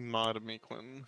Mod me, Quinn.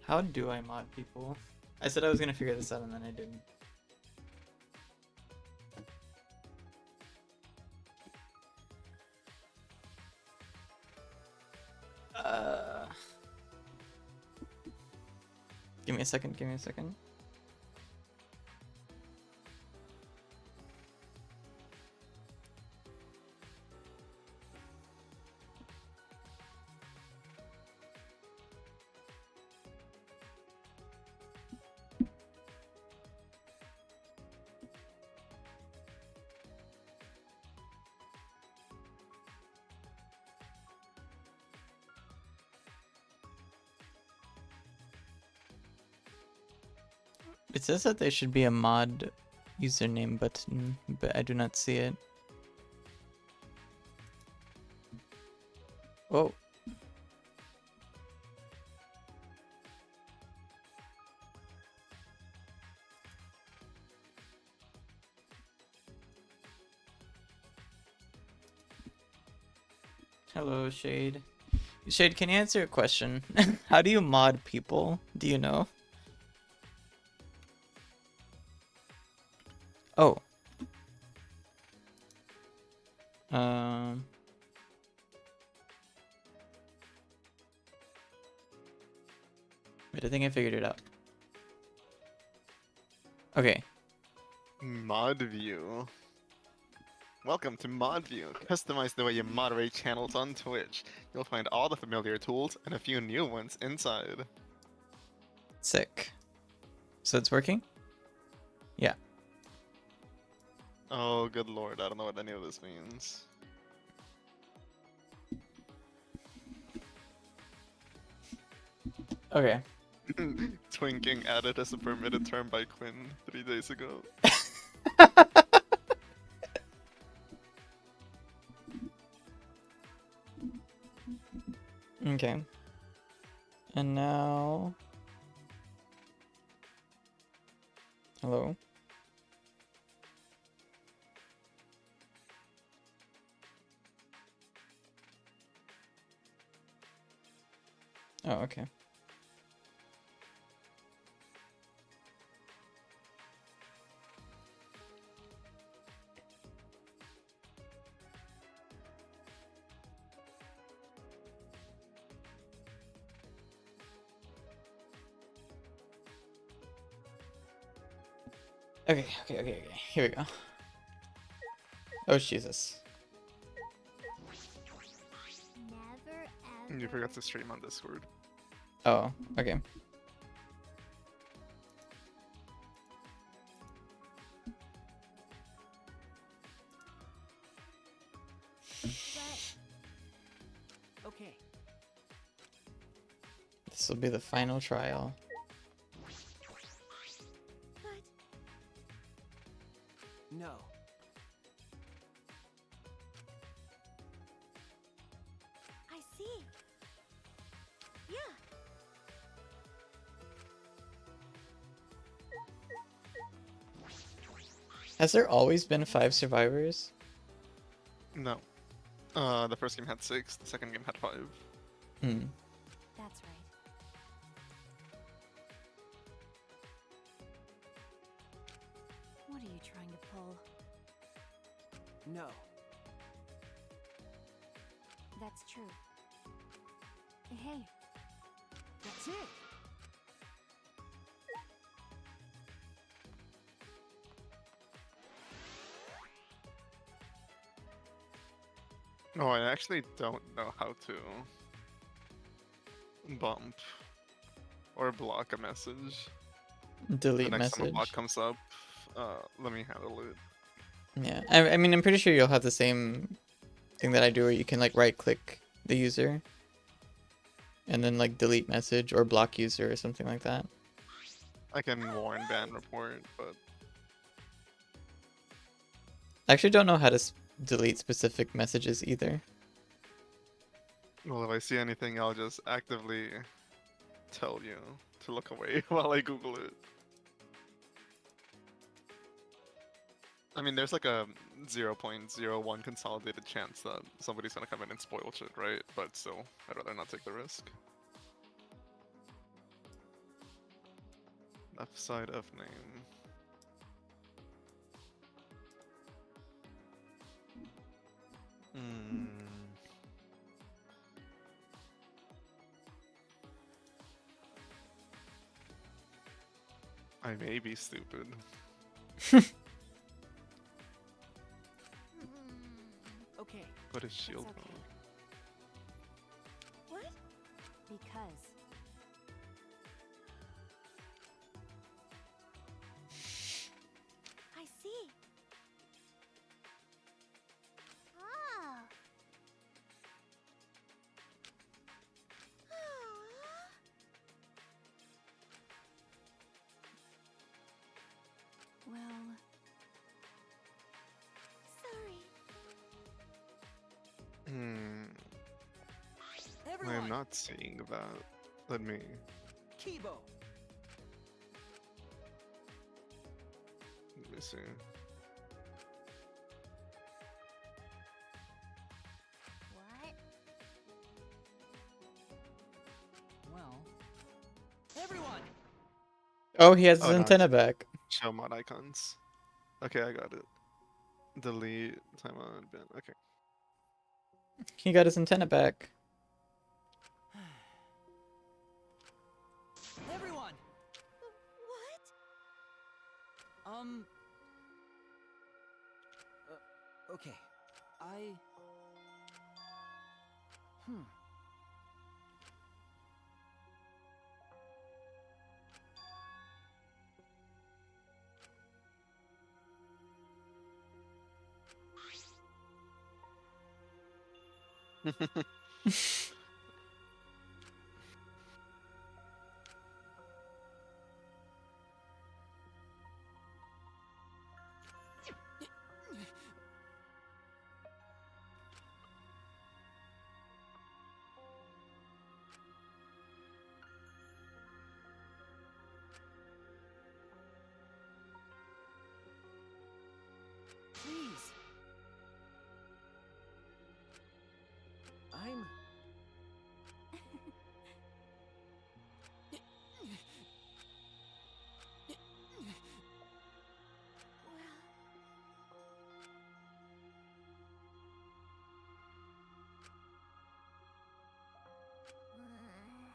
How do I mod people? I said I was gonna figure this out and then I didn't. Give me a second, give me a second. It says that there should be a mod username button, but I do not see it. Oh. Hello, Shade. Shade, can you answer a question? How do you mod people? Do you know? Oh. Wait, I think I figured it out. Okay. Mod view. Welcome to Mod View. Customize the way you moderate channels on Twitch. You'll find all the familiar tools and a few new ones inside. Sick. So it's working? Yeah. Oh, good lord, I don't know what any of this means. Okay. Twinking added as a permitted term by Quinn 3 days ago. Okay. And now... Hello? Oh, okay. Okay. Here we go. Oh, Jesus. You forgot to stream on Discord. Oh, okay. Okay. This will be the final trial. No. I see. Yeah. Has there always been 5 survivors? No. The first game had 6, the second game had 5. Hmm. That's right. What are you trying to pull? No. That's true. Hey. That's it. No, I actually don't know how to bump or block a message. Delete The next time a message. block comes up, let me handle it. Yeah, I mean, I'm pretty sure you'll have the same thing that I do, where you can like right click the user and then like delete message or block user or something like that. I can warn ban report, but I actually don't know how to delete specific messages either. well, if I see anything, I'll just actively tell you to look away while I Google it. I mean, there's like a 0.01 consolidated chance that somebody's gonna come in and spoil shit, right? But still, I'd rather not take the risk. Left side of name. Hmm. I may be stupid. Okay. Put his shield okay. on. What? Because. I see. Oh. Well. Sorry. Hmm. I Everyone. am not seeing that. Let me. Kibo. Let me see. What? Well. Everyone. Oh, he has his Oh, no, antenna back. show mod icons. Okay, I got it. Delete, timeout, ban. Okay. He got his antenna back. Everyone. What? Okay. Hmm. Please. I'm.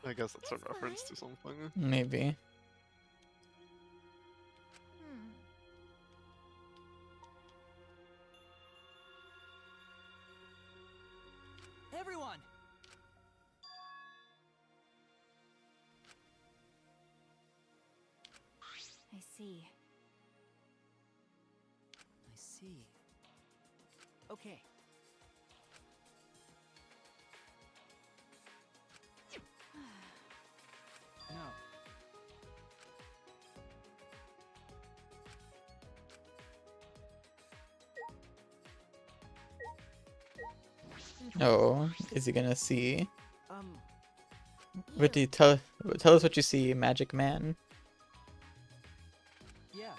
I guess that's a It's reference fine. to something. Maybe. Hmm. Everyone. I see. I see. Okay. No. Oh, is he gonna see? Um. What do you tell us what you see, Magic Man? Yeah.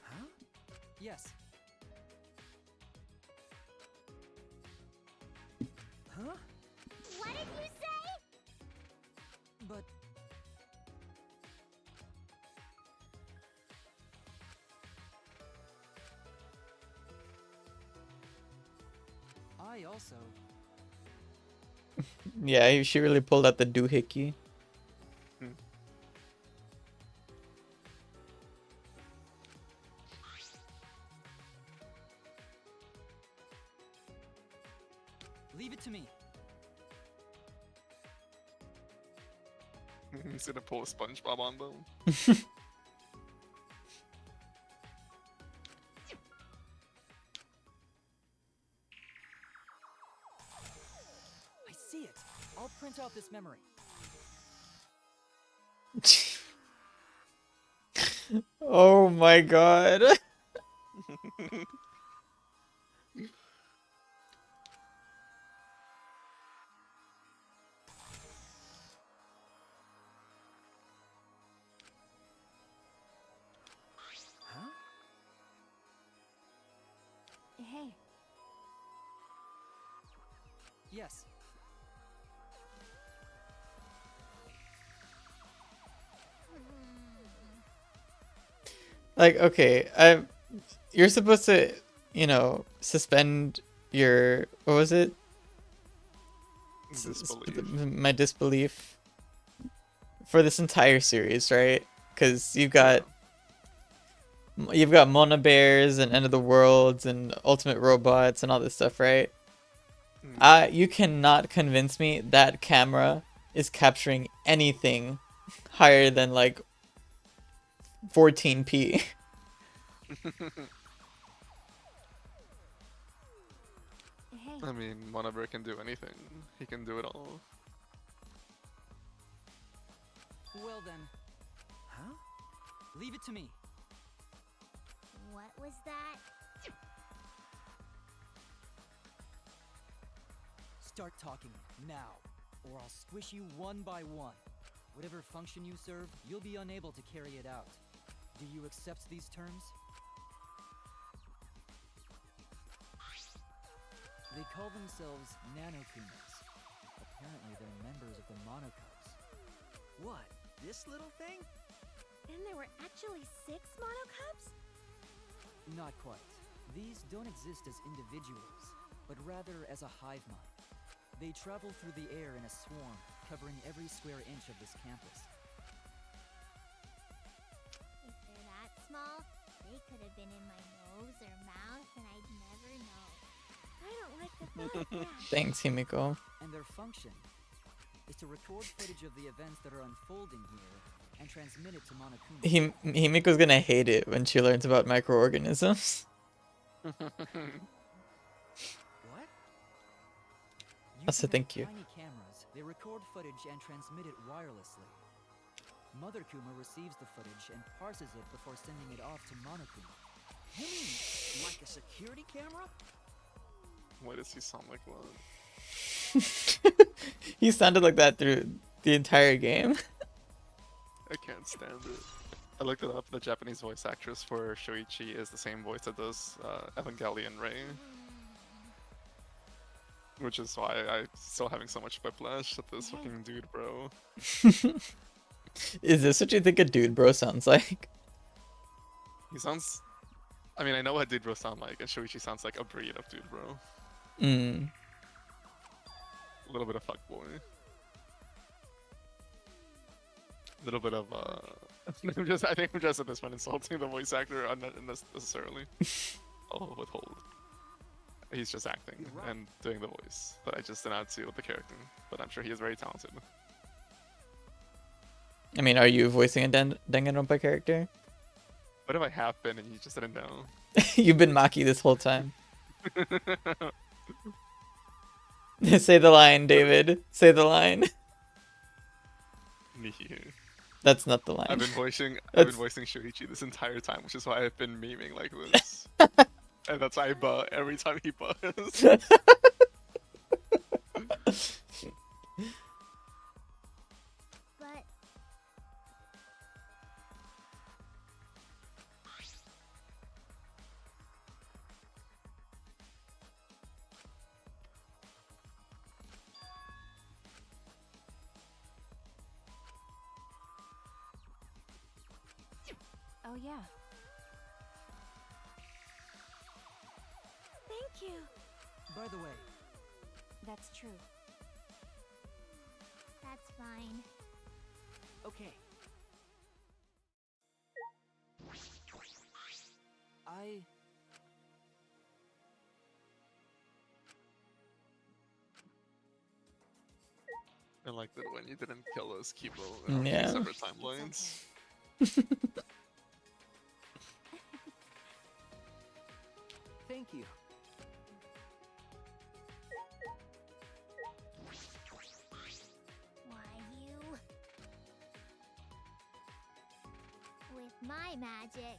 Huh? Yes. Huh? What did you say? But. I also. Yeah, she really pulled out the doohickey. Leave it to me. He's gonna pull a SpongeBob on them. off this memory. Oh my god. Huh? Hey, Yes. Like, okay, you're supposed to, you know, suspend your, what was it? Disbelief. My disbelief for this entire series, right? Because Yeah. you've got Mona Bears and End of the Worlds and Ultimate Robots and all this stuff, right? You cannot convince me that camera is capturing anything higher than like 14p. hey. I mean, Monober can do anything. He can do it all. Well then. Huh? Leave it to me. What was that? Start talking now, or I'll squish you one by one. Whatever function you serve, you'll be unable to carry it out. Do you accept these terms? They call themselves nanokumas. Apparently they're members of the monocubs. What? This little thing? And there were actually 6 monocubs? Not quite. These don't exist as individuals, but rather as a hive mind. They travel through the air in a swarm, covering every square inch of this campus. If they're that small, they could have been in my nose or mouth and I'd never know. I don't like the thought of that. Thanks, Himiko. And their function is to record footage of the events that are unfolding here and transmit it to Monokuma. Himiko's gonna hate it when she learns about microorganisms. What? Also, Using thank you. Tiny cameras, they record footage and transmit it wirelessly. Mother Kuma receives the footage and parses it before sending it off to Monokuma. You mean like a security camera? Why does he sound like that? He sounded like that through the entire game. I can't stand it. I looked it up. The Japanese voice actress for Shoichi is the same voice that does Evangelion Rei. Which is why I'm still having so much whiplash at this fucking dude, bro. Is this what you think a dude bro sounds like? He sounds... I mean, I know what dude bro sound like, and Shoichi sounds like a breed of dude bro. Mm. A little bit of fuckboy. A little bit of, I think I'm just at this point insulting the voice actor unnecessarily. I'll withhold. He's just acting and doing the voice, but I just did not see with the character. But I'm sure he is very talented. I mean, are you voicing a Danganronpa character? What if I have been and you just didn't know? You've been Maki this whole time. Say the line, David. Say the line. That's not the line. I've been voicing Shuichi this entire time, which is why I've been memeing like this. And that's why I butt every time he butts. But oh yeah. Thank you. By the way, That's true. That's fine. okay. I liked it when you didn't kill us, Kibo, Yeah. separate timelines. Thank you. my magic.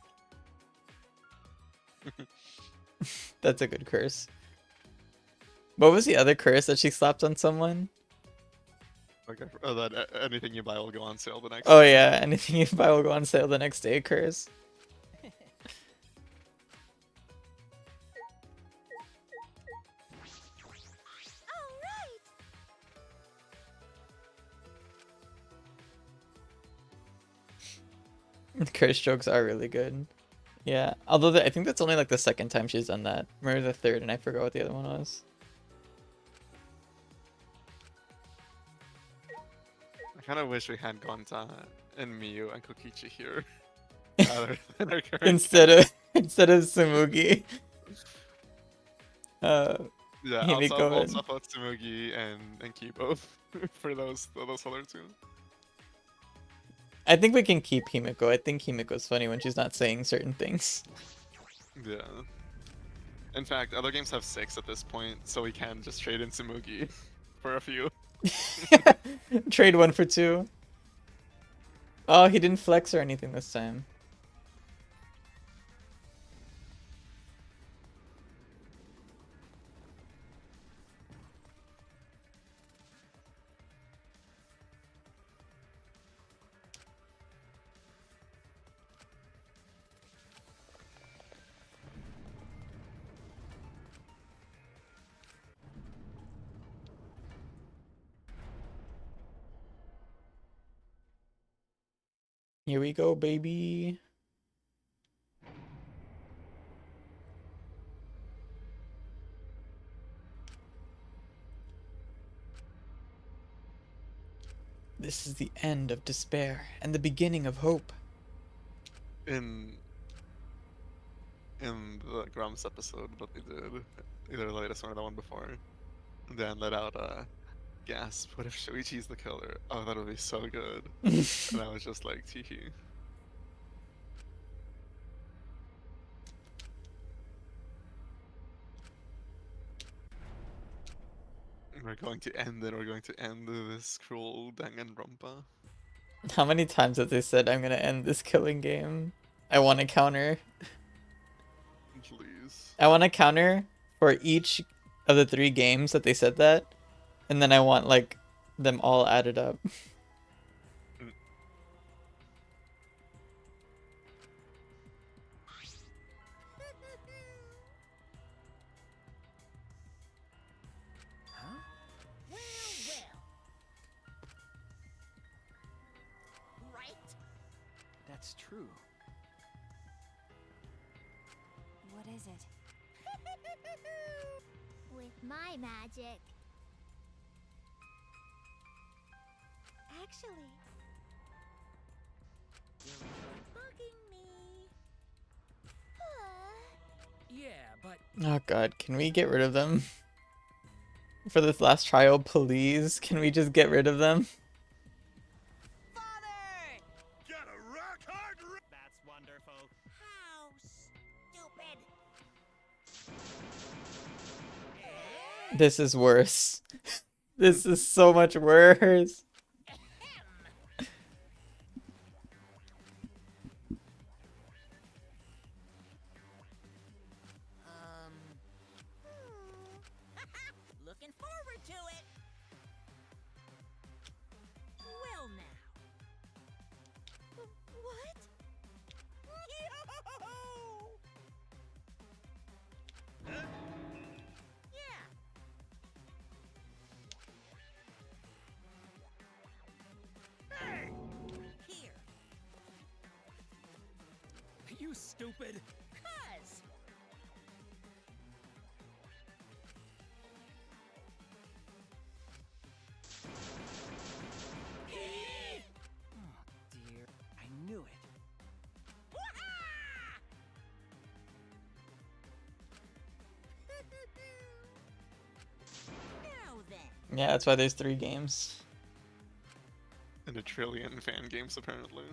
That's a good curse. What was the other curse that she slapped on someone? Okay, that anything you buy will go on sale the next Oh day. yeah, anything you buy will go on sale the next day curse. All right. Curse jokes are really good. Yeah, although I think that's only like the second time she's done that. Remember the third, and I forgot what the other one was. I kind of wish we had Gonta and Miyu and Kokichi here rather than our current instead of instead of Sumugi. yeah, Himiko I'll and- swap out Tsumugi and Kibo for those other two. I think we can keep Himiko. I think Himiko's funny when she's not saying certain things. Yeah. In fact, other games have 6 at this point, so we can just trade in Tsumugi for a few. Trade 1 for 2. Oh, he didn't flex or anything this time. Here we go, baby. This is the end of despair and the beginning of hope. In the Grumps episode, what they did, either the latest one or the one before, Dan let out a gasp. What if Shoichi's the killer? Oh, that would be so good. And I was just like, tee hee. We're going to end it. We're going to end this cruel danganronpa. How many times have they said I'm gonna end this killing game? I want a counter. Please. I want a counter for each of the 3 games that they said that, and then I want like them all added up. Huh? Well, well. Right? That's true. What is it? With my magic. Actually, bugging me. Yeah, but Oh god, can we get rid of them? For this last trial, please, can we just get rid of them? Father! got a rock hard. That's wonderful. How stupid. This is worse. This is so much worse. Looking forward to it. Well now. What? Yeah. Here. You stupid. Cuz. Oh dear. I knew it. Now then. Yeah, that's why there's 3 games. And a trillion fan games, apparently.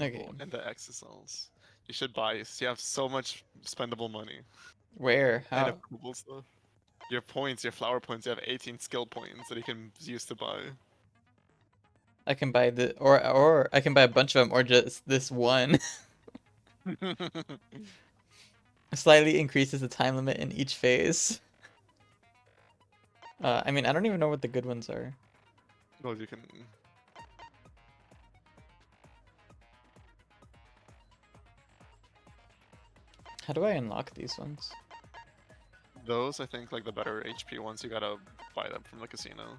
Okay. Oh, and the exocells. You should buy. You have so much spendable money. Where? And How? cool stuff. Your points, your flower points, you have 18 skill points that you can use to buy. I can buy the or I can buy a bunch of them or just this one. Slightly increases the time limit in each phase. I mean, I don't even know what the good ones are. Well, you can. How do I unlock these ones? Those, I think, like the better HP ones, you gotta buy them from the casino.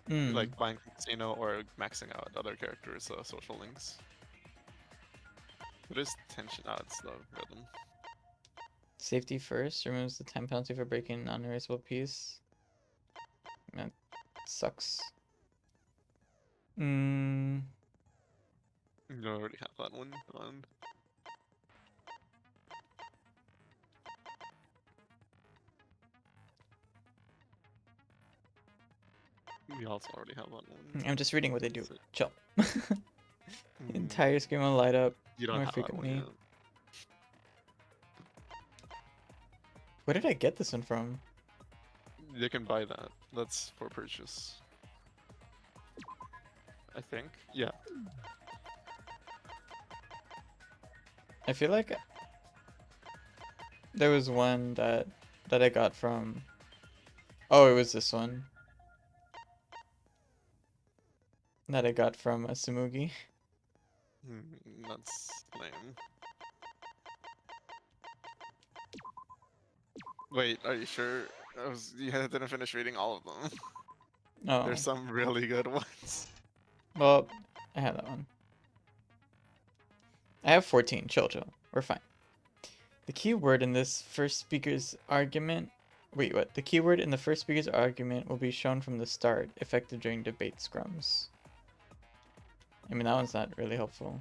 Hmm. Like buying from the casino or maxing out other characters' social links. It is tension. Oh, it's the rhythm. Safety first removes the time penalty for breaking an unerasable piece. That sucks. Hmm. You already have that one on. We also already have that one. I'm just reading what they do. So- Chill. Mm, Entire screen will light up you don't more have that one frequently. yet. Where did I get this one from? You can buy that. That's for purchase. I think. Yeah. I feel like there was one that I got from. Oh, it was this one that I got from a Sumugi. That's lame. Wait, are you sure? You didn't finish reading all of them. Oh, There's some really good ones. well, I have that one. I have 14. Chill, chill. We're fine. The key word in this first speaker's argument. Wait, what? The keyword in the first speaker's argument will be shown from the start, effective during debate scrums. I mean, that one's not really helpful.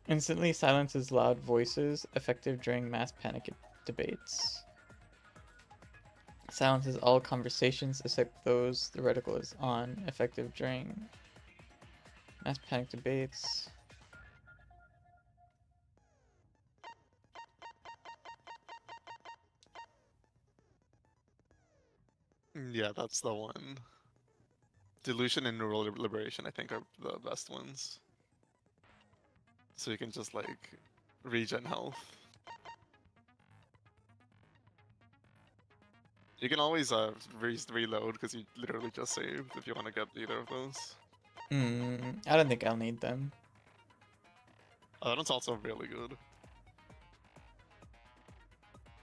Instantly silences loud voices, effective during mass panic debates. Silences all conversations except those the reticle is on, effective during mass panic debates. Yeah, that's the one. Delusion and neural liberation, I think, are the best ones. So you can just like regen health. You can always reload because you literally just saved if you want to get either of those. I don't think I'll need them. That one's also really good.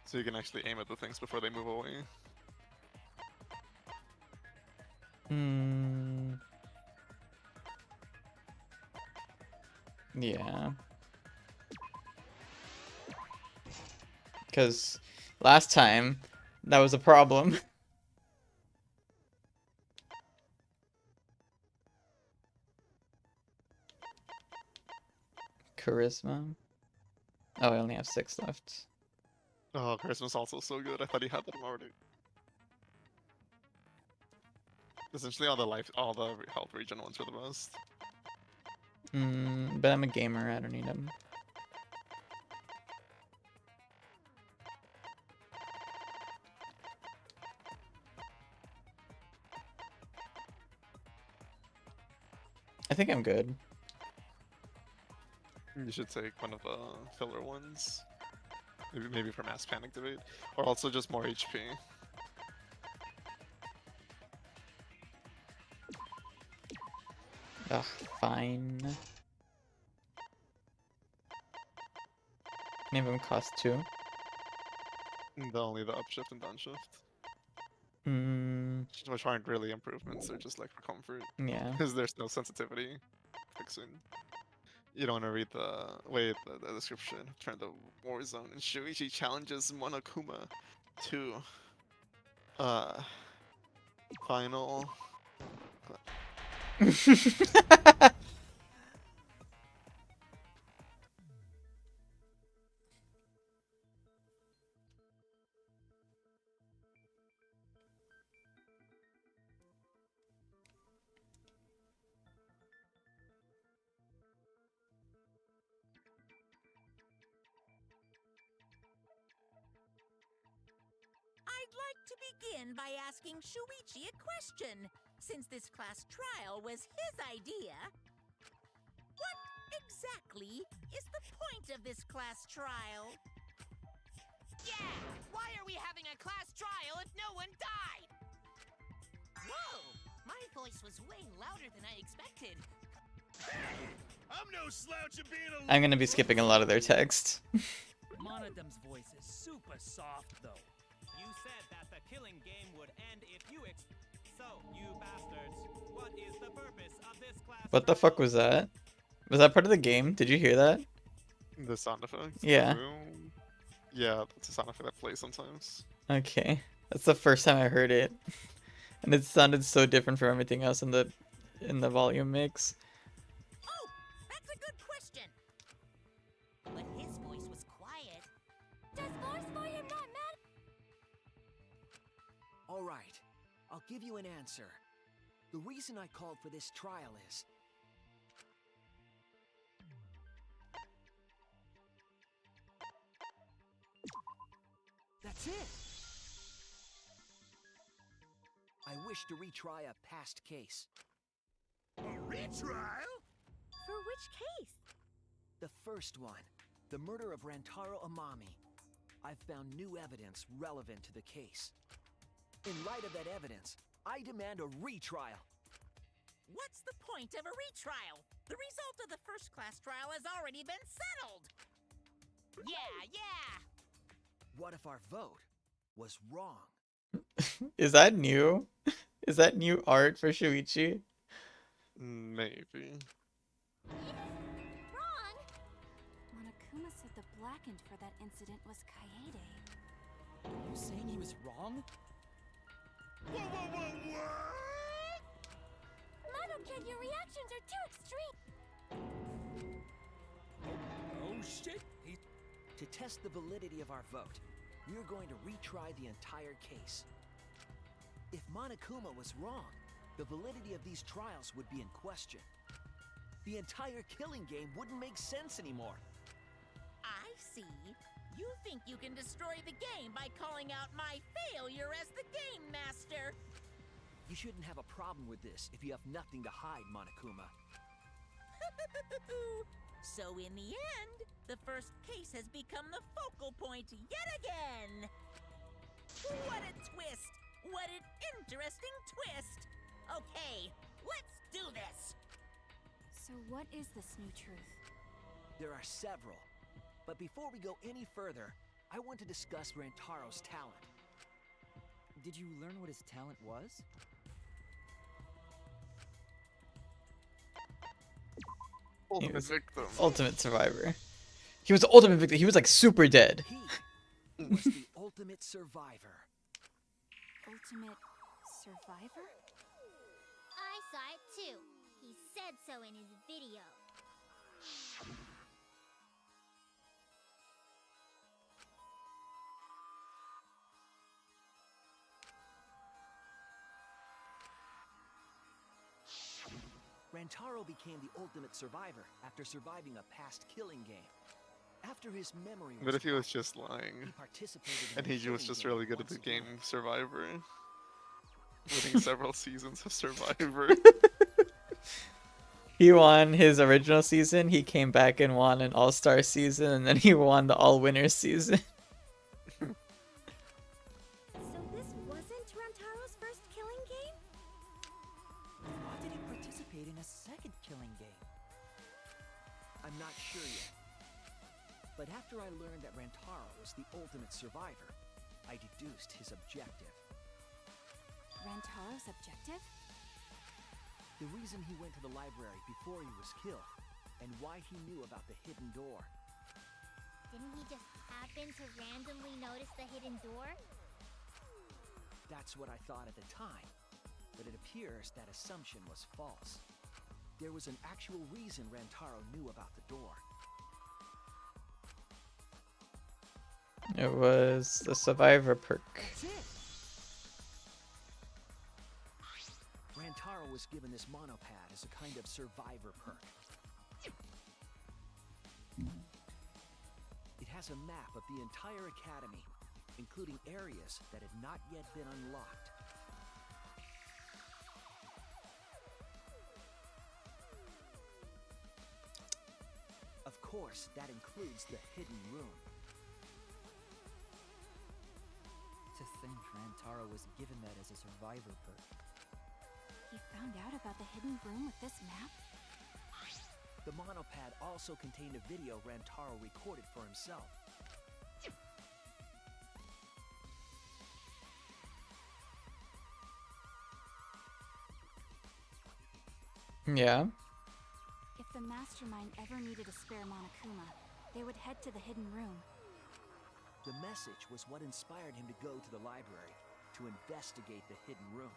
So you can actually aim at the things before they move away. Yeah. Because last time, that was a problem. Charisma. Oh, I only have 6 left. Oh, Christmas also so good. I thought he had them already. Essentially, all the health regen ones are the best. But I'm a gamer, I don't need them. I think I'm good. You should take one of the filler ones. Maybe for mass panic debate, or also just more HP. Ugh, fine. Any of them cost 2. Only the upshift and downshift, Hmm. which aren't really improvements. They're just like for comfort, Yeah. because there's no sensitivity fixing. You don't want to read the description. Turn the war zone, and Shuichi challenges Monokuma to final. to begin by asking Shuichi a question, since this class trial was his idea. What exactly is the point of this class trial? Yeah! Why are we having a class trial if no one died? Whoa! My voice was way louder than I expected. I'm no slouch at being a. I'm gonna be skipping a lot of their text. Monodam's voice is super soft, though. You said that the killing game would end if you So, you bastards, what is the purpose of this class? What the fuck was that? Was that part of the game? Did you hear that? The sound effect. Yeah. Yeah, that's a sound effect that plays sometimes. Okay. That's the first time I heard it. And it sounded so different from everything else in the volume mix. Oh, that's a good question. But his voice was quiet. Does force for him not matter? All right, I'll give you an answer. The reason I called for this trial is... That's it! I wish to retry a past case. A retrial? For which case? The first one, the murder of Rantaro Amami. I've found new evidence relevant to the case. In light of that evidence, I demand a retrial. What's the point of a retrial? The result of the first class trial has already been settled. Yeah! What if our vote was wrong? Is that new? Is that new art for Shuichi? Maybe. Wrong. Monokuma said the blackened for that incident was Kaede. You saying he was wrong? What? Mono Kid, your reactions are too extreme. Oh shit! To test the validity of our vote, we are going to retry the entire case. If Monokuma was wrong, the validity of these trials would be in question. The entire killing game wouldn't make sense anymore. I see. You think you can destroy the game by calling out my failure as the game master. You shouldn't have a problem with this if you have nothing to hide, Monokuma. So in the end, the first case has become the focal point yet again. What a twist! What an interesting twist! Okay, let's do this! So what is this new truth? There are several. But before we go any further, I want to discuss Rantaro's talent. Did you learn what his talent was? Ultimate victim. Ultimate survivor. He was the ultimate victim. He was like super dead. He was the ultimate survivor. Ultimate survivor? I saw it too. He said so in his video. Rantaro became the ultimate survivor after surviving a past killing game. After his memory was But if he was wiped, just he lying, participated in and the he was killing just game really good at once the game again. Survivor, winning several seasons of Survivor. He won his original season, he came back and won an all-star season, and then he won the all-winners season. So this wasn't Rantaro's first killing game? Why did he participate in a second killing game? I'm not sure yet. But after I learned that Rantaro was the ultimate survivor, I deduced his objective. Rantaro's objective? The reason he went to the library before he was killed, and why he knew about the hidden door. Didn't he just happen to randomly notice the hidden door? That's what I thought at the time, but it appears that assumption was false. There was an actual reason Rantaro knew about the door. It was the survivor perk. That's it! Rantaro was given this monopad as a kind of survivor perk. It has a map of the entire academy including areas that had not yet been unlocked. Of course, that includes the hidden room. To think Rantaro was given that as a survivor perk. He found out about the hidden room with this map? The monopad also contained a video Rantaro recorded for himself. Yeah. If the mastermind ever needed a spare Monokuma, they would head to the hidden room. The message was what inspired him to go to the library to investigate the hidden room.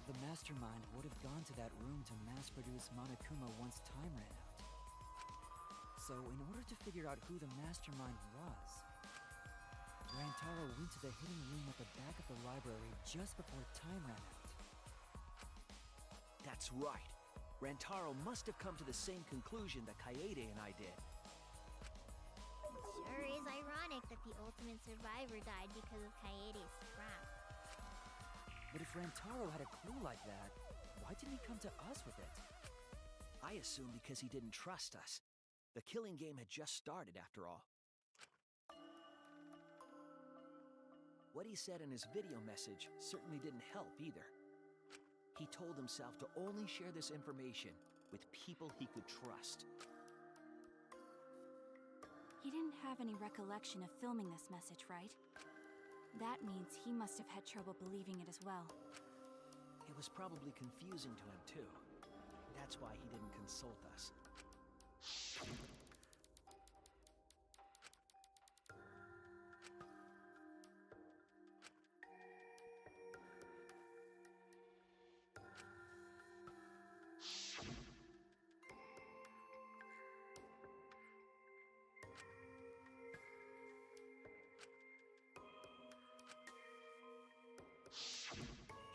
The mastermind would have gone to that room to mass-produce Monokuma once time ran out. So, in order to figure out who the mastermind was, Rantaro went to the hidden room at the back of the library just before time ran out. That's right. Rantaro must have come to the same conclusion that Kaede and I did. It sure is ironic that the ultimate survivor died because of Kaede's trap. But if Rantaro had a clue like that, why didn't he come to us with it? I assume because he didn't trust us. The killing game had just started, after all. What he said in his video message certainly didn't help either. He told himself to only share this information with people he could trust. He didn't have any recollection of filming this message, right? That means he must have had trouble believing it as well. It was probably confusing to him too. That's why he didn't consult us.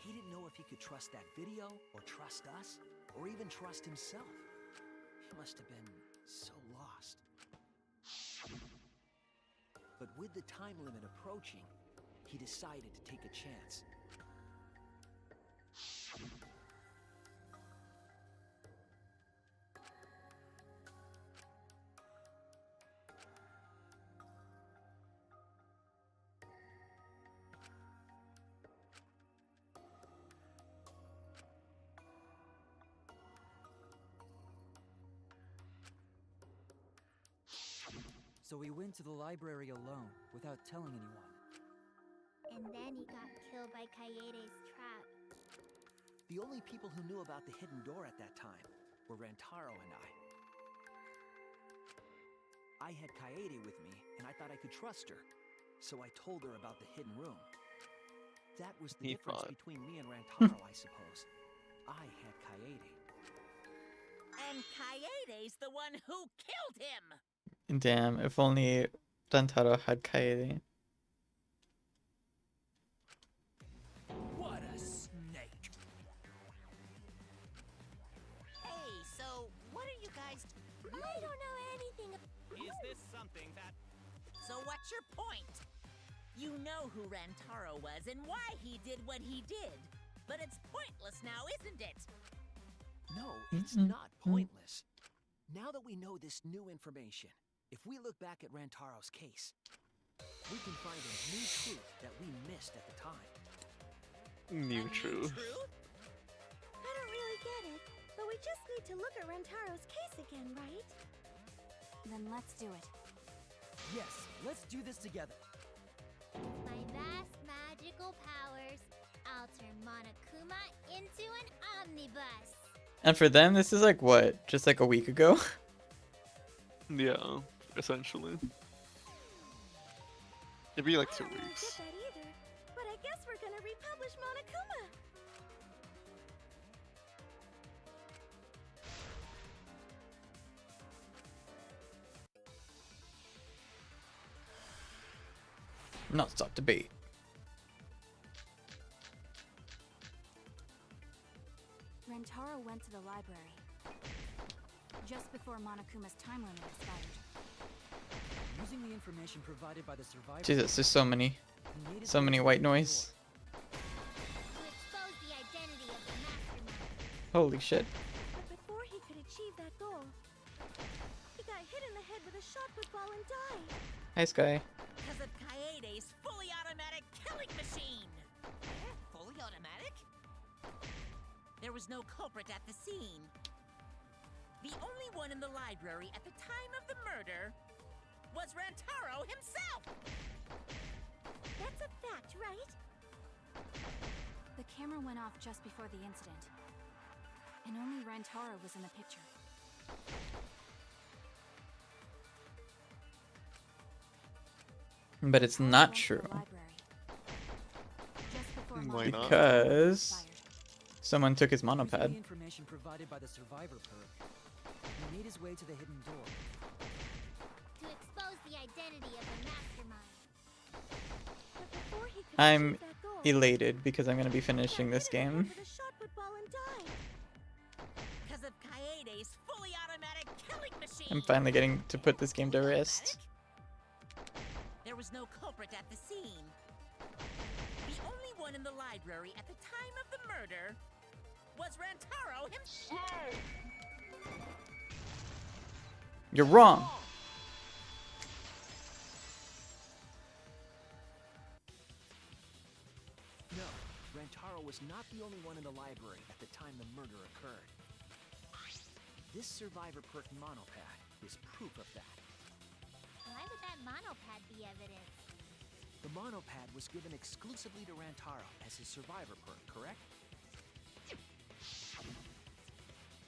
He didn't know if he could trust that video, or trust us, or even trust himself. He must have been so lost. But with the time limit approaching, he decided to take a chance. So he went to the library alone, without telling anyone. And then he got killed by Kaede's trap. The only people who knew about the hidden door at that time were Rantaro and I had Kaede with me, and I thought I could trust her, so I told her about the hidden room. That was the difference between me and Rantaro, I suppose. I had Kaede. And Kaede's the one who killed him! Damn, if only Rantaro had Kaede. What a snake! Hey, so what are you guys? I don't know anything. Is this something that... So what's your point? You know who Rantaro was and why he did what he did. But it's pointless now, isn't it? No, it's not pointless. Now that we know this new information, if we look back at Rantaro's case, we can find a new truth that we missed at the time. New truth. I don't really get it, but we just need to look at Rantaro's case again, right? Then let's do it. Yes, let's do this together. My vast magical powers, I'll turn Monokuma into an omnibus. And for them, this is like what? Just like a week ago? Yeah, essentially. It'd be like 2 I don't really weeks. get that either, but I guess we're gonna republish Monokuma. Not stop debate. Rentaro went to the library just before Monokuma's time limit expired. Using the information provided by the survivor, Jesus, there's so many he made his so way many to the white hidden noise. To expose the identity of the mastermind. Holy shit. But before he could achieve that goal, he got hit in the head with a shot put ball and died. Hi, Sky. Because of Kaede's fully automatic killing machine. Fully automatic? There was no culprit at the scene. The only one in the library at the time of the murder was Rantaro himself! That's a fact, right? The camera went off just before the incident, and only Rantaro was in the picture. But it's Rantaro not went to true. the library just before Why not? Monokuma's time limit Because expired. someone took his Using the monopad. information provided by the survivor perk, he made his way to the hidden door. To expose the identity of the mastermind. But before he could I'm achieve that goal, elated because I'm gonna be finishing this he got hit in the game. head with a shot put ball and died. Because of Kaede's fully automatic killing machine! I'm finally getting to put this game to Fully rest. automatic? There was no culprit at the scene. The only one in the library at the time of the murder was Rantaro himself! You're wrong. No, Rantaro was not the only one in the library at the time the murder occurred. This survivor perk monopad is proof of that. Why would that monopad be evidence? The monopad was given exclusively to Rantaro as his survivor perk, correct?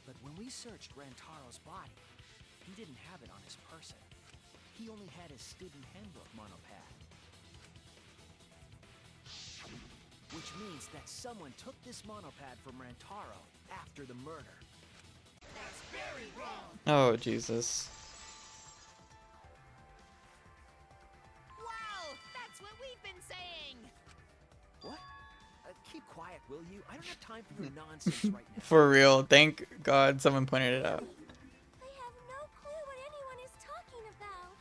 But when we searched Rantaro's body, he didn't have it on his person. He only had his student handbook monopad. Which means that someone took this monopad from Rantaro after the murder. That's very wrong. Oh, Jesus. Wow, that's what we've been saying. What? Keep quiet, will you? I don't have time for your nonsense right now. For real. Thank God someone pointed it out. I have no clue what anyone is talking about.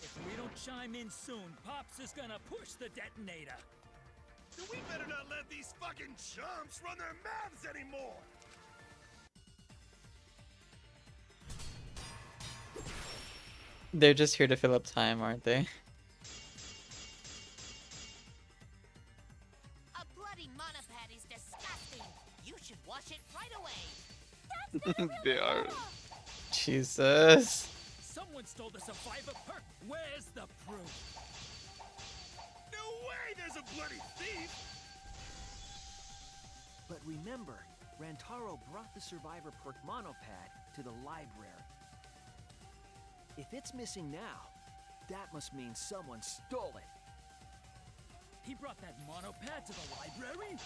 If we don't chime in soon, Pops is gonna push the detonator. Then we better not let these fucking chumps run their mouths anymore. They're just here to fill up time, aren't they? A bloody monopad is disgusting. You should wash it right away. They are. Jesus. Someone stole the survivor perk. Where's the proof? No way there's a bloody thief. But remember, Rantaro brought the survivor perk monopad to the library. If it's missing now, that must mean someone stole it. He brought that monopad to the library?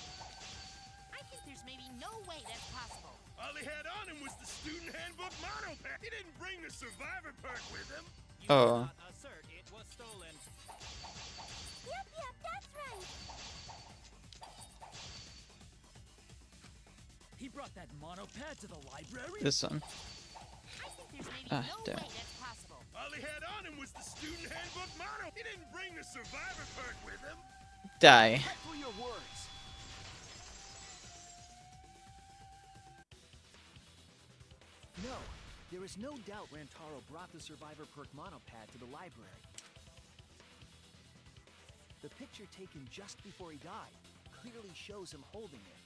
I think there's maybe no way that's possible. All he had on him was the student handbook monopad. He didn't bring the survivor perk with him. You Oh. cannot assert it was stolen. Yep, that's right. He brought that monopad to the library? This one. I think there's maybe Ah, no damn. way that's possible. All he had on him was the student handbook mono. He didn't bring the survivor perk with him. Die. Back for your words. No, there is no doubt Rantaro brought the survivor perk monopad to the library. The picture taken just before he died clearly shows him holding it.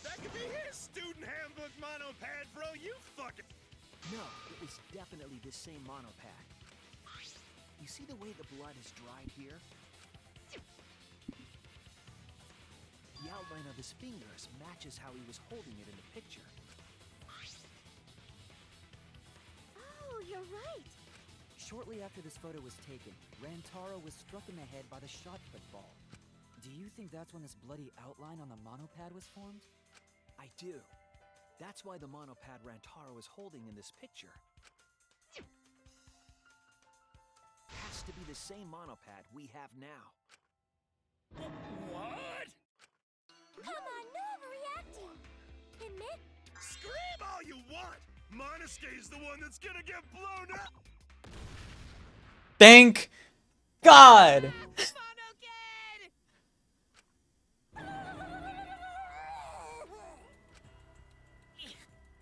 That could be his student handbook monopad, bro. You fucking. No, it was definitely this same monopad. You see the way the blood is dried here? The outline of his fingers matches how he was holding it in the picture. Oh, you're right. Shortly after this photo was taken, Rantaro was struck in the head by the shot put ball. Do you think that's when this bloody outline on the monopad was formed? I do. That's why the monopad Rantaro is holding in this picture has to to be the same monopad we have now. What? Come on, no overreacting. Admit. Scream all you want! Monosuke's the one that's gonna get blown up! Thank God.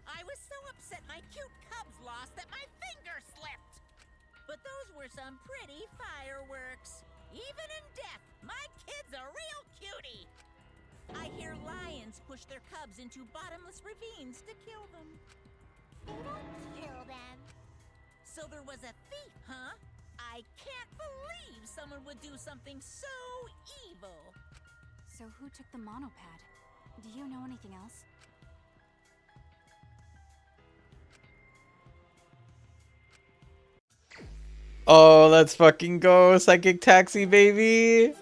I was so upset my cute cubs lost that my finger slipped. But those were some pretty fireworks. Even in death, my kid's a real cutie. I hear lions push their cubs into bottomless ravines to kill them. They don't kill them. So there was a thief, huh? I can't believe someone would do something so evil. So who took the monopad? Do you know anything else? Oh, let's fucking go. Psychic Taxi, baby.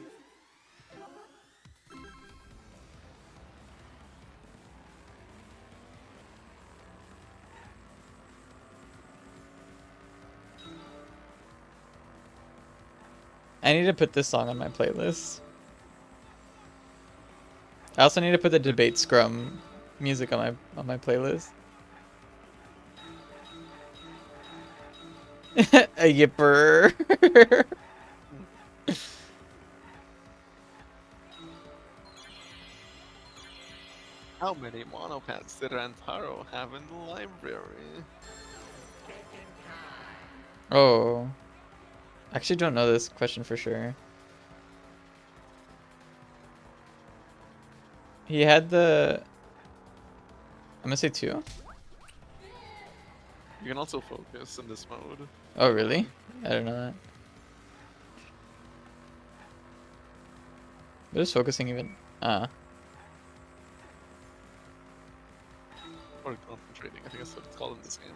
I need to put this song on my playlist. I also need to put the debate scrum music on my playlist. A yipper. How many monopads did Rantaro have in the library? Oh. I actually don't know this question for sure. He had the... I'm gonna say 2. You can also focus in this mode. Oh, really? I don't know that. What is focusing even? Or concentrating, I think that's what it's called in this game.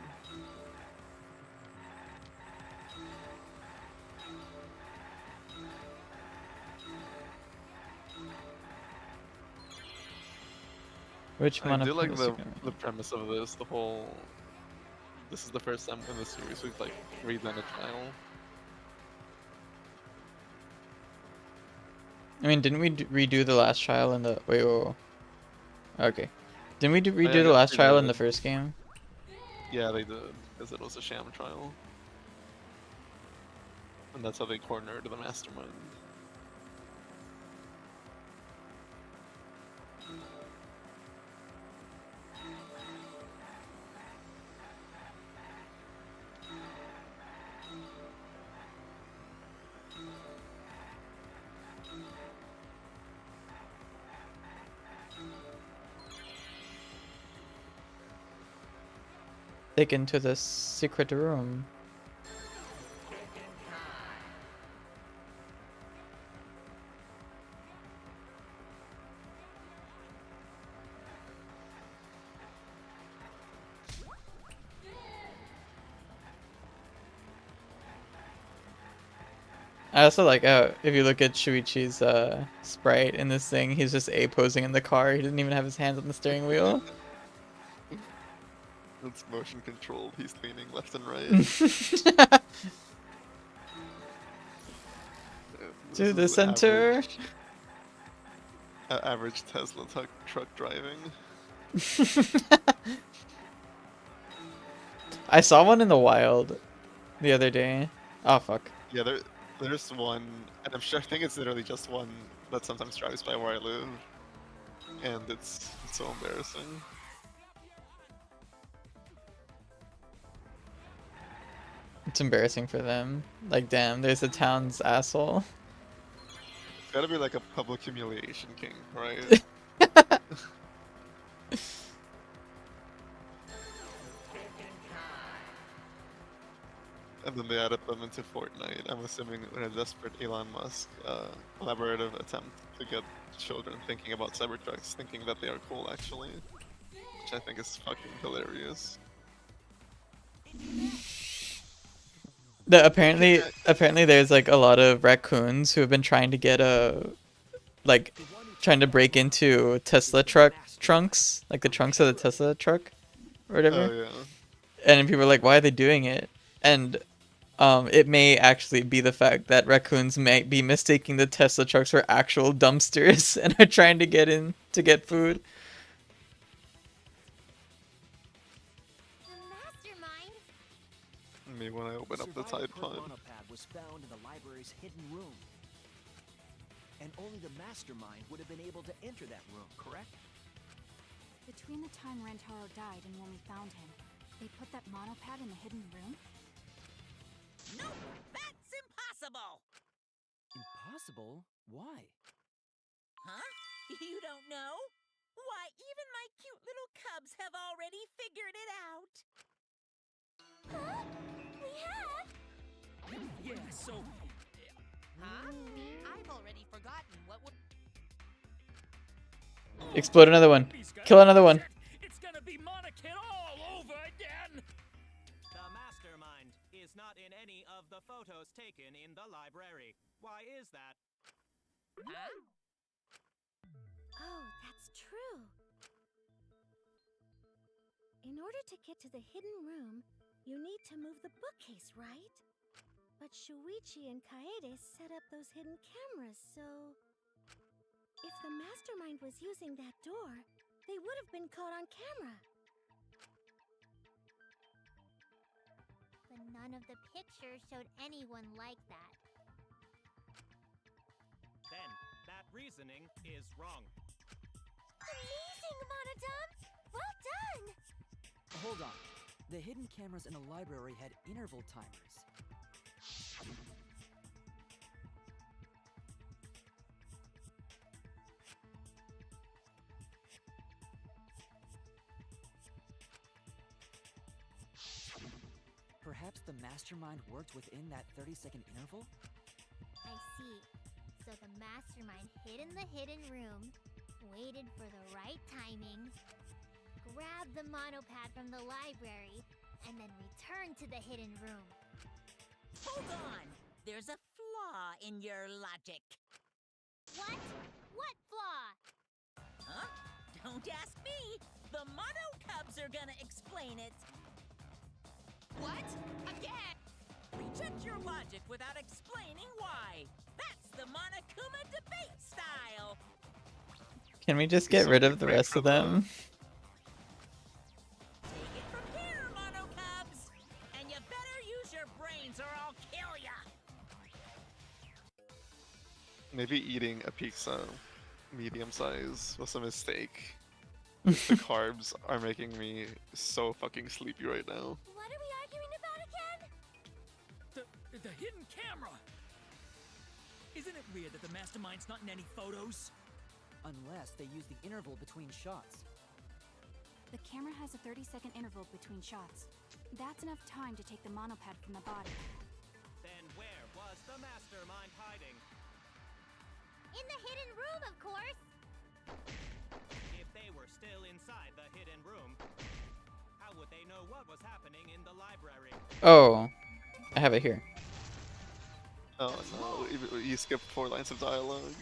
Which I one? do like the premise of this, the whole... This is the first time in the series we've like redone a trial. I mean, didn't we redo the last trial in the... Wait, whoa, whoa. Okay. Didn't we redo the last trial in the first game? Yeah, they did, because it was a sham trial. And that's how they cornered the mastermind. Taken to the secret room. I also like how if you look at Shuichi's sprite in this thing, he's just A-posing in the car. He doesn't even have his hands on the steering wheel. It's motion controlled, he's leaning left and right. To the center. Average Tesla truck driving. I saw one in the wild the other day. Oh fuck. Yeah, there's one, and I think it's literally just one that sometimes drives by where I live, and it's so embarrassing. It's embarrassing for them. Like, damn, there's a town's asshole. It's gotta be like a public humiliation king, right? And then they added them into Fortnite. I'm assuming in a desperate Elon Musk collaborative attempt to get children thinking about Cybertrucks, thinking that they are cool actually, which I think is fucking hilarious. Apparently there's like a lot of raccoons who have been trying to get trying to break into Tesla trunks, like the trunks of the Tesla truck or whatever. Oh yeah. And people are like, why are they doing it? And it may actually be the fact that raccoons may be mistaking the Tesla trucks for actual dumpsters and are trying to get in to get food. The mastermind? Me when I open up the Survivor Tide Perk Pod. monopad was found in the library's hidden room. And only the mastermind would have been able to enter that room, correct? Between the time Rentaro died and when we found him, they put that monopad in the hidden room? Nope, that's impossible. Impossible? Why? Huh? You don't know? Why, even my cute little cubs have already figured it out. Huh? We have? Yeah, so Huh? I've already forgotten what would. Explode another one. Kill another one. it's gonna be Monokid all over again. The mastermind is not in any of the photos taken in the library. Why is that? Huh? Oh, that's true. In order to get to the hidden room, you need to move the bookcase, right? But Shuichi and Kaede set up those hidden cameras, so... If the mastermind was using that door, they would have been caught on camera. But none of the pictures showed anyone like that. Then that reasoning is wrong. Amazing, Monodum! Well done! Hold on. The hidden cameras in the library had interval timers. Perhaps the mastermind worked within that 30-second interval? I see. So the mastermind hid in the hidden room, waited for the right timing, grabbed the monopad from the library, and then returned to the hidden room. Hold on. There's a flaw in your logic. What? What flaw? Huh? Don't ask me. The Mono Cubs are gonna explain it. What? Again? Reject your logic without explaining why. That's the Monokuma debate style. Can we just get rid of the rest of them? Take it from here, Mono Cubs. And you better use your brains or I'll kill ya. Maybe eating a pizza medium size was a mistake. The carbs are making me so fucking sleepy right now. What are we arguing about again? The hidden camera. Isn't it weird that the mastermind's not in any photos? Unless they use the interval between shots. The camera has a 30-second interval between shots. That's enough time to take the monopad from the body. Then where was the mastermind hiding? In the hidden room, of course! If they were still inside the hidden room, how would they know what was happening in the library? Oh, I have it here. Oh no, you skipped 4 lines of dialogue.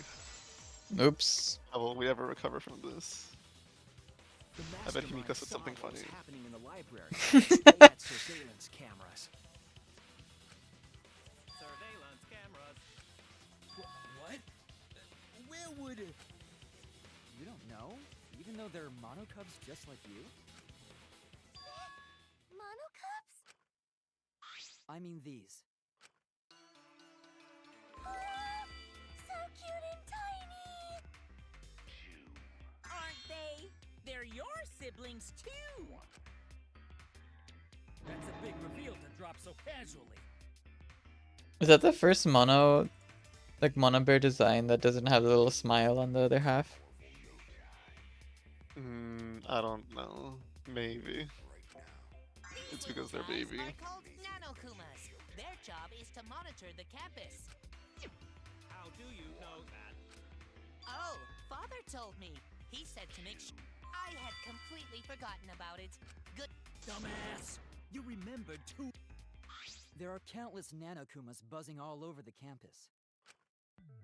Oops. How will we ever recover from this? The I bet mastermind Himiko said saw something what was funny. happening in the library. They had surveillance cameras. Surveillance cameras. What? Where would it? You don't know? Even though they're monocubs just like you? Monocubs? I mean these. So cute and tiny! Aren't they? They're your siblings too. That's a big reveal to drop so casually. Is that the first mono, like mono bear design that doesn't have the little smile on the other half? I don't know. Maybe. It's These because they're little guys baby. are called nanokumas. Their job is to monitor the campus. How do you know that? Oh, Father told me. He said to make sure. I had completely forgotten about it. Good. Dumbass! You remembered too. There are countless nanokumas buzzing all over the campus.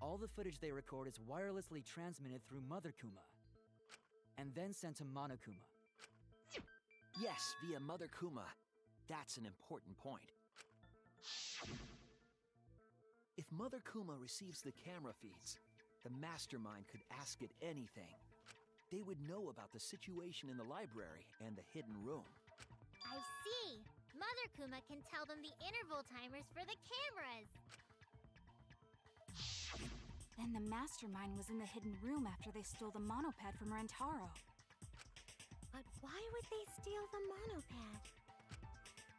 All the footage they record is wirelessly transmitted through Mother Kuma, and then sent to Monokuma. Yes, via Mother Kuma. That's an important point. Mother Kuma receives the camera feeds, the mastermind could ask it anything. They would know about the situation in the library and the hidden room. I see. Mother Kuma can tell them the interval timers for the cameras. Then the mastermind was in the hidden room after they stole the monopad from Rentaro. But why would they steal the monopad?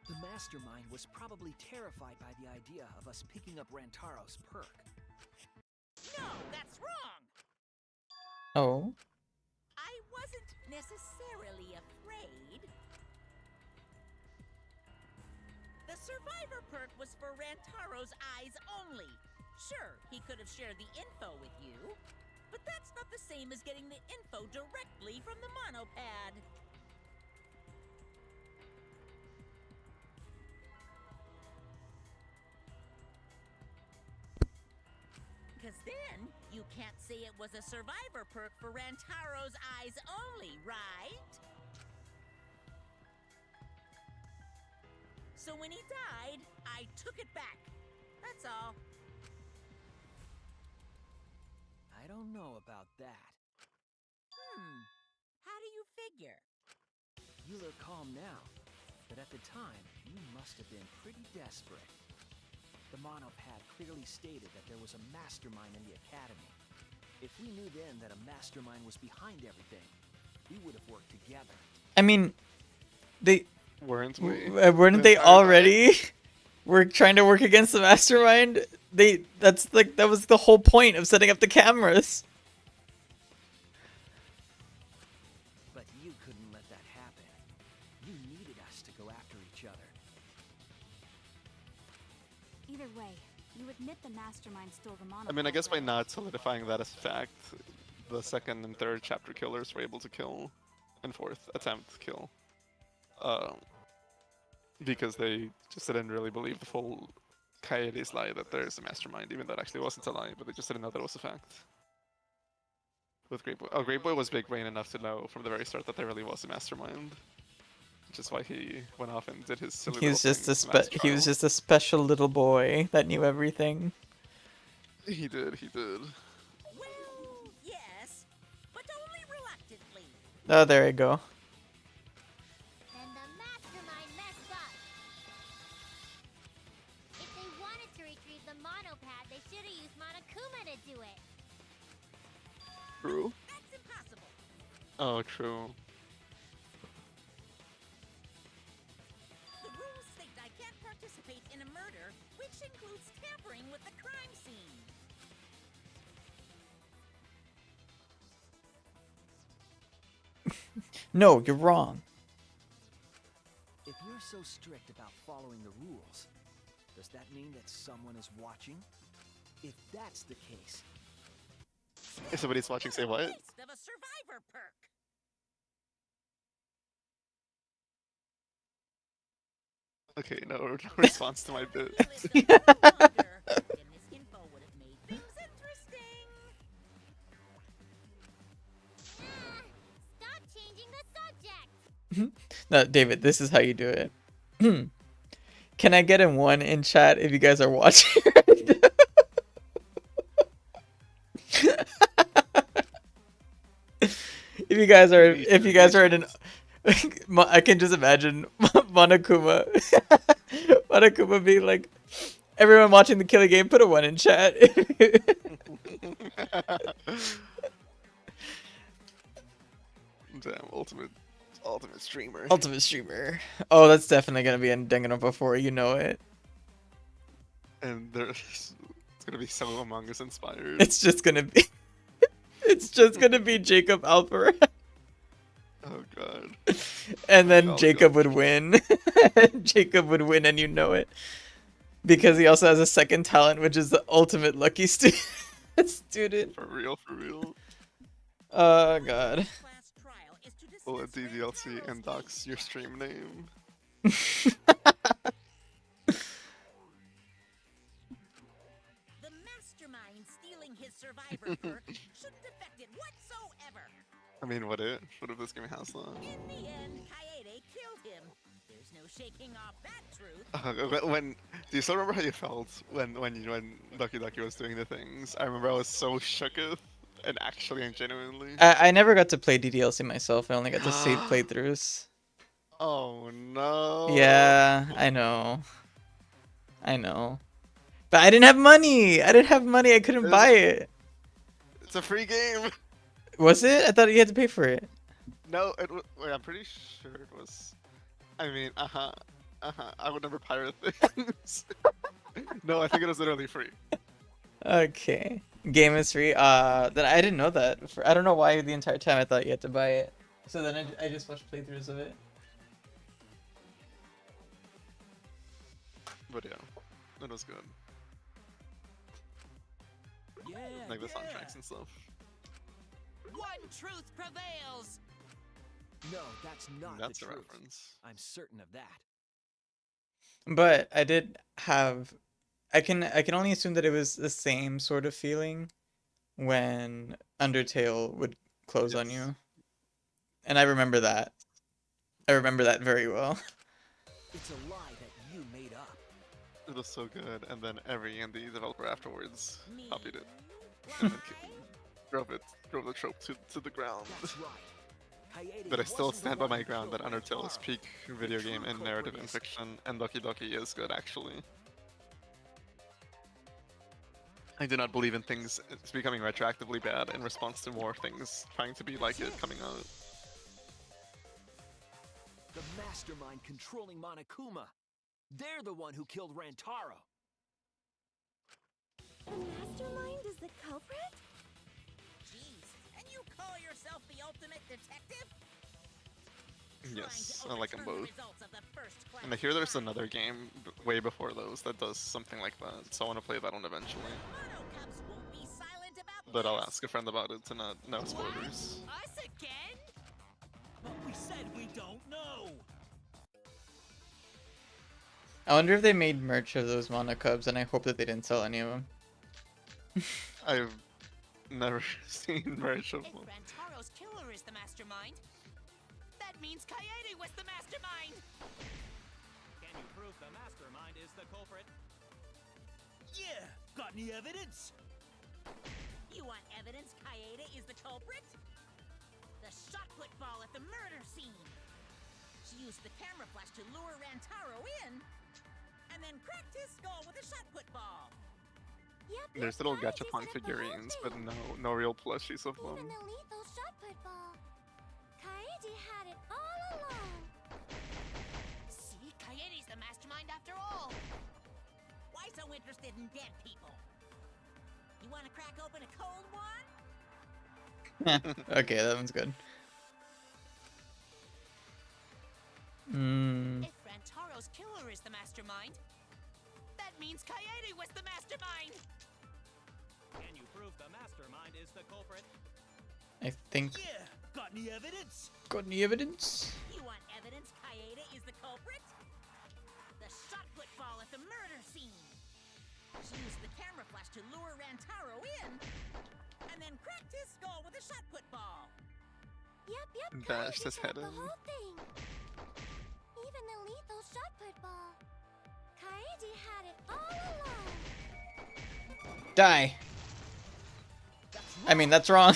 The mastermind was probably terrified by the idea of us picking up Rantaro's perk. No, that's wrong! Oh. I wasn't necessarily afraid. The survivor perk was for Rantaro's eyes only. Sure, he could have shared the info with you, but that's not the same as getting the info directly from the monopad. Because then, you can't say it was a survivor perk for Rantaro's eyes only, right? So when he died, I took it back. That's all. I don't know about that. How do you figure? You look calm now, but at the time, you must have been pretty desperate. The monopad clearly stated that there was a mastermind in the academy. If we knew then that a mastermind was behind everything, we would have worked together. I mean, they Weren't we? weren't they already? We're trying to work against the mastermind. That was the whole point of setting up the cameras. But you couldn't let that happen. You needed us to go after each other. Either way, you admit the mastermind stole the monopad. I mean, I guess by right? not solidifying that as fact, the second and third chapter killers were able to kill, and fourth attempt kill. Because they just didn't really believe the full Kaede's lie that there is a mastermind, even though it actually wasn't a lie, but they just didn't know that it was a fact. With Great Boy. Oh, Great Boy was big brain enough to know from the very start that there really was a mastermind. Which is why he went off and did his silly He was little just thing in Mass he was Trial. just a special little boy that knew everything. He did. Well, yes, but only reluctantly. Oh, there you go. Then the mastermind messed up. If they wanted to retrieve the monopad, they should have used Monokuma to do it. True. That's impossible. Oh, true. The rules state I can't participate in a murder, which includes tampering with the crime scene. No, you're wrong. If you're so strict about following the rules, does that mean that someone is watching? If that's the case, If somebody's watching, say what? Waste of a survivor perk. Okay, no response to my bit. Lived a little longer, then this info would have made things interesting. Stop changing the subject. No, David, this is how you do it. Can I get a 1 in chat if you guys are watching? If you guys are in an, I can just imagine Monokuma, Monokuma being like, everyone watching the Killing Game, put a 1 in chat. Damn, ultimate streamer. Ultimate streamer. Oh, that's definitely gonna be in Danganronpa 4. You know it. And it's gonna be so Among Us inspired. It's just gonna be. It's just gonna be Jacob Alpera. Oh god. And then Oh, Jacob God. would win. Jacob would win, and you know it. Because he also has a second talent, which is the ultimate lucky student. For real. Oh god. Class trial is to Well, a dismiss DDLC Rantaro's and docs case. your stream name. The mastermind stealing his survivor perk shouldn't affect it whatsoever. I mean, what if this game has that? In the end, Kaede killed him. There's no shaking off that truth. When do you still remember how you felt when Ducky Ducky was doing the things? I remember I was so shooketh and actually and genuinely. I never got to play DDLC myself. I only got to see playthroughs. Oh no. Yeah, I know. I know. But I didn't have money. I didn't have money. I couldn't buy it. It's a free game. Was it? I thought you had to pay for it. No, wait, I'm pretty sure it was. I mean, I would never pirate things. No, I think it was literally free. Okay. Game is free. Then I didn't know that. I don't know why the entire time I thought you had to buy it. So then I just watched playthroughs of it. But yeah, it was good. Yeah, Like the soundtracks and stuff. One truth prevails. No, that's not That's the a truth. reference. I'm certain of that. But I did have I can only assume that it was the same sort of feeling when Undertale would close on Yes. you. And I remember that. I remember that very well. It's a lie that you made up. It was so good, and then every indie developer afterwards copied it and then drove the trope to the ground. That's right. Kaede But I still wasn't the stand by one my who ground that killed Undertale is Rantaro. peak video true game in culprit narrative and is- fiction, and Doki Doki is good actually. I do not believe in things becoming retroactively bad in response to more things trying to be like it coming out. The mastermind controlling Monokuma. They're the one who killed Rantaro. The mastermind is the culprit? Jeez, and you call yourself the ultimate detective? Yes, I Trying to like them overturn the both. results of the first class And I hear there's trial. another game way before those that does something like that, so I want to play that one eventually. Monocubs won't be silent about But I'll this. ask a friend about it to not no spoilers. Us again? But we said we don't know. I wonder if they made merch of those Monocubs, and I hope that they didn't sell any of them. I've never seen merch of If them. Rantaro's killer is the mastermind, that means Kaede was the mastermind. Can you prove the mastermind is the culprit? Yeah, got any evidence? You want evidence Kaede is the culprit? The shot put ball at the murder scene. She used the camera flash to lure Rantaro in, and then cracked his skull with a shot put ball. Yep, There's little Kaede set gachapon up the whole figurines, but thing. no real plushies of Even them. the lethal shot put ball. Kaede had it all along. See, Kaede's the mastermind after all. Why so interested in dead people? You want to crack open a cold one? Okay, that one's good. If Rantaro's killer is the mastermind, that means Kaede was the mastermind. Can you prove the mastermind is the culprit? I think. Yeah, got any evidence? Got any evidence? You want evidence Kaede is the culprit? The shot put ball at the murder scene. She used the camera flash to lure Rantaro in, and then cracked his skull with a shot put ball. Yep, Bashed Kaede his set head up the in. whole thing. Even the lethal shot put ball. Kaede had it all along. Die. I mean, that's wrong.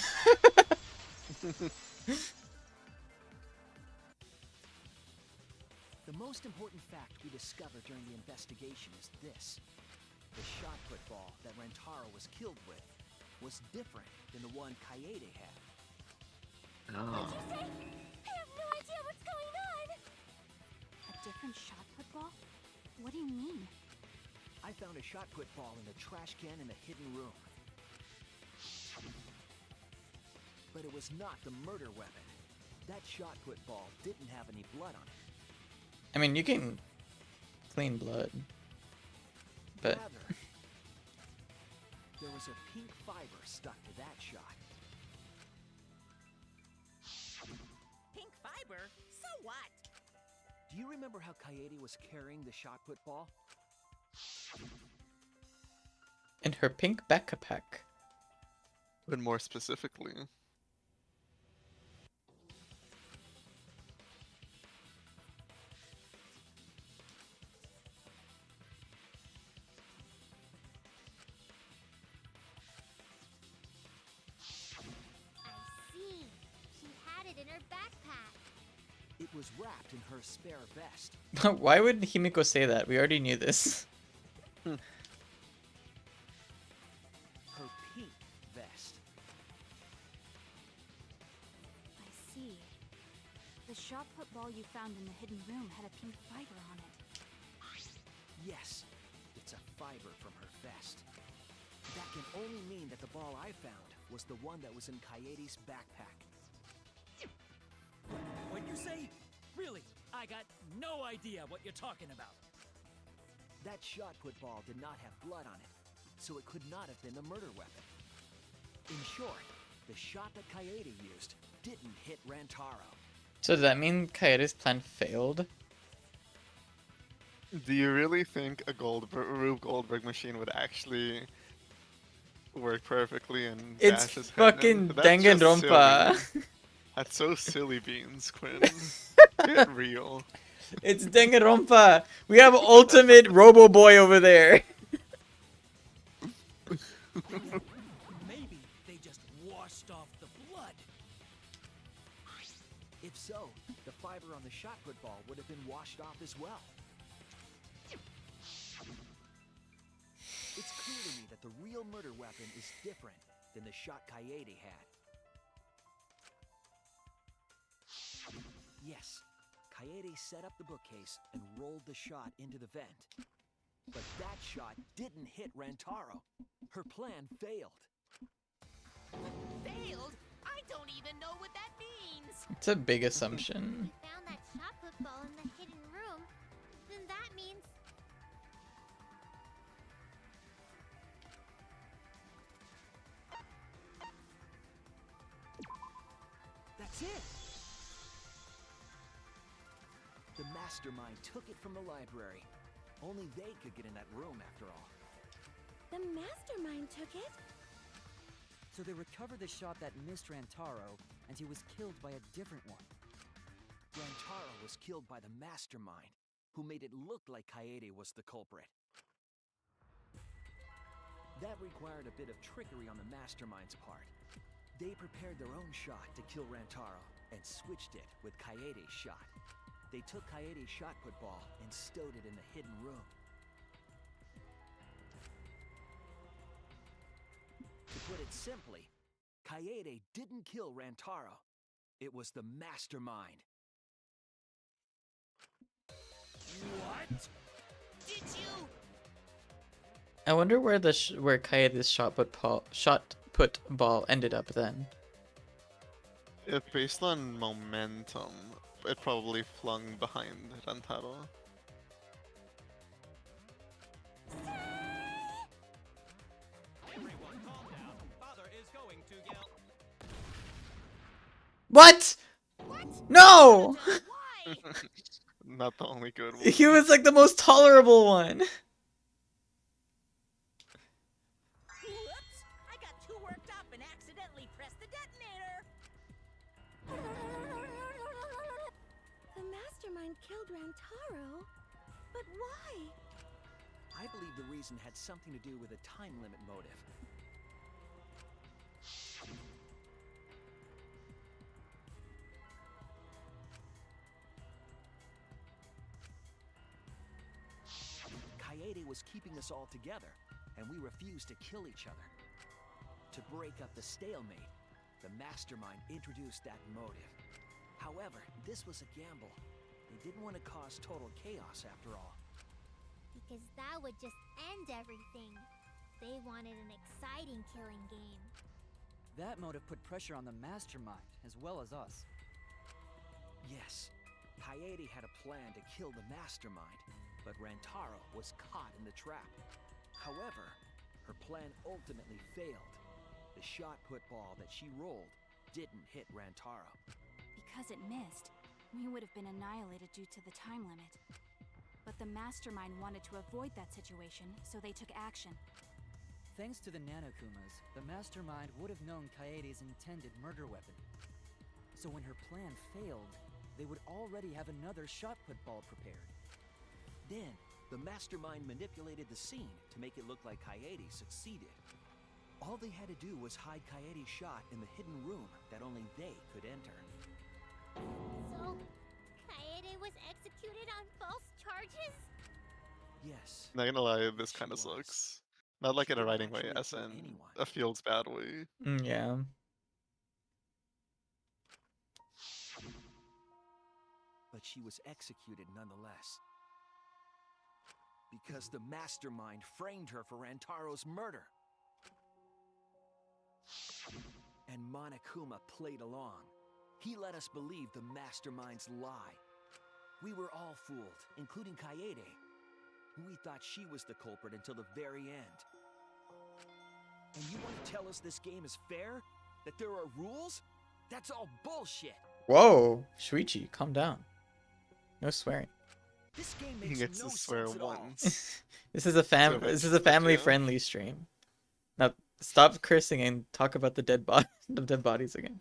The most important fact we discovered during the investigation is this. The shot put ball that Rantaro was killed with was different than the one Kaede had. What'd you say? I have no idea what's going on. A different shot put ball? What do you mean? I found a shot put ball in the trash can in the hidden room. But it was not the murder weapon. That shot put ball didn't have any blood on it. I mean, you can clean blood, but Rather, there was a pink fiber stuck to that shot. Pink fiber? So what? Do you remember how Kaede was carrying the shot put ball? in her pink backpack. But more specifically, her backpack. It was wrapped in her spare vest. Why would Himiko say that? We already knew this. Her pink vest. I see. The shot put ball you found in the hidden room had a pink fiber on it. Yes, it's a fiber from her vest. That can only mean that the ball I found was the one that was in Kaede's backpack. What'd you say? Really? I got no idea what you're talking about. That shot put ball did not have blood on it, so it could not have been a murder weapon. In short, the shot that Kaede used didn't hit Rantaro. So does that mean Kaede's plan failed? Do you really think a Rube Goldberg machine would actually work perfectly and It's dash his head fucking in? That's just danganronpa. silly. That's so silly beans, Quinn. Get real. It's danganronpa. We have ultimate Robo Boy over there. Maybe they just washed off the blood. If so, the fiber on the shot put ball would have been washed off as well. It's clear to me that the real murder weapon is different than the shot Kaede had. Yes, Kaede set up the bookcase and rolled the shot into the vent. But that shot didn't hit Rantaro. Her plan failed. Failed? I don't even know what that means. It's a big assumption. We found that shot put ball in the hidden room. Then that means That's it! The mastermind took it from the library. Only they could get in that room after all. The mastermind took it? So they recovered the shot that missed Rantaro, and he was killed by a different one. Rantaro was killed by the mastermind, who made it look like Kaede was the culprit. That required a bit of trickery on the mastermind's part. They prepared their own shot to kill Rantaro and switched it with Kaede's shot. They took Kaede's shot put ball and stowed it in the hidden room. To put it simply, Kaede didn't kill Rantaro. It was the mastermind. What? Did you? I wonder where the where Kaede's shot put ball ended up then. If based on momentum, it probably flung behind Rantaro. Everyone calm down. Father is going to yell. What? No! Why? Not the only good one. He was like the most tolerable one. Whoops! I got too worked up and accidentally pressed the detonator. The mastermind killed Rantaro? But why? I believe the reason had something to do with a time limit motive. Kaede was keeping us all together, and we refused to kill each other. To break up the stalemate, the mastermind introduced that motive. However, this was a gamble. They didn't want to cause total chaos after all. because that would just end everything. They wanted an exciting killing game. That motive put pressure on the mastermind, as well as us. Yes, Kaede had a plan to kill the mastermind, but Rantaro was caught in the trap. However, her plan ultimately failed. The shot put ball that she rolled didn't hit Rantaro. Because it missed, we would have been annihilated due to the time limit. But the mastermind wanted to avoid that situation, so they took action. Thanks to the Nanokumas, the mastermind would have known Kaede's intended murder weapon. So when her plan failed, they would already have another shot-put ball prepared. Then, the mastermind manipulated the scene to make it look like Kaede succeeded. All they had to do was hide Kaede's shot in the hidden room that only they could enter. So, Kaede was executed on false charges? Yes. Not gonna lie, this She kind of was. sucks. Not like She in a didn't writing way, actually as kill in anyone. a feels bad way. Yeah. But she was executed nonetheless. Because the mastermind framed her for Rantaro's murder. And Monokuma played along. He let us believe the mastermind's lie. We were all fooled, including Kaede. We thought she was the culprit until the very end. And you want to tell us this game is fair? That there are rules? That's all bullshit! Whoa, Shuichi, calm down. No swearing. This game He makes gets no to swear sense at all. once. This is a family-friendly stream. Now stop cursing and talk about the dead bodies again.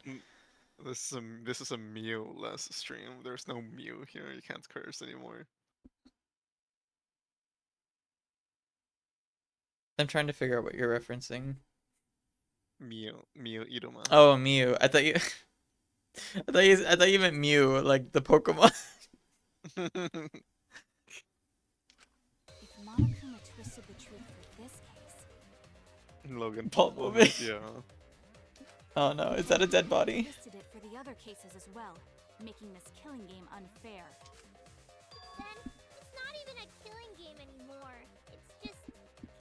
This is a Mew-less stream. There's no Mew here. You can't curse anymore. I'm trying to figure out what you're referencing. Mew Iruma. Oh, Mew. I thought you I thought you meant Mew, like the Pokemon. If Monokuma twisted the truth for this case, Logan Paul Paul movie. Yeah. Oh no, is that a dead body? twisted it for the other cases as well, making this killing game unfair. Then, it's not even a killing game anymore. It's just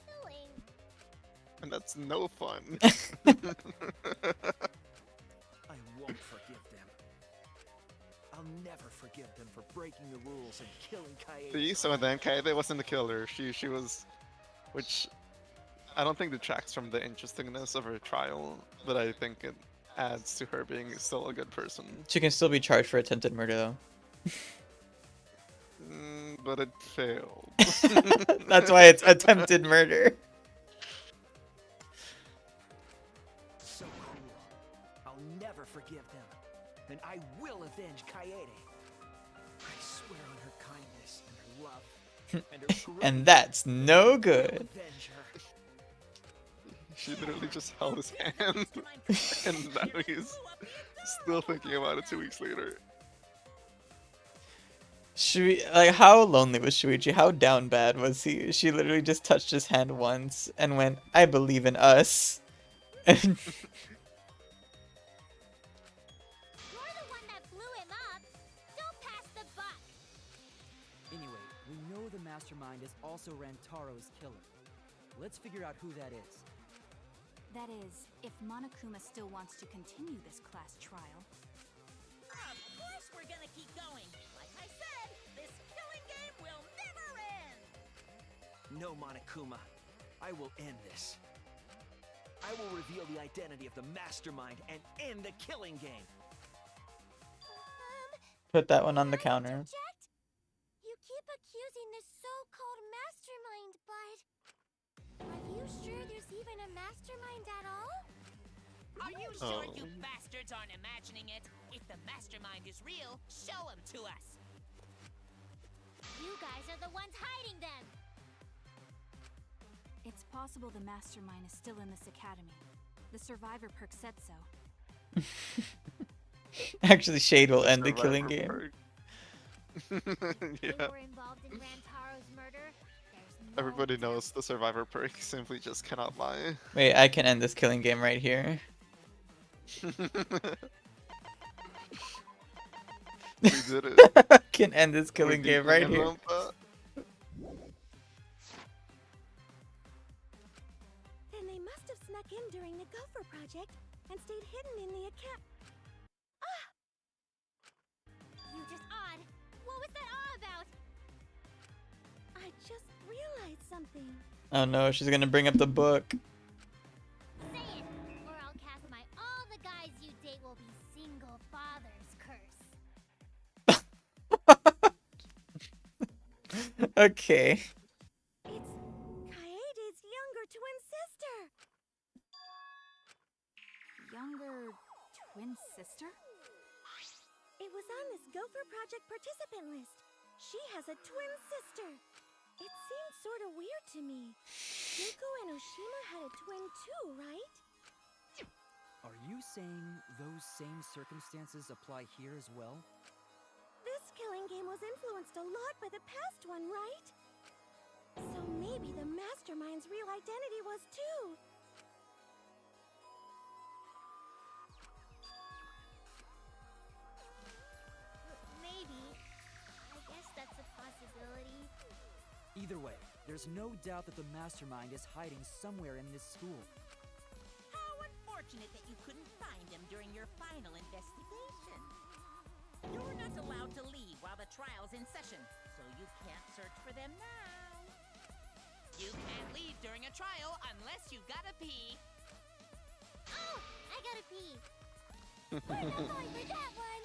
killing. And that's no fun. I won't forgive them. I'll never forgive them for breaking the rules and killing Kaede. See, so then Kaede wasn't the killer. She was, which I don't think detracts from the interestingness of her trial, but I think it adds to her being still a good person. She can still be charged for attempted murder though. But it failed. That's why it's attempted murder. So cruel. I'll never forgive them. And I will avenge Kaede. I swear on her kindness and her love. And her And that's no good. avenge her. She literally just held his hand, and now he's still thinking about it 2 weeks later. Like, how lonely was Shuichi? How down bad was he? She literally just touched his hand once and went, "I believe in us." And You're the one that blew him up. Don't pass the buck. Anyway, we know the mastermind is also Rantaro's killer. Let's figure out who that is. That is, if Monokuma still wants to continue this class trial. Of course we're gonna keep going. Like I said, this killing game will never end. No, Monokuma. I will end this. I will reveal the identity of the mastermind and end the killing game. put that one on the counter. You keep accusing this so-called mastermind, but are you sure there's even a mastermind at all? Are you sure you bastards aren't imagining it? If the mastermind is real, show him to us. You guys are the ones hiding them. It's possible the mastermind is still in this academy. The survivor perk said so. Actually, Shade will end the killing game. Yeah. They were involved in Rantaro's murder. There's no Everybody doubt. knows the survivor perk simply just cannot lie. Wait, I can end this killing game right here. We did it. Can end this killing game right here. Danganronpa. Then they must have snuck in during the Gopher Project and stayed hidden in the account. You just odd. What was that all about? I just realized something. Oh no, she's gonna bring up the book. Say it, or I'll cast my all the guys you date will be single fathers curse. Okay. It's Kaede's younger twin sister. Younger twin sister? It was on this Gopher Project participant list. She has a twin sister. It seemed sort of weird to me. Yuko and Oshima had a twin too, right? Are you saying those same circumstances apply here as well? This killing game was influenced a lot by the past one, right? So maybe the mastermind's real identity was too. Maybe. I guess that's a possibility. Either way, there's no doubt that the mastermind is hiding somewhere in this school. How unfortunate that you couldn't find him during your final investigation. You're not allowed to leave while the trial's in session, so you can't search for them now. You can't leave during a trial unless you gotta pee. Oh, I gotta pee. We're not going for that one.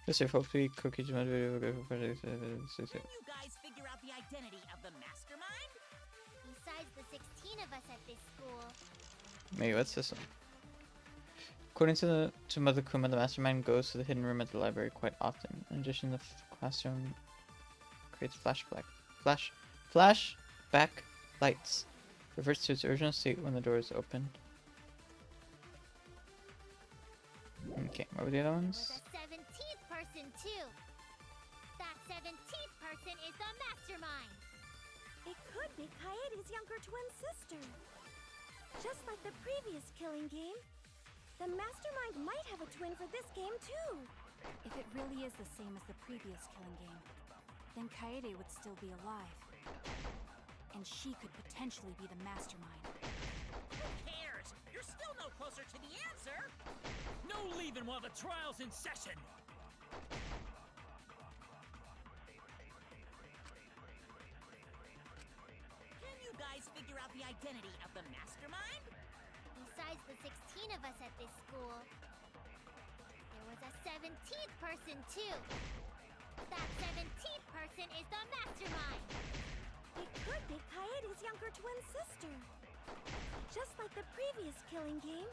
Just your hopefully cookie to my video. Can you guys figure out the identity of the mastermind? Besides the 16 of us at this school. Maybe what's this one? According to Mother Kuma, the mastermind goes to the hidden room at the library quite often. In addition, the classroom creates flashback lights. Reverts to its original state when the door is opened. Okay, what were the other ones? There's a 17th person too. That 17th person is the mastermind. It could be Kaede's younger twin sister. Just like the previous killing game, the mastermind might have a twin for this game too. If it really is the same as the previous killing game, then Kaede would still be alive. And she could potentially be the mastermind. Who cares? You're still no closer to the answer. No leaving while the trial's in session! Can you guys figure out the identity of the mastermind? Besides the 16 of us at this school, there was a 17th person too. That 17th person is the mastermind. It could be Kaede's younger twin sister. Just like the previous killing game,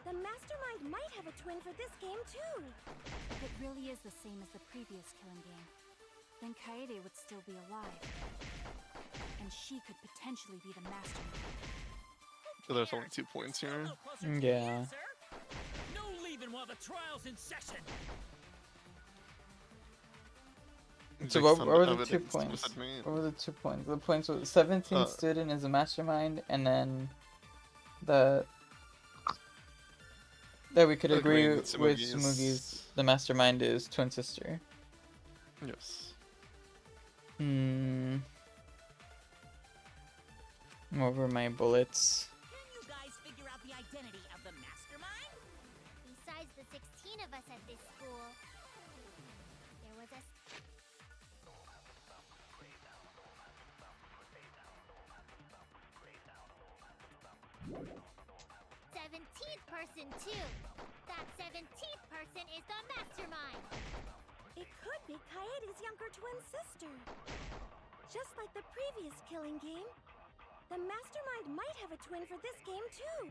the mastermind might have a twin for this game too. If it really is the same as the previous killing game, then Kaede would still be alive. And she could potentially be the mastermind. So there's only 2 points here. No closer to the Yeah. answer. No leaving while the trial's in session! So Big what sum were of the 2 evidence points? beside me. What were the 2 points? The points were 17th student is a mastermind, and then that we could agree Agreeing with with Tsumugi's the mastermind is twin sister. Yes. What were my bullets? Can you guys figure out the identity of the mastermind? Besides the 16 of us at this school, there was a 17th person too. That 17th person is the mastermind. It could be Kaede's younger twin sister. Just like the previous killing game, the mastermind might have a twin for this game too.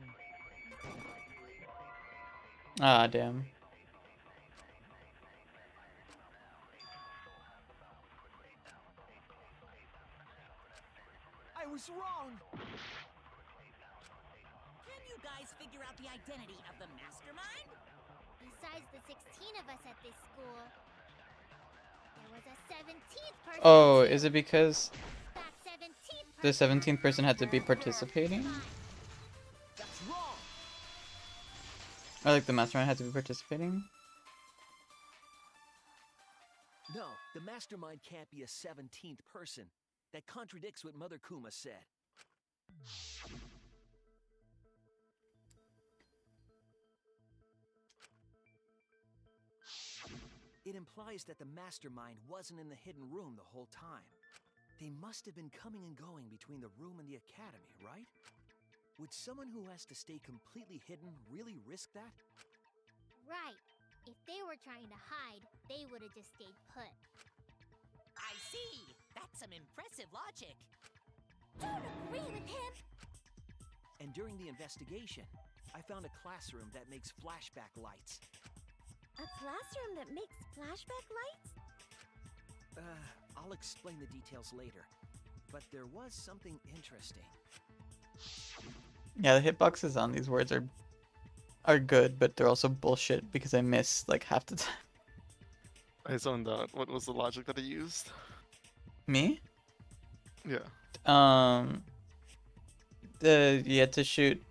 Ah, damn. I was wrong! Can you guys figure out the identity of the mastermind? Besides the 16 of us at this school, there was a 17th person. Oh, too. is it because That 17th the person 17th person had to be participating? That's wrong! Or like the mastermind had to be participating? No, the mastermind can't be a 17th person. That contradicts what Mother Kuma said. It implies that the mastermind wasn't in the hidden room the whole time. They must have been coming and going between the room and the academy, right? Would someone who has to stay completely hidden really risk that? Right. If they were trying to hide, they would have just stayed put. I see. That's some impressive logic. Don't agree with him. And during the investigation, I found a classroom that makes flashback lights. A classroom that makes flashback lights? I'll explain the details later. But there was something interesting. Yeah, the hitboxes on these words are good, but they're also bullshit because I miss like half the time. I zoned out. What was the logic that he used? Me? Yeah. You had to shoot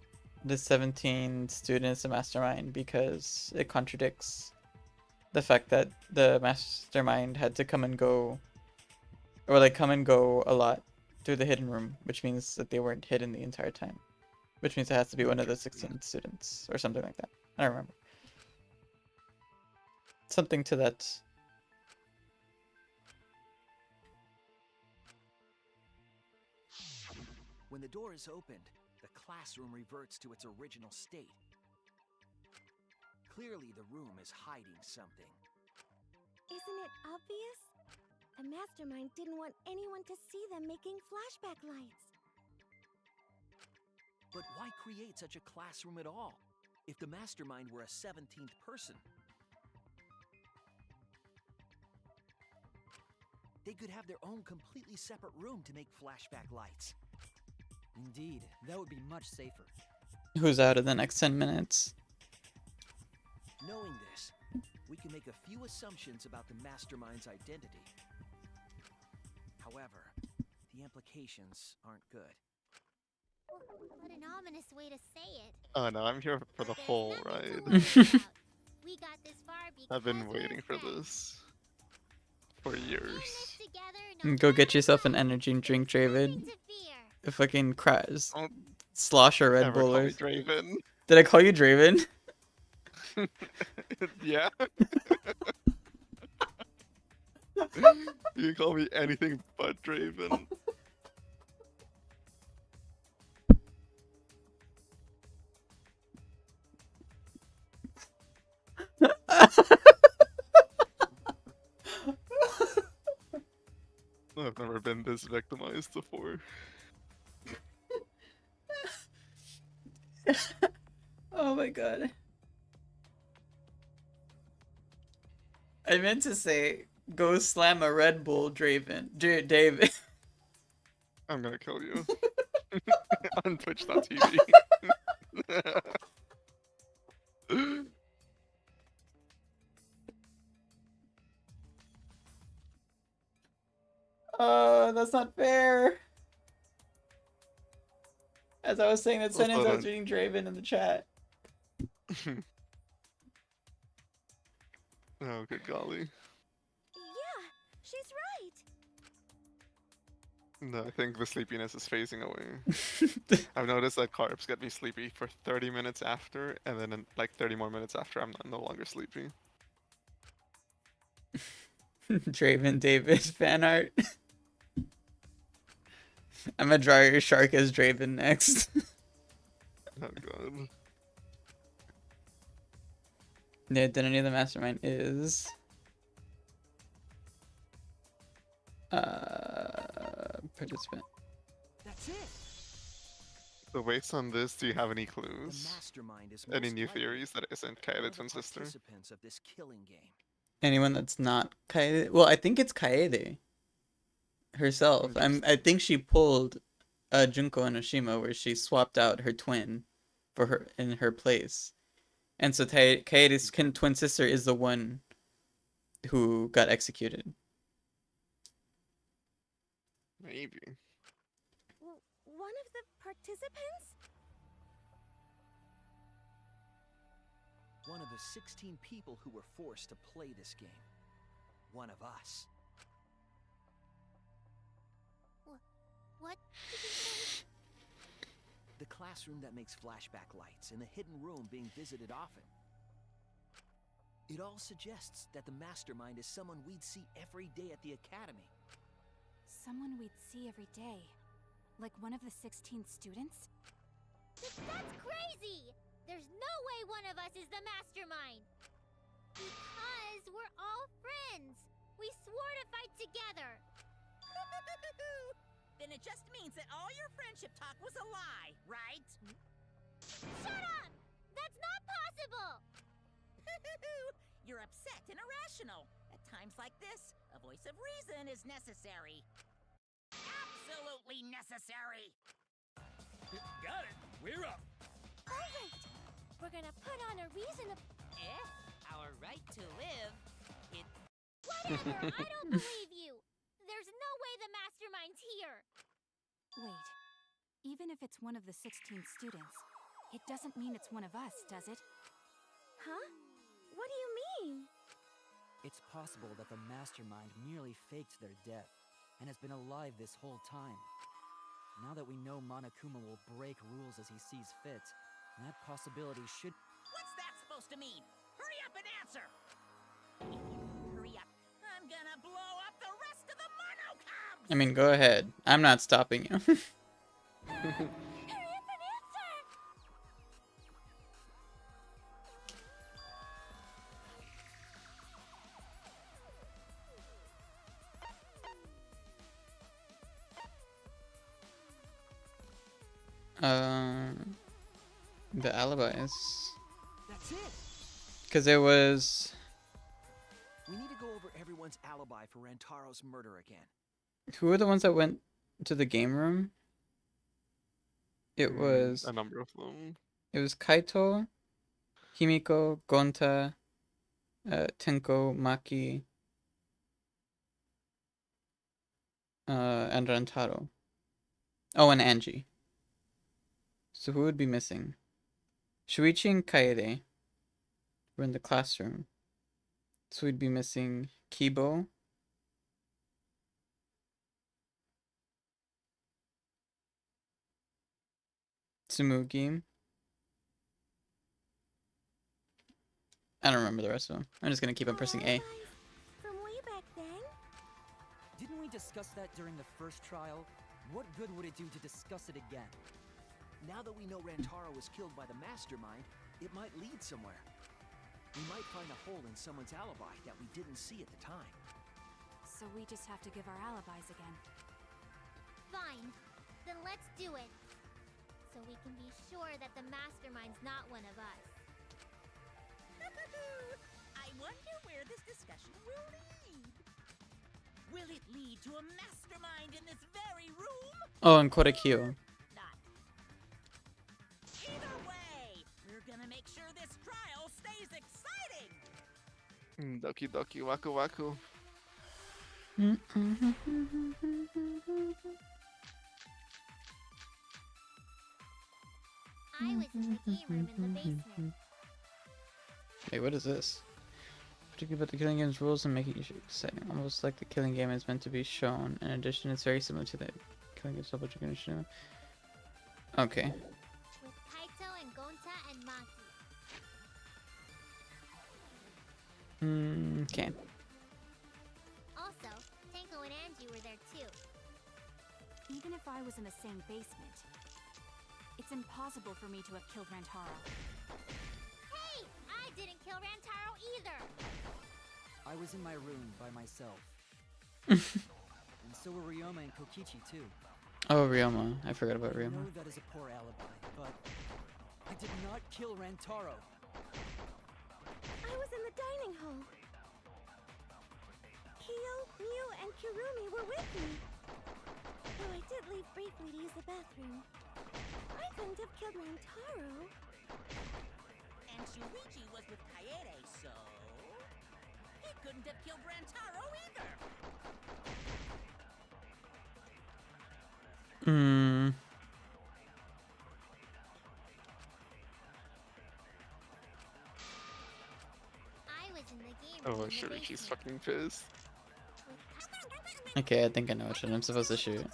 the 17 students a mastermind because it contradicts the fact that the mastermind had to come and go, or like come and go a lot through the hidden room, which means that they weren't hidden the entire time, which means it has to be one of the 16 students or something like that. I don't remember. Something to that. When the door is opened, the classroom reverts to its original state. Clearly, the room is hiding something. Isn't it obvious? The mastermind didn't want anyone to see them making flashback lights. But why create such a classroom at all, if the mastermind were a 17th person? They could have their own completely separate room to make flashback lights. Indeed, that would be much safer. Who's out in the next 10 minutes? Knowing this, we can make a few assumptions about the mastermind's identity. However, the implications aren't good. What an ominous way to say it. Oh no, I'm here for the There's whole nothing to ride. worry about. We got this far I've been because we're waiting for friends. this for In years. this together, no Go get matter yourself an what. energy drink, There's Dravid. nothing to fear. If fucking cries. Don't Slosh or Red ever call me Bullers. Draven. Did I call you Draven? Yeah. You can call me anything but Draven. I've never been this victimized before. Oh my god. I meant to say, go slam a Red Bull, Draven. David. I'm gonna kill you. On twitch.tv. Oh, that's not fair. As I was saying that sentence, I was reading Draven in the chat. Oh, good golly. Yeah, she's right. No, I think the sleepiness is phasing away. I've noticed that carbs get me sleepy for 30 minutes after, and then in like 30 more minutes after, I'm no longer sleepy. Draven David fan art. I'm gonna draw your shark as Draven next. Oh god. The identity of the mastermind is participant. That's it. So based on this, do you have any The clues? mastermind is Any most new likely theories that isn't one Kaede of the twin sister? participants of this killing game. Anyone that's not Kaede? Well, I think it's Kaede herself. I think she pulled Junko Enoshima where she swapped out her twin for her in her place. And so Kaede's twin sister is the one who got executed. Maybe. One of the participants? One of the 16 people who were forced to play this game. One of us. What did you say? The classroom that makes flashback lights and the hidden room being visited often. It all suggests that the mastermind is someone we'd see every day at the academy. Someone we'd see every day. Like one of the 16 students? That's crazy! There's no way one of us is the mastermind! Because we're all friends! We swore to fight together! Then it just means that all your friendship talk was a lie, right? Shut up! That's not possible! you're upset and irrational. At times like this, a voice of reason is necessary. Absolutely necessary! Got it. We're up. Alright! We're gonna put on a reason of. Our right to live. Whatever, I don't believe you. There's no way the mastermind's here. Wait. Even if it's one of the 16 students, it doesn't mean it's one of us, does it? Huh? What do you mean? It's possible that the mastermind merely faked their death and has been alive this whole time. Now that we know Monokuma will break rules as he sees fit, that possibility should. What's that supposed to mean? Hurry up and answer! If you don't hurry up, I'm gonna blow up the rest of the Monocubs! I mean, go ahead. I'm not stopping you. Hurry up and answer! The alibis. That's it. Because it was... We need to go over everyone's alibi for Rantaro's murder again. Who were the ones that went to the game room? It was... a number of them. It was Kaito, Himiko, Gonta, Tenko, Maki, and Rantaro. Oh, and Angie. So who would be missing? Shuichi and Kaede were in the classroom. So we'd be missing Kibo, Tsumugi. I don't remember the rest of them. I'm just gonna keep on pressing A. From way back then? Didn't we discuss that during the first trial? What good would it do to discuss it again? Now that we know Rantaro was killed by the mastermind, it might lead somewhere. We might find a hole in someone's alibi that we didn't see at the time. So we just have to give our alibis again. Fine. Then let's do it. So we can be sure that the mastermind's not one of us. I wonder where this discussion will lead. Will it lead to a mastermind in this very room? Oh, and Korekyo. Not. Either way, we're gonna make sure this trial stays exciting. Doki doki waku waku. I was in the game room in the basement. Wait, what is this? Particularly about the killing game's rules and making it exciting, almost like the killing game is meant to be shown. In addition, it's very similar to the killing game's double chicken initiative. Okay. With Kaito and Gonta and Maki. Okay. Also, Tenko and Angie were there too. Even if I was in the same basement, it's impossible for me to have killed Rantaro. Hey! I didn't kill Rantaro either! I was in my room by myself. And so were Ryoma and Kokichi too. Oh, Ryoma. I forgot about I Ryoma. know that is a poor alibi, but I did not kill Rantaro. I was in the dining hall. Kyo, Mew, and Kirumi were with me. Though I did leave briefly to use the bathroom. I couldn't have killed Rantaro. And Shuichi was with Kaede, so he couldn't have killed Rantaro either. I was in the game Oh, room in the Shuichi's basement. fucking pissed. Okay, I think I know which one I'm supposed to shoot.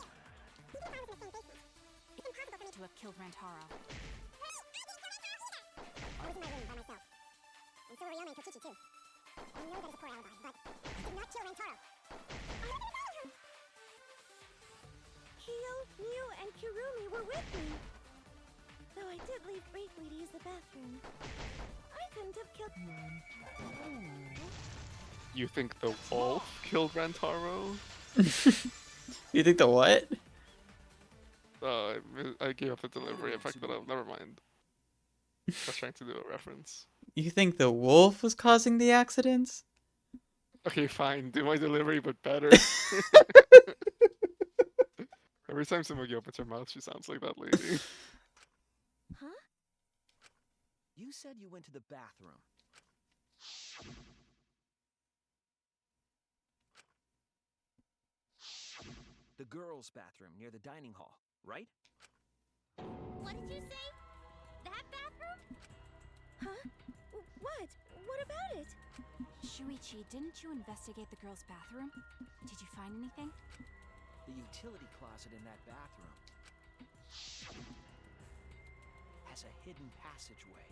To have killed Rantaro. I was in my room by myself. And so were Ryoma and Kokichi too. I know that is a poor alibi, but I did not kill Rantaro. Kyo, Mew, and Kirumi were with me. Though I did leave briefly to use the bathroom. I couldn't have killed. You think the wolf killed Rantaro? You think the what? I gave up the delivery. I fucked it up. Never mind. I was trying to do a reference. You think the wolf was causing the accidents? Okay, fine. Do my delivery, but better. Every time Samugi opens her mouth, she sounds like that lady. Huh? You said you went to the bathroom. The girls' bathroom near the dining hall, right? What did you say? That bathroom? Huh? What? What about it? Shuichi, didn't you investigate the girls' bathroom? Did you find anything? The utility closet in that bathroom has a hidden passageway.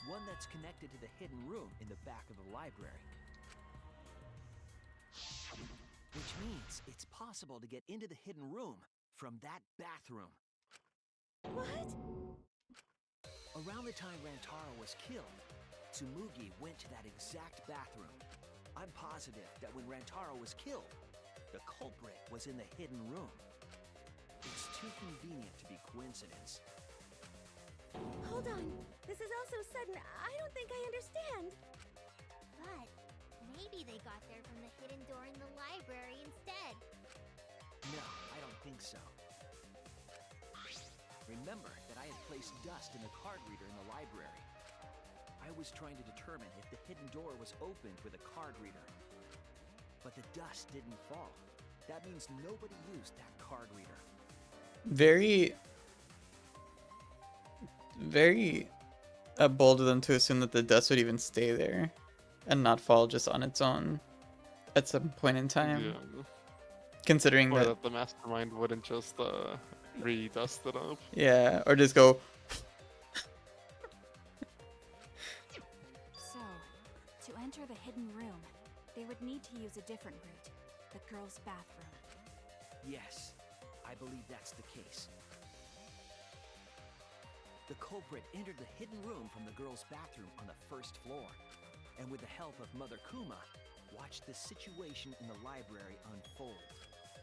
One that's connected to the hidden room in the back of the library. Which means it's possible to get into the hidden room from that bathroom. What? Around the time Rantaro was killed, Tsumugi went to that exact bathroom. I'm positive that when Rantaro was killed, the culprit was in the hidden room. It's too convenient to be coincidence. Hold on. This is all so sudden, I don't think I understand. But maybe they got there from the hidden door in the library instead. No, I don't think so. Remember that I had placed dust in the card reader in the library. I was trying to determine if the hidden door was opened with a card reader. But the dust didn't fall. That means nobody used that card reader. Very bold of them to assume that the dust would even stay there and not fall just on its own at some point in time. Yeah. Considering Or that, that the mastermind wouldn't just re-dust it up. yeah, or just go. So, to enter the hidden room, they would need to use a different route, the girls' bathroom. Yes, I believe that's the case. The culprit entered the hidden room from the girls' bathroom on the first floor, and with the help of Mother Kuma, watched the situation in the library unfold.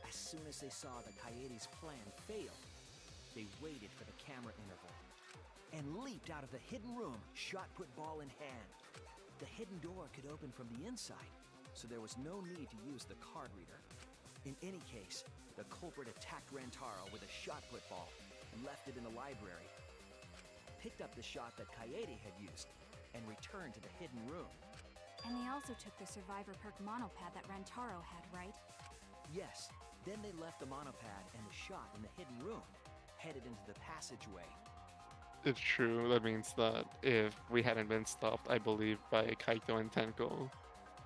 As soon as they saw that Kaede's plan failed, they waited for the camera interval and leaped out of the hidden room, shot put ball in hand. The hidden door could open from the inside, so there was no need to use the card reader. In any case, the culprit attacked Rantaro with a shot put ball and left it in the library. Picked up the shot that Kaede had used and returned to the hidden room. And they also took the survivor perk monopad that Rantaro had, right? Yes, then they left the monopad and the shot in the hidden room, headed into the passageway. It's true. That means that if we hadn't been stopped, I believe, by Kaito and Tenko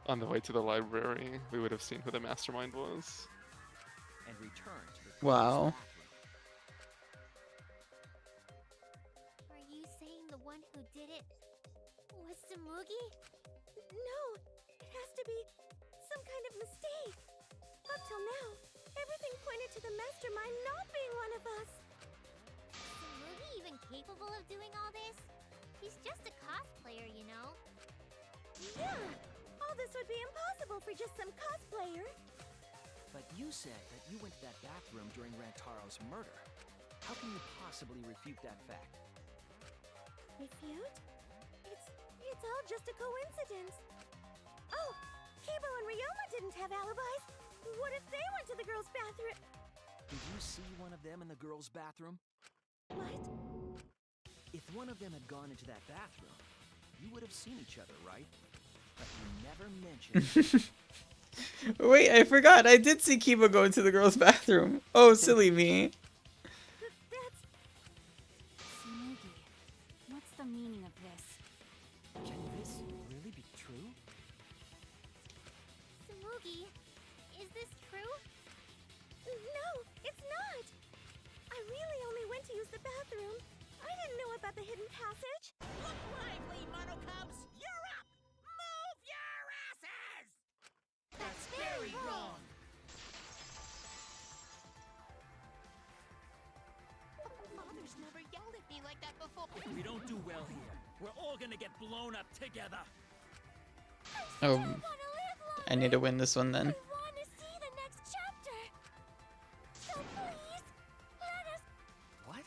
on the way to the library, we would have seen who the mastermind was. And returned to the Wow. bathroom. Are you saying the one who did it was Samugi? No, it has to be some kind of mistake. Up till now, everything pointed to the mastermind not being one of us. Samugi even capable of doing all this? He's just a cosplayer, you know. Yeah, all this would be impossible for just some cosplayer. But you said that you went to that bathroom during Rantaro's murder. How can you possibly refute that fact? Refute? It's all just a coincidence. Oh, Kibo and Ryoma didn't have alibis. What if they went to the girls' bathroom? Did you see one of them in the girls' bathroom? What? If one of them had gone into that bathroom, you would have seen each other, right? But you never mentioned. Wait, I forgot. I did see Kiba go into the girls' bathroom. Oh, silly me. That's... Samugi, what's the meaning of this? Can this really be true? Samugi, is this true? No, it's not. I really only went to use the bathroom. I didn't know about the hidden passage. Look lively, Mono Cubs! You're up! Move your asses! That's very wrong. Father's never yelled at me like that before. If we don't do well here, we're all gonna get blown up together. Oh, Wanna live long. I need to win this one then. I want to see the next chapter. So please, let us... What?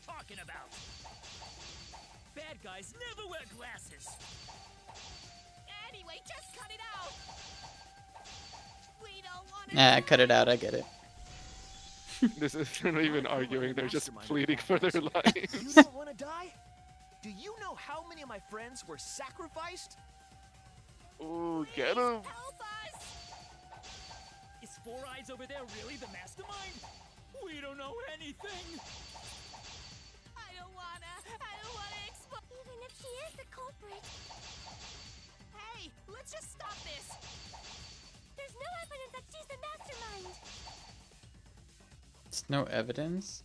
talking about. Bad guys never wear glasses. Anyway, just cut it out. We don't want to. Nah, cut it out. I get it. This isn't even arguing, they're just pleading for their You lives. don't want to die? Do you know how many of my friends were sacrificed? Ooh, get him! Help us! Is Four Eyes over there really the mastermind? We don't know anything. I don't wanna explode. Even if she is the culprit, Hey, let's just stop this. there's no evidence that she's the mastermind. There's no evidence.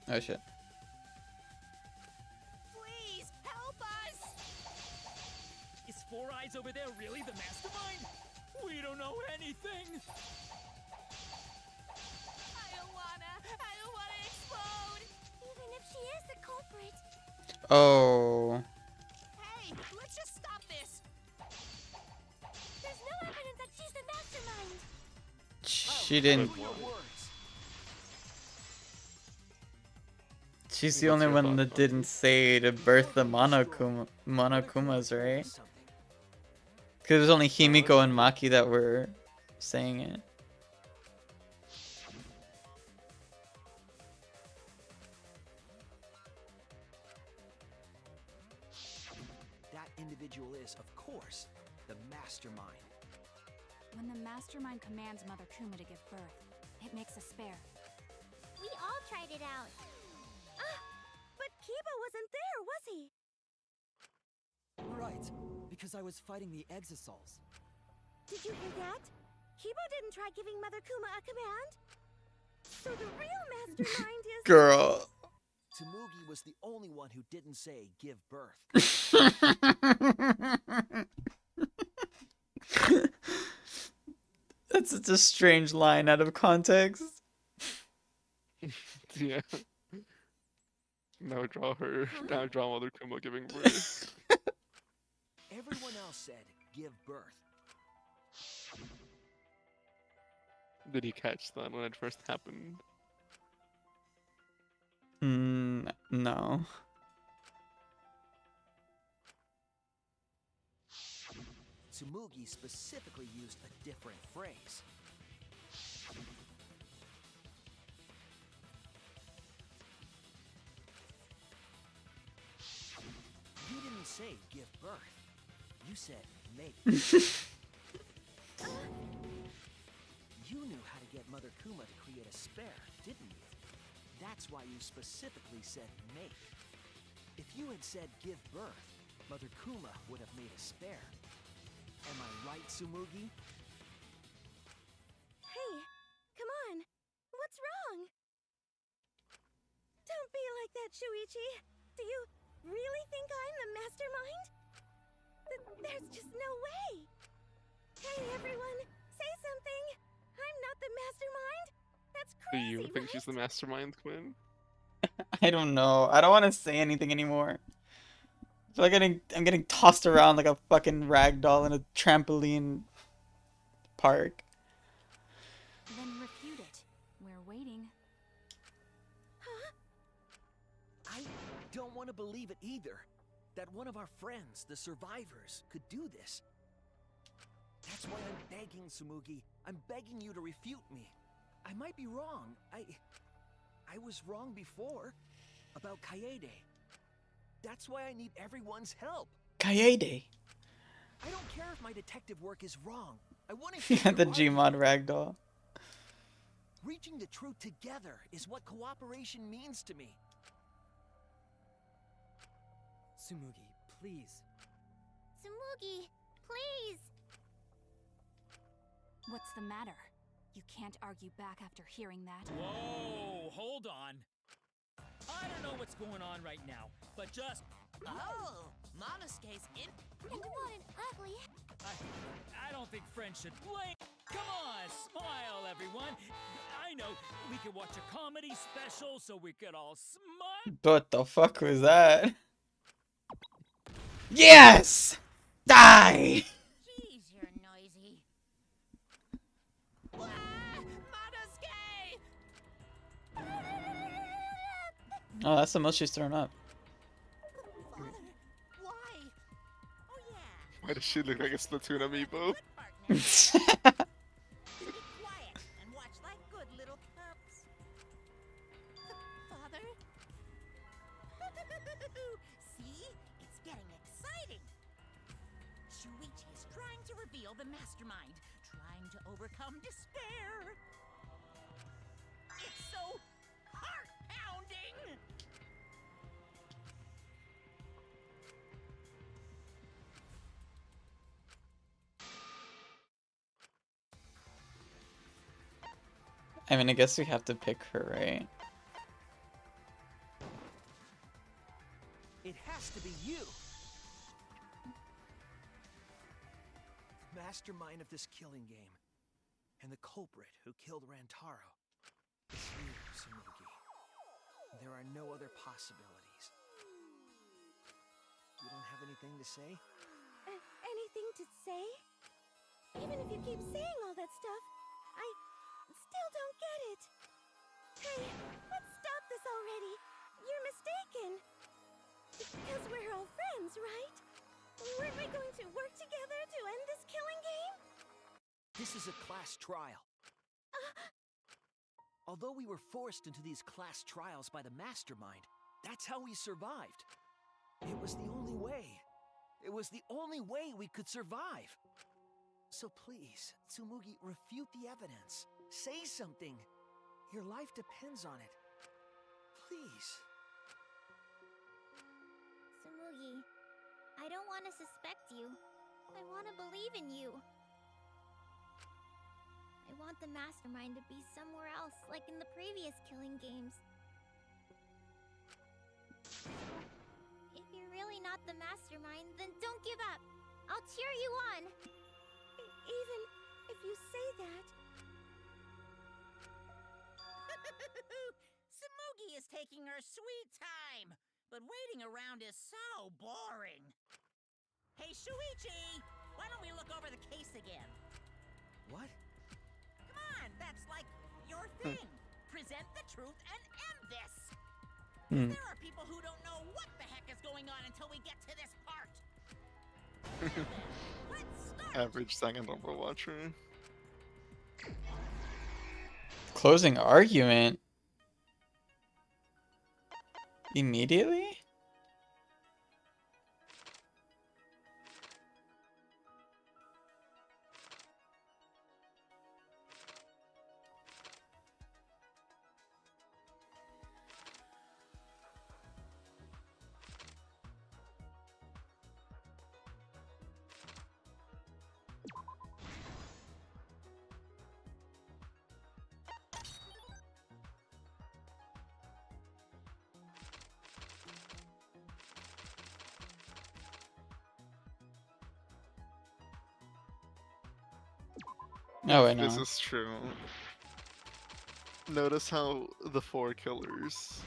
Oh shit. Please help us. Is Four Eyes over there really the mastermind? We don't know anything. I don't wanna explode. Even if she is the culprit, Oh. Hey, let's just stop this. there's no evidence that she's the mastermind. She didn't. Your words. She's the What's only your one thoughts that on didn't say to birth the Monokumas, right? Something. Because it was only Himiko and Maki that were saying it. That individual is, of course, the mastermind. When the mastermind commands Mother Kuma to give birth, it makes a spare. We all tried it out. But Kiba wasn't there, was he? Right, because I was fighting the Exisals. Did you hear that? Kiba didn't try giving Mother Kuma a command. So the real mastermind is... Girl. Tsumugi was the only one who didn't say give birth. That's such a strange line out of context. Yeah. Now draw her. Now draw Mother Kuma giving birth. Everyone else said give birth. Did he catch that when it first happened? No. Tsumugi specifically used a different phrase. You didn't say give birth. You said make. You knew how to get Mother Kuma to create a spare, didn't you? That's why you specifically said make. If you had said give birth, Mother Kuma would have made a spare. Am I right, Tsumugi? Hey, come on. What's wrong? Don't be like that, Shuichi. Do you really think I'm the mastermind? There's just no way. Hey, everyone, say something. I'm not the mastermind. That's Do crazy, you think right? she's the mastermind, Quinn? I don't know. I don't want to say anything anymore. I feel like I'm getting tossed around like a fucking rag doll in a trampoline park. Then refute it. We're waiting. Huh? I don't want to believe it either. That one of our friends, the survivors, could do this. That's why I'm begging, Tsumugi. I'm begging you to refute me. I might be wrong. I was wrong before about Kaede. That's why I need everyone's help. Kaede. I don't care if my detective work is wrong. I want to Yeah, hear the your Gmod argument. ragdoll. Reaching the truth together is what cooperation means to me. Tsumugi, please. Tsumugi, please! What's the matter? You can't argue back after hearing that. Whoa, hold on. I don't know what's going on right now, but just... Oh, Monosuke's in. And what an ugly... I don't think friends should blame. Come on, smile, everyone. I know, we could watch a comedy special so we could all smile. What the fuck was that? Yes! Die! Jeez, you're noisy. Oh, that's the most she's thrown up. Father, why? Oh yeah. Why does she look like a Splatoon amiibo? Good partner. Be quiet and watch like good little cubs. Father? See? It's getting exciting. Shuichi is trying to reveal the mastermind, trying to overcome despair. It's so heart-pounding! I mean, I guess we have to pick her, right? It has to be you! The mastermind of this killing game, and the culprit who killed Rantaro, is you, Tsumugi. There are no other possibilities. You don't have anything to say? Anything to say? Even if you keep saying all that stuff, I still don't get it. Hey, let's stop this already. You're mistaken. Because we're all friends, right? Weren't we going to work together to end this killing game? This is a class trial. Although we were forced into these class trials by the mastermind, that's how we survived. It was the only way. It was the only way we could survive. So please, Tsumugi, refute the evidence. Say something. Your life depends on it. Please. Tsumugi, I don't want to suspect you. I want to believe in you. I want the mastermind to be somewhere else, like in the previous killing games. So, if you're really not the mastermind, then don't give up. I'll cheer you on. Even if you say that... Tsumugi is taking her sweet time, but waiting around is so boring. Hey, Shuichi! Why don't we look over the case again? What? Come on, that's like your thing. Present the truth and end this. There are people who don't know what the heck is going on until we get to this part. Let's start. Average danganronpa watcher. Closing argument? Immediately? Oh, I know. This is true. Notice how the 4 killers,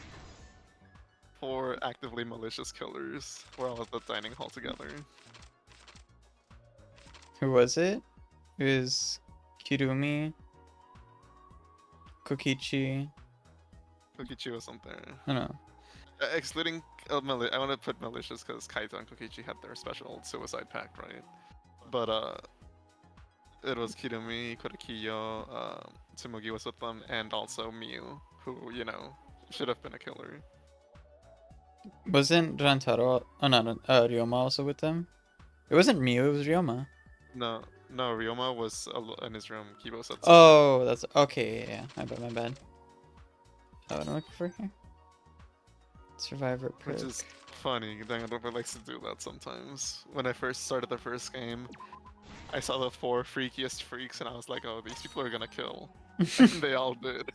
4 actively malicious killers, were all at the dining hall together. Who was it? It was Kirumi, Kokichi. Kokichi wasn't there. I don't know. Excluding I want to put malicious because Kaito and Kokichi had their special suicide pact, right? But it was Kirumi, Korekiyo, Tsumugi was with them, and also Miu, who, you know, should have been a killer. Wasn't Rantaro? Oh, no, Ryoma also with them? It wasn't Miu, it was Ryoma. No, Ryoma was in his room. Kibo said so. Oh, that's okay. Yeah, my bad. Oh, what am I looking for here? Survivor perk. Which is funny. Danganronpa likes to do that sometimes. When I first started the first game, I saw the 4 freakiest freaks, and I was like, "Oh, these people are gonna kill," and they all did.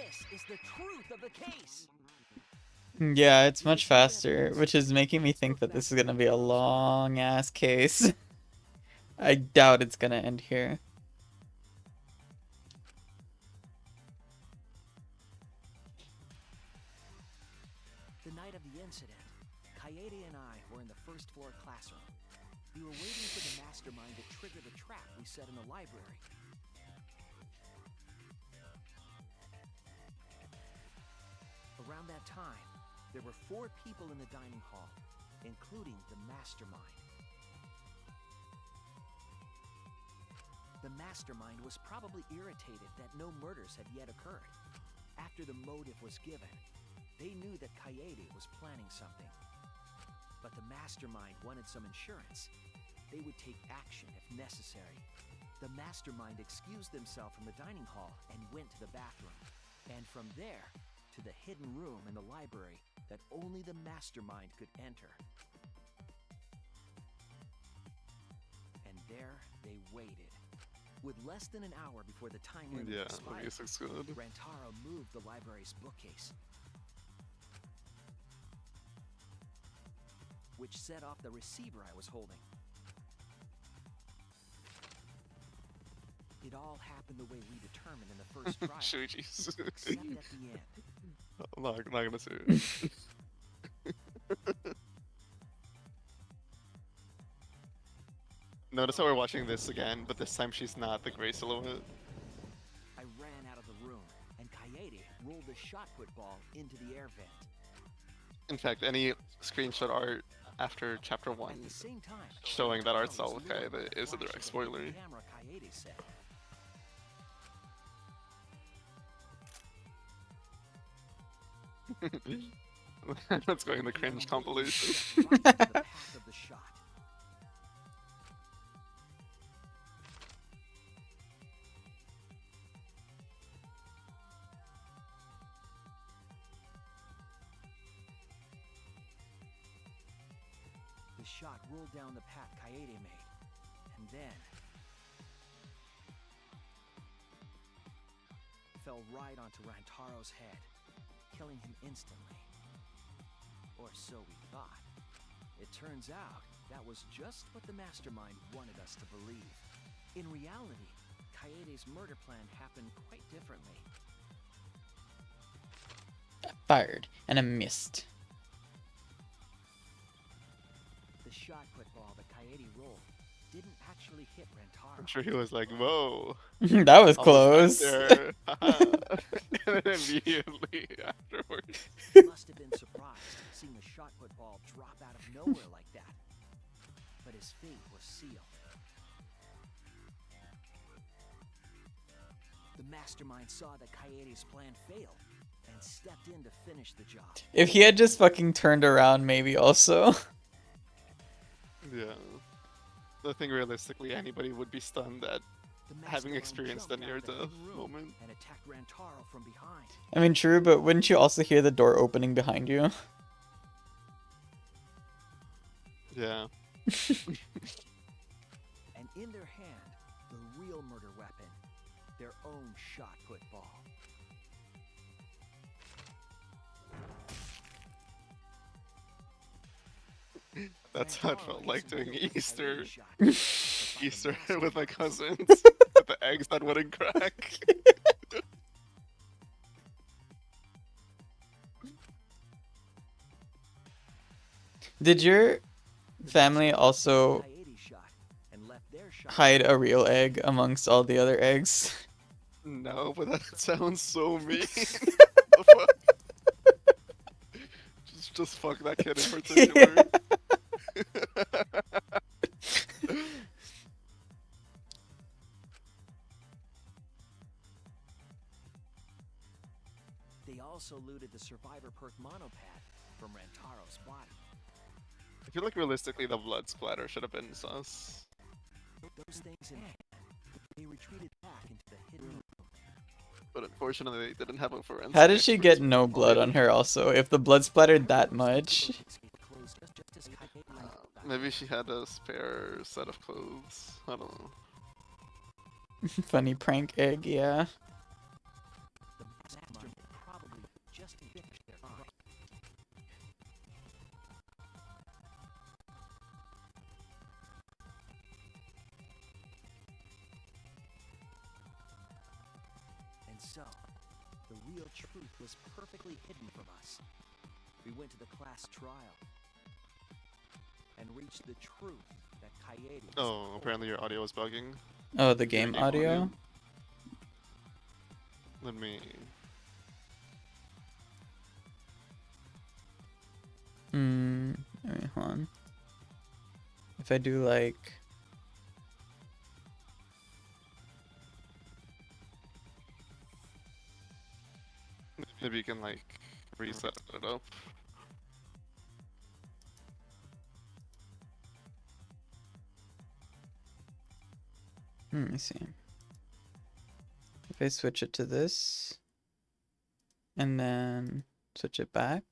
This is the truth of the case. Yeah, it's much faster, which is making me think that this is gonna be a long ass case. I doubt it's gonna end here. The night of the incident, Kaede and I were in the first floor classroom. We were waiting for the mastermind to trigger the trap we set in the library. Around that time, there were 4 people in the dining hall, including the mastermind. The mastermind was probably irritated that no murders had yet occurred. After the motive was given, they knew that Kaede was planning something. But the mastermind wanted some insurance. They would take action if necessary. The mastermind excused themselves from the dining hall and went to the bathroom. And from there, to the hidden room in the library that only the mastermind could enter. And there they waited. With less than an hour before the time limit Yeah, the expired, music's good. Rantaro moved the library's bookcase, which set off the receiver I was holding. It all happened the way we determined in the first trial, Shuichi's. except at the end. I'm not gonna say it. Notice how we're watching this again, but this time she's not the gray silhouette. I ran out of the room, and Kaede rolled the shot put ball into the air vent. In fact, any screenshot art after chapter 1 At the same time, showing that art Rantaro style was with lured by Kaede the is a flash direct of the spoiler. hidden camera Kaede set. Let's go in the cringe compilation. Right into the path of the shot. The shot rolled down the path Kaede made, and then fell right onto Rantaro's head, killing him instantly. Or so we thought. It turns out that was just what the mastermind wanted us to believe. In reality, Kaede's murder plan happened quite differently. Fired, and a missed. The shot put ball that Kaede rolled didn't actually hit Rantaro. I'm sure he was like, whoa. That was Almost close. there. And then immediately afterwards. He must have been surprised seeing the shot put ball drop out of nowhere like that. But his fate was sealed. The mastermind saw that Kaede's plan failed and stepped in to finish the job. If he had just fucking turned around, maybe also. Yeah. I think realistically anybody would be stunned at The having mastermind experienced a jumped out of the near-death hidden room moment. and attacked Rantaro from behind. I mean, true, but wouldn't you also hear the door opening behind you? Yeah. And in their hand, the real murder weapon, their own shot put ball. That's how it felt like doing Rantaro Easter. shot, but by the Easter mastermind with my counsel's cousins. With the eggs that wouldn't crack. Did your family also Kaede shot and left their shot hide a real egg amongst all the other eggs? No, but that sounds so mean. The fuck? Just fuck that kid in particular. They also looted the survivor perk monopad from Rantaro's body. I feel like realistically the blood splatter should have been sus. Those things in hand, they retreated back into the hidden room. But unfortunately they didn't have a forensic How did she expert get to no blood on her also, if the blood splattered that much? Closed just as Kaede left. Maybe she had a spare set of clothes. I don't know. Funny prank egg, yeah. The mastermind so. The real truth was perfectly hidden from us. We went to the class trial and reached the truth that Kaede was Oh, apparently your audio is bugging. Oh, the Your game audio? Let me. Alright, hold on. If I do like... Maybe you can like reset it up. Let me see. If I switch it to this, and then switch it back.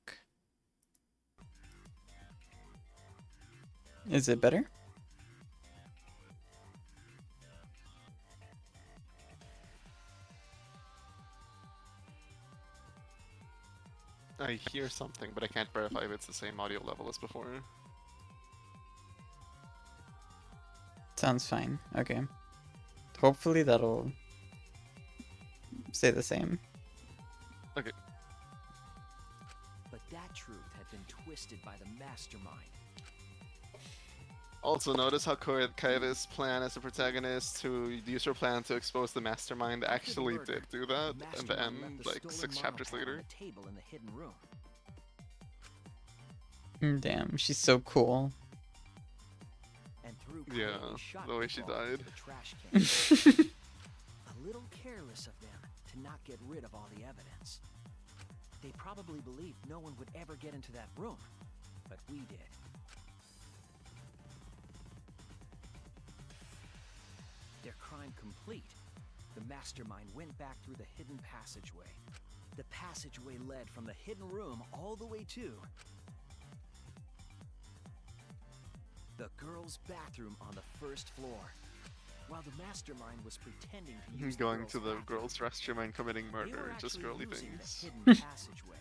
Is it better? I hear something, but I can't verify if it's the same audio level as before. Sounds fine. Okay. Hopefully that'll stay the same. Okay. But that truth had been twisted by the mastermind. Also, notice how Kaede's plan as a protagonist to use her plan to expose the mastermind actually did do that in the end, like 6 chapters later. Table in the hidden room. Damn, she's so cool. And threw Yeah, shot the way she ball into died. the trash can. A little careless of them to not get rid of all the evidence. They probably believed no one would ever get into that room, but we did. Their crime complete, the mastermind went back through the hidden passageway. The passageway led from the hidden room all the way to the girls' bathroom on the first floor. While the mastermind was pretending to use Going to the girls' girls' restroom and committing bathroom, they were murder, just actually girly using things. the hidden passageway.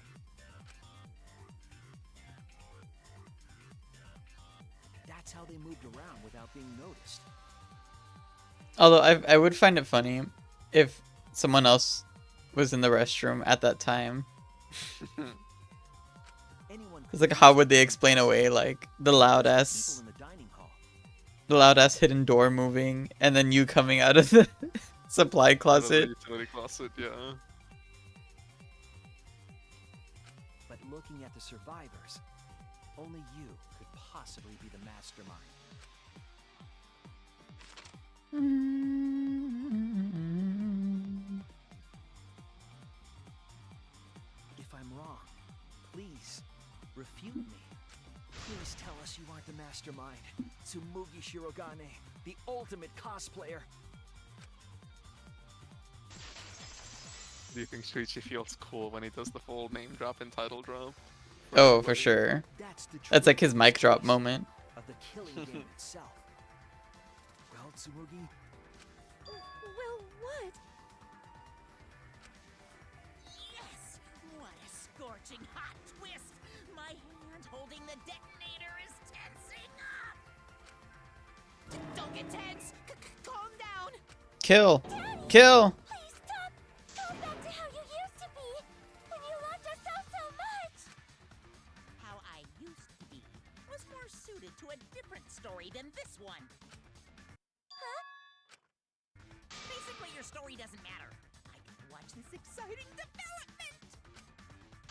That's how they moved around without being noticed. Although I would find it funny if someone else was in the restroom at that time. It's like, how would they explain away like the loud ass hidden door moving and then you coming out of the supply closet? Utility closet, yeah. But looking at the survivors, only you could possibly be the mastermind. If I'm wrong, please refute me. Please tell us you aren't the mastermind. Tsumugi Shirogane, the ultimate cosplayer. Do you think Shuichi feels cool when he does the full name drop and title drop? Oh, for sure. That's like his mic drop moment. Of the killing game itself. Well, Tsumugi. Well, what? Yes! What a scorching hot twist! My hand holding the detonator is tensing up! Don't get tense! Calm down! Kill! Daddy! Kill! Please stop! Go back to how you used to be! When you loved us so much! How I used to be was more suited to a different story than this one. Huh? Basically, your story doesn't matter. I can watch this exciting development!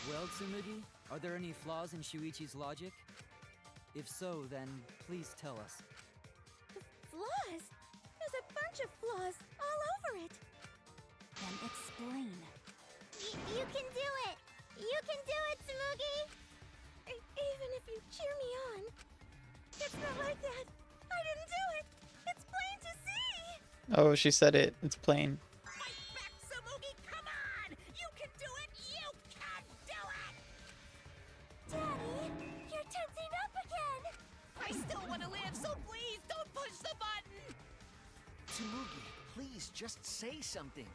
Well, Tsumugi, are there any flaws in Shuichi's logic? If so, then please tell us. Flaws? There's a bunch of flaws all over it. Then explain. You can do it! You can do it, Tsumugi! Even if you cheer me on. It's not like that. I didn't do it. It's plain to see. Oh, she said it. It's plain. Fight back, Tsumugi! Come on! You can do it! You can do it! Daddy, you're tensing up again. I still want to live, so please don't push the button! Tsumugi, please just say something.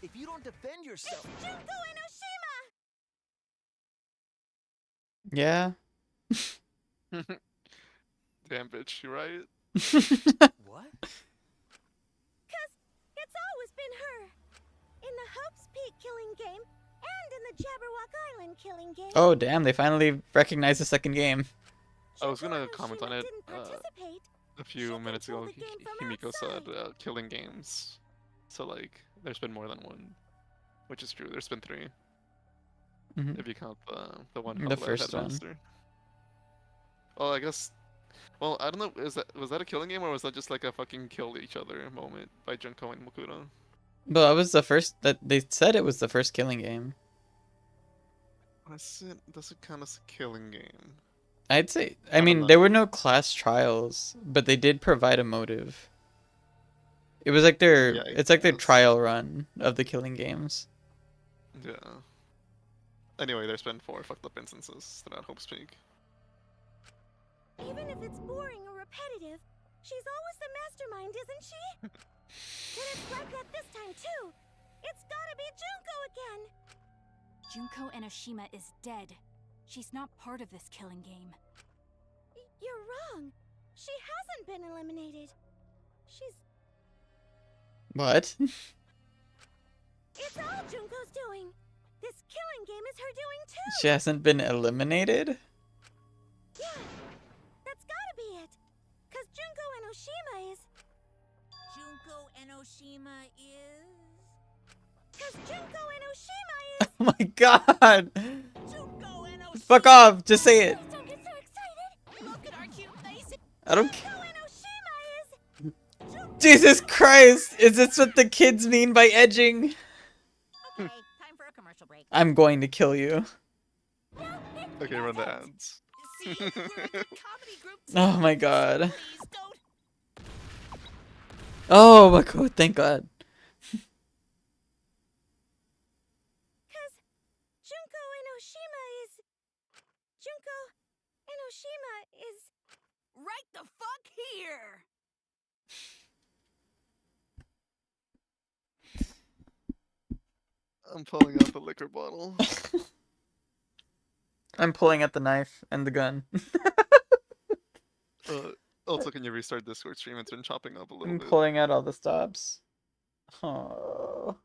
If you don't defend yourself... It's Junko Enoshima! Yeah. Damn bitch, you right? What? 'Cause it's always been her. In the Hope's Peak killing game and in the Jabberwock Island killing game. Oh damn! They finally recognized the second game. I was gonna Junko comment Enoshima on it didn't participate. a few minutes ago. controlled the game from Himiko said outside. killing games. So like, there's been more than one, which is true. There's been 3 Mhm. if you count the one The called first one. Headmaster. Well, I guess. Well, I don't know. Was that a killing game or was that just like a fucking kill each other moment by Junko and Mukuro? But that was the first that they said it was the first killing game. Does it count as a killing game? I'd say. I don't mean, know. there were no class trials, but they did provide a motive. It was like their. Yeah, I It's like their guess. trial run of the killing games. Yeah. Anyway, there's been 4 fucked up instances throughout Hope's Peak. Even if it's boring or repetitive, she's always the mastermind, isn't she? And it's like that this time too. It's gotta be Junko again. Junko Enoshima is dead. She's not part of this killing game. You're wrong. She hasn't been eliminated. She's... What? It's all Junko's doing. This killing game is her doing too. She hasn't been eliminated? Yeah, that's gotta be it. Cause Junko Enoshima is... Junko Enoshima is. Cause Junko Enoshima is... Oh my god! Junko Enoshima. Fuck off! Just say it. Please don't get so excited. Look at our cute faces. I don't. Junko Enoshima is... Jesus Christ! Is this what the kids mean by edging? Okay, time for a commercial break. I'm going to kill you. Okay, run the ads. See, we're a good comedy group. Oh my god. Please don't. Oh my god, thank god. Cause Junko Enoshima is... Junko Enoshima is... Right the fuck here. I'm pulling out the liquor bottle. I'm pulling out the knife and the gun. Also, can you restart Discord stream? It's been chopping up a little I'm bit. pulling out all the stops. Oh.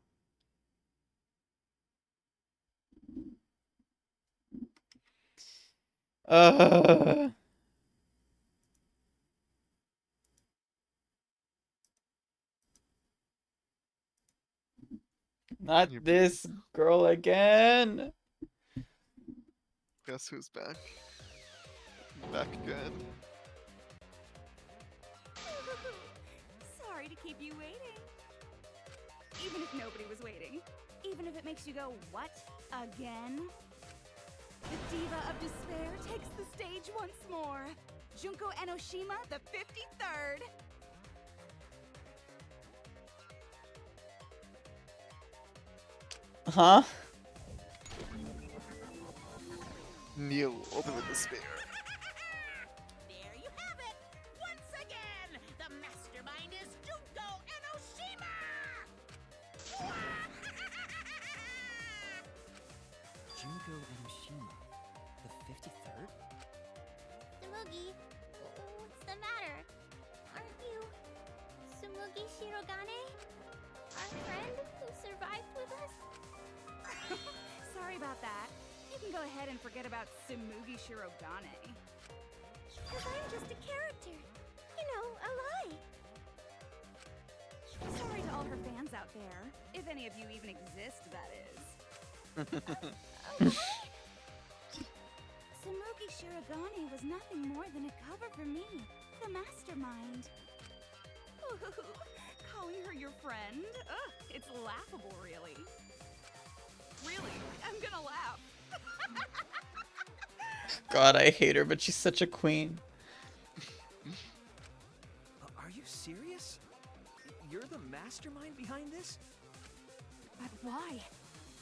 Not You this girl again. Guess who's back? Back again. Sorry to keep you waiting. Even if nobody was waiting. Even if it makes you go, what? Again? The Diva of Despair takes the stage once more. Junko Enoshima, the 53rd. Huh? New Ultimate Despair. There you have it. Once again, the mastermind is Junko Enoshima. Junko Enoshima, the 53rd? Tsumugi, what's the matter? Aren't you Tsumugi Shirogane? Our friend who survived with us? Sorry about that. You can go ahead and forget about Tsumugi Shirogane. Cause I'm just a character. You know, a lie. Sorry to all her fans out there. If any of you even exist, that is. Tsumugi Shirogane was nothing more than a cover for me, the mastermind. Ooh, calling her your friend? Ugh, it's laughable, really. Really, I'm gonna laugh. God, I hate her, but she's such a queen. Are you serious? You're the mastermind behind this? But why?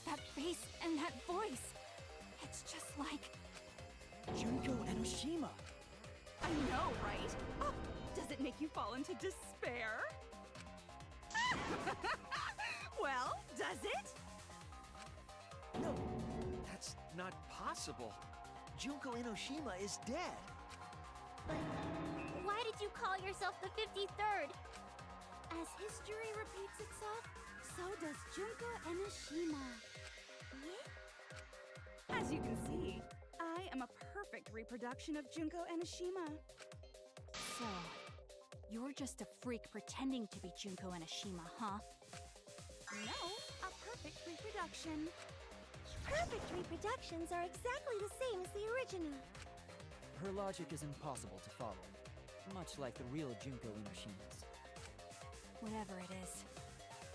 That face and that voice. It's just like... Junko Enoshima. I know, right? Oh, does it make you fall into despair? Well, does it? No, that's not possible. Junko Enoshima is dead. But why did you call yourself the 53rd? As history repeats itself, so does Junko Enoshima. As you can see, I am a perfect reproduction of Junko Enoshima. So, you're just a freak pretending to be Junko Enoshima, huh? No, a perfect reproduction. Perfect reproductions are exactly the same as the original. Her logic is impossible to follow, much like the real Junko Enoshima's. Whatever it is,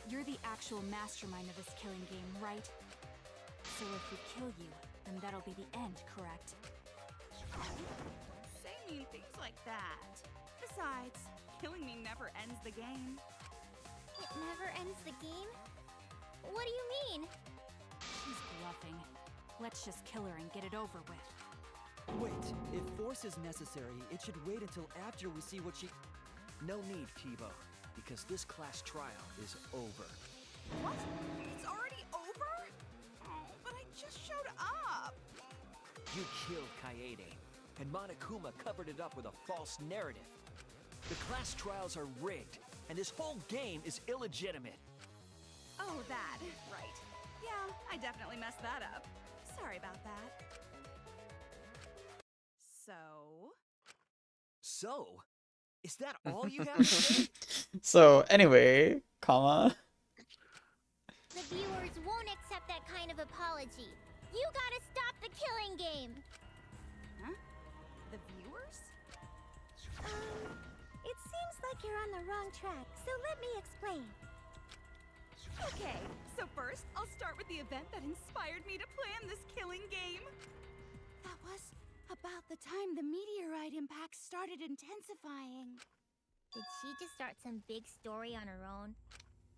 you're the actual mastermind of this killing game, right? So if we kill you, then that'll be the end, correct? Don't say mean things like that. Besides, killing me never ends the game. It never ends the game? What do you mean? She's bluffing. Let's just kill her and get it over with. Wait, if force is necessary, it should wait until after we see what she... No need, Kibo, because this class trial is over. What? It's already over? Oh, but I just showed up. You killed Kaede, and Monokuma covered it up with a false narrative. The class trials are rigged, and this whole game is illegitimate. Oh, that. Right. Yeah, I definitely messed that up. Sorry about that. So? Is that all you have to say? So, anyway, comma. The viewers won't accept that kind of apology. You gotta stop the killing game. Huh? The viewers? It seems like you're on the wrong track, so let me explain. Okay, so first, I'll start with the event that inspired me to plan this killing game. That was about the time the meteorite impact started intensifying. Did she just start some big story on her own?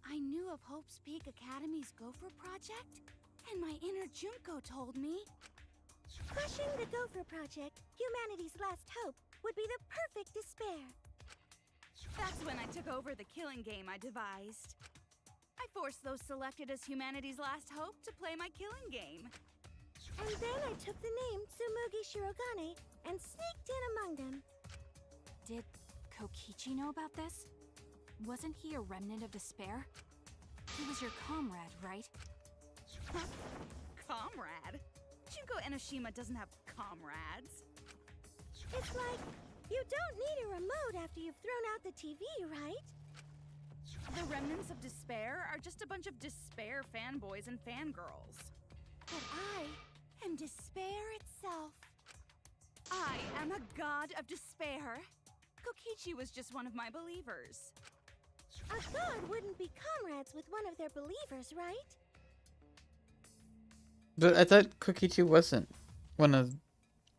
I knew of Hope's Peak Academy's Gopher Project, and my inner Junko told me... Crushing the Gopher Project, humanity's last hope, would be the perfect despair. That's when I took over the killing game I devised. I forced those selected as humanity's last hope to play my killing game. And then I took the name Tsumugi Shirogane and sneaked in among them. Did Kokichi know about this? Wasn't he a remnant of despair? He was your comrade, right? Comrade? Junko Enoshima doesn't have comrades. It's like, you don't need a remote after you've thrown out the TV, right? The remnants of despair are just a bunch of despair fanboys and fangirls. But I am despair itself. I am a god of despair. Kokichi was just one of my believers. A god wouldn't be comrades with one of their believers, right? But I thought Kokichi wasn't one of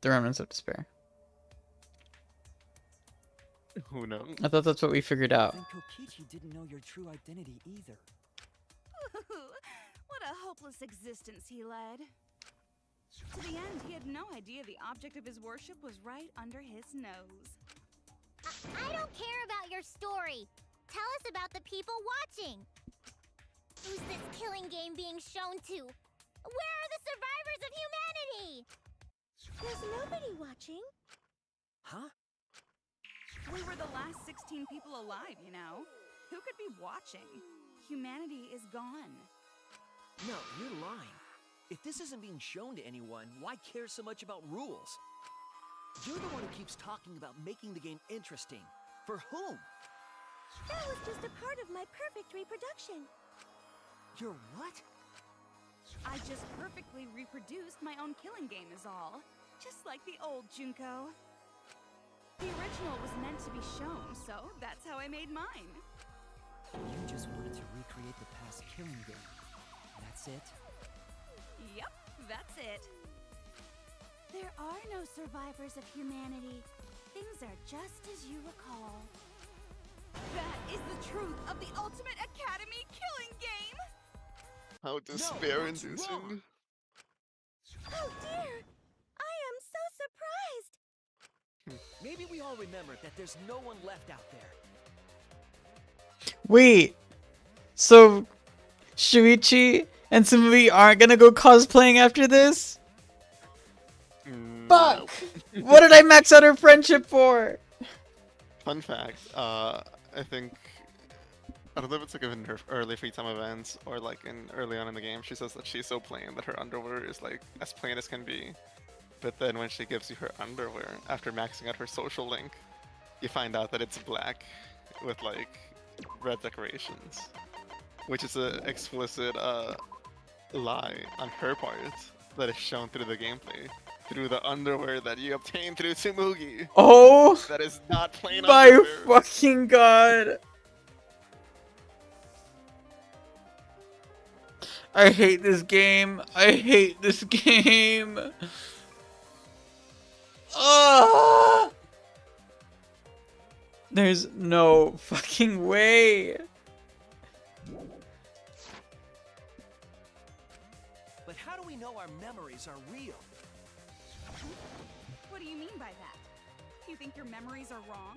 the remnants of despair. Who knows? I thought that's what we figured out. Then Kokichi didn't know your true identity either. What a hopeless existence he led. To the end, he had no idea the object of his worship was right under his nose. I don't care about your story. Tell us about the people watching. Who's this killing game being shown to? Where are the survivors of humanity? There's nobody watching. Huh? We were the last 16 people alive, you know. Who could be watching? Humanity is gone. No, you're lying. If this isn't being shown to anyone, why care so much about rules? You're the one who keeps talking about making the game interesting. For whom? That was just a part of my perfect reproduction. Your what? I just perfectly reproduced my own killing game is all. Just like the old Junko. The original was meant to be shown, so that's how I made mine. You just wanted to recreate the past killing game. That's it? Yep, that's it. There are no survivors of humanity. Things are just as you recall. That is the truth of the Ultimate Academy killing game! How despair-inducing. Oh dear! I am so surprised! Maybe we all remember that there's no one left out there. Wait! So, Shuichi and Tsumugi aren't gonna go cosplaying after this? Fuck! What did I max out our friendship for? Fun fact, I think I don't know if it's like in her early free time events or like in early on in the game. She says that she's so plain that her underwear is like as plain as can be. But then when she gives you her underwear after maxing out her social link, you find out that it's black with like red decorations, which is a explicit lie on her part that is shown through the gameplay, through the underwear that you obtain through Tsumugi. Oh That is not plain my underwear. fucking god! I hate this game. I hate this game. Ah! There's no fucking way. But how do we know our memories are real? What do you mean by that? You think your memories are wrong?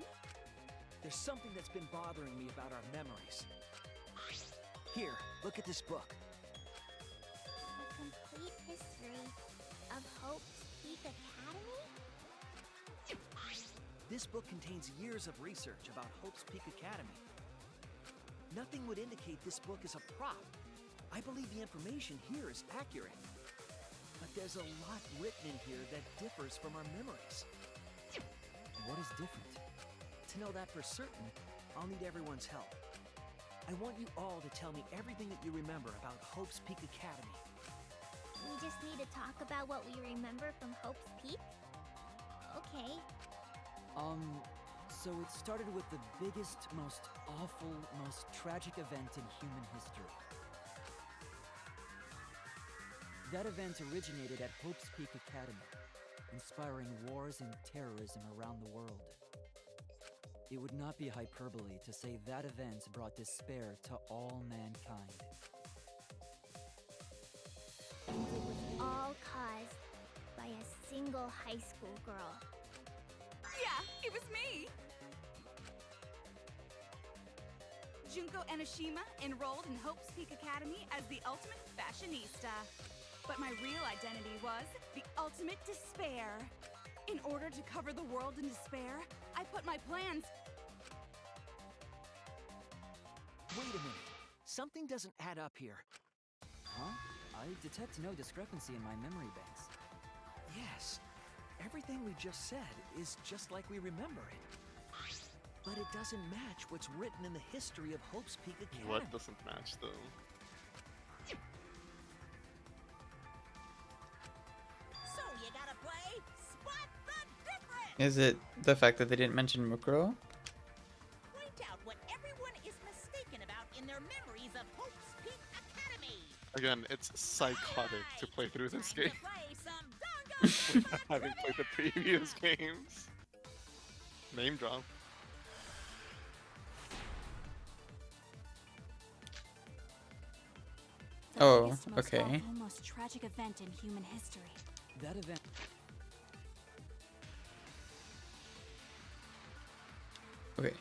There's something that's been bothering me about our memories. Here, look at this book. The complete history of Hope's Peak Academy? This book contains years of research about Hope's Peak Academy. Nothing would indicate this book is a prop. I believe the information here is accurate. But there's a lot written in here that differs from our memories. What is different? To know that for certain, I'll need everyone's help. I want you all to tell me everything that you remember about Hope's Peak Academy. We just need to talk about what we remember from Hope's Peak? Okay. So it started with the biggest, most awful, most tragic event in human history. That event originated at Hope's Peak Academy, inspiring wars and terrorism around the world. It would not be hyperbole to say that event brought despair to all mankind. All caused by a single high school girl. Yeah, it was me! Junko Enoshima enrolled in Hope's Peak Academy as the ultimate fashionista. But my real identity was the ultimate despair. In order to cover the world in despair, I put my plans... Wait a minute. Something doesn't add up here. Huh? I detect no discrepancy in my memory banks. Yes. Everything we just said is just like we remember it. But it doesn't match what's written in the history of Hope's Peak Academy. What doesn't match though? So you gotta play Spot the Difference! Is it the fact that they didn't mention Mukuro? Point out what everyone is mistaken about in their memories of Hope's Peak Academy. Again, it's psychotic to play through this game. Play some danganronpa Having played the previous games. Name drop. The Oh, biggest, most okay. awful, most tragic event in human history. That event... Okay.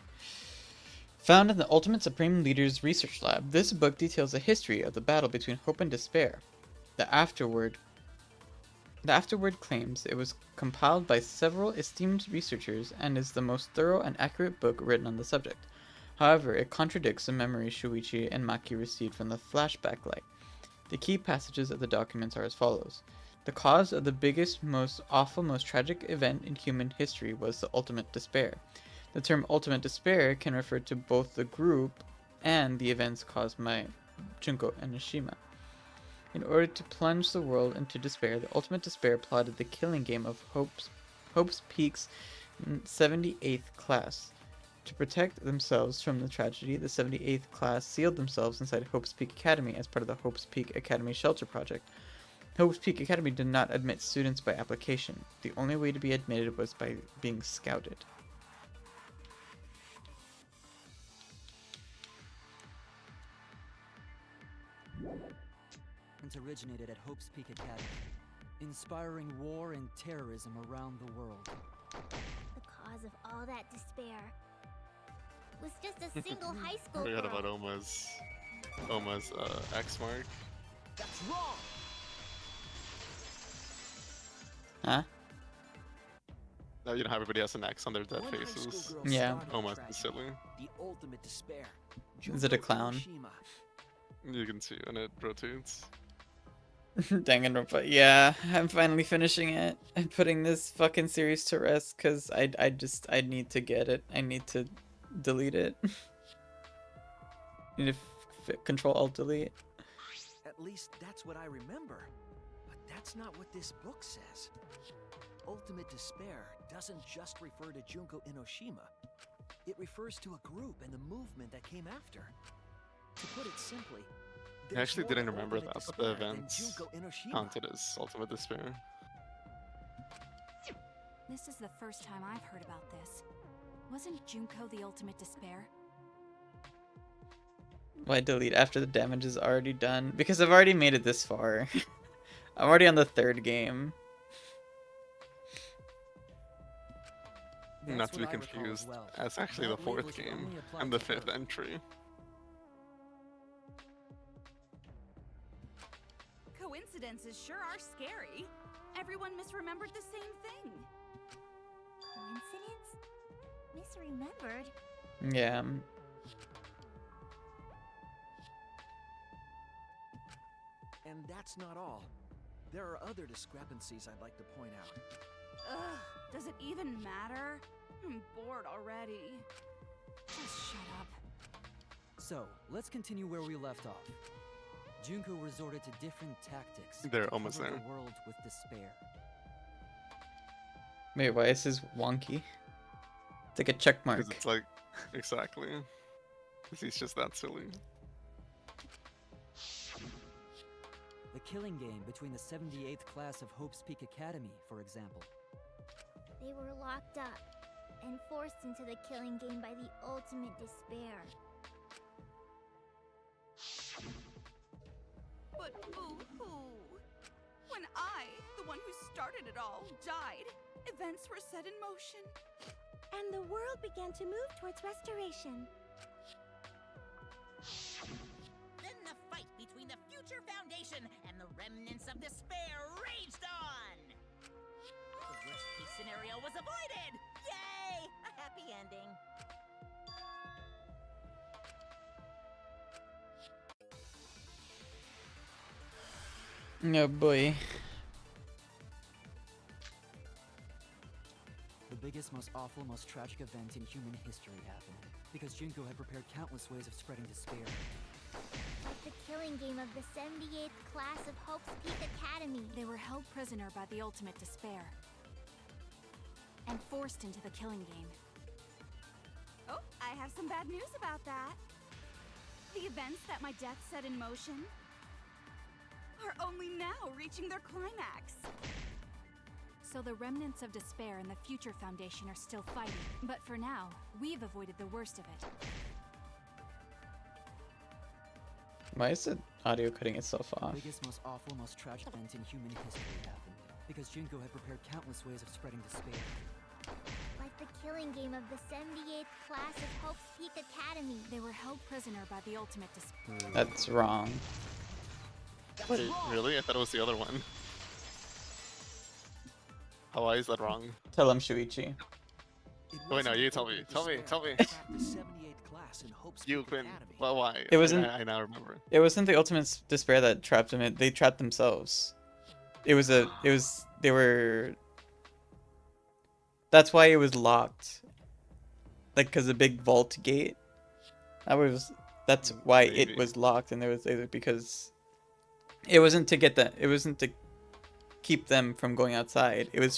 Found in the Ultimate Supreme Leader's Research Lab, this book details the history of the battle between hope and despair. The afterword claims it was compiled by several esteemed researchers and is the most thorough and accurate book written on the subject. However, it contradicts the memories Shuichi and Maki received from the flashback light. The key passages of the documents are as follows. The cause of the biggest, most awful, most tragic event in human history was the ultimate despair. The term ultimate despair can refer to both the group and the events caused by Junko and Nishima. In order to plunge the world into despair, the ultimate despair plotted the killing game of Hope's Peak's 78th class. To protect themselves from the tragedy, the 78th class sealed themselves inside Hope's Peak Academy as part of the Hope's Peak Academy Shelter Project. Hope's Peak Academy did not admit students by application. The only way to be admitted was by being scouted. It originated at Hope's Peak Academy, inspiring war and terrorism around the world. The cause of all that despair was just a single high school Forgot girl. about Oma's X mark. That's wrong! Huh? You know how everybody has an X on their dead One high school faces. girl Yeah. started Almost the tragedy, instantly. the ultimate despair. Is it a Junko clown? Hiroshima. You can see when it rotates. Danganronpa. Yeah, I'm finally finishing it. I'm putting this fucking series to rest because I need to get it. I need to delete it. Need to Control Alt Delete. At least that's what I remember. But that's not what this book says. Ultimate despair doesn't just refer to Junko Inoshima. It refers to a group and the movement that came after. To put it simply, I actually there's more didn't to remember Ultimate that, but the Despair than events Junko Inoshima. counted as Ultimate Despair. This is the first time I've heard about this. Wasn't Junko the ultimate despair? Why delete after the damage is already done? Because I've already made it this far. I'm already on the 3rd game. Not to be what I recall as confused, well. that's actually the That label 4th should game only apply and the to 5th her. entry. Coincidences sure are scary. Everyone misremembered the same thing. Coincidence? Misremembered? Yeah. And that's not all. There are other discrepancies I'd like to point out. Ugh, does it even matter? I'm bored already. Just shut up. So, let's continue where we left off. Junko resorted to different tactics They're to almost cover there. the world with despair. Wait, why is this wonky? It's like a check mark. Because it's like, exactly. Because he's just that silly. The killing game between the 78th class of Hope's Peak Academy, for example. They were locked up and forced into the killing game by the ultimate despair. But boo-hoo. When I, the one who started it all, died, events were set in motion. And the world began to move towards restoration. Then the fight between the Future Foundation and the remnants of despair raged on! The worst-case scenario was avoided! Yay! A happy ending. Oh boy. The biggest, most awful, most tragic event in human history happened. Because Junko had prepared countless ways of spreading despair. Like the killing game of the 78th class of Hope's Peak Academy. They were held prisoner by the ultimate despair. And forced into the killing game. Oh, I have some bad news about that. The events that my death set in motion are only now reaching their climax. So the remnants of despair and the Future Foundation are still fighting. But for now, we've avoided the worst of it. Why is the audio cutting itself The off? biggest, most awful, most tragic event in human history happened. Because Junko had prepared countless ways of spreading despair. Like the killing game of the 78th class of Hope's Peak Academy. They were held prisoner by the ultimate despair. That's wrong. Wait, really? I thought it was the other one. Oh, why is that wrong? Tell him, Shuichi. Oh, wait, no, you tell me. Tell me. Tell me. The 78th class in Hope's You, Peak Quinn. Academy. Well, why? It wasn't- I now remember. It wasn't the ultimate despair that trapped them. They trapped themselves. It was they were. That's why it was locked. Like, cause the big vault gate. That's why it Maybe. was locked, and because it wasn't to get that. It wasn't to keep them from going outside. It was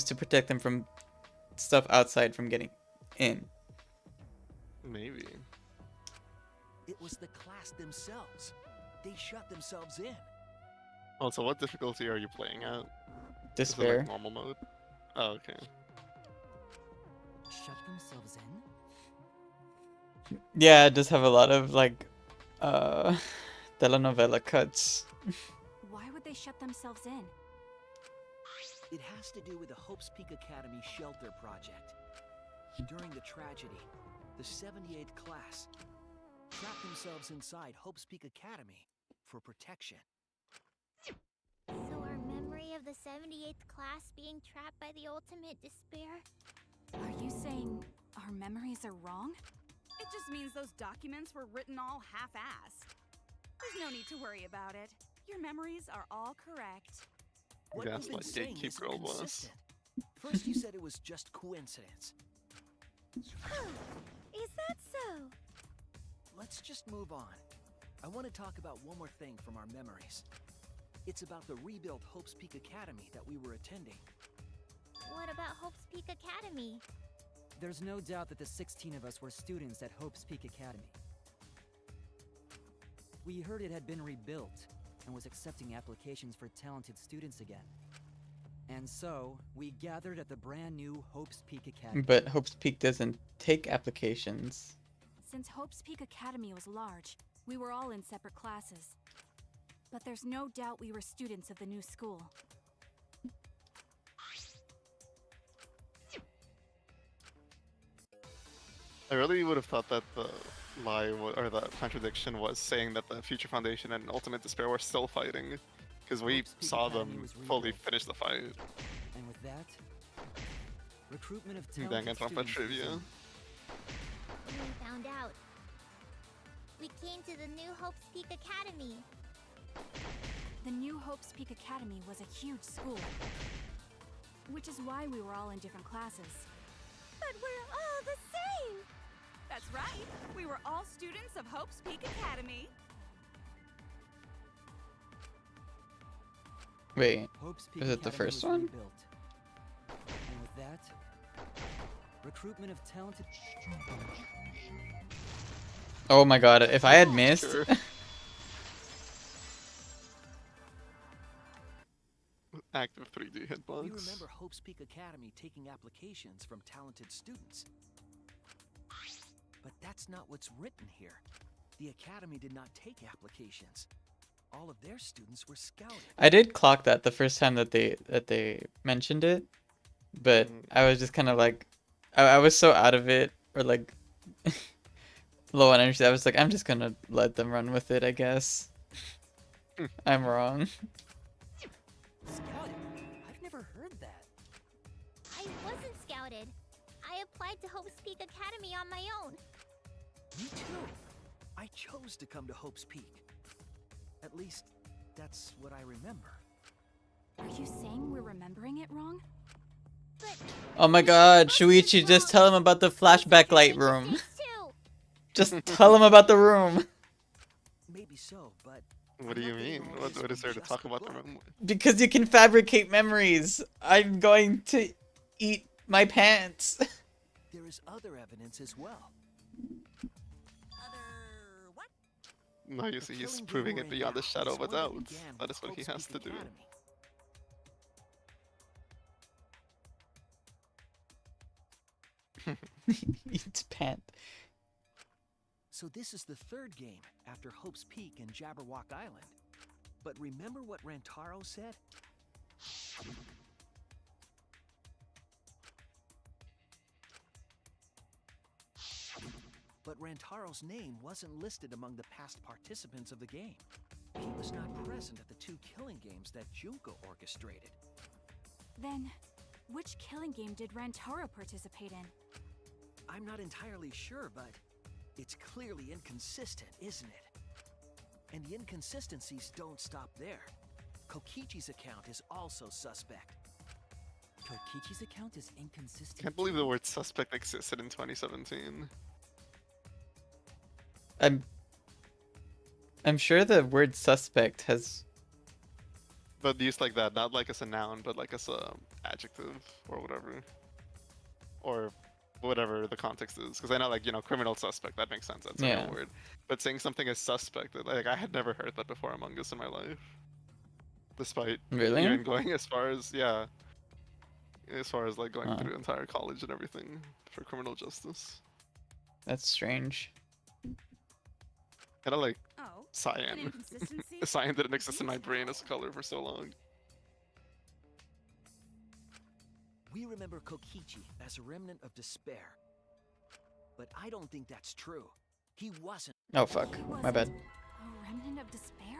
to protect them from stuff outside from getting in. Maybe. It was the class themselves. They shut themselves in. Oh, so what difficulty are you playing at? Is it Despair. like normal mode? Oh, okay. Shut themselves in? Yeah, it does have a lot of like telenovela cuts. Why would they shut themselves in? It has to do with the Hope's Peak Academy shelter project. During the tragedy, the 78th class trapped themselves inside Hope's Peak Academy for protection. So our memory of the 78th class being trapped by the ultimate despair? Are you saying our memories are wrong? It just means those documents were written all half-assed. There's no need to worry about it. Your memories are all correct. What That's you've been like saying gatekeep isn't girl boss. consistent. First you said it was just coincidence. Is that so? Let's just move on. I want to talk about one more thing from our memories. It's about the rebuilt Hope's Peak Academy that we were attending. What about Hope's Peak Academy? There's no doubt that the 16 of us were students at Hope's Peak Academy. We heard it had been rebuilt and was accepting applications for talented students again. And so, we gathered at the brand new Hope's Peak Academy. But Hope's Peak doesn't take applications. Since Hope's Peak Academy was large, we were all in separate classes. But there's no doubt we were students of the new school. I really would have thought that the lie or the contradiction was saying that the Future Foundation and Ultimate Despair were still fighting, because we Hope's Peak saw Academy them was fully rebuilt. finish the fight. And with that, recruitment of talented Danganronpa students trivia. resumed. We found out. We came to the new Hope's Peak Academy. The new Hope's Peak Academy was a huge school. Which is why we were all in different classes. But we're all the same! That's right. We were all students of Hope's Peak Academy. Wait, Hope's Peak is it the Academy first was one? rebuilt. And with that, recruitment of talented... Oh my god, if I had missed... Sure. Active 3D hitbox. We remember Hope's Peak Academy taking applications from talented students. But that's not what's written here. The Academy did not take applications. All of their students were scouted. I did clock that the first time that they mentioned it, but I was just kind of like, I was so out of it, or like low on energy. I was like, I'm just gonna let them run with it, I guess. I'm wrong. Scouted? I've never heard that. I wasn't scouted. I applied to Hope's Peak Academy on my own. Me too. I chose to come to Hope's Peak. At least, that's what I remember. Are you saying we're remembering it wrong? But Oh my god, Shuichi, just tell him about the flashback light room. Just tell him about the room. Maybe so, but... What do you mean? What is there to talk about the room? Because you can fabricate memories. I'm going to eat my pants. There is other evidence as well. Other what? No, you see, he's proving it beyond a shadow of a doubt. That is what he has to do. Eats pant. So this is the third game after Hope's Peak and Jabberwock Island. But remember what Rantaro said? But Rantaro's name wasn't listed among the past participants of the game. He was not present at the two killing games that Junko orchestrated. Then, which killing game did Rantaro participate in? I'm not entirely sure, but it's clearly inconsistent, isn't it? And the inconsistencies don't stop there. Kokichi's account is also suspect. Kokichi's account is inconsistent. Can't believe the word suspect existed in 2017. I'm sure the word suspect has... But used like that, not like as a noun, but like as a adjective or whatever. Or whatever the context is. Because I know, like, you know, criminal suspect, that makes sense. That's a real word. But saying something as suspect, like, I had never heard that before Among Us in my life. Despite Really? even going as far as, yeah. As far as, like, going through entire college and everything for criminal justice. That's strange. Kind of like Oh, cyan. an inconsistency? Cyan didn't exist in my brain as a color for so long. We remember Kokichi as a remnant of despair. But I don't think that's true. He wasn't. Oh fuck, my bad. A remnant of despair?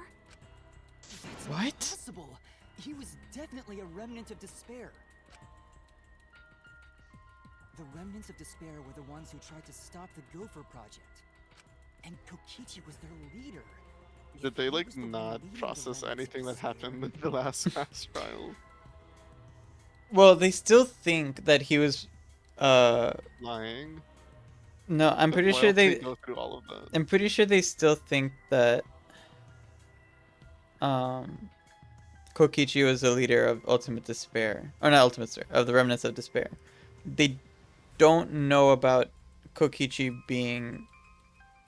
That's What? impossible. He was definitely a remnant of despair. The remnants of despair were the ones who tried to stop the Gopher Project. And Kokichi was their leader. Did If they he like was the one not leading the process remnants of anything that despair, happened in the last class trial? Well, they still think that he was. Lying. No, I'm Then pretty why sure else did he they. go through all of that? I'm pretty sure they still think that. Kokichi was the leader of Ultimate Despair, or not Ultimate Despair, of the Remnants of Despair. They don't know about Kokichi being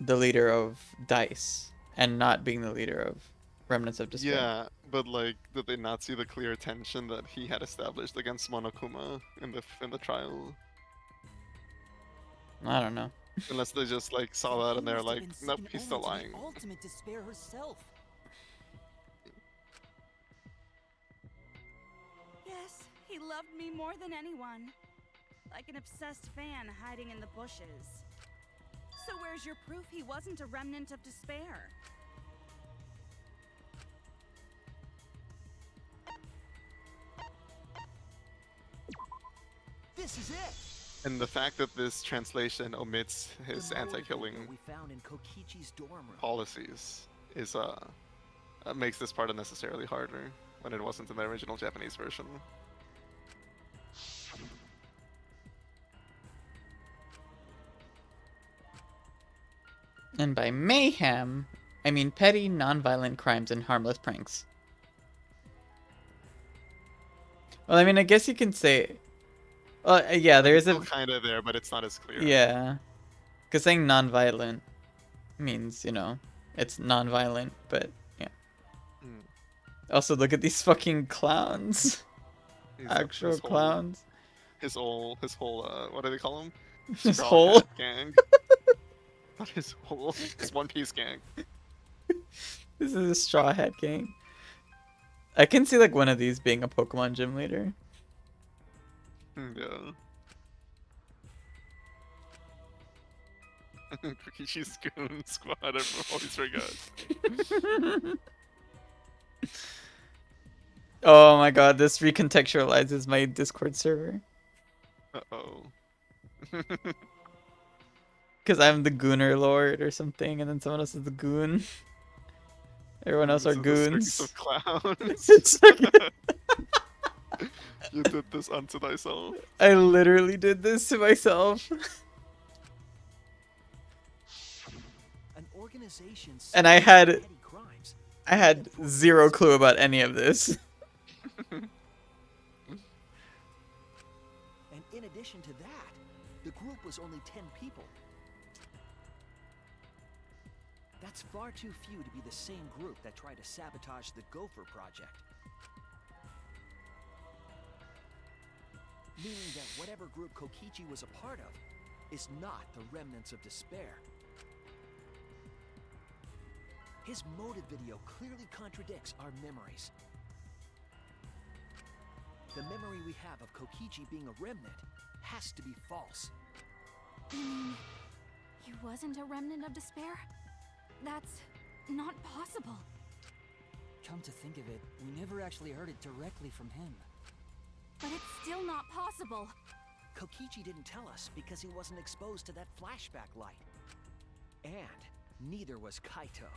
the leader of Dice and not being the leader of Remnants of Despair. Yeah, but like, did they not see the clear tension that he had established against Monokuma in the trial? I don't know. Unless they just like saw that he and they're must have like, been nope, second he's still only to lying. the ultimate despair herself. Yes, he loved me more than anyone. Like an obsessed fan hiding in the bushes. So where's your proof he wasn't a remnant of despair? This is it! And the fact that this translation omits his The motive anti-killing video we found in Kokichi's dorm room. policies is makes this part unnecessarily harder when it wasn't in the original Japanese version. And by mayhem, I mean petty, non-violent crimes and harmless pranks. Well, I mean, I guess you can say... Well, yeah, there is It's a... still kind of there, but it's not as clear. Yeah. Because saying non-violent means, you know, it's non-violent, but yeah. Mm. Also, look at these fucking clowns. He's Actual his whole- clowns. His whole, what do they call him? His Straw whole? Hat gang. Not his whole, his One Piece gang. This is a Straw Hat gang. I can see, like, one of these being a Pokemon gym leader. Yeah. Kokishi's Goon Squad, I always forgot. Oh my god, this recontextualizes my Discord server. Uh-oh. Because I'm the Gooner Lord or something, and then someone else is the Goon. Everyone else are This is the circus goons. of clowns. It's like- You did this unto thyself. I literally did this to myself. An organization And I solving had petty crimes. zero clue about any of this. And in addition to that, the group was only 10 people. That's far too few to be the same group that tried to sabotage the Gopher Project. Meaning that whatever group Kokichi was a part of is not the remnants of despair. His motive video clearly contradicts our memories. The memory we have of Kokichi being a remnant has to be false. You mean he wasn't a remnant of despair? That's not possible. Come to think of it, we never actually heard it directly from him. But it's still not possible. Kokichi didn't tell us because he wasn't exposed to that flashback light. And neither was Kaito.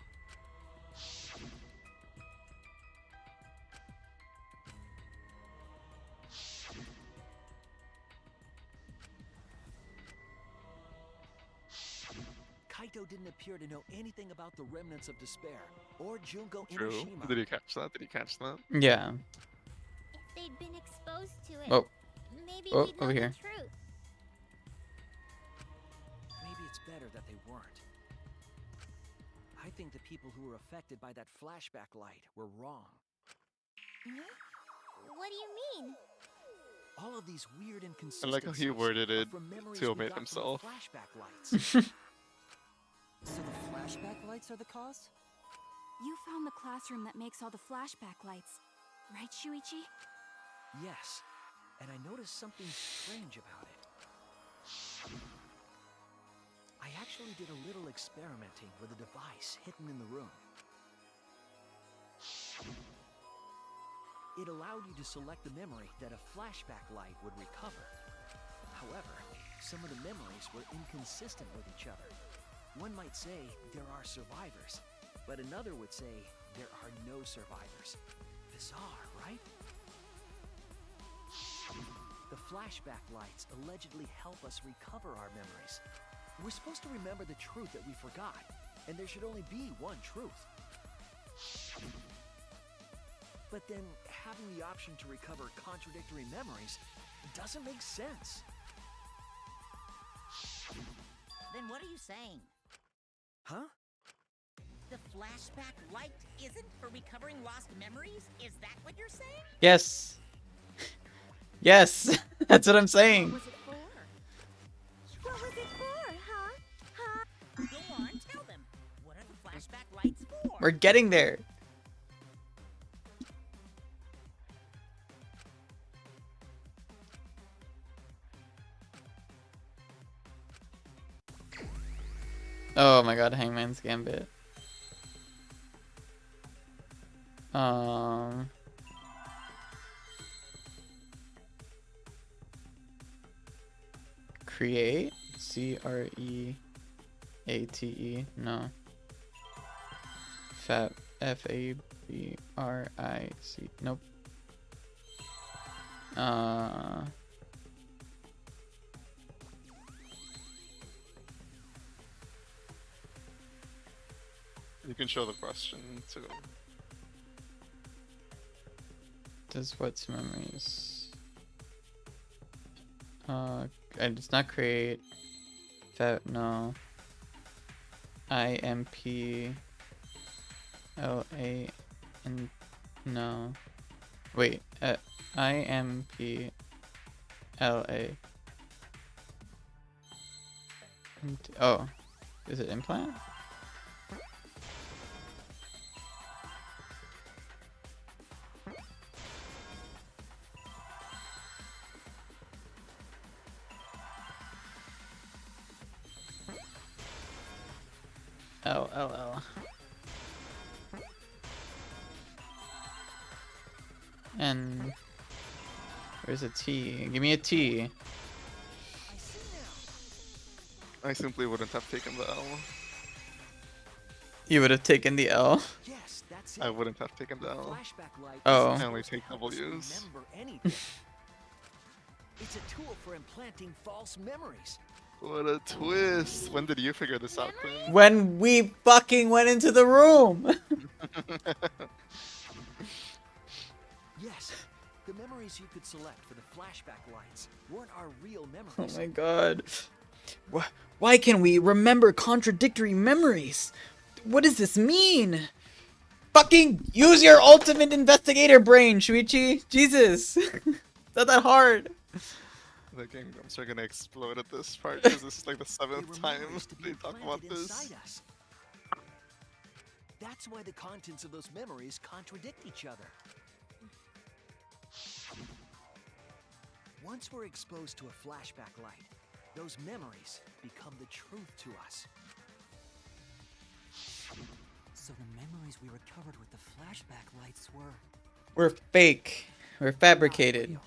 Kaito didn't appear to know anything about the remnants of despair or Junko True. Inoshima. Did you catch that? Did you catch that? Yeah. If they'd been exposed to it, Oh. maybe Oh, we'd know over the here. truth. Maybe it's better that they weren't. I think the people who were affected by that flashback light were wrong. What do you mean? All of these weird I inconsistencies like how he worded are it from memories to we omit got from the himself. flashback lights. So the flashback lights are the cause? You found the classroom that makes all the flashback lights, right, Shuichi? Yes, and I noticed something strange about it. I actually did a little experimenting with a device hidden in the room. It allowed you to select the memory that a flashback light would recover. However, some of the memories were inconsistent with each other. One might say there are survivors, but another would say there are no survivors. Bizarre, right? The flashback lights allegedly help us recover our memories. We're supposed to remember the truth that we forgot, and there should only be one truth. But then, having the option to recover contradictory memories doesn't make sense. Then what are you saying? Huh? The flashback light isn't for recovering lost memories? Is that what you're saying? Yes. Yes, that's what I'm saying. What was it for? What was it for, huh? Huh? Go on, tell them. What are the flashback lights for? We're getting there. Oh my god, Hangman's Gambit. Create? C-R-E-A-T-E? No. Fab. F-A-B-R-I-C. Nope. You can show the question too. Does what's memories? It's not create. No. I-M-P-L-A and no. Wait. I-M-P-L-A. Oh. Is it implant? L. And where's a T? Give me a T. I simply wouldn't have taken the L. You would have taken the L. Yes, that's it. I wouldn't have taken the L. Flashback light Oh. I only take W's. Remember anything. It's a tool for implanting false memories. What a twist! When did you figure this out, Quinn? When we fucking went into the room. Yes, the memories you could select for the flashback lights weren't our real Oh memories. my god. Why can we remember contradictory memories? What does this mean? Fucking use your ultimate investigator brain, Shuichi. Jesus. It's not that hard. The kingdoms are gonna explode at this part because this is like the 7th time they talk about this. Us. That's why the contents of those memories contradict each other. Once we're exposed to a flashback light, those memories become the truth to us. So the memories we recovered with the flashback lights were... We're fake. We're fabricated.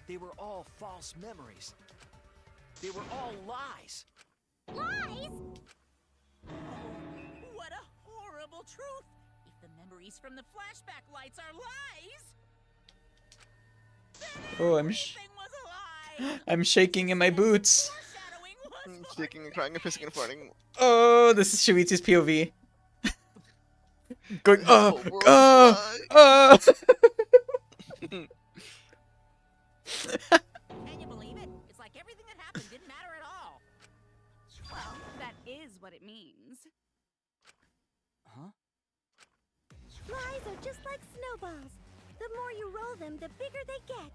They were all false memories. They were all lies. Lies? What a horrible truth! If the memories from the flashback lights are lies, Oh, everything was a lie! I'm shaking in my boots. Foreshadowing was Shaking and crying and pissing and farting. Oh, this is Shuichi's POV. Going, whole world's Can you believe it? It's like everything that happened didn't matter at all. Well, that is what it means. Huh? Lies are just like snowballs. The more you roll them, the bigger they get.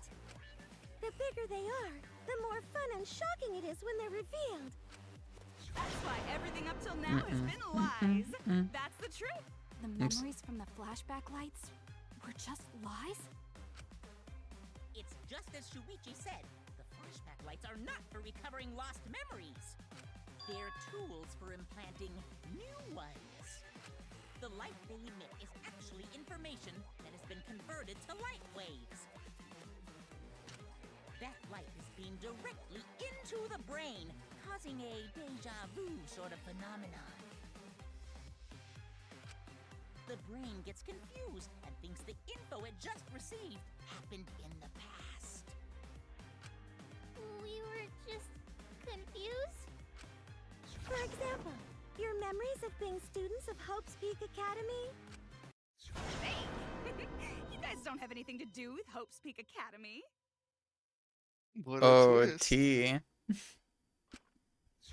The bigger they are, the more fun and shocking it is when they're revealed. That's why everything up till now has been lies. That's the truth. The memories from the flashback lights were just lies? It's just as Shuichi said. The flashback lights are not for recovering lost memories. They're tools for implanting new ones. The light they emit is actually information that has been converted to light waves. beam directly into the brain, causing a deja vu sort of phenomenon. The brain gets confused and thinks the info it just received happened in the past. We were just confused? For example, your memories of being students of Hope's Peak Academy? Hey! You guys don't have anything to do with Hope's Peak Academy. What a Oh, twist. T.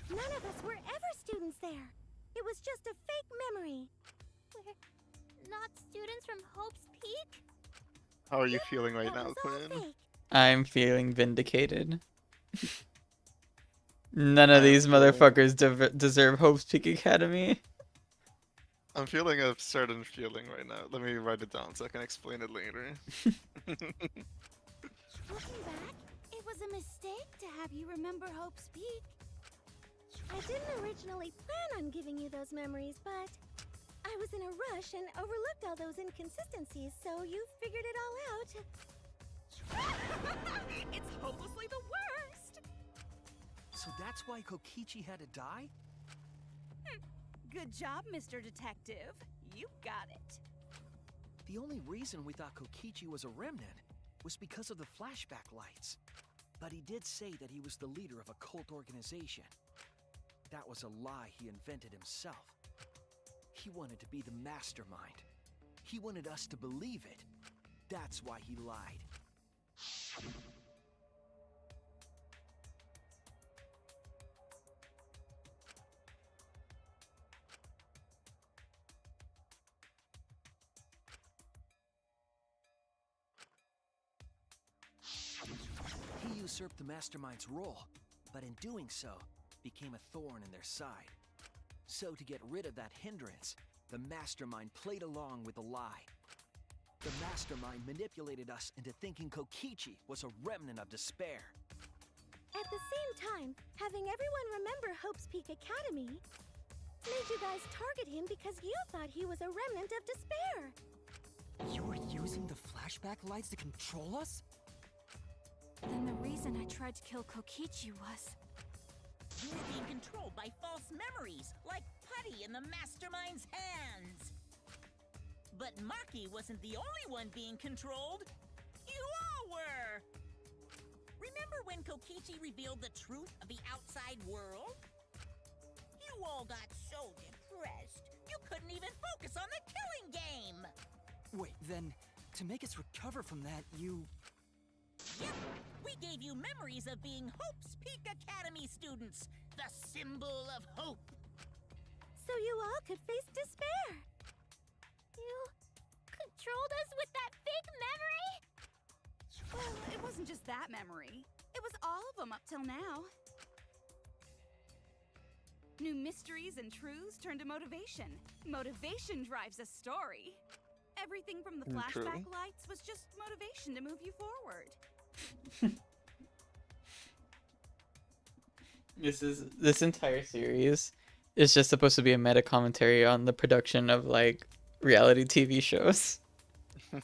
None of us were ever students there. It was just a fake memory. We're not students from Hope's Peak? How are you feeling right That now, was all Quinn? fake. I'm feeling vindicated. None of I'm these feeling- motherfuckers deserve Hope's Peak Academy. I'm feeling a certain feeling right now. Let me write it down so I can explain it later. Looking back, it was a mistake to have you remember Hope's Peak. I didn't originally plan on giving you those memories, but I was in a rush and overlooked all those inconsistencies, so you figured it all out. It's hopelessly the worst! So that's why Kokichi had to die? Good job, Mr. Detective. You got it. The only reason we thought Kokichi was a remnant was because of the flashback lights. But he did say that he was the leader of a cult organization. That was a lie he invented himself. He wanted to be the mastermind. He wanted us to believe it. That's why he lied. He usurped the mastermind's role, but in doing so, became a thorn in their side. So to get rid of that hindrance, the mastermind played along with the lie. The mastermind manipulated us into thinking Kokichi was a remnant of despair. At the same time, having everyone remember Hope's Peak Academy made you guys target him because you thought he was a remnant of despair. You were using the flashback lights to control us? Then the reason I tried to kill Kokichi was... You were being controlled by false memories, like putty in the mastermind's hands. But Maki wasn't the only one being controlled. You all were! Remember when Kokichi revealed the truth of the outside world? You all got so depressed, you couldn't even focus on the killing game! Wait, then, to make us recover from that, you... Yep, we gave you memories of being Hope's Peak Academy students, the symbol of hope. So you all could face despair. You controlled us with that fake memory? Well, it wasn't just that memory. It was all of them up till now. New mysteries and truths turn to motivation. Motivation drives a story. Everything from the flashback lights was just motivation to move you forward. This entire series is just supposed to be a meta commentary on the production of like reality TV shows. But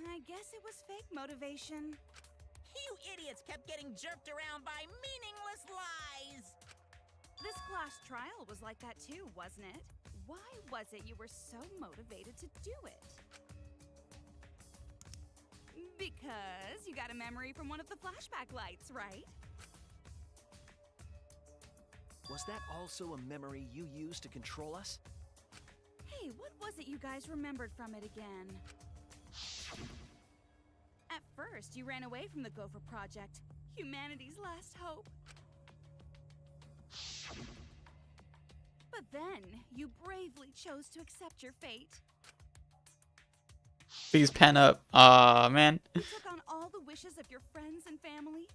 I guess it was fake motivation. You idiots kept getting jerked around by meaningless lies! This class trial was like that too, wasn't it? Why was it you were so motivated to do it? Because you got a memory from one of the flashback lights, right? Was that also a memory you used to control us? Hey, what was it you guys remembered from it again? At first, you ran away from the Gopher Project, humanity's last hope. But then, you bravely chose to accept your fate. Please pan up. Aw, man. You took on all the wishes of your friends and family.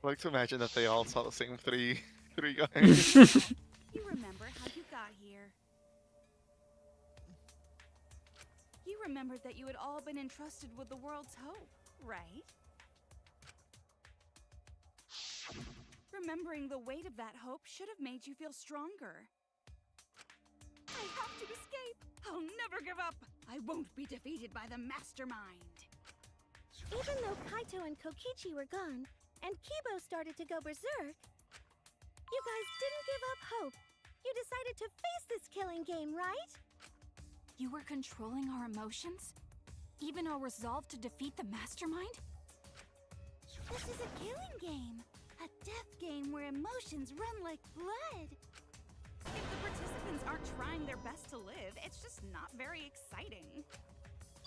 I like to imagine that they all saw the same three guys. You remember how you got here. You remembered that you had all been entrusted with the world's hope, right? Remembering the weight of that hope should have made you feel stronger. I have to escape. I'll never give up. I won't be defeated by the mastermind. Even though Kaito and Kokichi were gone, and Kibo started to go berserk, you guys didn't give up hope. You decided to face this killing game, right? You were controlling our emotions? Even our resolve to defeat the mastermind? This is a killing game. A death game where emotions run like blood. If the participants aren't trying their best to live, it's just not very exciting.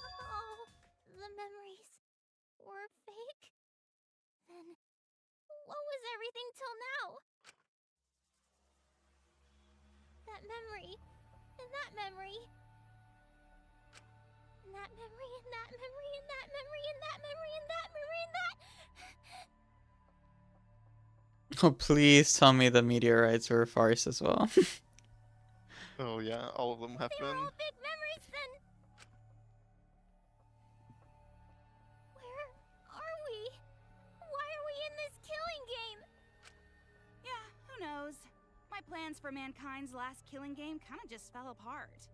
Oh, the memories were fake? Then what was everything till now? That memory, and that memory, and that memory, and that memory, and that memory, and that memory, and that memory, and that. Oh, please tell me the meteorites were a farce as well. Oh yeah, all of them have They were been. all fake memories then. Where are we? Why are we in this killing game? Yeah, who knows? My plans for mankind's last killing game kind of just fell apart.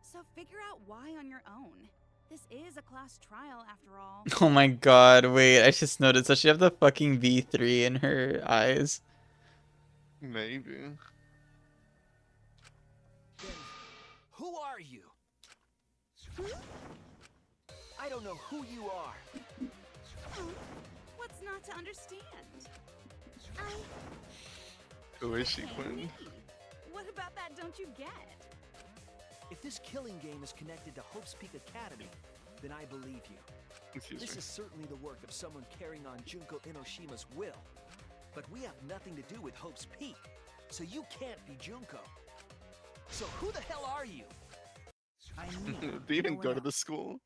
So figure out why on your own. This is a class trial after all. Oh my god, wait, I just noticed that she have the fucking V3 in her eyes. Maybe. Then, who are you? I don't know who you are. What's not to understand? Who is she, Okay, Quinn? me. What about that don't you get? If this killing game is connected to Hope's Peak Academy, then I believe you. Excuse This me. is certainly the work of someone carrying on Junko Enoshima's will. But we have nothing to do with Hope's Peak, so you can't be Junko. So who the hell are you? I'm me. Do you even No go one to the school?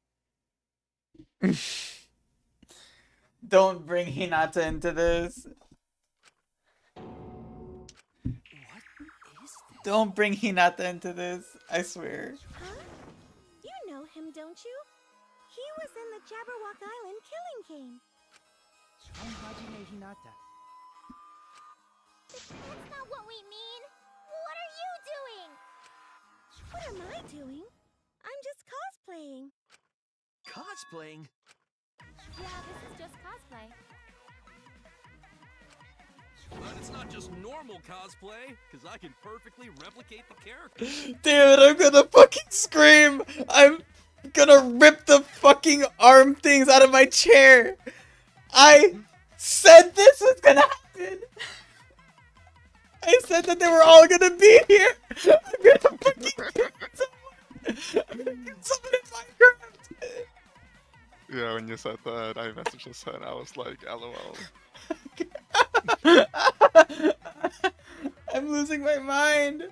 Don't bring Hinata into this. What is this? Don't bring Hinata into this. I swear. Huh? You know him, don't you? He was in the Jabberwock Island killing game. I'm Hajime Hinata. That's not what we mean. What are you doing? What am I doing? I'm just cosplaying. Cosplaying? Yeah, this is just cosplay. But it's not just normal cosplay, because I can perfectly replicate the character. Damn it, I'm gonna fucking scream! I'm gonna rip the fucking arm things out of my chair! I said this was gonna happen! I said that they were all gonna be here! I'm gonna fucking kill someone! I'm gonna kill someone in Minecraft! Yeah, when you said that, I messaged just said I was like, LOL. I'm losing my mind!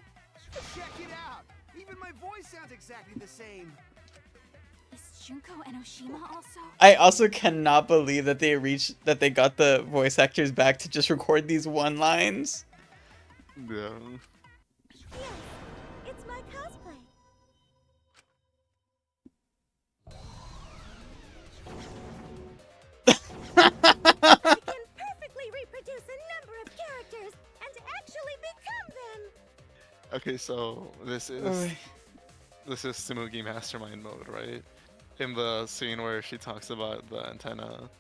Check it out! Even my voice sounds exactly the same. Is Junko Enoshima also? I also cannot believe that they got the voice actors back to just record these one lines. Yeah. Yes, it's my cosplay. I can perfectly reproduce a number of characters and actually become them. Okay, so this is Tsumugi Mastermind mode, right? In the scene where she talks about the antenna,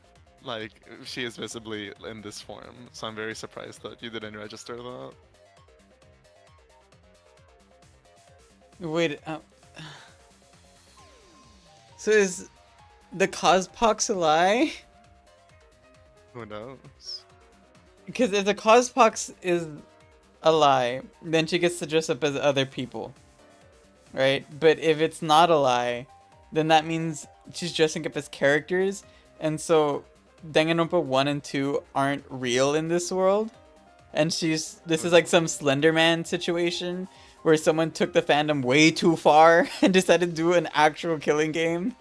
like she is visibly in this form. So I'm very surprised that you didn't register that. Wait, so is the Cospox a lie? Who knows? Because if the Cospox is a lie, then she gets to dress up as other people, right? But if it's not a lie, then that means she's dressing up as characters, and so Danganronpa 1 and 2 aren't real in this world, and this is like some Slenderman situation where someone took the fandom way too far and decided to do an actual killing game.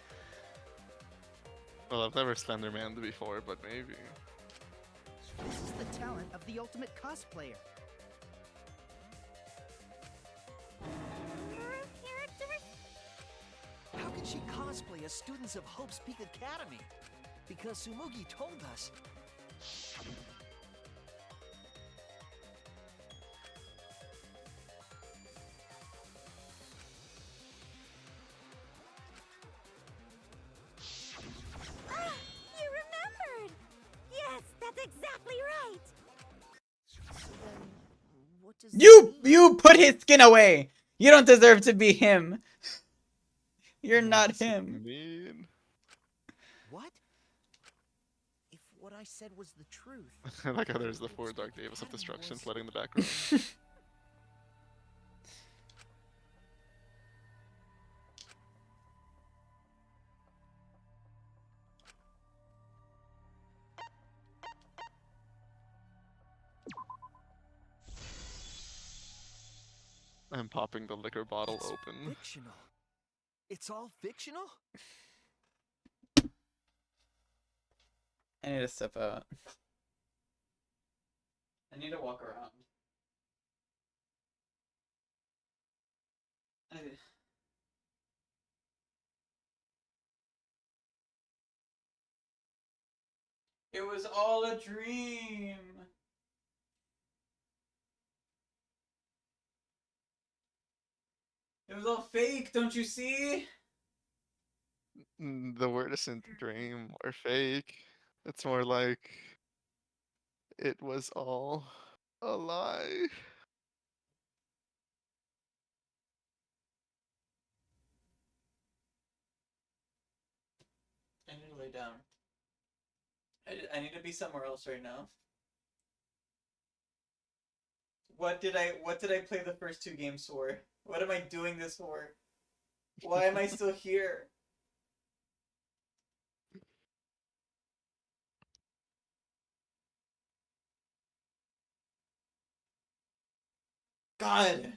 Well, I've never Slenderman before, but maybe. This is the talent of the ultimate cosplayer. Characters? How can she cosplay as students of Hope's Peak Academy? Because Tsumugi told us. You put his skin away. You don't deserve to be him. You're not him. Mean. What? If what I said was the truth. I like how there's the 4 Dark Davis of destruction flooding the background. I'm popping the liquor bottle It's open. Fictional. It's all fictional? I need to step out. I need to walk around. It was all a dream. It was all fake, don't you see? The word isn't dream or fake. It's more like it was all a lie. I need to lay down. I need to be somewhere else right now. What did I play the first 2 games for? What am I doing this for? Why am I still here? God.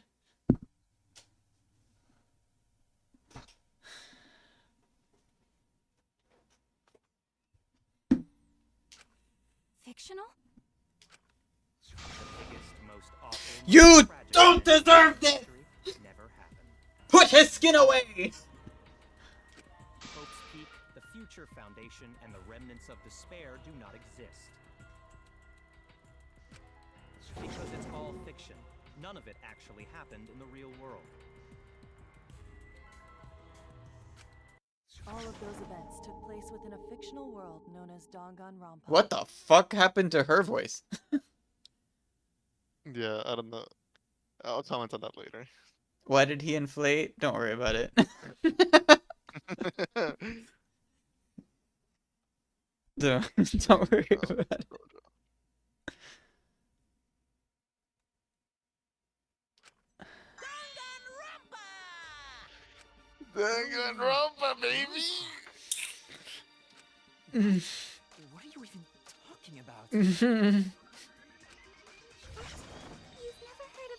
Fictional? You don't deserve this! Never happened. Put his skin away! Hope's Peak, the Future Foundation, and the remnants of despair do not exist. Because it's all fiction. None of it actually happened in the real world. All of those events took place within a fictional world known as Danganronpa. What the fuck happened to her voice? Yeah, I don't know. I'll comment on that later. Why did he inflate? Don't worry about it. Don't worry about it. Danganronpa, baby! What are you even talking about? You've never heard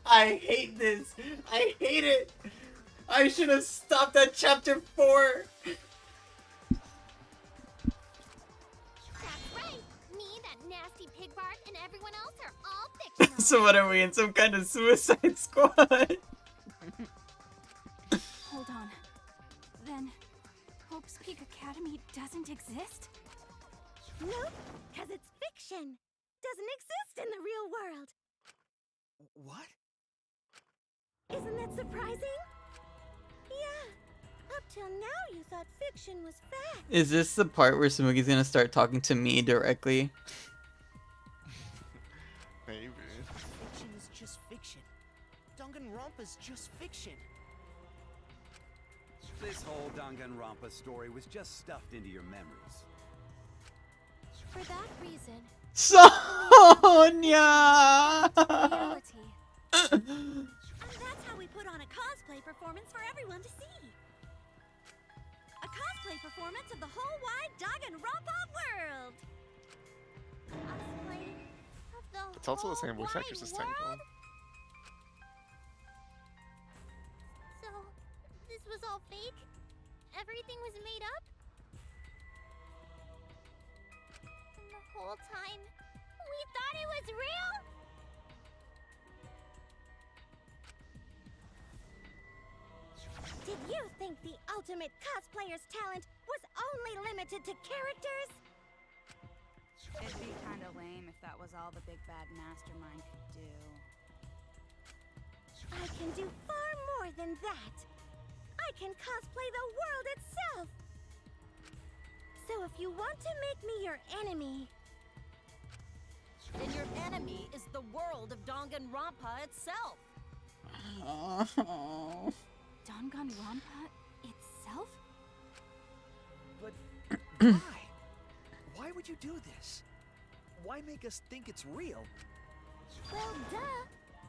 I hate this. I hate it. I should have stopped at chapter 4. That's right. Me, that nasty pig Bart, and everyone else are all fictional. So what are we, in some kind of Suicide Squad? Hold on. Then, Hope's Peak Academy doesn't exist? Nope, because it's fiction. Doesn't exist in the real world. What? Isn't that surprising? Yeah. Up till now, you thought fiction was fact. Is this the part where Smoogie's gonna start talking to me directly? Maybe. Fiction is just fiction. Danganronpa's just fiction. This whole Danganronpa story was just stuffed into your memories. For that reason, Sonia! reality. And that's how we put on a cosplay performance for everyone to see. A cosplay performance of the whole wide Danganronpa world. Cosplay of the It's also the whole same voice wide actress as world? Tango. So, this was all fake? Everything was made up? And the whole time, we thought it was real? Did you think the ultimate cosplayer's talent was only limited to characters? It'd be kinda lame if that was all the big bad mastermind could do. I can do far more than that. I can cosplay the world itself. So if you want to make me your enemy, Then your enemy is the world of Danganronpa itself. Danganronpa itself? But why? Why would you do this? Why make us think it's real? well, duh.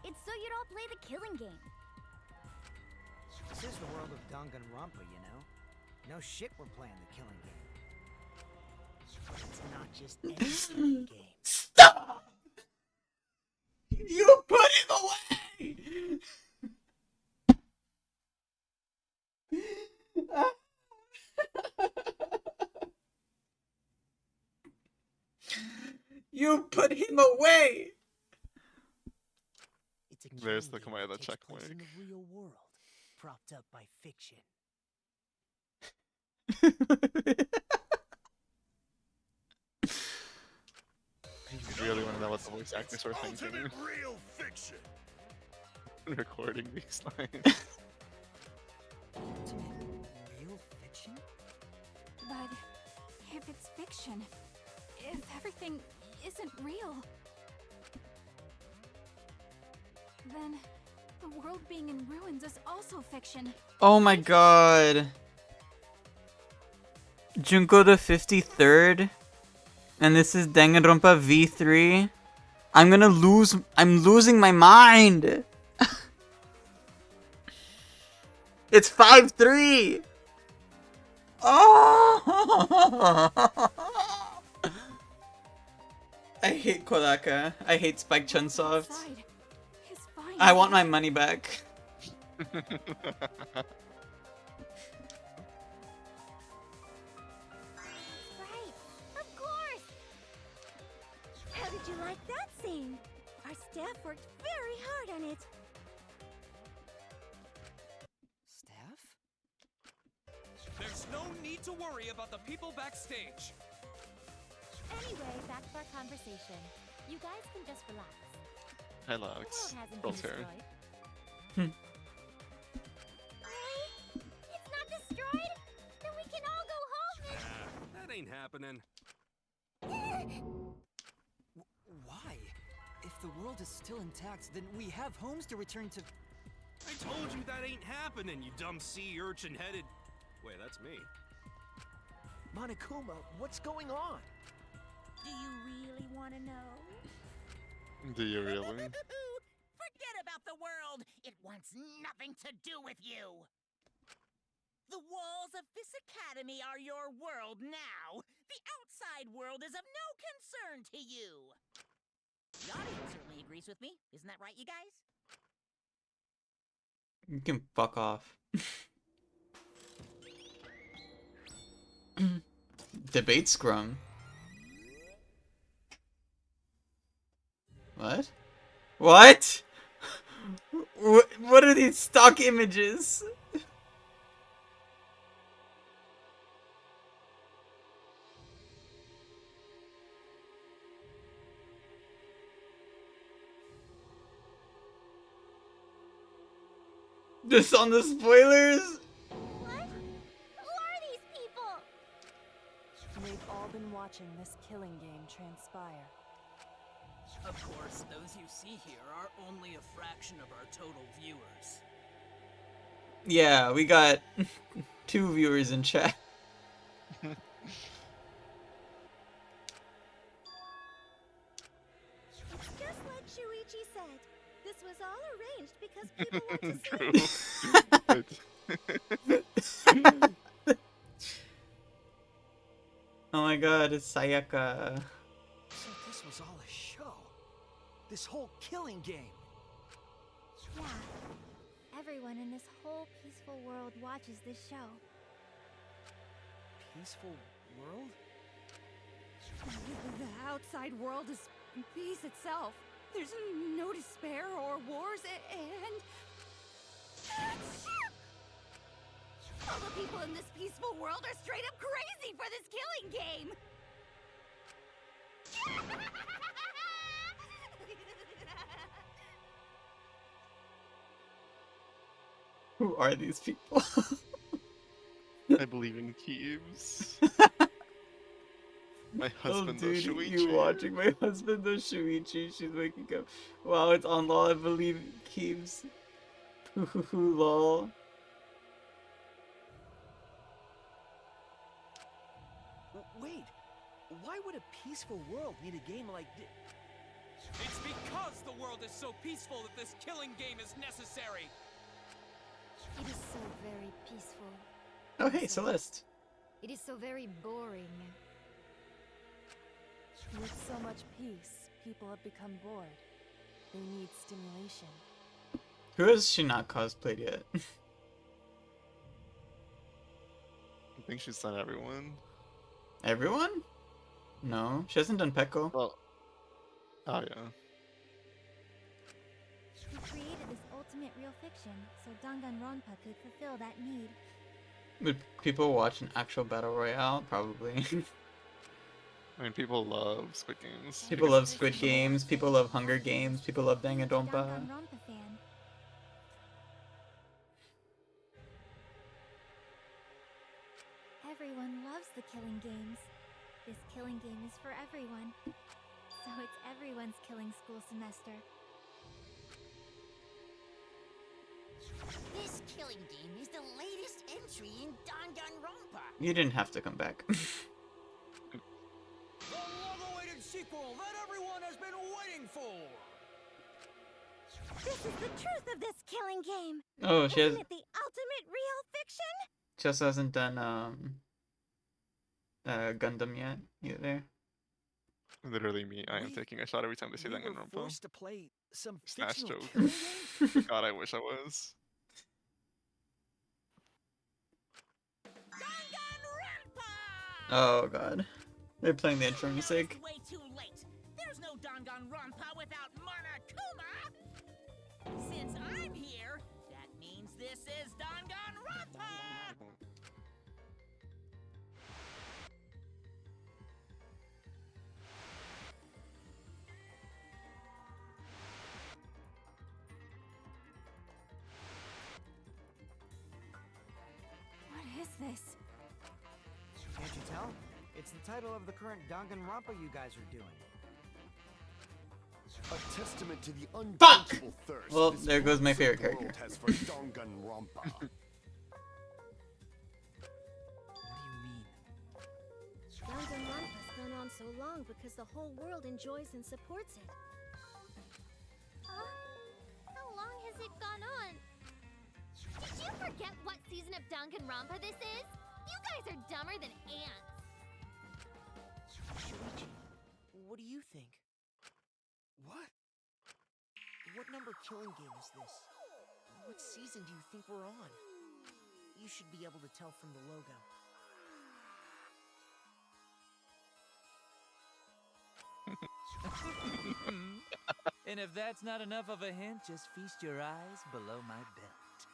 It's so you don't play the killing game. This is the world of Danganronpa, you know? No shit we're playing the killing game. But it's not just any killing game. Stop! You put him away! You put him away! It's a There's the killing game command that takes check place in mark. the real world, propped up by fiction. You really want to know what the voice actors were thinking? Ultimate real fiction. Recording these lines. Ultimate real fiction? But if it's fiction, if everything isn't real, then the world being in ruins is also fiction. Oh my god. Junko the 53rd? And this is Danganronpa V3? I'm losing my mind! It's 5-3! Oh! I hate Kodaka. I hate Spike Chunsoft. I want my money back. Right, of course. How did you like that scene? Our staff worked very hard on it. Staff? There's no need to worry about the people backstage. Anyway, back to our conversation. You guys can just relax. Hi, The Lux. world hasn't Girl's been hair. destroyed. Really? It's not destroyed? Then we can all go home and... That ain't happening. Why? If the world is still intact, then we have homes to return to. I told you that ain't happening, you dumb sea urchin headed. Wait, that's me. Monokuma, what's going on? Do you really want to know? Do you really? Forget about the world. It wants nothing to do with you. The walls of this academy are your world now. The outside world is of no concern to you. The audience certainly agrees with me. Isn't that right, you guys? You can fuck off. Debate scrum. What? What? What are these stock images? Just on the spoilers? What? Who are these people? They've all been watching this killing game transpire. Of course, those you see here are only a fraction of our total viewers. Yeah, we got 2 viewers in chat. It's just like Shuichi said. This was all arranged because people want to see. Oh my god, it's Sayaka. So this was all a show. This whole killing game. Yeah. Everyone in this whole peaceful world watches this show. Peaceful world? The outside world is peace itself. There's no despair or wars, and All the people in this peaceful world are straight up crazy for this killing game. Who are these people? I believe in Keeves. My Oh, husband dude, does Shuichi. you watching my husband does Shuichi. She's waking up. Wow, it's on law. I believe Keeves. Lol. Wait, why would a peaceful world need a game like this? It's because the world is so peaceful that this killing game is necessary. It is so very peaceful. Oh, hey, Celeste. It is so very boring. With so much peace, people have become bored. They need stimulation. Who has she not cosplayed yet? I think she's done everyone. Everyone? No, she hasn't done Pekko. Well, oh yeah. We created this ultimate real fiction so danganronpa could fulfill that need. Would people watch an actual battle royale? Probably. I mean, people love Squid Games. People love Squid Games. People love Hunger Games. People love Danganronpa. Danganronpa fan. Everyone loves the killing games. This killing game is for everyone. So it's everyone's killing school semester. This killing game is the latest entry in Danganronpa. You didn't have to come back. The long-awaited sequel that everyone has been waiting for! This is the truth of this killing game. Oh, she has. Isn't it the ultimate real fiction? She also hasn't done Gundam yet either. Literally me. I am taking a shot every time they say We were Danganronpa. forced to play some Snatch fictional joke. killing game? God, I wish I was. Oh god. They're playing the intro music. It's way too late. There's no Danganronpa without Monokuma. Since I'm here, that means this is Danganronpa. What is this? Can't you tell? It's the title of the current Danganronpa you guys are doing. A testament to the Fuck! unquenchable thirst. Well, this there goes my favorite world character. has for Danganronpa. Danganronpa's gone on so long because the whole world enjoys and supports it. Huh? How long has it gone on? Did you forget what season of Danganronpa this is? You guys are dumber than ants. Shuichi, what do you think? What? What number killing game is this? What season do you think we're on? You should be able to tell from the logo. And if that's not enough of a hint, just feast your eyes below my belt.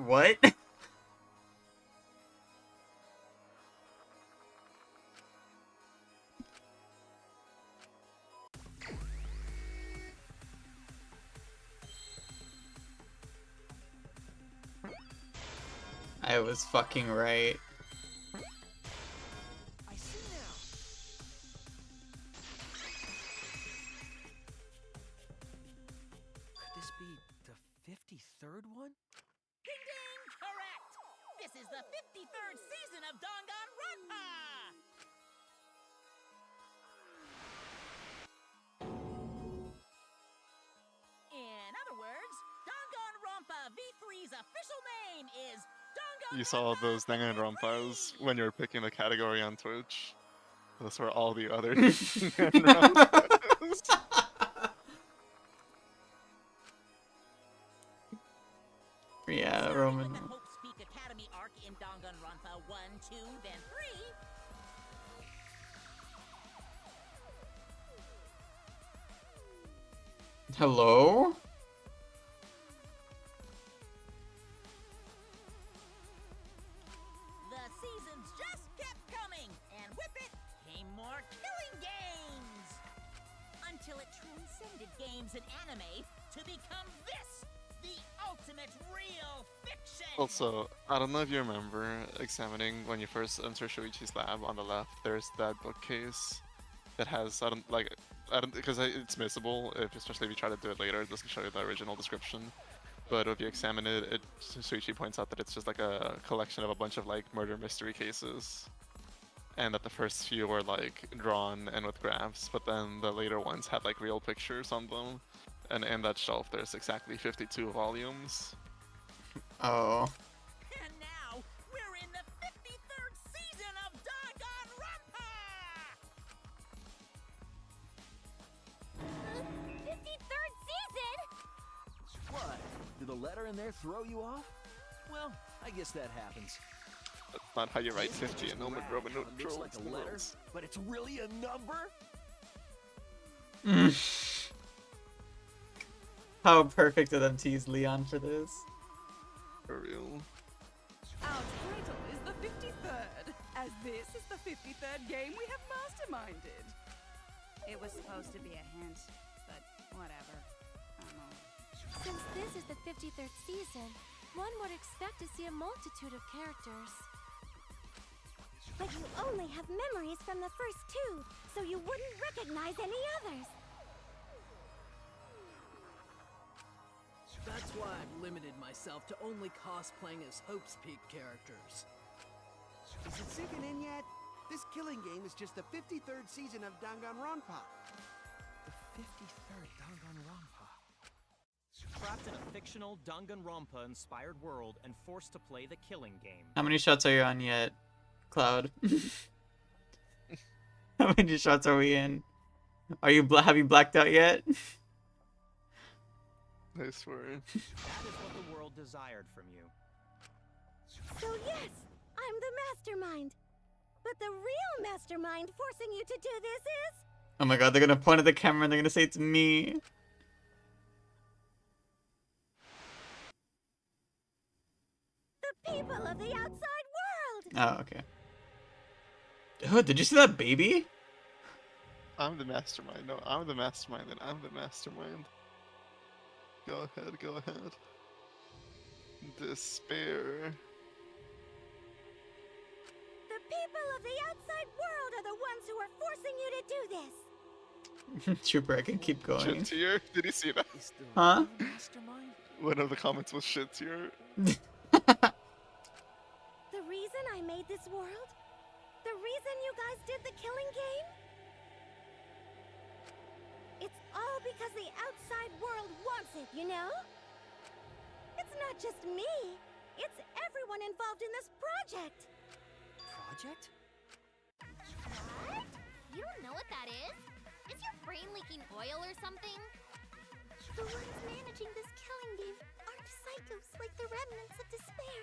What? I was fucking right. I see now. Could this be the 53rd one? Ding ding, correct. This is the 53rd season of Danganronpa. In other words, Danganronpa V3's official name is You saw those Danganronpas when you were picking the category on Twitch. Those were all the other Danganronpas. Yeah, Roman. The Hope Speak Academy arc in Danganronpa 1, 2, then 3. Hello? The seasons just kept coming, and with it came more killing games! Until it transcended games and anime to become this, Also, I don't know if you remember examining when you first enter Shuichi's lab on the left, there's that bookcase that has, I don't, because it's missable, especially if you try to do it later, it doesn't show you the original description. But if you examine it, Shuichi points out that it's just like a collection of a bunch of like murder mystery cases. And that the first few were like drawn and with graphs, but then the later ones had like real pictures on them. And in that shelf there's exactly 52 volumes. Oh. And now, we're in the 53rd season of Danganronpa! 53rd season? What? Did the letter in there throw you off? Well, I guess that happens. That's not how you write 50 in Roman It looks like a letter, rules. but it's really a number? How perfect of them to use Leon for this. For real. Our title is the 53rd, as this is the 53rd game we have masterminded. It was supposed to be a hint, but whatever. Since this is the 53rd season, one would expect to see a multitude of characters. But you only have memories from the first two, so you wouldn't recognize any others. That's why I've limited myself to only cosplaying as Hope's Peak characters. Is it sinking in yet? This killing game is just the 53rd season of Danganronpa. The 53rd Danganronpa. Trapped in a fictional Danganronpa-inspired world and forced to play the killing game. How many shots are you on yet, Cloud? How many shots are we in? Are you have you blacked out yet? I swear. That is what the world desired from you. So yes, I'm the mastermind. But the real mastermind forcing you to do this is... Oh my god, they're gonna point at the camera and they're gonna say it's me. the people of the outside world! Oh, okay. Oh, did you see that baby? I'm the mastermind. No, I'm the mastermind and I'm the mastermind. Go ahead, go ahead. Despair. The people of the outside world are the ones who are forcing you to do this. Trooper, I can keep going. Shit tier? Did you see that? Huh? One of the comments was shit tier. The reason I made this world? The reason you guys did the killing game? It's all because the outside world wants it, you know? It's not just me. It's everyone involved in this project. Project? What? You don't know what that is? Is your brain leaking oil or something? The ones managing this killing game aren't psychos like the remnants of despair.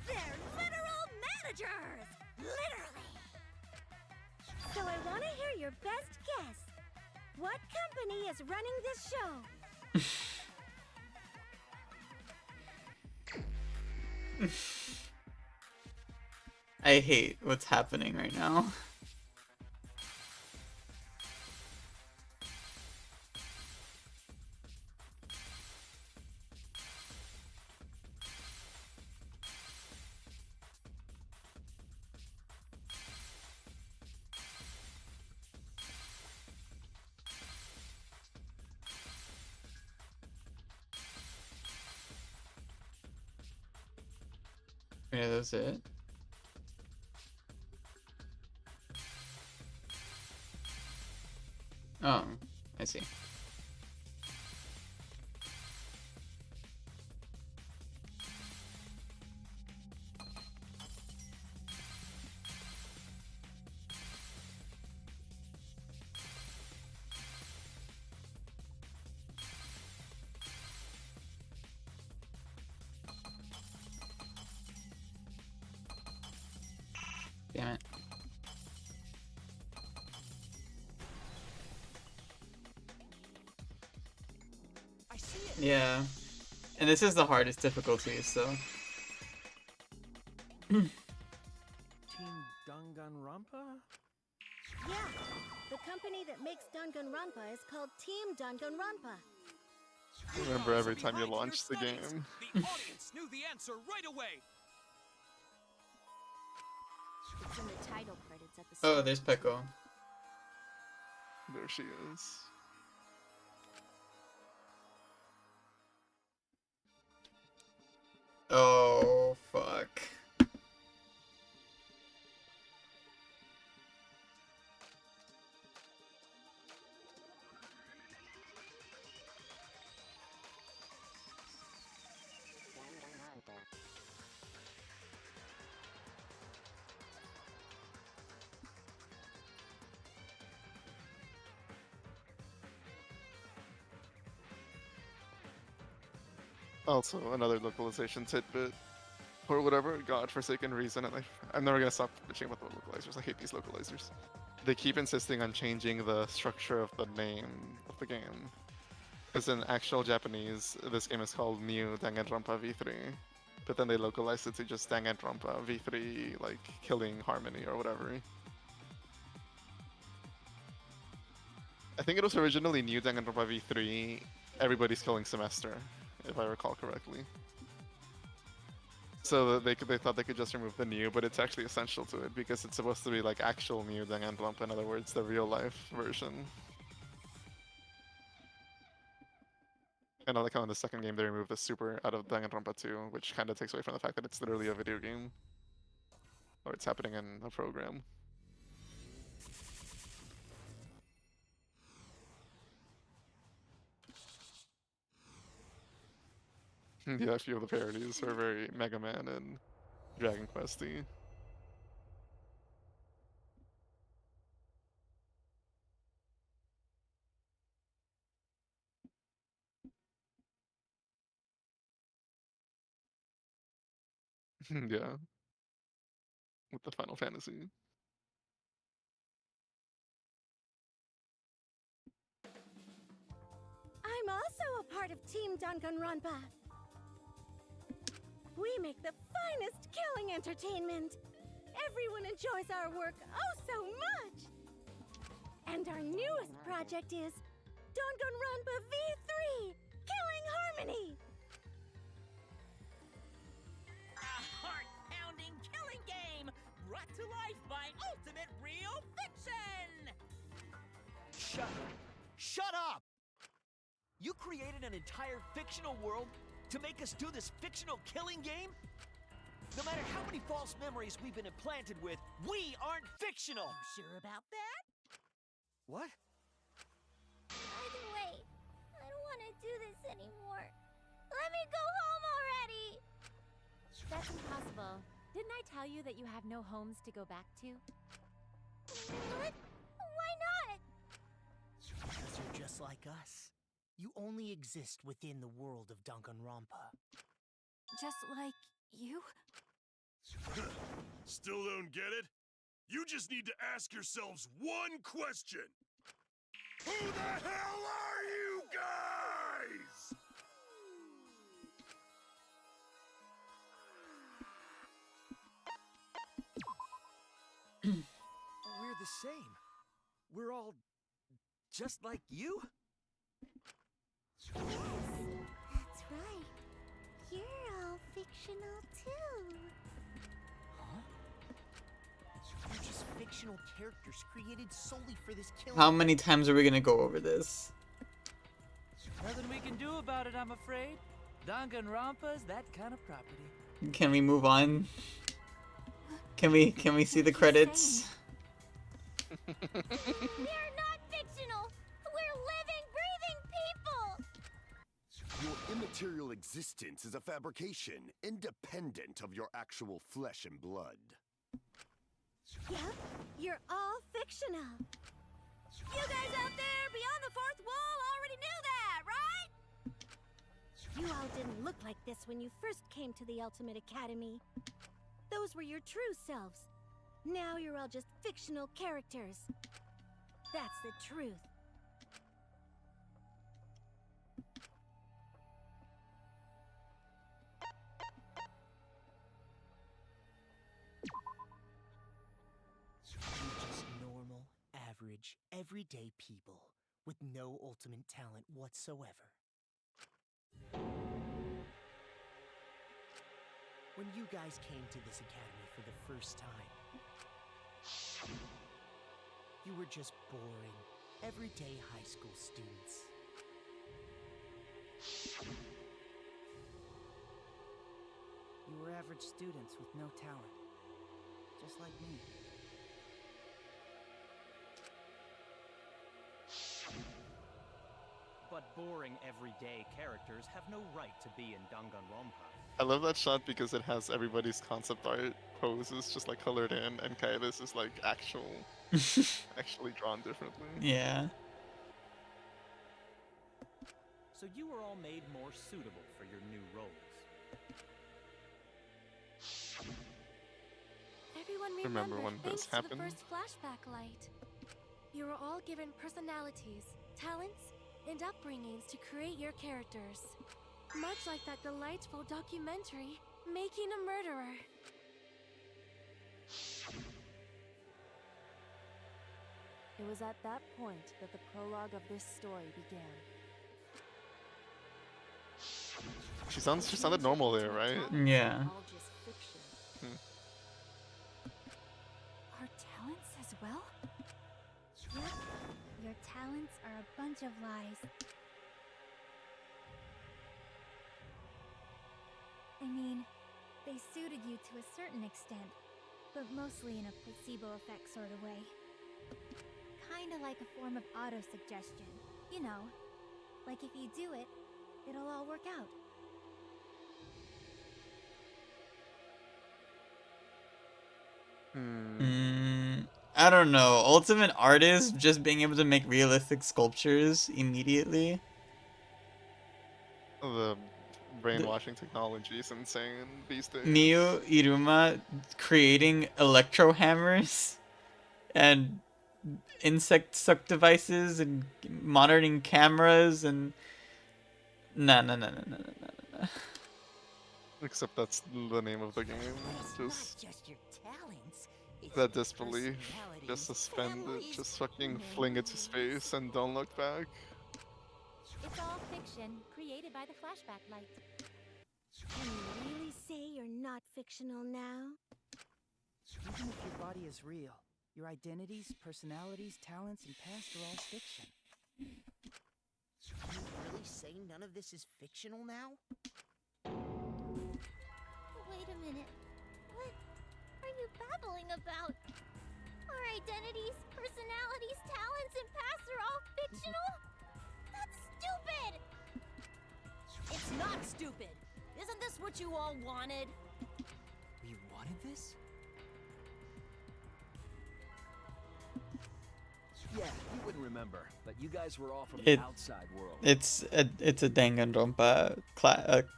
They're literal managers! Literally! So I want to hear your best guess. What company is running this show? I hate what's happening right now. Yeah, that's it. Oh, I see. Damn it. I see it. Yeah. And this is the hardest difficulty, so. Team Danganronpa? Yeah, the company that makes Danganronpa is called Team Danganronpa. Remember every time you Behind your launch the studies. game. The audience knew the answer right away. It's in the title credits at the start. Oh, there's Peko. There she is. Oh, fuck. Also, another localization tidbit. For whatever godforsaken reason, and I'm never gonna stop bitching about the localizers. I hate these localizers. They keep insisting on changing the structure of the name of the game. Because in actual Japanese, this game is called New Danganronpa V3. But then they localized it to just Danganronpa V3, like Killing Harmony or whatever. I think it was originally New Danganronpa V3, Everybody's Killing Semester, if I recall correctly. So they thought they could just remove the new, but it's actually essential to it because it's supposed to be like actual New Danganronpa, in other words, the real life version. And I like how in the second game they removed the super out of Danganronpa 2, which kind of takes away from the fact that it's literally a video game. Or it's happening in a program. Yeah, a few of the parodies are very Mega Man and Dragon Quest-y. Yeah. With the Final Fantasy. I'm also a part of Team Danganronpa. We make the finest killing entertainment. Everyone enjoys our work oh so much. And our newest project is Danganronpa V3, Killing Harmony. A heart-pounding killing game brought to life by Ultimate Real Fiction! Shut up! You created an entire fictional world to make us do this fictional killing game? No matter how many false memories we've been implanted with, we aren't fictional! You sure about that? What? By the way, I don't want to do this anymore. Let me go home already! That's impossible. Didn't I tell you that you have no homes to go back to? What? Why not? Because you're just like us. You only exist within the world of Danganronpa. Just like you? Still don't get it? You just need to ask yourselves one question. Who the hell are you guys? We're the same. We're all just like you? That's right. You're all fictional too. You're just fictional characters created solely for this killing. How many times are we gonna go over this? Nothing we can do about it, I'm afraid. Danganronpa's that kind of property. Can we move on? Can we see the credits? We are not fictional. We're living, breathing people. Your immaterial existence is a fabrication, independent of your actual flesh and blood. Yep, you're all fictional. You guys out there beyond the fourth wall already knew that, right? You all didn't look like this when you first came to the Ultimate Academy. Those were your true selves. Now you're all just fictional characters. That's the truth. You're just normal, average, everyday people with no ultimate talent whatsoever. when you guys came to this academy for the first time, you were just boring, everyday high school students. You were average students with no talent, just like me. But boring everyday characters have no right to be in danganronpa. I love that shot because it has everybody's concept art poses just like colored in, and Kaeda's is like actually drawn differently. Yeah. So you were all made more suitable for your new roles. Everyone Remember when thanks this to happened? the first flashback light. You were all given personalities, talents, and upbringings to create your characters. Much like that delightful documentary, Making a Murderer. It was at that point that the prologue of this story began. She sounded normal there, right? Yeah. All just fiction. Our talents as well? Yep. Your talents are a bunch of lies. I mean, they suited you to a certain extent, but mostly in a placebo effect sort of way. Kinda like a form of auto-suggestion. You know, like if you do it, it'll all work out. I don't know. Ultimate Artist just being able to make realistic sculptures immediately. The brainwashing technology is insane these days. Miyu Iruma creating electro hammers and insect suck devices and monitoring cameras and no. Except that's the name of the game. Just your talents. It's that your disbelief. Just suspend it. families, Just fucking fling it to space and don't look back. It's all fiction, created by the flashback light. Can you really say you're not fictional now? Even if your body is real, your identities, personalities, talents, and past are all fiction. Can you really say none of this is fictional now? Wait a minute. What are you babbling about? Our identities, personalities, talents, and pasts are all fictional? That's stupid! It's not stupid. Isn't this what you all wanted? We wanted this? Yeah, you wouldn't remember, but you guys were all from the outside world. It's a Danganronpa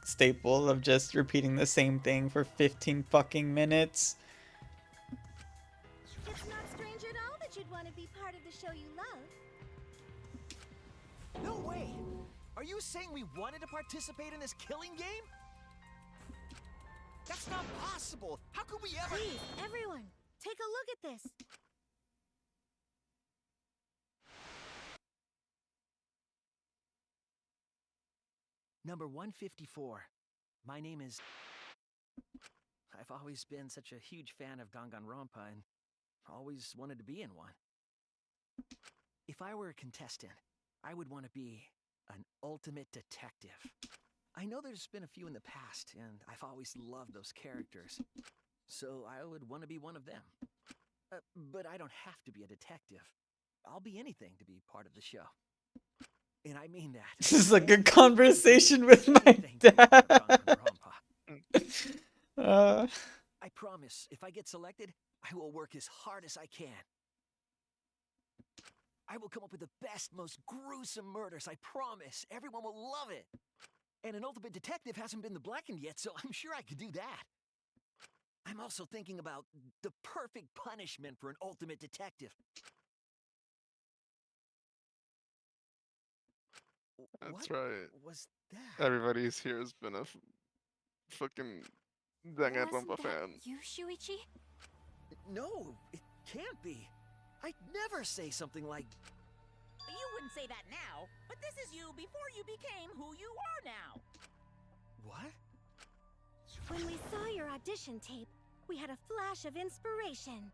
staple of just repeating the same thing for 15 fucking minutes. It's not strange at all that you'd want to be part of the show you love. No way! Are you saying we wanted to participate in this killing game? That's not possible! How could we ever— Please, everyone, take a look at this. Number 154. My name is... I've always been such a huge fan of Danganronpa and always wanted to be in one. If I were a contestant, I would want to be an ultimate detective. I know there's been a few in the past, and I've always loved those characters. So I would want to be one of them. But I don't have to be a detective. I'll be anything to be part of the show. And I mean that. This is like a conversation with my dad. I promise, if I get selected, I will work as hard as I can. I will come up with the best, most gruesome murders, I promise. Everyone will love it. And an ultimate detective hasn't been blackened yet, so I'm sure I could do that. I'm also thinking about the perfect punishment for an ultimate detective. That's What right. was that? Everybody's here has been a fucking Danganronpa fan. You, Shuichi? No, it can't be. I'd never say something like... You wouldn't say that now, but this is you before you became who you are now. What? When we saw your audition tape, we had a flash of inspiration.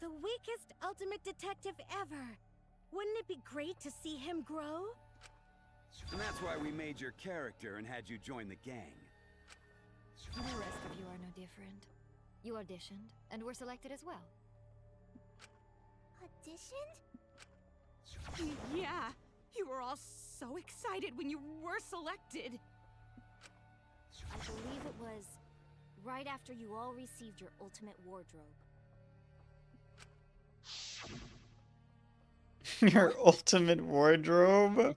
The weakest ultimate detective ever. Wouldn't it be great to see him grow? And that's why we made your character and had you join the gang. The rest of you are no different. You auditioned, and were selected as well. Auditioned? Yeah, you were all so excited when you were selected. I believe it was right after you all received your ultimate wardrobe. Your ultimate wardrobe?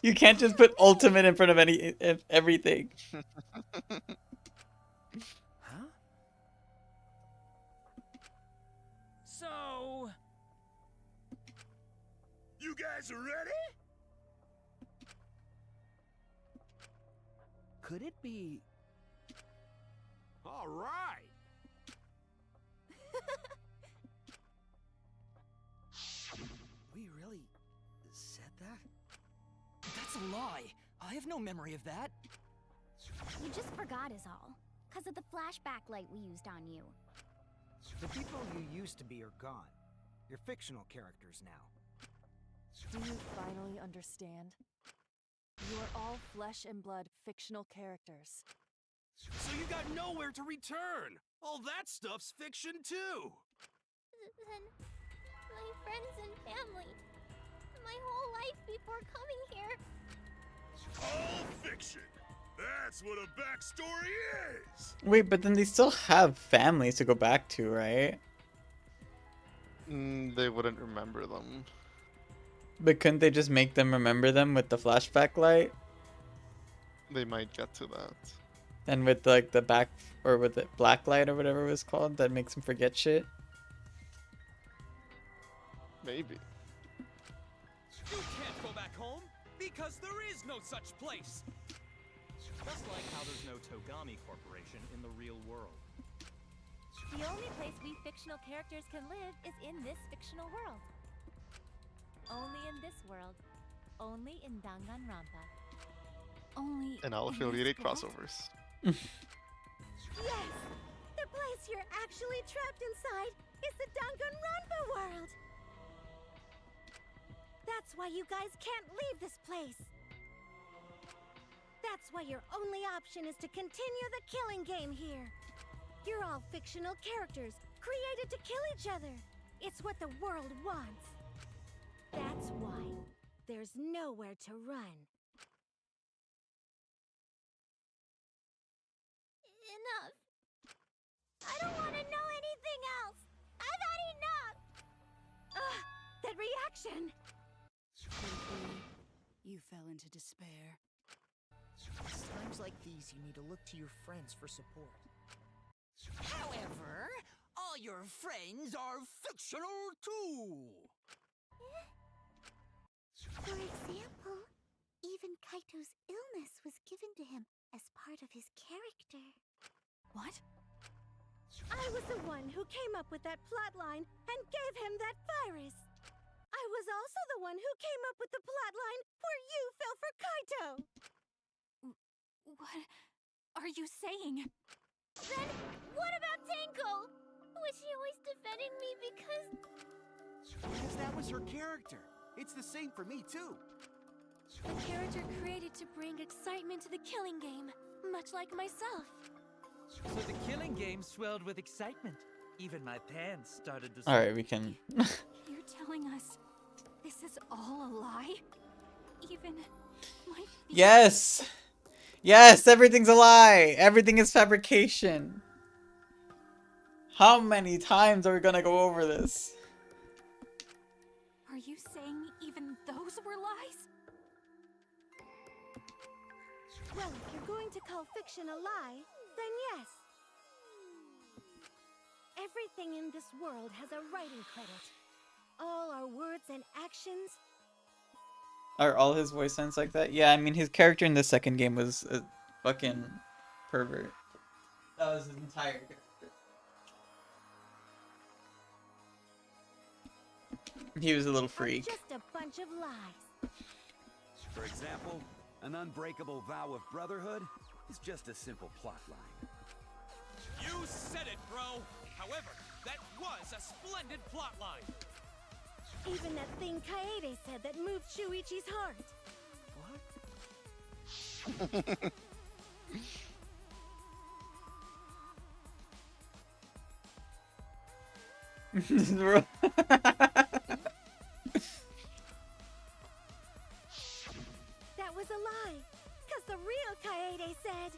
You can't just put ultimate in front of everything. Huh? So... You guys are ready? Could it be... All right. We really said that? That's a lie. I have no memory of that. You just forgot is all. 'Cause of the flashback light we used on you. The people you used to be are gone. You're fictional characters now. Do you finally understand? You are all flesh and blood fictional characters. So you got nowhere to return. All that stuff's fiction too. Then my friends and family. My whole life before coming here. All fiction. That's what a backstory is. Wait, but then they still have families to go back to, right? They wouldn't remember them. But couldn't they just make them remember them with the flashback light? They might get to that. And with like the back or with the black light or whatever it was called that makes them forget shit? Maybe. You can't go back home because there is no such place. Just like how there's no Togami Corporation in the real world. The only place we fictional characters can live is in this fictional world. Only in this world. Only in Danganronpa. Only And all in affiliated this world? crossovers. Yes! The place you're actually trapped inside is the danganronpa world! That's why you guys can't leave this place! That's why your only option is to continue the killing game here! You're all fictional characters, created to kill each other! It's what the world wants! That's why there's nowhere to run. Enough. I don't want to know anything else. I've had enough. Ugh, that reaction! You fell into despair. It's times like these you need to look to your friends for support. However, all your friends are fictional too. For example, even Kaito's illness was given to him as part of his character. What? I was the one who came up with that plotline and gave him that virus. I was also the one who came up with the plotline where you fell for Kaito. What are you saying? Then what about Tenko? Was she always defending me because... Because that was her character. It's the same for me, too. A character created to bring excitement to the killing game, much like myself. So the killing game swelled with excitement. Even my pants started to... Alright, we can... You're telling us this is all a lie? Even my... Yes! Yes, everything's a lie! Everything is fabrication! How many times are we gonna go over this? Are you saying even those were lies? Well, if you're going to call fiction a lie, then yes. Everything in this world has a writing credit. All our words and actions. Are all his voice lines like that? Yeah, I mean, his character in the second game was a fucking pervert. That was his entire character. He was a little freak. Just a bunch of lies. For example, an unbreakable vow of brotherhood? is just a simple plot line. You said it, bro! However, that was a splendid plotline! Even that thing Kaede said that moved Shuichi's heart. That was a lie, because the real Kaede said...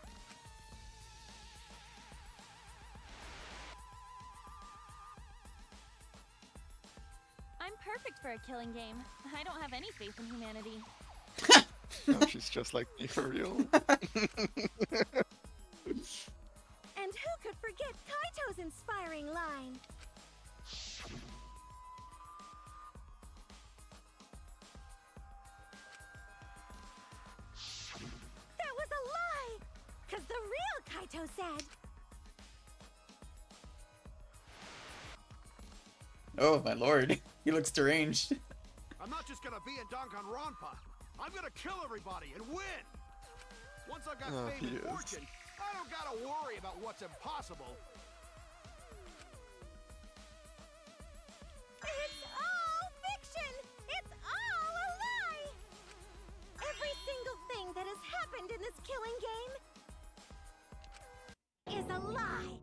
I'm perfect for a killing game. I don't have any faith in humanity. No, she's just like me for real. And who could forget Kaito's inspiring line? That was a lie! Because the real Kaito said... Oh my lord, he looks deranged. I'm not just gonna be in Danganronpa. I'm gonna kill everybody and win! Once I've got Oh, fame he and is. fortune, I don't gotta worry about what's impossible. It's all fiction! It's all a lie! Every single thing that has happened in this killing game is a lie!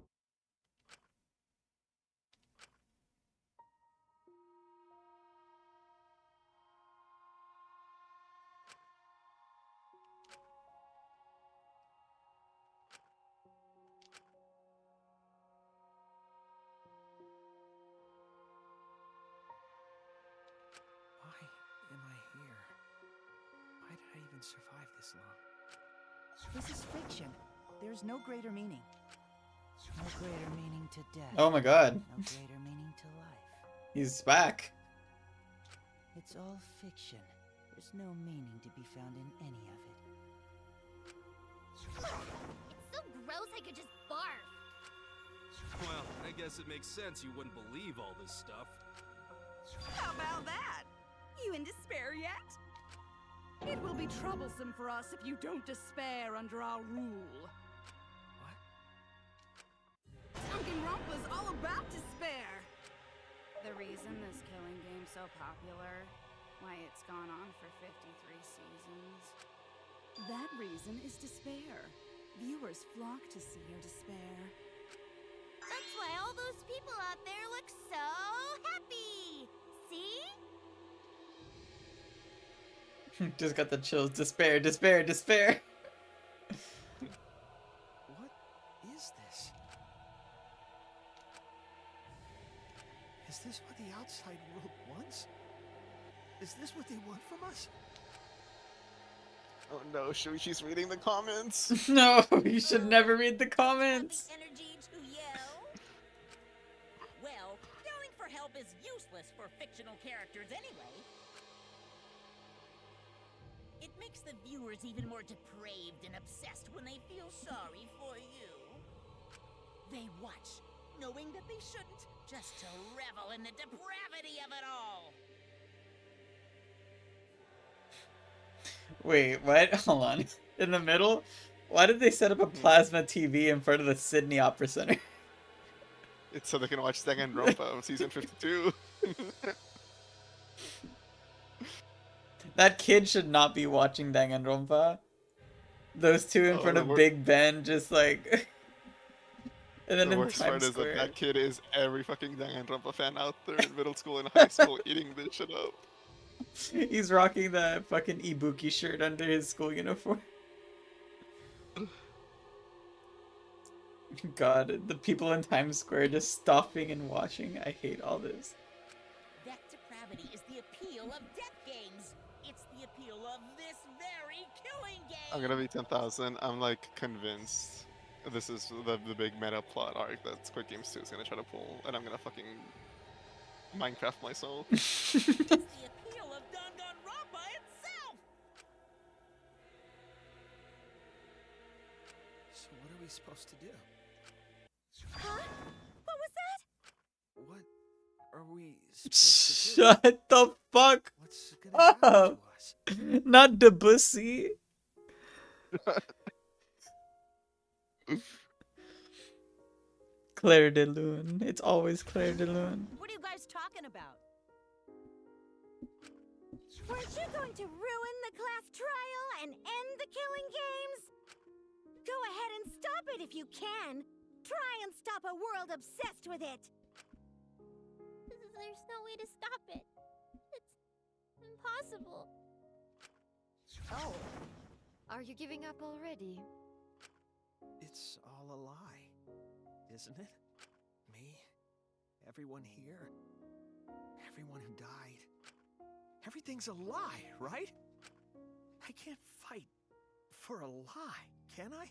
Why am I here? Why did I even survive this long? This is fiction. There's no greater meaning. No greater meaning to death. Oh my god. No greater meaning to life. He's back. It's all fiction. There's no meaning to be found in any of it. It's so gross I could just barf. Well, I guess it makes sense you wouldn't believe all this stuff. How about that? You in despair yet? It will be troublesome for us if you don't despair under our rule. What? Danganronpa's all about despair. The reason this killing game's so popular, why it's gone on for 53 seasons. That reason is despair. Viewers flock to see your despair. That's why all those people out there look so happy. See? Just got the chills. Despair, despair, despair. What is this? Is this what the outside world wants? Is this what they want from us? Oh no, Shuichi's reading the comments. No, you should never read the comments. Energy to yell? Well, yelling for help is useless for fictional characters anyway. It makes the viewers even more depraved and obsessed when they feel sorry for you. They watch, knowing that they shouldn't, just to revel in the depravity of it all. Wait, what? Hold on. In the middle? Why did they set up a plasma TV in front of the Sydney Opera Center? It's so they can watch Danganronpa season 52. That kid should not be watching Danganronpa. Those two in front of Big Ben, just like... And then The in worst Times part is Square. that kid is every fucking Danganronpa fan out there in middle school and high school eating this shit up. He's rocking the fucking Ibuki shirt under his school uniform. God, the people in Times Square just stopping and watching. I hate all this. That depravity is the appeal of death games. It's the appeal of this very killing game. I'm gonna be 10,000. I'm like convinced this is the big meta plot arc that Squid Games 2 is gonna try to pull, and I'm gonna fucking Minecraft myself. It's the appeal of Danganronpa itself. So what are we supposed to do? Huh? What was that? What are we supposed to do? Shut the fuck What's gonna happen up! to us? Not Debussy. Claire de Lune. It's always Claire de Lune. What are you guys talking about? Weren't you going to ruin the class trial and end the killing games? Go ahead and stop it if you can. Try and stop a world obsessed with it. There's no way to stop it. It's impossible. Oh. Are you giving up already? It's all a lie, isn't it? Me, everyone here, everyone who died. Everything's a lie, right? I can't fight for a lie, can I?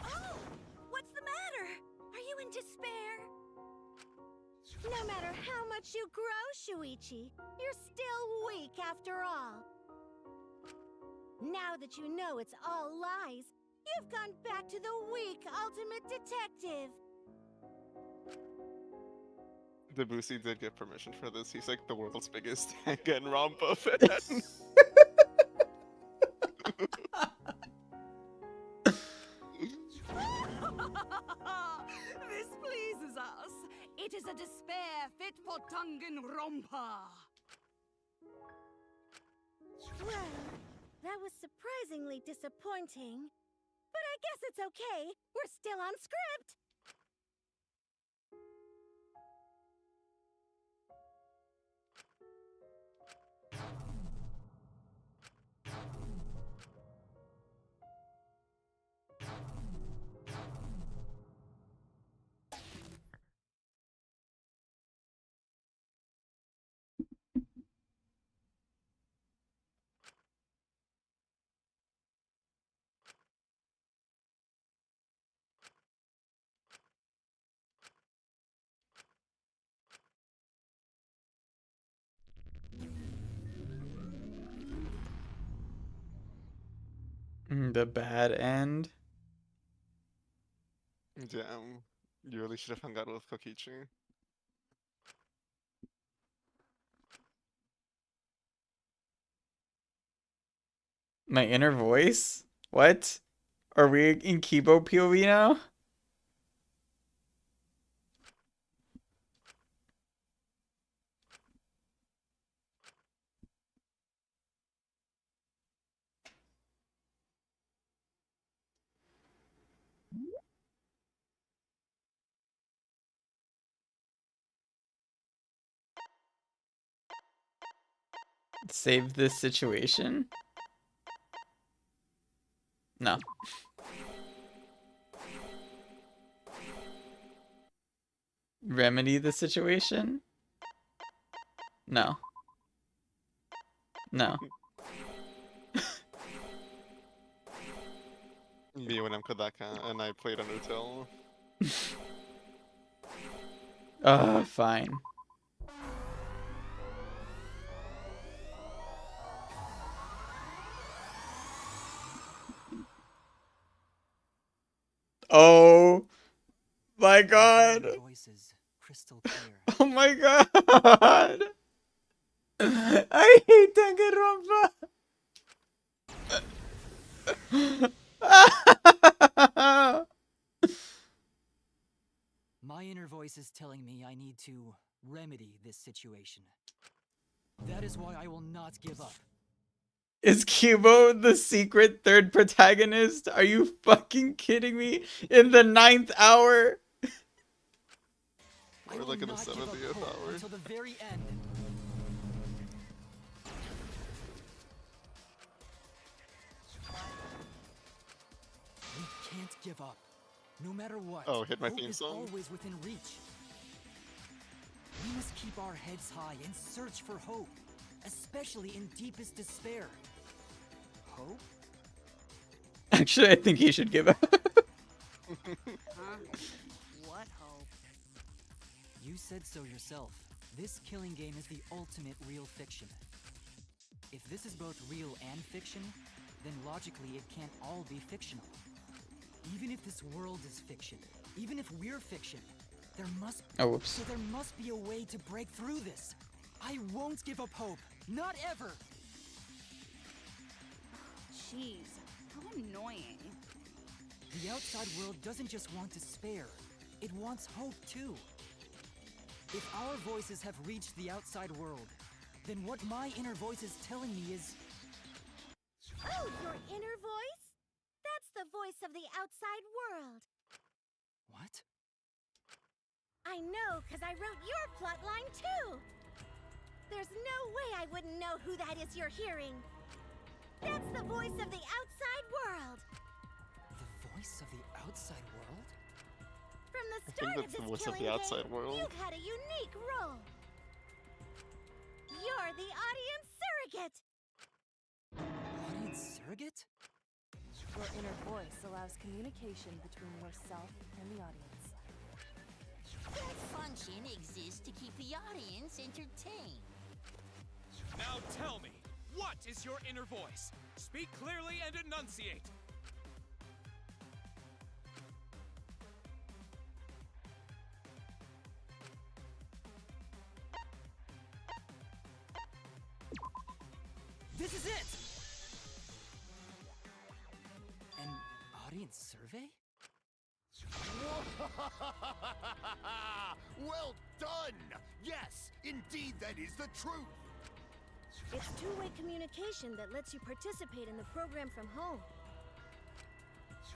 Oh! What's the matter? Are you in despair? No matter how much you grow, Shuichi, you're still weak after all. Now that you know it's all lies, you've gone back to the weak ultimate detective. Debussy did get permission for this. He's like the world's biggest danganronpa fan. This pleases us. It is a despair fit for danganronpa. Well, that was surprisingly disappointing. But I guess it's okay. We're still on script. The bad end. Damn. You really should have hung out with Kokichi. My inner voice? What? Are we in Kibo POV now? Save this situation? No. Remedy the situation? No. No. Me when I'm Kodaka and I played Undertale. Fine. Oh my god. Voice is crystal clear. Oh my god. I hate Danganronpa. My inner voice is telling me I need to remedy this situation. That is why I will not give up. Is Kubo the secret third protagonist? Are you fucking kidding me? In the 9th hour? Or like in the 70th hour. Until the very end. We can't give up. No matter what. Oh, hit my hope theme is song. always within reach. We must keep our heads high and search for hope, especially in deepest despair. Hope? Actually, I think he should give up. Huh? What hope? You said so yourself. This killing game is the ultimate real fiction. If this is both real and fiction, then logically it can't all be fictional. Even if this world is fiction, even if we're fiction, there must whoops. there must be a way to break through this. I won't give up hope. Not ever. Jeez, how annoying. The The outside world doesn't just want despair, it wants hope too. If our voices have reached the outside world, then what my inner voice is telling me is... Oh, your inner voice? That's the voice of the outside world. What? I know, because I wrote your plotline too. There's no way I wouldn't know who that is you're hearing. That's the voice of the outside world. The voice of the outside world? From the I think start of that's the this voice of killing the outside game, world. you've had a unique role. You're the audience surrogate. Audience surrogate? Your inner voice allows communication between yourself and the audience. That function exists to keep the audience entertained. Now tell me, what is your inner voice? Speak clearly and enunciate. This is it! An audience survey? Well done! Yes, indeed that is the truth! It's two-way communication that lets you participate in the program from home.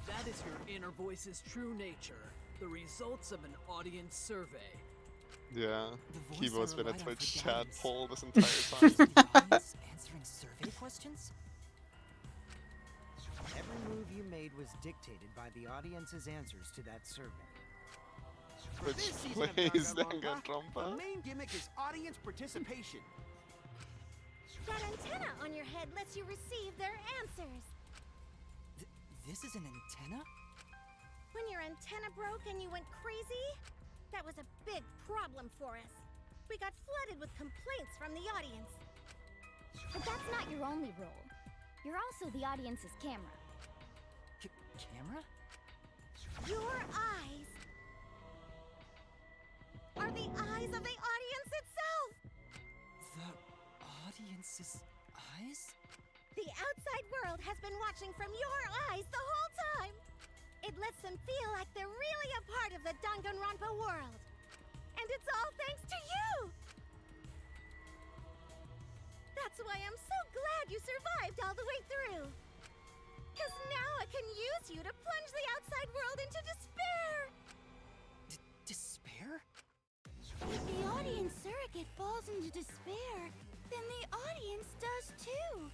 That is your inner voice's true nature. The results of an audience survey. Yeah, The voice Kibo's I been a relied on Twitch for chat guidance. poll this entire time. The audience answering survey questions? Every move you made was dictated by the audience's answers to that survey. For Which this season of plays Danganronpa, the Danganronpa? main gimmick is audience participation. That antenna on your head lets you receive their answers. This is an antenna? When your antenna broke and you went crazy, that was a big problem for us. We got flooded with complaints from the audience. But that's not your only role. You're also the audience's camera. Camera? Your eyes are the eyes of the audience itself. The audience's eyes? The outside world has been watching from your eyes the whole time. It lets them feel like they're really a part of the Danganronpa world. And it's all thanks to you! That's why I'm so glad you survived all the way through. Because now I can use you to plunge the outside world into despair. Despair? If the audience surrogate falls into despair, then the audience does too.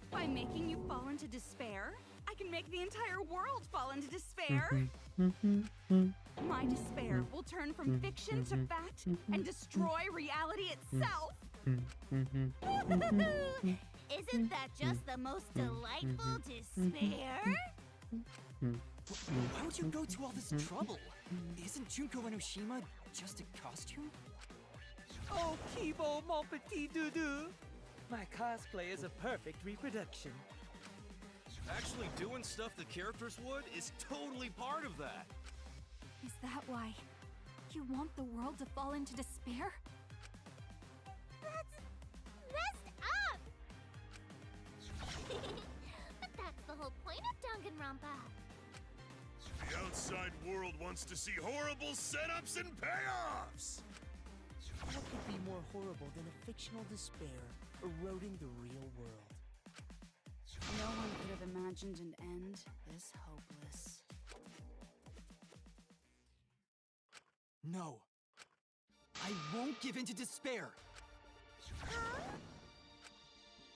By making you fall into despair, I can make the entire world fall into despair. My despair will turn from fiction to fact and destroy reality itself. Isn't that just the most delightful despair? Why would you go to all this trouble? Isn't Junko Enoshima just a costume? Oh, Kibo, mon petit doudou. My cosplay is a perfect reproduction. Actually doing stuff the characters would is totally part of that. Is that why you want the world to fall into despair? That's messed up! But that's the whole point of Danganronpa. The outside world wants to see horrible setups and payoffs! What could be more horrible than a fictional despair eroding the real world? No one could have imagined an end this hopeless. No. I won't give in to despair.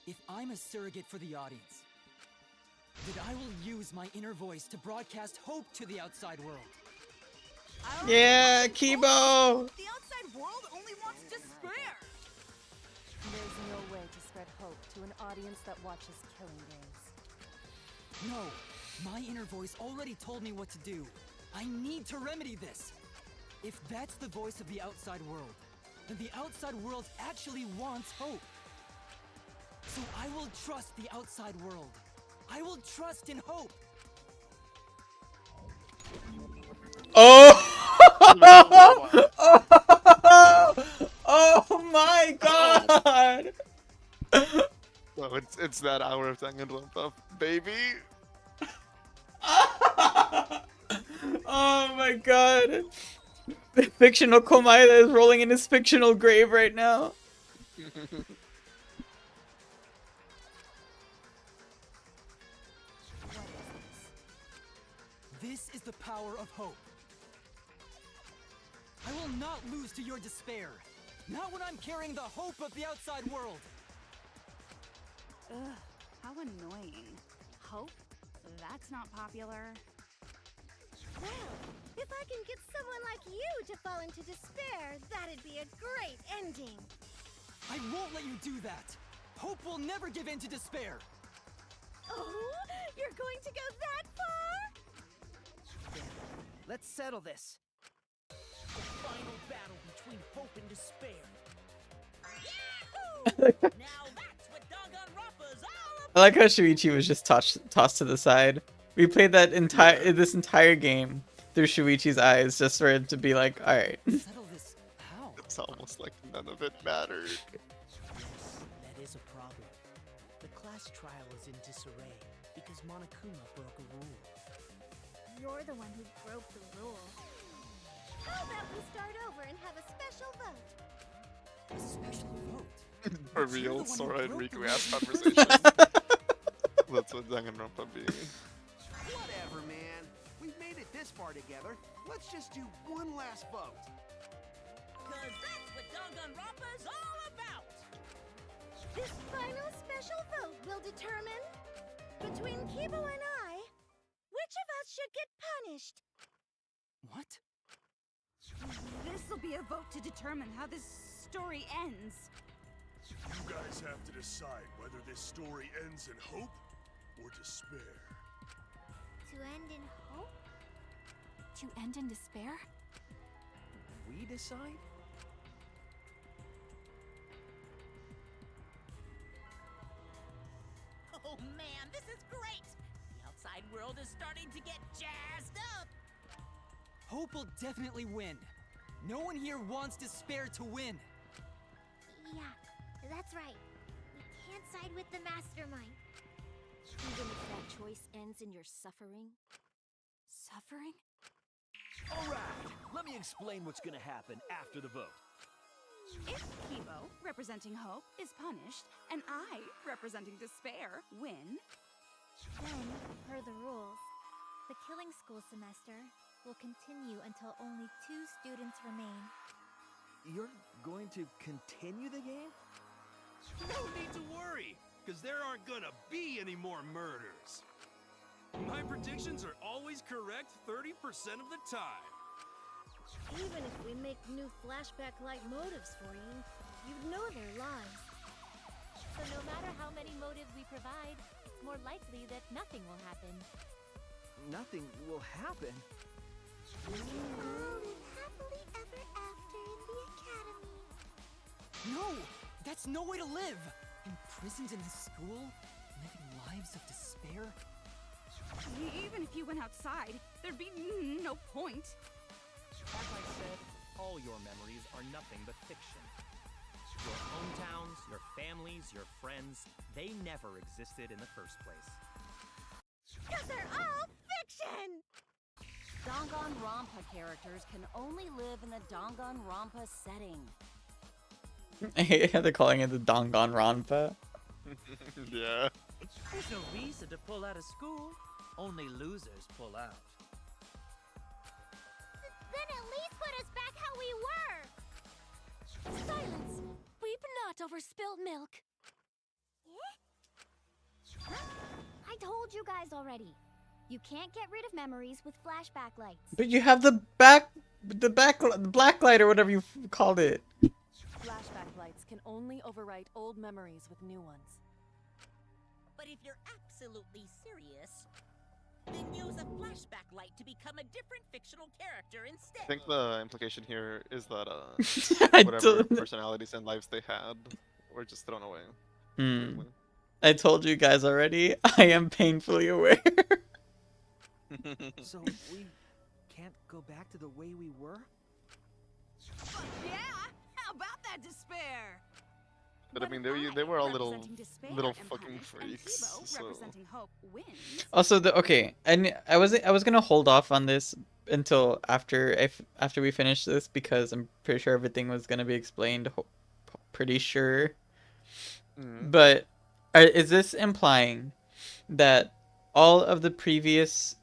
If I'm a surrogate for the audience, then I will use my inner voice to broadcast hope to the outside world. Yeah, Kibo! The outside world only wants despair! There's no way to spread hope to an audience that watches killing games. No, my inner voice already told me what to do. I need to remedy this. If that's the voice of the outside world, then the outside world actually wants hope. So I will trust the outside world. I will trust in hope. Oh! Oh my god! So it's that hour of Danganronpa, baby. my god. The fictional Komaeda is rolling in his fictional grave right now. This is the power of hope. I will not lose to your despair. Not when I'm carrying the hope of the outside world. Ugh, how annoying. Hope? That's not popular. Well, if I can get someone like you to fall into despair, that'd be a great ending. I won't let you do that. Hope will never give in to despair. Oh, you're going to go that far? Let's settle this. The final battle between hope and despair. Now that's what Danganronpa's all about. I like how Shuichi was just tossed to the side. We played that this entire game through Shuichi's eyes just for it to be like, alright. Settle this how? It's almost like none of it mattered. Yes, that is a problem. The class trial is in disarray because Monokuma broke a rule. You're the one who broke the rule. How about we start over and have a special vote? A special vote? A real Sora and Riku ass conversation. That's what Danganronpa be. Whatever, man. We've made it this far together. Let's just do one last vote. Cause that's what Danganronpa's all about. This final special vote will determine, between Kibo and I, which of us should get punished. What? This'll be a vote to determine how this story ends. You guys have to decide whether this story ends in hope or despair. To end in hope? To end in despair? We decide? Oh man, this is great! The outside world is starting to get jazzed up! Hope will definitely win. No one here wants despair to win. Yeah, that's right. We can't side with the mastermind. Even if that choice ends in your suffering? Suffering? Alright, let me explain what's gonna happen after the vote. If Kibo, representing hope, is punished, and I, representing despair, win, Then, per the rules, the killing school semester will continue until only 2 students remain. You're going to continue the game? No need to worry, because there aren't gonna be any more murders. My predictions are always correct 30% of the time. Even if we make new flashback-like motives for you, you'd know they're lies. So no matter how many motives we provide, it's more likely that nothing will happen. Nothing will happen. All live happily ever after in the academy. No! That's no way to live! Imprisoned in this school? Living lives of despair? even if you went outside, there'd be no point. As I said, all your memories are nothing but fiction. Your hometowns, your families, your friends, they never existed in the first place. Because they're all fiction! Danganronpa characters can only live in the Danganronpa setting. I hate how they're calling it the Danganronpa. Yeah. There's no reason to pull out of school. Only losers pull out. Then at least put us back how we were! Silence! Weep not over spilled milk. I told you guys already. You can't get rid of memories with flashback lights. But you have the blacklight or whatever you called it. Flashback lights can only overwrite old memories with new ones. But if you're absolutely serious, then use a flashback light to become a different fictional character instead. I think the implication here is that I whatever don't- personalities and lives they had were just thrown away. Hmm. I told you guys already. I am painfully aware. So we can't go back to the way we were? Yeah! How about that despair? But I mean, they were all little Representing despair little and fucking punish, and freaks. Kibo, So representing hope, wins. Also, okay, and I was gonna hold off on this until after we finish this because I'm pretty sure everything was gonna be explained. Pretty sure. But is this implying that all of the previous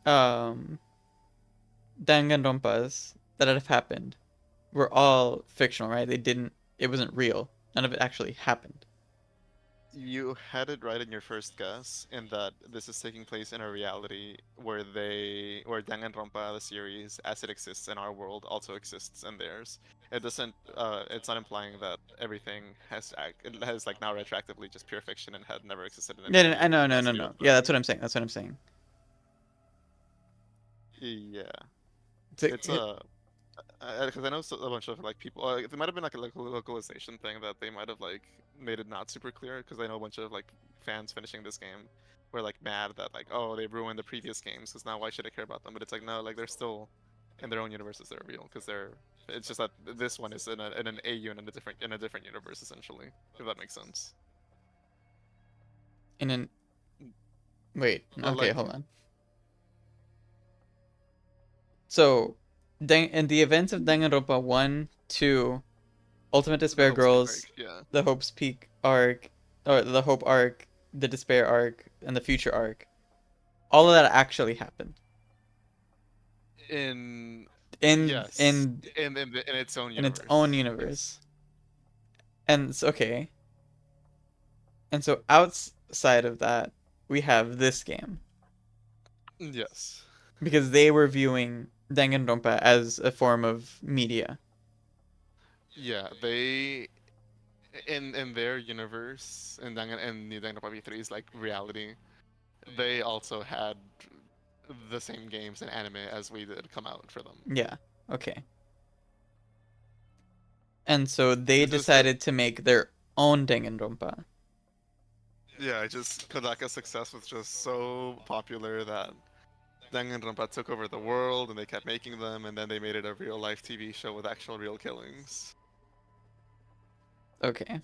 danganronpas that have happened were all fictional, right? It wasn't real. None of it actually happened. You had it right in your first guess, in that this is taking place in a reality where Danganronpa, the series, as it exists in our world, also exists in theirs. It doesn't. It's not implying that everything it has like now retroactively just pure fiction and had never existed in any Yeah, no. capacity Yeah, whatsoever. that's what I'm saying. That's what I'm saying. Yeah, it's a. Because I know a bunch of like people. There might have been like a localization thing that they might have like made it not super clear. Because I know a bunch of like fans finishing this game were like mad that like, oh, they ruined the previous games. Because now why should I care about them? But it's like, no, like they're still in their own universes. They're real because they're. It's just that this one is in an AU in a different universe essentially. If that makes sense. Wait. Well, Okay, like, hold on. So, in the events of Danganronpa 1, 2, Ultimate Despair Girls, the Hope's Peak arc, or the Hope arc, the Despair arc, and the Future arc, all of that actually happened. In its own universe. In its own universe. And it's okay. And so outside of that, we have this game. Yes. Because they were viewing Danganronpa as a form of media. Yeah, they in their universe in Danganronpa V3's like reality, they also had the same games and anime as we did come out for them. Yeah. Okay. And so they decided to make their own Danganronpa. Yeah, just Kodaka's success was just so popular that Danganronpa took over the world, and they kept making them, and then they made it a real-life TV show with actual real killings. Okay.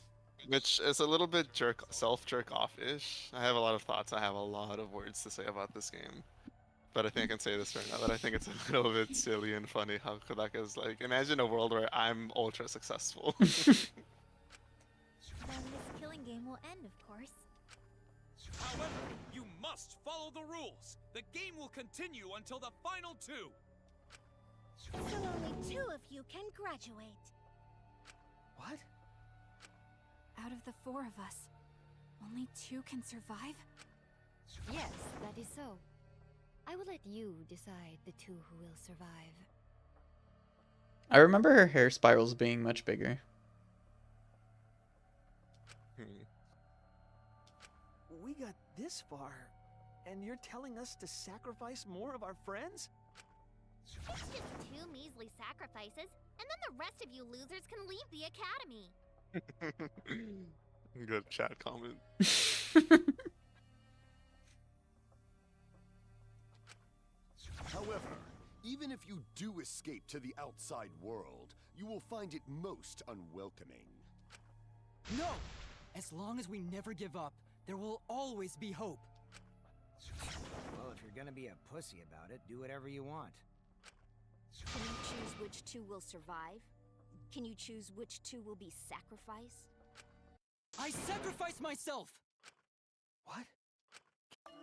Which is a little bit self-jerk off-ish. I have a lot of thoughts. I have a lot of words to say about this game. But I think I can say this right now, that I think it's a little bit silly and funny how Kodaka's like, imagine a world where I'm ultra successful. Then this killing game will end, of course. However, you must follow the rules. The game will continue until the final two. So only 2 of you can graduate. What? Out of the 4 of us, only 2 can survive? Yes, that is so. I will let you decide the 2 who will survive. I remember her hair spirals being much bigger. We got this far, and you're telling us to sacrifice more of our friends? It's just 2 measly sacrifices, and then the rest of you losers can leave the academy. Good chat comment. However, even if you do escape to the outside world, you will find it most unwelcoming. No! As long as we never give up, there will always be hope. Well, if you're gonna be a pussy about it, do whatever you want. Can you choose which 2 will survive? Can you choose which 2 will be sacrificed? I sacrifice myself! What?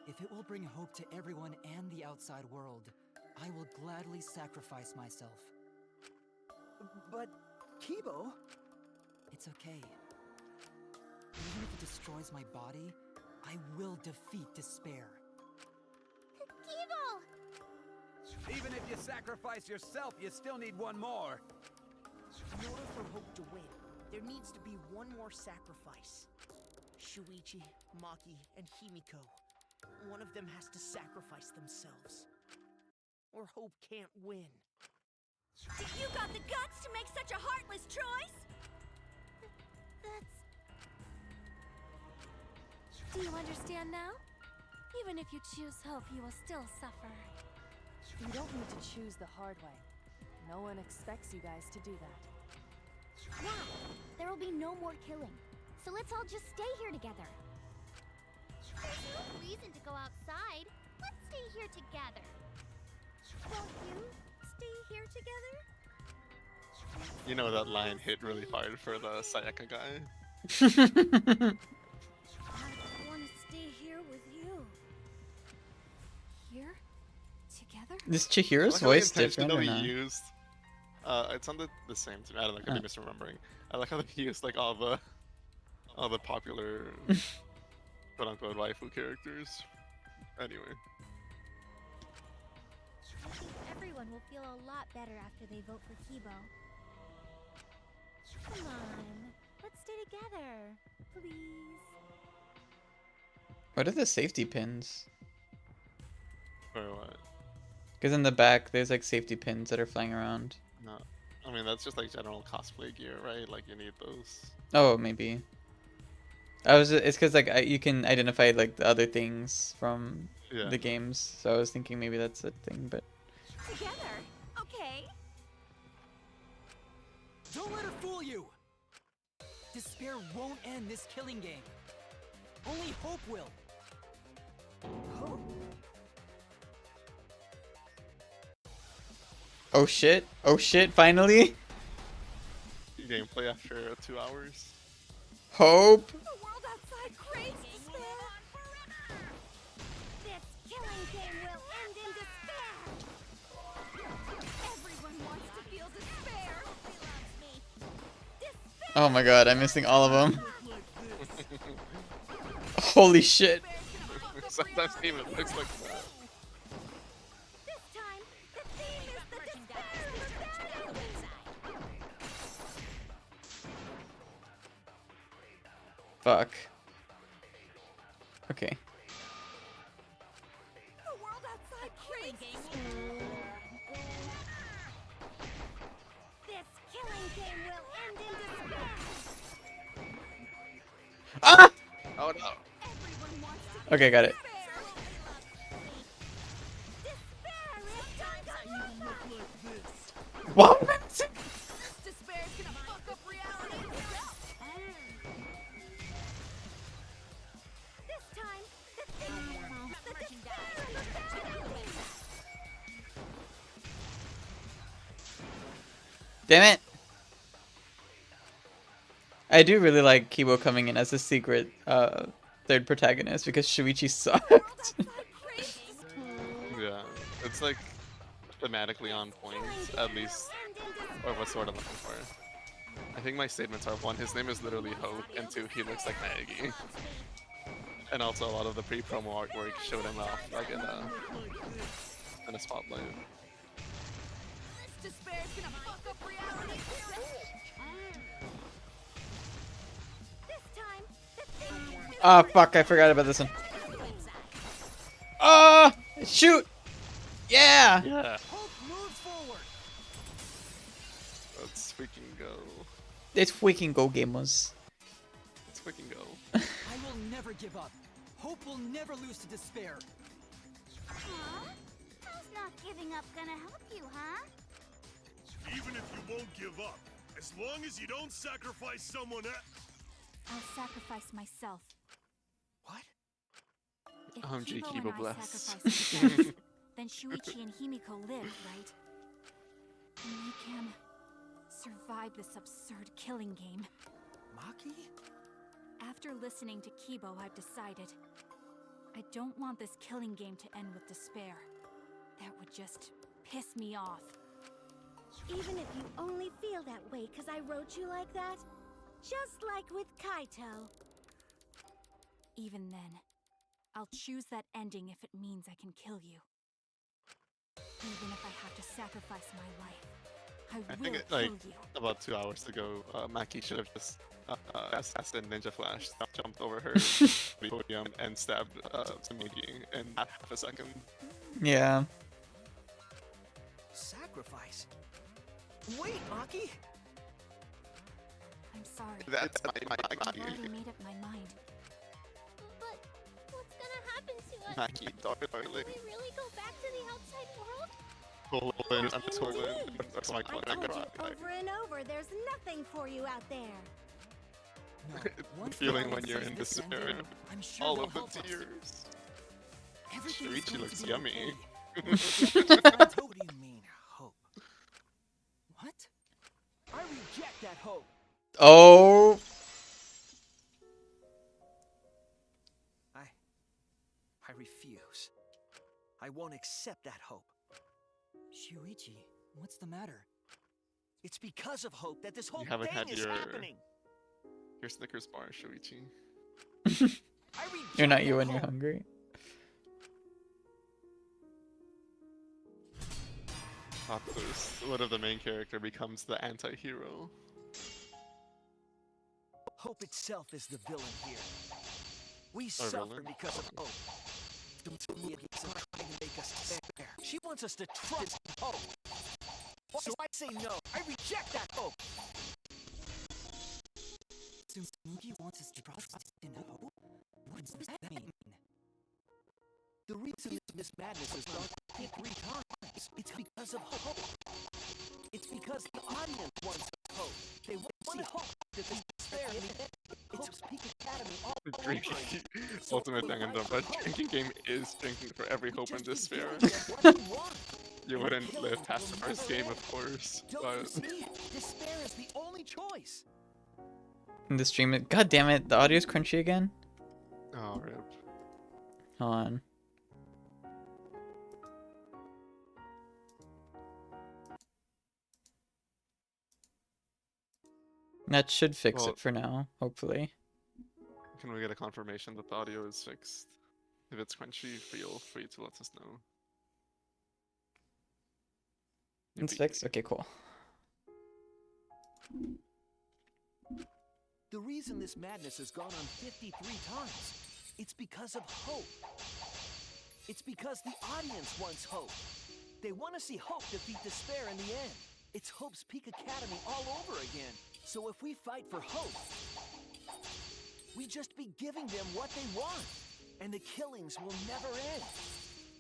If it will bring hope to everyone and the outside world, I will gladly sacrifice myself. But, Kibo... It's okay. Even if it destroys my body, I will defeat despair. Kibo! Even if you sacrifice yourself, you still need one more. In order for Hope to win, there needs to be one more sacrifice. Shuichi, Maki, and Himiko. One of them has to sacrifice themselves. Or Hope can't win. You got the guts to make such a heartless choice? That's... Do you understand now? Even if you choose hope, you will still suffer. You don't need to choose the hard way. No one expects you guys to do that. Yeah, there will be no more killing. So let's all just stay here together. There's no reason to go outside. Let's stay here together. Won't you stay here together? You know that line hit really hard for the Sayaka guy. I want to stay here with you. Here? Together? Is I Chihiro's like how they voice different or intentionally not? used. It sounded the same to me. I don't know. I could be misremembering. I like how they used like all the popular quote unquote waifu characters. Anyway. I think everyone will feel a lot better after they vote for Kibo. Come on, let's stay together, please. What are the safety pins? For what? Because in the back, there's like safety pins that are flying around. No. I mean, that's just like general cosplay gear, right? Like, you need those. Oh, maybe. It's because like you can identify like the other things from the games, so I was thinking maybe that's a thing, but. Together, okay? Don't let her fool you! Despair won't end this killing game. Only hope will. Hope? Oh shit! Oh shit! Finally! Gameplay after 2 hours. Hope! The world outside craves despair! This killing game will end in despair. Everyone wants to feel despair! Oh my god, I'm missing all of them. Holy shit! Sometimes it even looks like that. This time, the theme is the despair of the Fuck. Okay. The world outside craves This killing game will end in despair. Ah! Oh no. Okay, got it. What? Despair's gonna fuck up reality! This time, the theme is the despair of the Damn it! I do really like Kibo coming in as a secret third protagonist because Shuichi sucked. Yeah. It's like thematically on point, at least. Or what sort of looking for. I think my statements are: 1, his name is literally Hope, and 2, he looks like Maggie. And also a lot of the pre-promo artwork showed him off like in a spotlight. Despair's gonna fuck up reality! This time, the theme is Ah, fuck, I forgot about this one. Ah! Shoot! Yeah! Yeah. Hope moves forward. Let's freaking go. Let's freaking go, gamers. Let's freaking go. I will never give up. Hope will never lose to despair. Huh? How's not giving up gonna help you, huh? Even if you won't give up, as long as you don't sacrifice someone else. I'll sacrifice myself. What? If OMG, Kibo Kibo and I bless. sacrifice ourselves, then Shuichi and Himiko live, right? And they can survive this absurd killing game. Maki? After listening to Kibo, I've decided I don't want this killing game to end with despair. That would just piss me off. Even if you only feel that way because I wrote you like that? Just like with Kaito. Even then, I'll choose that ending if it means I can kill you. Even if I have to sacrifice my life, I I will think kill like you. about 2 hours ago, Maki should have just assassin Ninja Flash jumped over her podium and stabbed Samigi in half a second. Yeah. Sacrifice? Wait, Maki! I'm sorry. That's my I've Maki. already made up my mind. But what's gonna happen to us? Maki, darling. Will we really go back to the outside world? Colon, I'm just Colin. That's my I told you colon. over and over, there's nothing for you out there. No, The once feeling the when you're sees in this despair. ending, I'm sure All they'll of the help us. tears. Everything's Shuichi going looks to be yummy. okay. When we get to Tohodi's that hope. Oh. I refuse. I won't accept that hope. Shuichi, what's the matter? It's because of hope that this whole You haven't thing had is happening. your Snickers bar, Shuichi. You're not you when you're hungry. Plot twist. What if the main character becomes the anti-hero? Hope itself is the villain here. We Or suffer villain? because of hope. Trying to make us despair. She wants us to trust hope. So I say no. I reject that hope. Tsumugi wants us to trust in hope? What does that mean? The reason this madness has gone 3 times, it's because of hope. It's because the audience wants hope. They want to hope that they despair in the end. It's Peak Academy all over Drinking again. ultimate danganronpa. Drinking game is drinking for every hope and despair. You wouldn't live past the first game, of course. Don't you see? Despair is the only choice. In the stream, god damn it, the audio's crunchy again. Oh, rip. Hold on. That should fix Well, it for now, hopefully. Can we get a confirmation that the audio is fixed? If it's crunchy, feel free to let us know. It's fixed? Okay, cool. The reason this madness has gone on 53 times, it's because of hope. It's because the audience wants hope. They want to see hope defeat despair in the end. It's Hope's Peak Academy all over again. So if we fight for hope, we just be giving them what they want. And the killings will never end.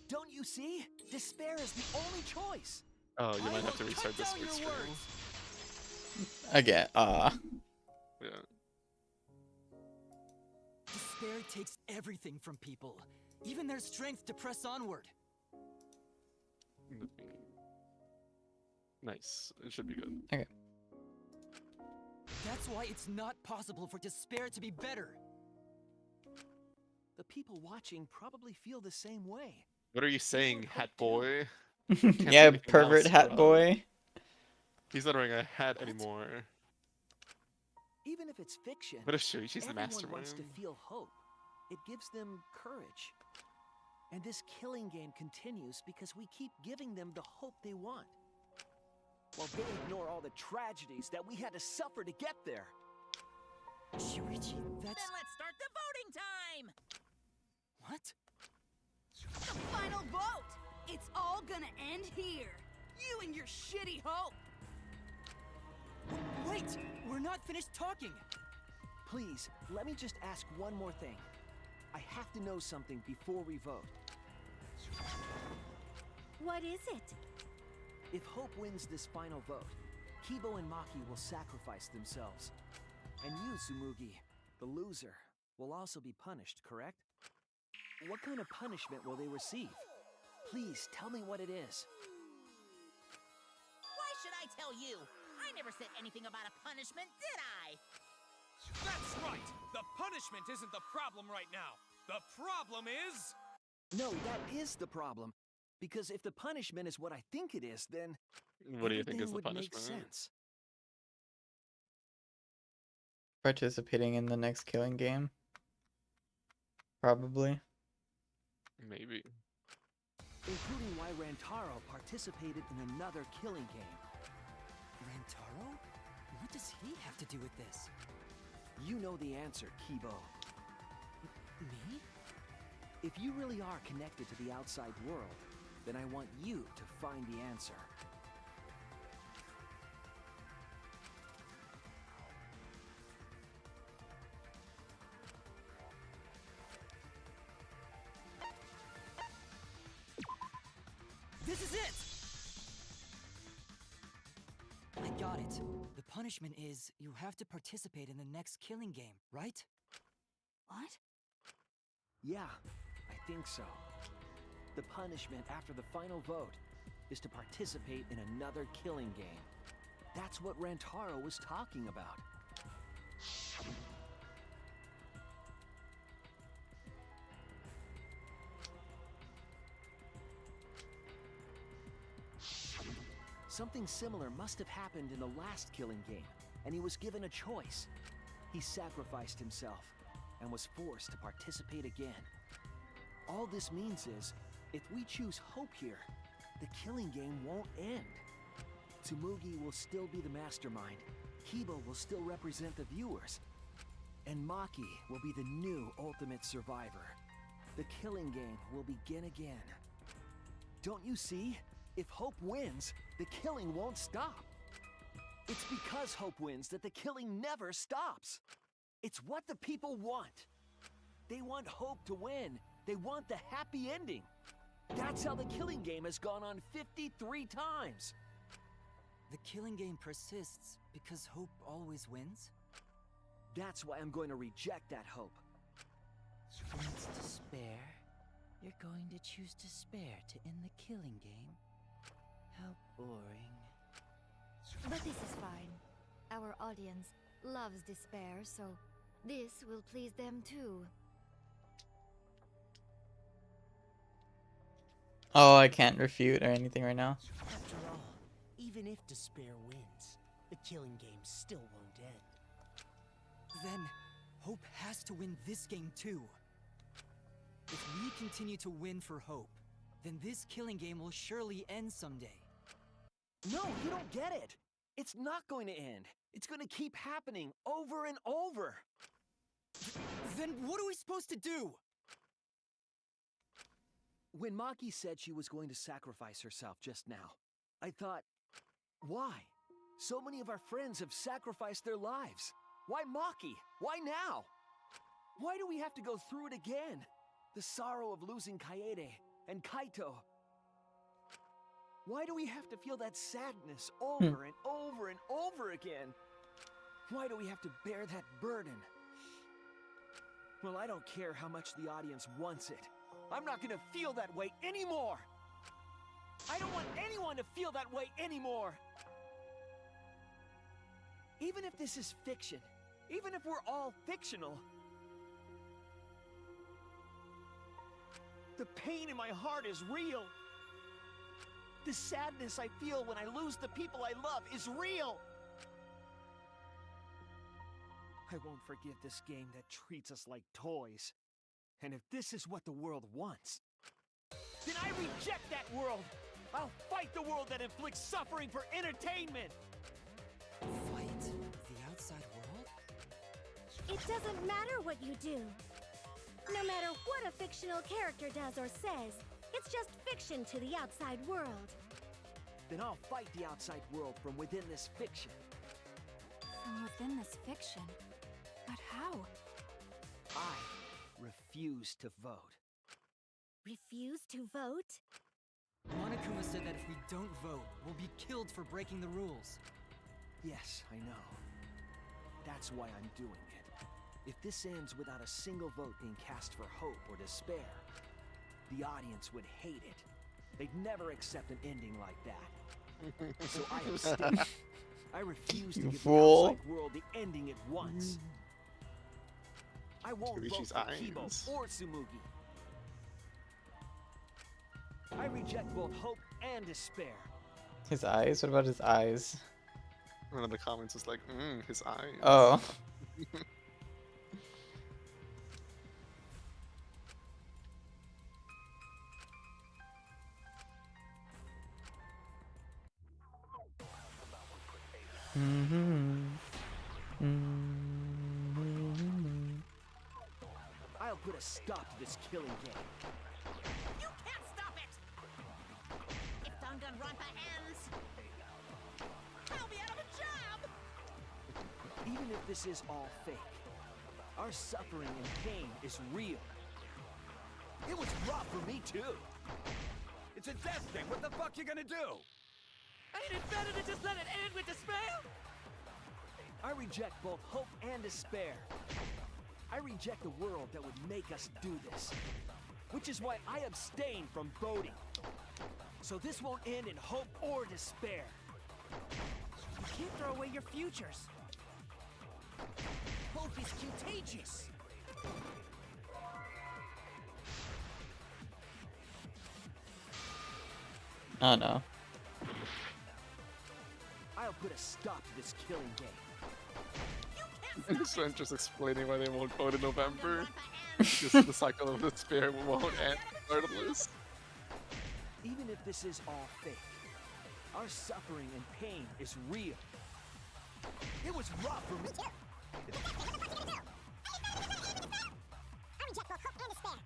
Don't you see? Despair is the only choice. Oh, you might have to restart this quick stream. Again, Yeah. Despair takes everything from people, even their strength to press onward. Nice. It should be good. Okay. That's why it's not possible for despair to be better. The people watching probably feel the same way. What are you saying, hat boy? Yeah, pervert hat boy. He's not wearing a hat anymore. Even if it's fiction, What if Shuichi's the everyone mastermind? wants to feel hope. It gives them courage. And this killing game continues because we keep giving them the hope they want. While they ignore all the tragedies that we had to suffer to get there. Shuichi, Then let's start the voting time! What? The final vote! It's all gonna end here. You and your shitty hope. Wait, we're not finished talking. Please, let me just ask one more thing. I have to know something before we vote. What is it? If Hope wins this final vote, Kibo and Maki will sacrifice themselves. And you, Tsumugi, the loser, will also be punished, correct? What kind of punishment will they receive? Please, tell me what it is. Why should I tell you? I never said anything about a punishment, did I? That's right! The punishment isn't the problem right now. The problem is... No, that is the problem. Because if the punishment is what I think it is, then What do you think is the everything would make punishment? sense. Participating in the next killing game. Probably. Maybe. Including why Rantaro participated in another killing game. Rantaro? What does he have to do with this? You know the answer, Kibo. Me? If you really are connected to the outside world, then I want you to find the answer. This is it! I got it. The punishment is you have to participate in the next killing game, right? What? Yeah, I think so. The punishment after the final vote is to participate in another killing game. That's what Rantaro was talking about. Something similar must have happened in the last killing game, and he was given a choice. He sacrificed himself and was forced to participate again. All this means is, if we choose hope here, the killing game won't end. Tsumugi will still be the mastermind, Kiba will still represent the viewers, and Maki will be the new ultimate survivor. The killing game will begin again. Don't you see? If Hope wins, the killing won't stop. It's because Hope wins that the killing never stops. It's what the people want. They want Hope to win. They want the happy ending. That's how the killing game has gone on 53 times. The killing game persists because hope always wins? That's why I'm going to reject that hope. When it's despair, you're going to choose despair to end the killing game? How boring. But this is fine. Our audience loves despair, so this will please them too. Oh, I can't refute or anything right now. After all, even if despair wins, the killing game still won't end. Then, hope has to win this game too. If we continue to win for hope, then this killing game will surely end someday. No, you don't get it. It's not going to end. It's going to keep happening over and over. Then what are we supposed to do? When Maki said she was going to sacrifice herself just now, I thought, why? So many of our friends have sacrificed their lives. Why Maki? Why now? Why do we have to go through it again? The sorrow of losing Kaede and Kaito. Why do we have to feel that sadness over and over and over again? Why do we have to bear that burden? Well, I don't care how much the audience wants it. I'm not gonna feel that way anymore! I don't want anyone to feel that way anymore! Even if this is fiction, even if we're all fictional, the pain in my heart is real. The sadness I feel when I lose the people I love is real. I won't forgive this game that treats us like toys. And if this is what the world wants, then I reject that world! I'll fight the world that inflicts suffering for entertainment! Fight the outside world? It doesn't matter what you do. No matter what a fictional character does or says, it's just fiction to the outside world. Then I'll fight the outside world from within this fiction. From within this fiction? But how? I refuse to vote. Refuse to vote? Monokuma said that if we don't vote, we'll be killed for breaking the rules. Yes, I know. That's why I'm doing it. If this ends without a single vote being cast for hope or despair, the audience would hate it. They'd never accept an ending like that. So I abstain. I refuse to give the outside world the ending it wants. I won't vote for Kibo or Tsumugi. I reject both hope and despair. His eyes? What about his eyes? One of the comments was like, his eyes. Oh. I'll put a stop to this killing game. You can't stop it! If danganronpa ends, I'll be out of a job! Even if this is all fake, our suffering and pain is real. It was rough for me too. It's a death thing. What the fuck you gonna do? Ain't it better to just let it end with despair? I reject both hope and despair. I reject a world that would make us do this. Which is why I abstain from voting. So this won't end in hope or despair. can't throw away your futures. Hope is contagious. Oh no. I'll put a stop to this killing game. This one just explaining why they won't vote in November. Just the cycle of despair won't end regardless. Even if this is all fake, our suffering and pain is real. It was rough for me. I reject both hope and despair.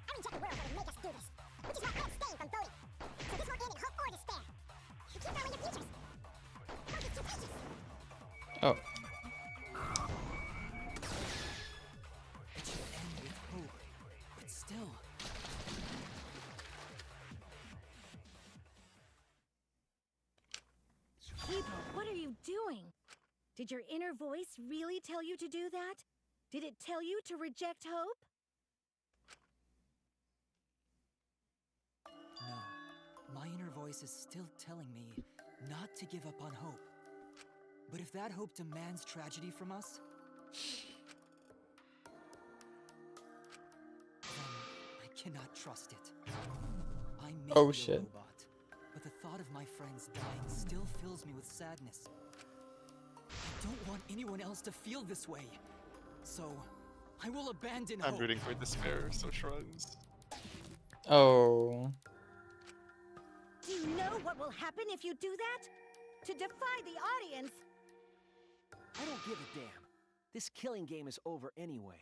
I reject the world that would make us do this, which is why I abstain from voting. So this won't end in hope or despair. You keep throwing your futures. Hope is contagious. Oh. It should end with hope, but still. Kibo, what are you doing? Did your inner voice really tell you to do that? Did it tell you to reject hope? No, my inner voice is still telling me not to give up on hope. But if that hope demands tragedy from us, then I cannot trust it. I may Oh, be a shit. robot, but the thought of my friends dying still fills me with sadness. I don't want anyone else to feel this way, so I will abandon I'm hope. rooting for despair, so shrugs. Oh. Do you know what will happen if you do that? To defy the audience. I don't give a damn. This killing game is over anyway.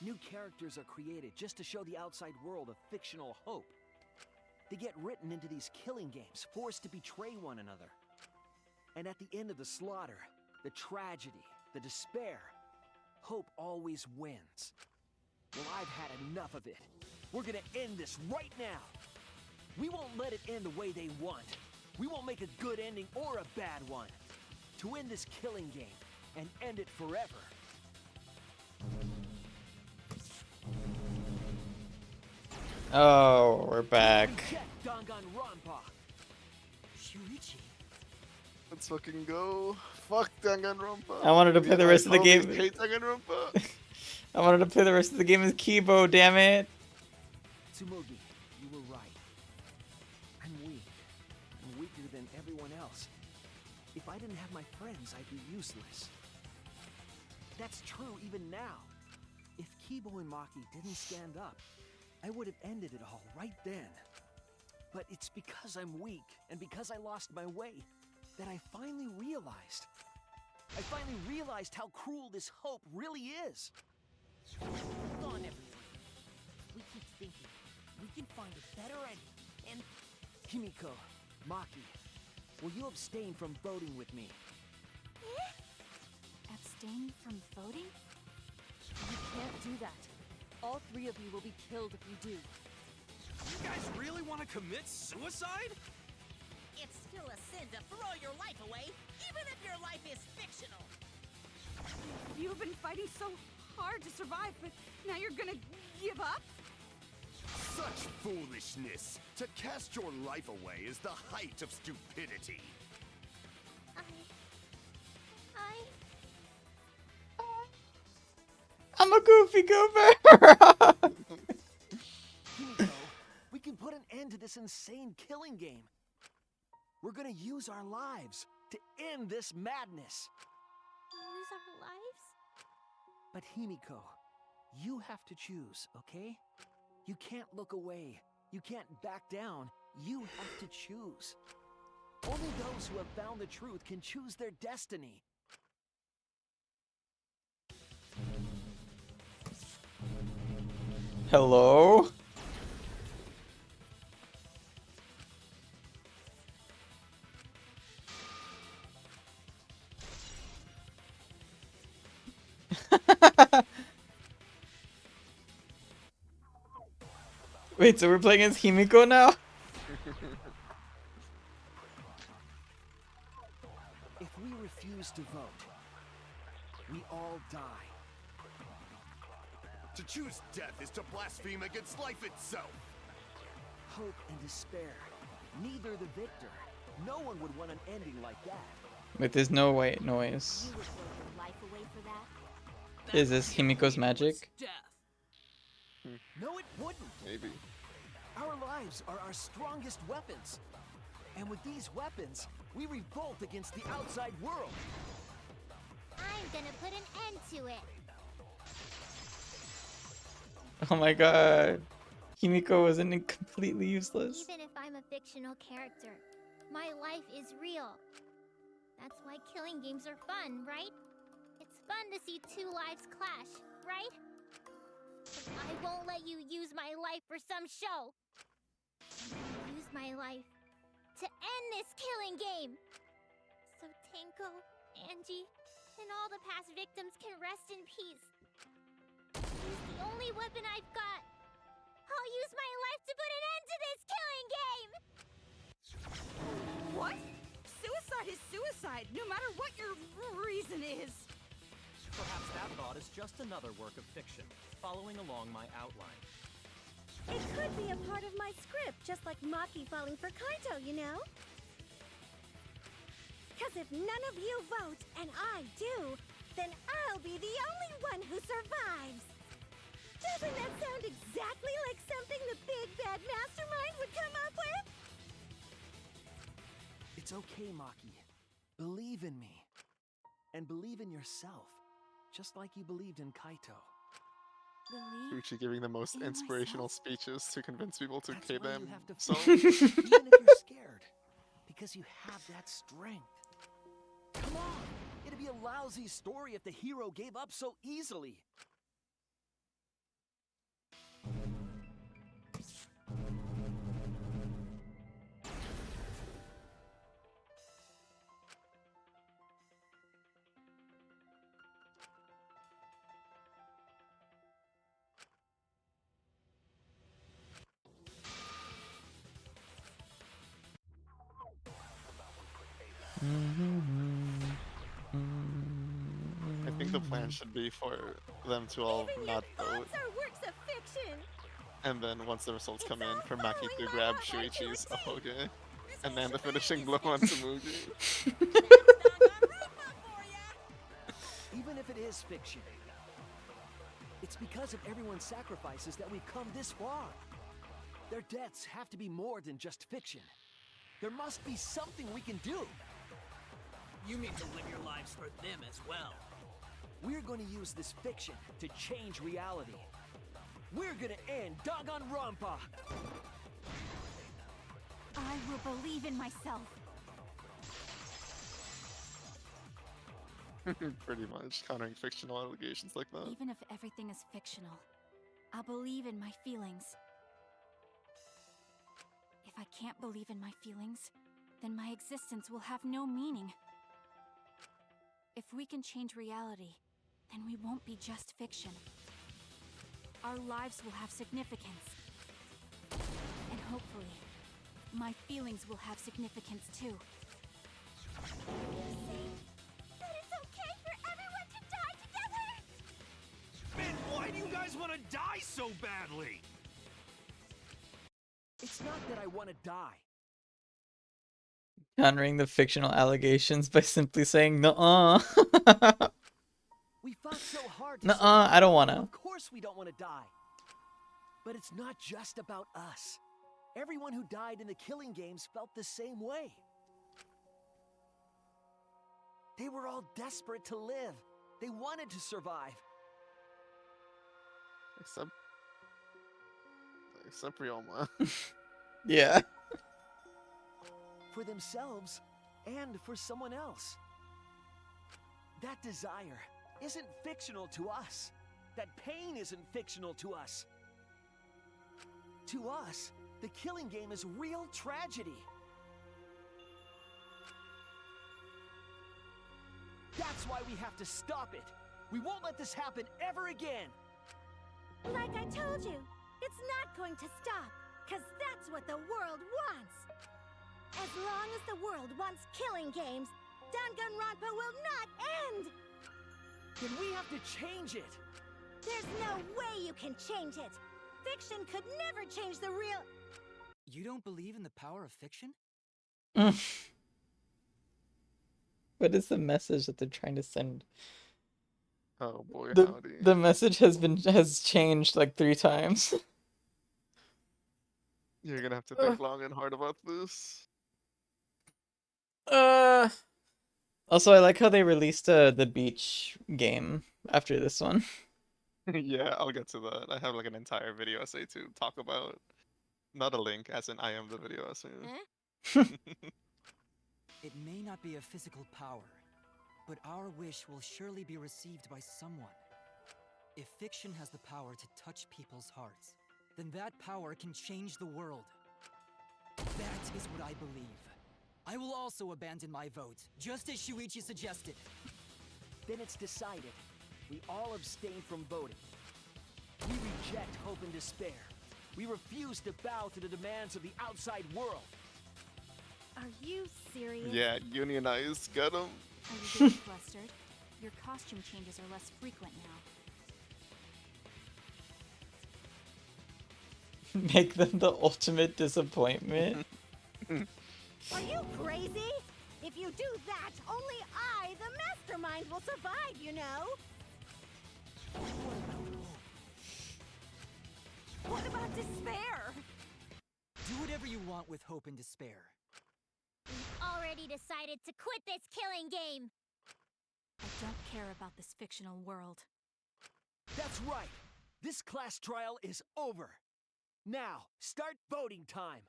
New characters are created just to show the outside world a fictional hope. They get written into these killing games, forced to betray one another. And at the end of the slaughter, the tragedy, the despair, hope always wins. Well, I've had enough of it. We're gonna end this right now. We won't let it end the way they want. We won't make a good ending or a bad one. To end this killing game and end it forever. Oh, we're back. Reject danganronpa. Shuichi. Let's fucking go. Fuck danganronpa. I wanted to play the rest of the game. Hate danganronpa. I wanted to play the rest of the game as Kibo, damn it. Tsumugi, you were right. I'm weak. I'm weaker than everyone else. If I didn't have my friends, I'd be useless. That's true even now. If Kibo and Maki didn't stand up, I would have ended it all right then. But it's because I'm weak and because I lost my way that I finally realized. I finally realized how cruel this hope really is. Hold on, everyone. We keep thinking. We can find a better ending, and Himiko, Maki, will you abstain from voting with me? Abstain from voting? You can't do that. All three of you will be killed if you do. You guys really want to commit suicide? It's still a sin to throw your life away, even if your life is fictional. You've been fighting so hard to survive, but now you're gonna give up? Such foolishness! To cast your life away is the height of stupidity. I'm a goofy goober. Himiko, we can put an end to this insane killing game. We're gonna use our lives to end this madness. Use our lives? But Himiko, you have to choose, okay? You can't look away. You can't back down. You have to choose. Only those who have found the truth can choose their destiny. Hello? Wait, so we're playing as Himiko now? If we refuse to vote, we all die. To choose death is to blaspheme against life itself. Hope and despair. Neither the victor. No one would want an ending like that. With his no white noise. You would throw your life away for that? Is this Himiko's magic? No, it wouldn't. Maybe. Our lives are our strongest weapons. And with these weapons, we revolt against the outside world. I'm gonna put an end to it. Oh my god. Himiko wasn't completely useless. Even if I'm a fictional character, my life is real. That's why killing games are fun, right? It's fun to see two lives clash, right? But I won't let you use my life for some show. I'm gonna use my life to end this killing game. So Tenko, Angie, and all the past victims can rest in peace. Use the only weapon I've got. I'll use my life to put an end to this killing game! What? Suicide is suicide, no matter what your reason is. Perhaps that thought is just another work of fiction, following along my outline. It could be a part of my script, just like Maki falling for Kaito, you know? Because if none of you vote, and I do, then I'll be the only one who survives. Doesn't that sound exactly like something the big bad mastermind would come up with? It's okay, Maki. Believe in me. And believe in yourself. Just like you believed in Kaito. Uchi giving the most inspirational speeches to convince people to That's pay why them. you have to So fight, even if you're scared. Because you have that strength. Come on! It'd be a lousy story if the hero gave up so easily. I think the plan should be for them to all not vote, Thoughts are works of fiction. and then once the results come in, for Maki to grab Shuichi's Ohoge, and then the finishing blow on Tsumugi. Even if it is fiction, it's because of everyone's sacrifices that we've come this far. Their deaths have to be more than just fiction. There must be something we can do. You mean to live your lives for them as well? We're going to use this fiction to change reality. We're going to end Danganronpa. I will believe in myself. Pretty much countering fictional allegations like that. Even if everything is fictional, I'll believe in my feelings. If I can't believe in my feelings, then my existence will have no meaning. If we can change reality, then we won't be just fiction. Our lives will have significance. And hopefully, my feelings will have significance too. That it's okay for everyone to die together! Man, why do you guys want to die so badly? It's not that I want to die. Countering the fictional allegations by simply saying, nuh-uh. We fought so hard to Nuh-uh, I don't wanna. Of course we don't want to die. But it's not just about us. Everyone who died in the killing games felt the same way. They were all desperate to live. They wanted to survive. Except Ryoma. Yeah. For themselves and for someone else. That desire isn't fictional to us. That pain isn't fictional to us. To us, the killing game is real tragedy. That's why we have to stop it. We won't let this happen ever again. Like I told you, it's not going to stop, because that's what the world wants. As long as the world wants killing games, Danganronpa will not end! Then we have to change it. There's no way you can change it. Fiction could never change the real... You don't believe in the power of fiction? But What is the message that they're trying to send? Oh boy, The howdy. the message has changed like 3 times. You're gonna have to think long and hard about this. Also, I like how they released the beach game after this one. Yeah, I'll get to that. I have like an entire video essay to talk about. Not a link, as in I am the video essay. It may not be a physical power, but our wish will surely be received by someone. If fiction has the power to touch people's hearts, then that power can change the world. That is what I believe. I will also abandon my vote, just as Shuichi suggested. Then it's decided. We all abstain from voting. We reject hope and despair. We refuse to bow to the demands of the outside world. Are you serious? Yeah, unionize, get 'em. Are you getting flustered? Your costume changes are less frequent now. Make them the ultimate disappointment. Are you crazy? If you do that, only I, the mastermind, will survive, you know? What about despair? Do whatever you want with hope and despair. Already decided to quit this killing game. I don't care about this fictional world. That's right. This class trial is over. Now, start voting time.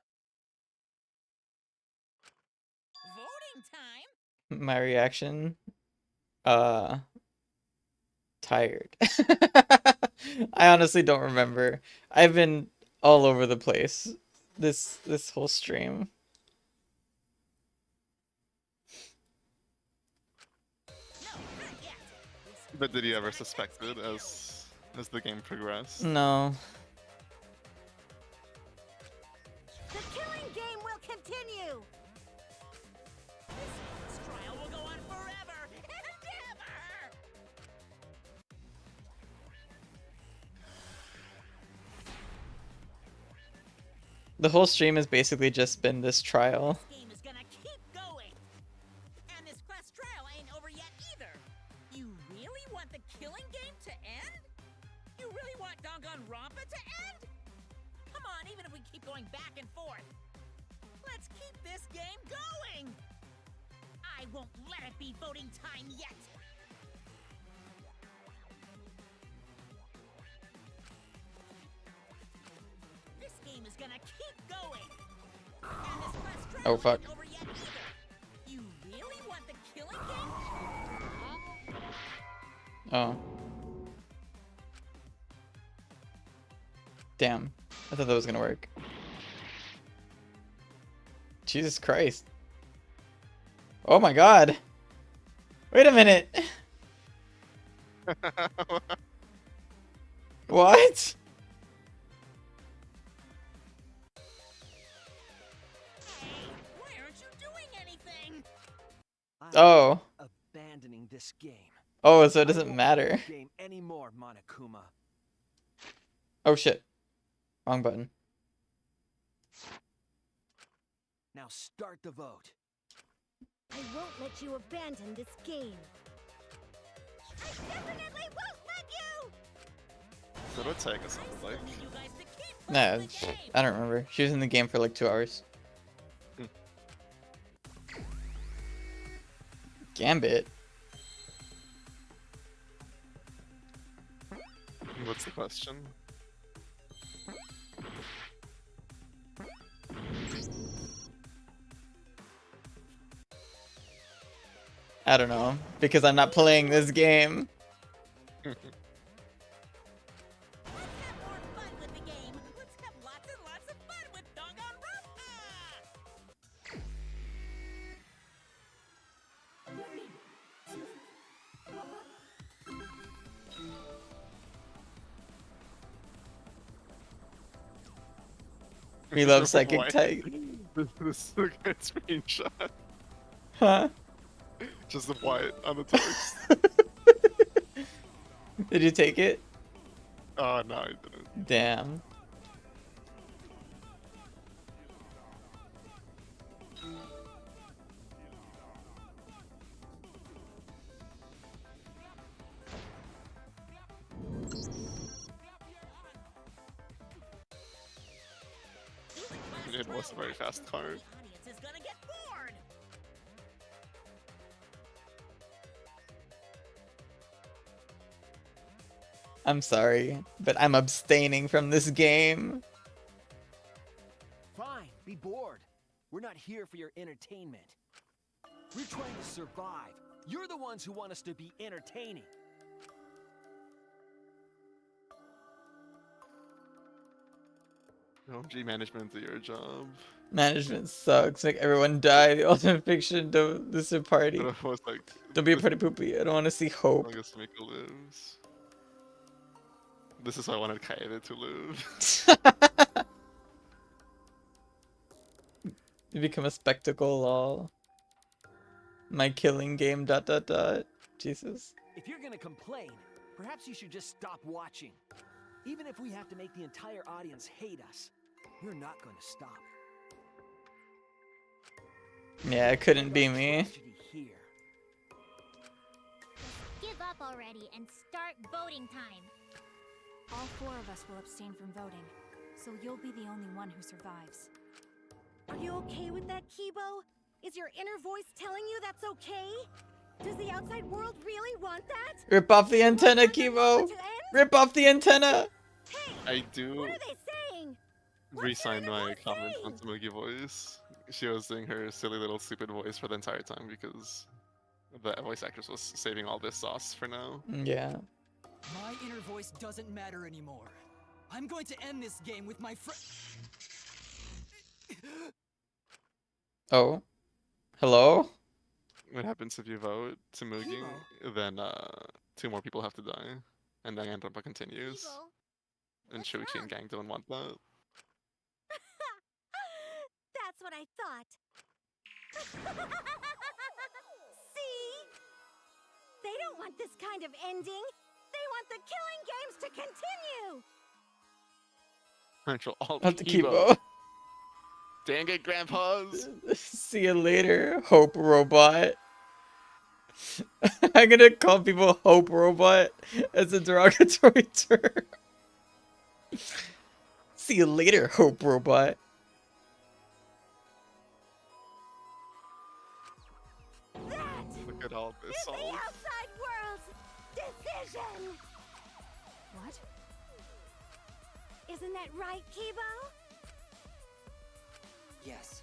Voting time? My reaction? Tired. I honestly don't remember. I've been all over the place this whole stream. But did you ever suspect it as the game progressed? No. The killing game will continue! This trial will go on forever and ever! The whole stream has basically just been this trial. This game is gonna keep going! And this class trial ain't over yet either! You really want the killing game to end? You really want Danganronpa to end? Come on, even if we keep going back and forth! Let's keep this game going! I won't let it be voting time yet! This game is gonna keep going! And this class trial Oh fuck. ain't over yet either! You really want the killing game? Oh. Damn. I thought that was gonna work. Jesus Christ. Oh my god. Wait a minute. What? Why aren't you doing anything? Oh. Abandoning this game. Oh, so it I doesn't won't matter. play the game anymore, Monokuma. Oh shit. Wrong button. Now start the vote. I won't let you abandon this game. I definitely won't let you! So what Taiga sounded like? Nah, I don't remember. She was in the game for like 2 hours. Gambit? What's the question? I don't know. Because I'm not playing this game. Let's have more fun with the game! Let's have lots and lots of fun with Danganronpa! We love Psychic Why- Type. This is a good screenshot. Huh? Just the white on the toast. Did you take it? Oh no, I didn't. Damn. it was a very fast card. Audience is gonna get bored. I'm sorry, but I'm abstaining from this game. Fine, be bored. We're not here for your entertainment. We're trying to survive. You're the ones who want us to be entertaining. OMG management do your job. Management sucks. Like, everyone died. The ultimate fiction. Don't listen party. But I was like, Don't be a party poopy. I don't want to see hope. I guess Miko lives. This is why I wanted Kaede to live. You become a spectacle, lol. My killing game, dot dot dot. Jesus. If you're gonna complain, perhaps you should just stop watching. Even if we have to make the entire audience hate us, we're not gonna stop. Yeah, it couldn't be me. Here. Give up already and start voting time. All 4 of us will abstain from voting, so you'll be the only one who survives. Are you okay with that, Kibo? Is your inner voice telling you that's okay? Does the outside world really want that? Rip off the antenna, Kibo! Rip off the antenna! I do What are they saying? re-sign my comment on Tsumugi voice. She was doing her silly little stupid voice for the entire time because the voice actress was saving all this sauce for now. Yeah. My inner voice doesn't matter anymore. I'm going to end this game with my friend. Oh. Hello? What happens if you vote Tsumugi? Then 2 more people have to die. And then Danganronpa continues. And Shuichi and Gang don't want that. That's what I thought. See? They don't want this kind of ending. They want the killing games to continue. Control Alt Have to Kibo. Dang it, grandpas! See you later, Hope Robot. I'm gonna call people Hope Robot as a derogatory term. See you later, Hope Robot. Look at all this The salt. outside world's decision. What? Isn't that right, Kibo? Yes,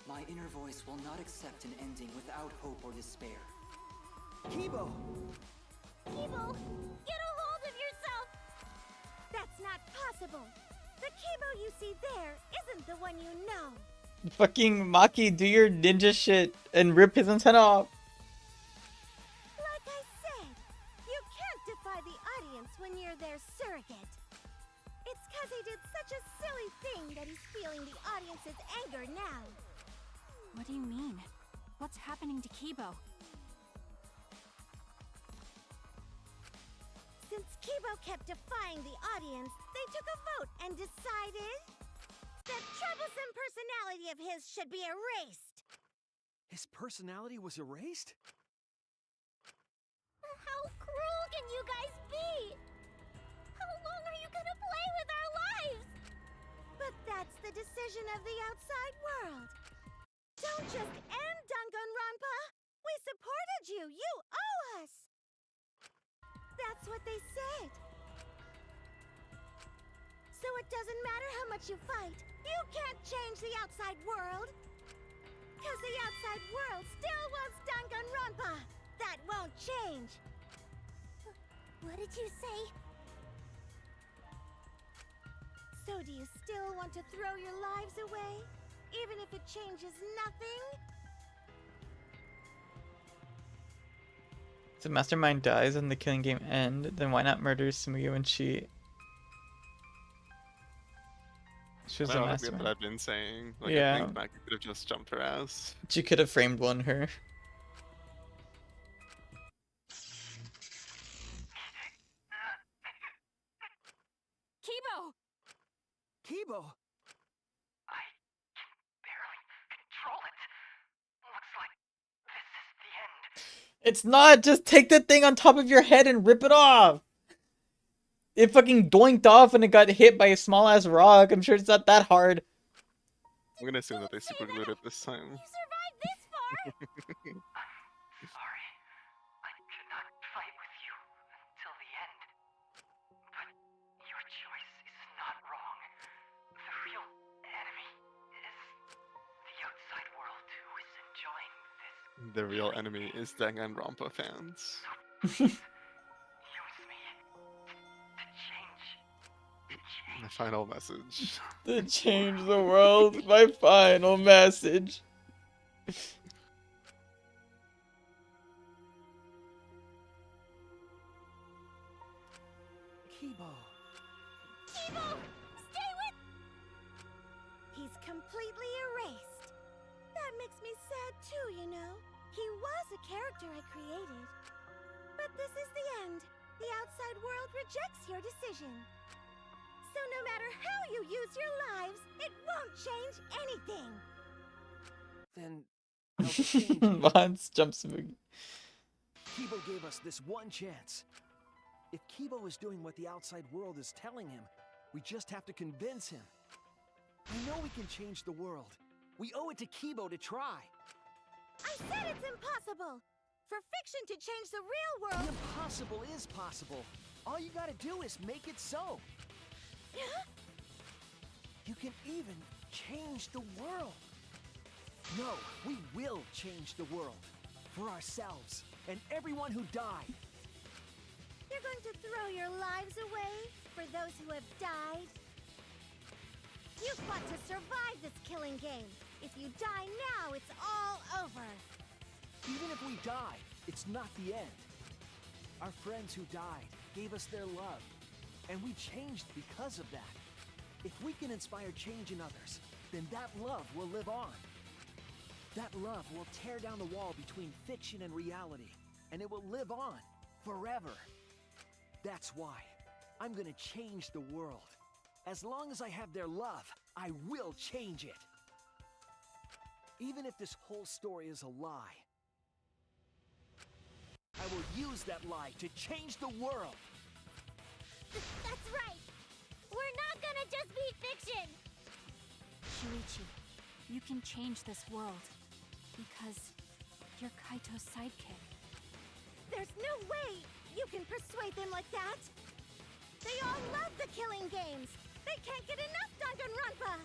my inner voice will not accept an ending without hope or despair. Kibo! Kibo, get a hold of yourself! That's not possible. The Kibo you see there isn't the one you know. Fucking Maki, do your ninja shit and rip his antenna off. Like I said, you can't defy the audience when you're their surrogate. It's cause he did such a silly thing that he's feeling the audience's anger now. What do you mean? What's happening to Kibo? Since Kibo kept defying the audience, they took a vote and decided that troublesome personality of his should be erased. His personality was erased? How cruel can you guys be? How long are you gonna play with our lives? But that's the decision of the outside world. Don't just end Danganronpa! We supported you! You owe us! That's what they said. So it doesn't matter how much you fight, you can't change the outside world! Cause the outside world still wants Danganronpa! That won't change! What did you say? So do you still want to throw your lives away? Even if it changes nothing? If the mastermind dies and the killing game end, then why not murder Tsumugi when she was the That's what mastermind? I've been saying. Like, Yeah. I think Maki could have just jumped her ass. She could have framed one her. Kibo! Kibo! It's not! Just take the thing on top of your head and rip it off! It fucking doinked off and it got hit by a small ass rock. I'm sure it's not that hard. I'm gonna assume that they super glued it this time. You survived this far? Sorry. I could not fight with you until the end. But your choice is not wrong. The real enemy is the outside world who is enjoying this. The real enemy is Danganronpa fans. My final message. To change the world, my final message. Kibo. Kibo! Stay with... He's completely erased. That makes me sad too, you know. He was a character I created. But this is the end. The outside world rejects your decision. So no matter how you use your lives, it won't change anything. Then I'll change it. Vance jumps boogie. Kibo gave us this one chance. If Kibo is doing what the outside world is telling him, we just have to convince him. I know we can change the world. We owe it to Kibo to try. I said it's impossible. For fiction to change the real world... The impossible is possible. All you gotta do is make it so. You can even change the world. No, we will change the world. For ourselves and everyone who died. You're going to throw your lives away for those who have died? You fought to survive this killing game. If you die now, it's all over. Even if we die, it's not the end. Our friends who died gave us their love, and we changed because of that. If we can inspire change in others, then that love will live on. That love will tear down the wall between fiction and reality, and it will live on forever. That's why I'm gonna change the world. As long as I have their love, I will change it. Even if this whole story is a lie, I will use that lie to change the world. That's right. We're not gonna just be fiction. Shuichi, you can change this world. Because you're Kaito's sidekick. There's no way you can persuade them like that. They all love the killing games. They can't get enough danganronpa.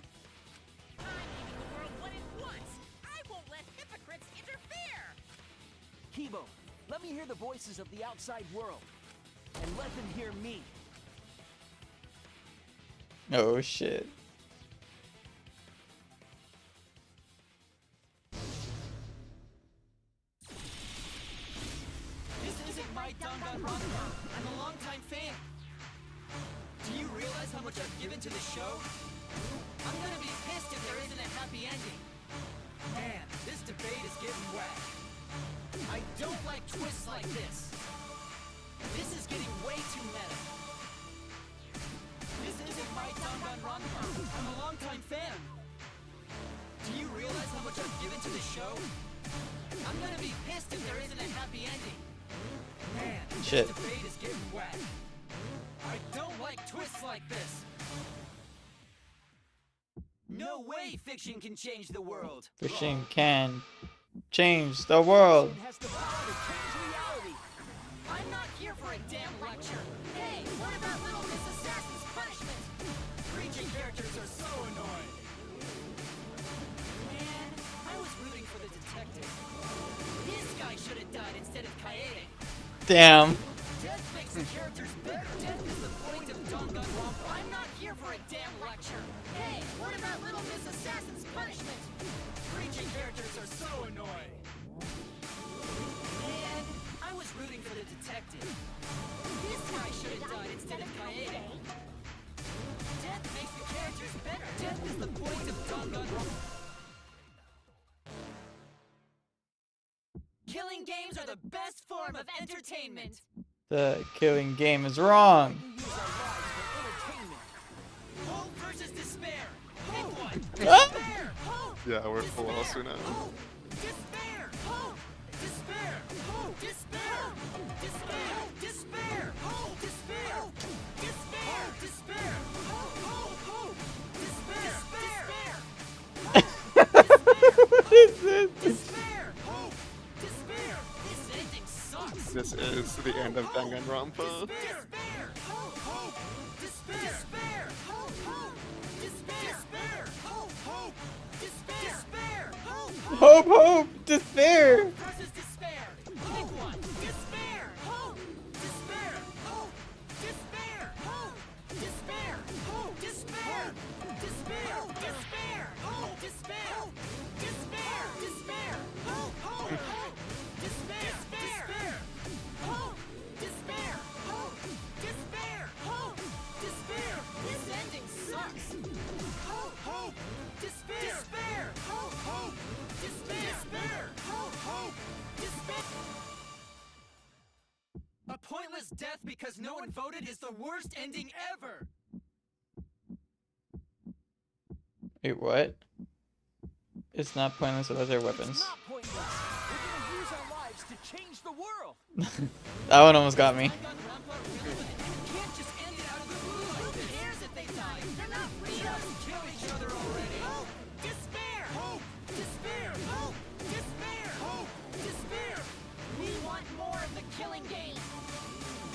I'm giving the world what it wants. I won't let hypocrites interfere. Kibo, let me hear the voices of the outside world. And let them hear me. Oh shit. This isn't my danganronpa. I'm a longtime fan. Do you realize how much I've given to the show? I'm gonna be pissed if there isn't a happy ending. Man, this debate is getting wet. I don't like twists like this. This is getting way too meta. This isn't my danganronpa. I'm a longtime fan. Do you realize how much I've given to the show? I'm gonna be pissed if there isn't a happy ending. Man, Shit. this debate is getting wet. I don't like twists like this. No way fiction can change the world. Fishing can change the world. Has the power to change reality. I'm not here for a damn lecture. Hey, what about Little Miss Assassin's punishment? Preaching characters are so annoying. Man, I was rooting for the detective. This guy should have died instead of Kaede. Damn. Death makes the characters better. Death is the point of danganronpa. I'm not here for a damn lecture. Hey, what about Little Miss Assassin's punishment? Preaching characters are so annoying. Man, I was rooting for the detective. This guy should have died instead of Kaede. Death makes the characters better. Death is the point of danganronpa. Killing games are the best form of entertainment. The killing game is wrong. Hope versus despair. Pick one. Ah! Despair. Hope. Yeah, we're full also now. Despair. Hope. Despair. Hope. Despair. Despair. Despair. Hope. Despair. Despair. Despair. Hope. Hope. Hope. Despair. Despair. this. Despair! Hope! Despair! This ending sucks! This is the end of Danganronpa. Despair! Hope! Hope! Despair! Despair! Hope! Hope! Despair! Despair! Hope! Hope! Despair! Despair! Hope! Hope, hope, despair. Versus despair! Pick one! Despair! Hope! Despair! Hope! Despair! Hope! Despair! Hope! Despair! Despair! Despair! Hope! Despair! Despair! Despair! Hope! Hope! Hope! Despair! Despair! Hope! Despair! Hope! Despair! Hope! Despair! This ending sucks! Hope! Hope! Despair! Despair! Hope! Hope! Despair! Despair! Hope! Hope! Despair! A pointless death because no one voted is the worst ending ever! Wait, what? It's not pointless without their weapons. It's not pointless. We're gonna use our lives to change the world. That one almost got me. You can't just end it out of the blue. Who cares if they die? They're not real. Just kill each other already. Hope! Despair! Hope! Despair! Hope! Despair! Hope! Despair! We want more of the killing game.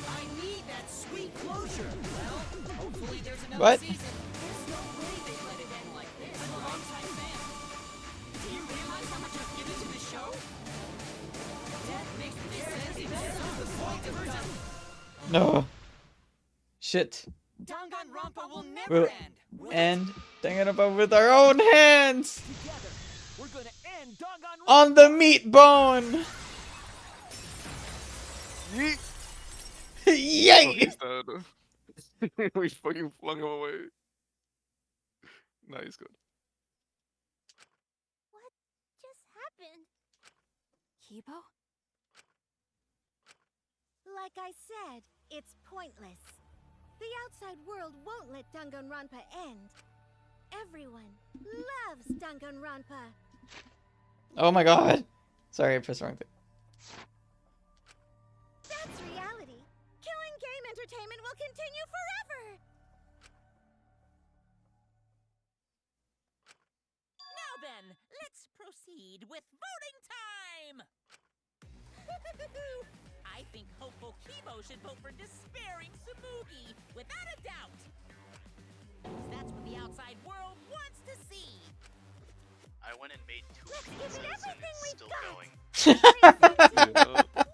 I need that sweet closure. Well, hopefully there's another What? season. There's no way they let it end like this. I'm a longtime fan. Do you realize how much I've given to the show? Death makes this ending the point of death. No. Shit. Danganronpa will never We'll end. end Danganronpa with our own hands. Together, we're gonna end Danganronpa. On the meat bone. Yeet. Oh, Yay! he's dead. We fucking flung him away. Nah, he's good. What just happened? Kibo? Like I said, it's pointless. The outside world won't let Danganronpa end. Everyone loves Danganronpa. Oh my god. Sorry, I pressed the wrong thing. That's reality. Killing game entertainment will continue forever. Now then, let's proceed with voting time! I think hopeful Kibo should vote for despairing Tsumugi, without a doubt! That's what the outside world wants to see! I went and made 2 Let's give pizzas it and everything it's we still got. going.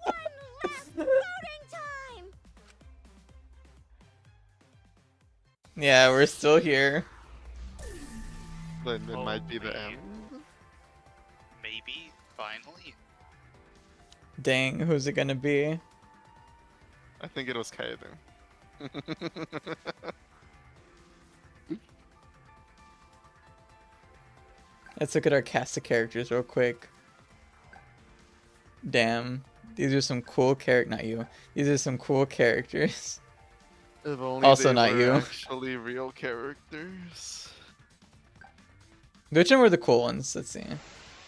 One last voting time. Yeah, we're still here. Then it might be the end. Maybe, finally. Dang, who's it gonna be? I think it was Kaeden. Let's look at our cast of characters real quick. Damn, these are some cool Not you. These are some cool characters. If only Also they not were you. actually real characters. Which one were the cool ones? Let's see.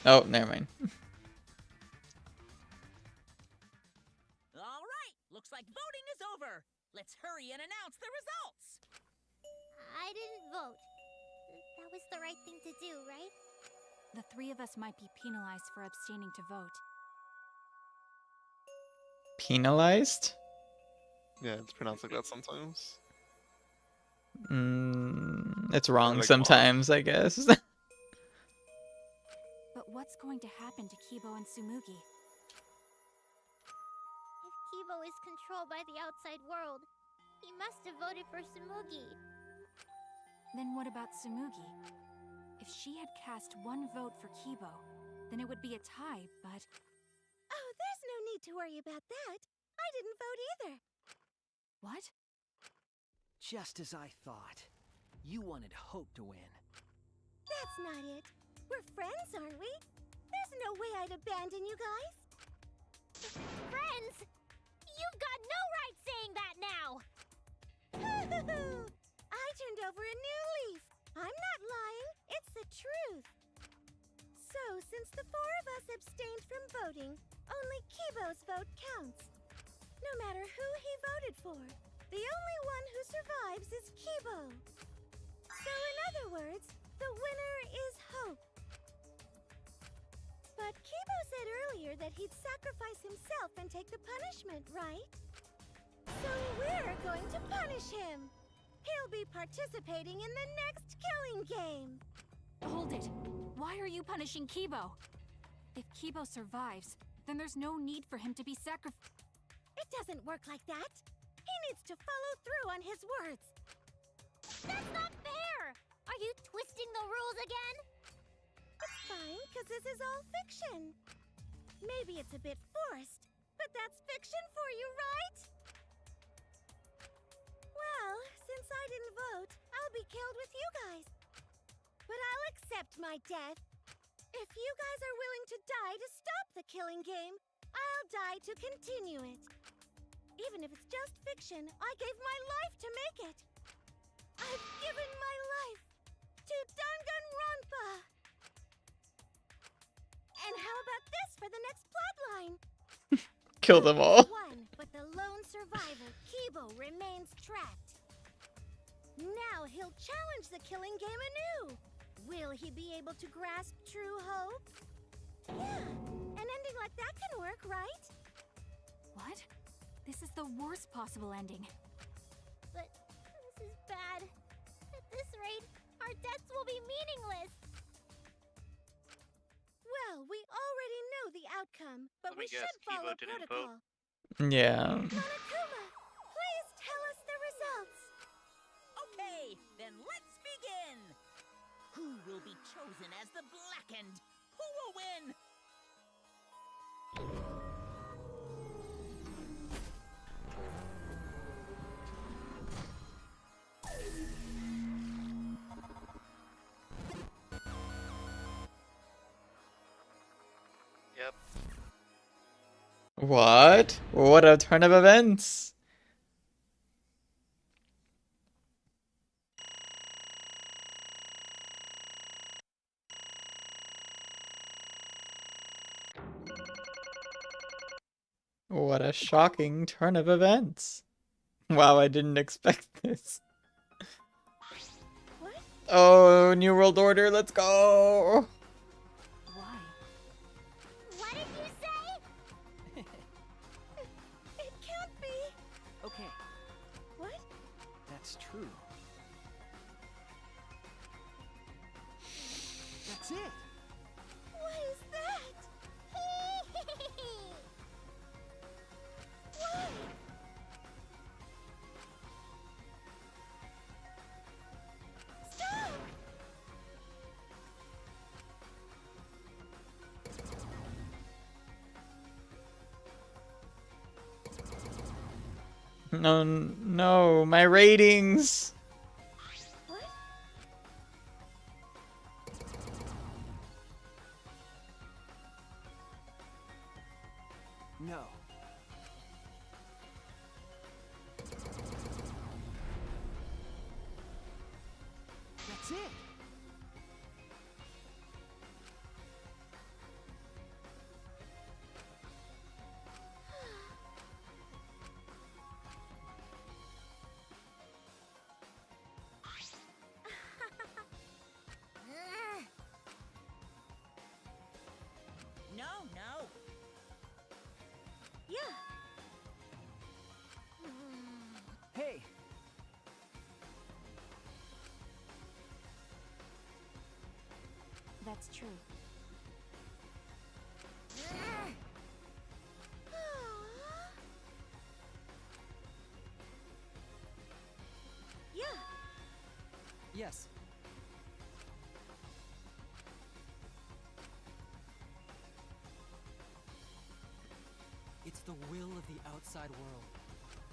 Oh, never mind. Alright, looks like voting is over! Let's hurry and announce the results! I didn't vote. That was the right thing to do, right? The 3 of us might be penalized for abstaining to vote. Penalized? Yeah, it's pronounced like that sometimes. It's wrong like sometimes, I guess. But what's going to happen to Kibo and Tsumugi? If Kibo is controlled by the outside world, he must have voted for Tsumugi. Then what about Tsumugi? If she had cast 1 vote for Kibo, then it would be a tie, but... Oh, there's no need to worry about that. I didn't vote either. What? Just as I thought. You wanted Hope to win. That's not it. We're friends, aren't we? There's no way I'd abandon you guys. Friends? You've got no right saying that now! I turned over a new leaf. I'm not lying. It's the truth. So, since the 4 of us abstained from voting, only Kibo's vote counts. No matter who he voted for, the only one who survives is Kibo. So, in other words, the winner is Hope. But Kibo said earlier that he'd sacrifice himself and take the punishment, right? So we're going to punish him. He'll be participating in the next killing game. Hold it. Why are you punishing Kibo? If Kibo survives, then there's no need for him to be sacrificed. It doesn't work like that. He needs to follow through on his words. That's not fair! Are you twisting the rules again? It's fine, because this is all fiction. Maybe it's a bit forced, but that's fiction for you, right? Well, since I didn't vote, I'll be killed with you guys. But I'll accept my death. If you guys are willing to die to stop the killing game, I'll die to continue it. Even if it's just fiction, I gave my life to make it. I've given my life to Danganronpa. And how about this for the next plotline? Kill them all. One, but the lone survivor, Kibo, remains trapped. Now he'll challenge the killing game anew. Will he be able to grasp true hope? Yeah, an ending like that can work, right? What? This is the worst possible ending. But this is bad. At this rate, our deaths will be meaningless. Well, we already know the outcome, but Let me we guess, should follow Kibo didn't protocol. Yeah. Monokuma, please tell us the results. Okay, then let's begin. Who will be chosen as the Blackened? Who will win? Yep. What? What a turn of events. What a shocking turn of events. Wow, I didn't expect this. What? Oh, New World Order, let's go! Why? What did you say? It can't be. Okay, What? that's true. That's it. What is that? What? Stop! No, no, my ratings! What? No. That's it. No, no. Yeah. Hey, That's true. Yeah. yes. It's the will of the outside world.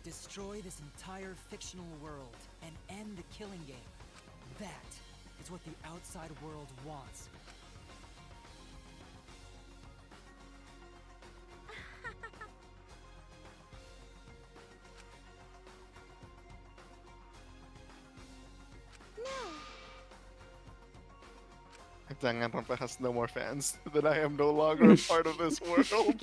Destroy this entire fictional world and end the killing game. That is what the outside world wants. No. Danganronpa has no more fans, then I am no longer a part of this world.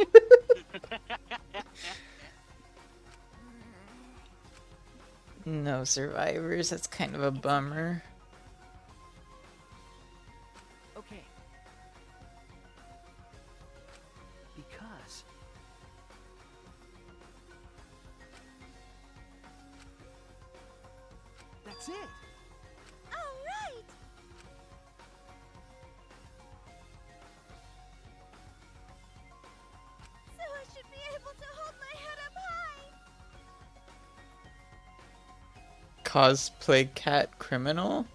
No survivors, that's kind of a bummer. Okay. was. That's it. All right! So I should be able to hold my head up high. Cosplay cat criminal?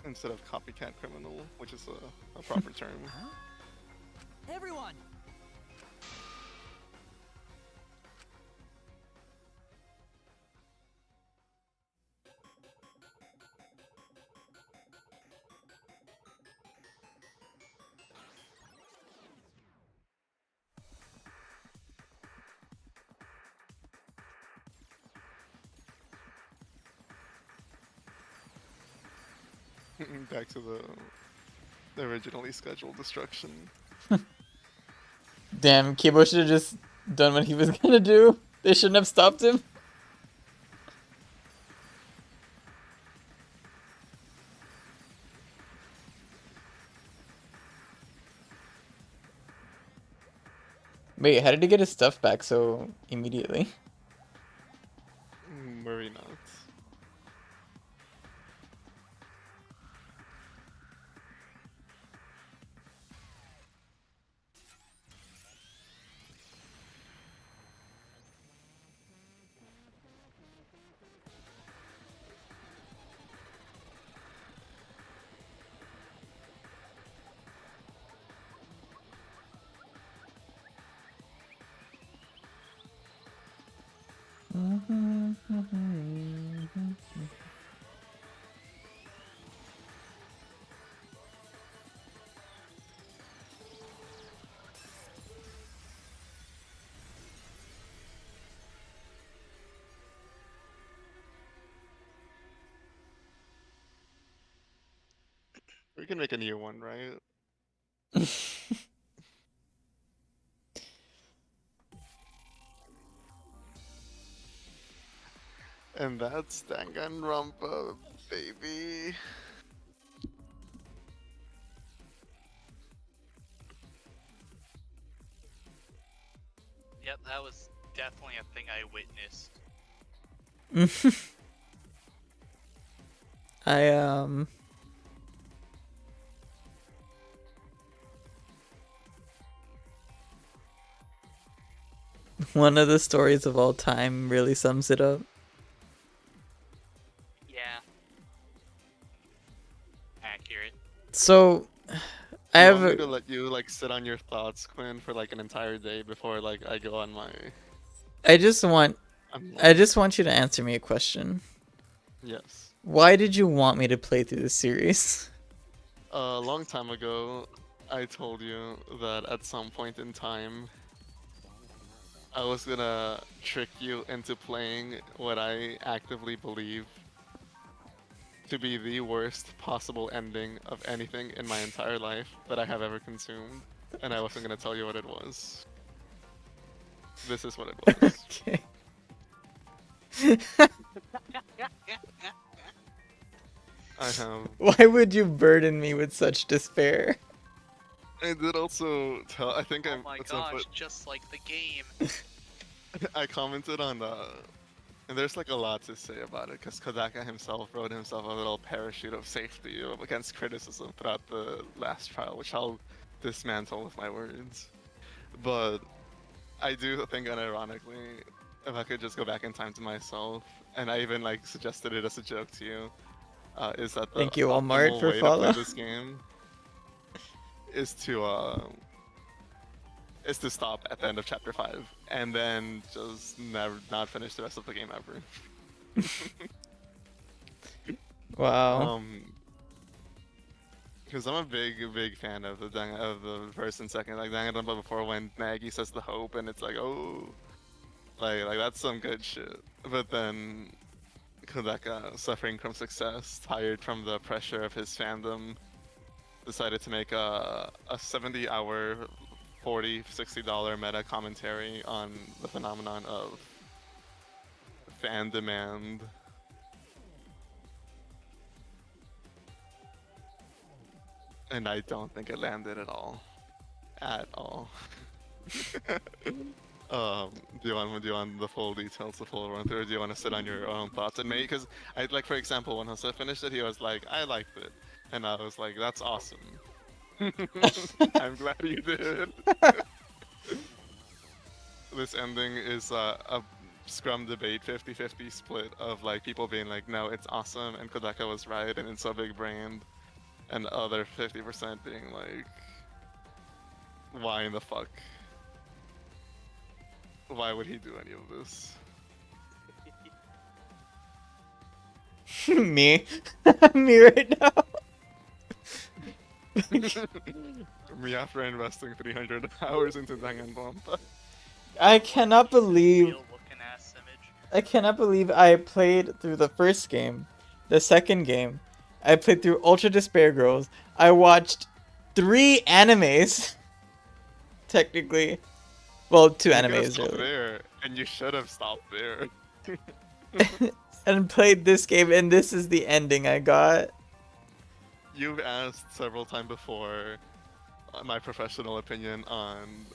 Instead of copycat criminal, which is a proper term. Everyone! Back to the originally scheduled destruction. Damn, Kibo should have just done what he was gonna do. They shouldn't have stopped him. Wait, how did he get his stuff back so immediately? Worry not. We can make a new one, right? And that's Danganronpa, baby. Yep, that was definitely a thing I witnessed. I one of the stories of all time really sums it up. Yeah. Accurate. So, I You have want me a, to let you like sit on your thoughts, Quinn, for like an entire day before like I go on my. I just want you to answer me a question. Yes. Why did you want me to play through this series? A long time ago, I told you that at some point in time, I was gonna trick you into playing what I actively believe to be the worst possible ending of anything in my entire life that I have ever consumed, and I wasn't gonna tell you what it was. This is what it was. Okay. I have. Why would you burden me with such despair? I did also tell. I think Oh I'm. my at some gosh, point- just like the game. I commented on and there's like a lot to say about it because Kodaka himself wrote himself a little parachute of safety against criticism throughout the last trial, which I'll dismantle with my words. But I do think, unironically, if I could just go back in time to myself, and I even like suggested it as a joke to you, is that the Thank you, Walmart, optimal for way to play follow. this game is to stop at the end of chapter 5 and then just never not finish the rest of the game ever. Wow. Because I'm a big fan of the first and second, like Danganronpa before, when Nagi says the hope and it's like, oh, like that's some good shit. But then Kodaka, suffering from success, tired from the pressure of his fandom, decided to make a 70-hour $40-$60 meta commentary on the phenomenon of fan demand. And I don't think it landed at all. At all. Do you want the full details, the full run through, or do you want to sit on your own thoughts? And maybe because I like, for example, when Jose finished it, he was like, "I liked it," and I was like, "That's awesome." I'm glad you did. This ending is a scrum debate 50-50 split of like people being like, no, it's awesome, and Kodaka was right, and it's so big brained, and the other 50% being like, why in the fuck? Why would he do any of this? Me. Me right now. Me after investing 300 hours into Danganronpa. I cannot believe. Looking ass image. I cannot believe I played through the first game, the second game. I played through Ultra Despair Girls. I watched 3 animes. Technically. Well, 2 You could have animes stopped really. there, and you should have stopped there. And played this game, and this is the ending I got. You've asked several times before my professional opinion on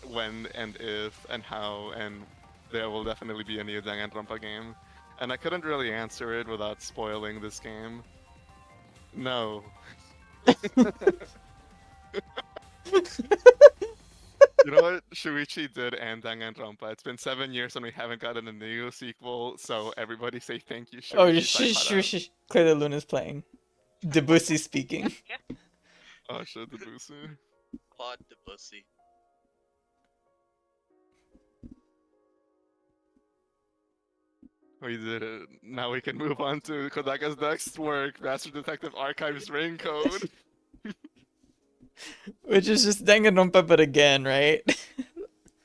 when and if and how and there will definitely be a new Danganronpa game. And I couldn't really answer it without spoiling this game. No. You know what? Shuichi did end Danganronpa. It's been 7 years and we haven't gotten a new sequel, so everybody say thank you, Oh, Shuichi Saihara. Clearly Luna's playing. Debussy speaking. Oh shit, the Busu. Claude Debussy. We did it. Now we can move on to Kodaka's next work, Master Detective Archives Ring Code. Which is just Danganronpa, but again, right?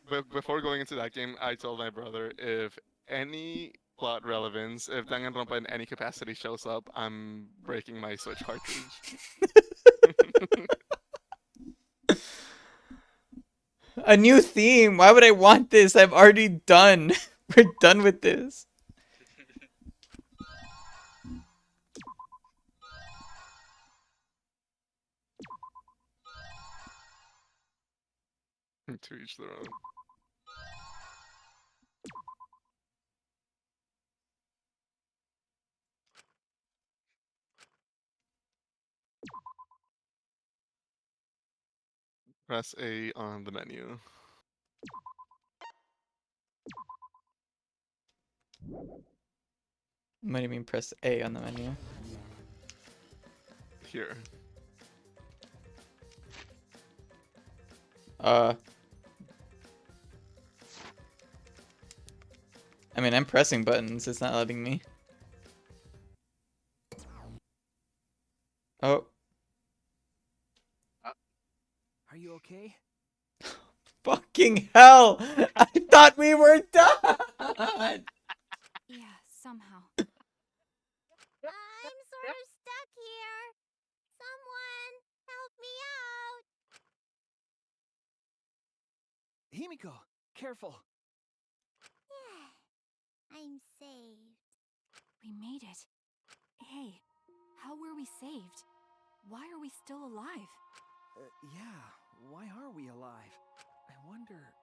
But before going into that game, I told my brother if any plot relevance, if Danganronpa in any capacity shows up, I'm breaking my Switch cartridge. A new theme. Why would I want this? I'm already done. We're done with this. To each their own. Press A on the menu. What do you mean press A on the menu? Here. I mean, I'm pressing buttons. It's not letting me. Oh. Are you okay? Fucking hell! I thought we were done! Yeah, somehow. I'm sort of stuck here. Someone help me out. Himiko, careful. Yeah, I'm saved. We made it. Hey, how were we saved? Why are we still alive? Yeah, why are we alive? I wonder...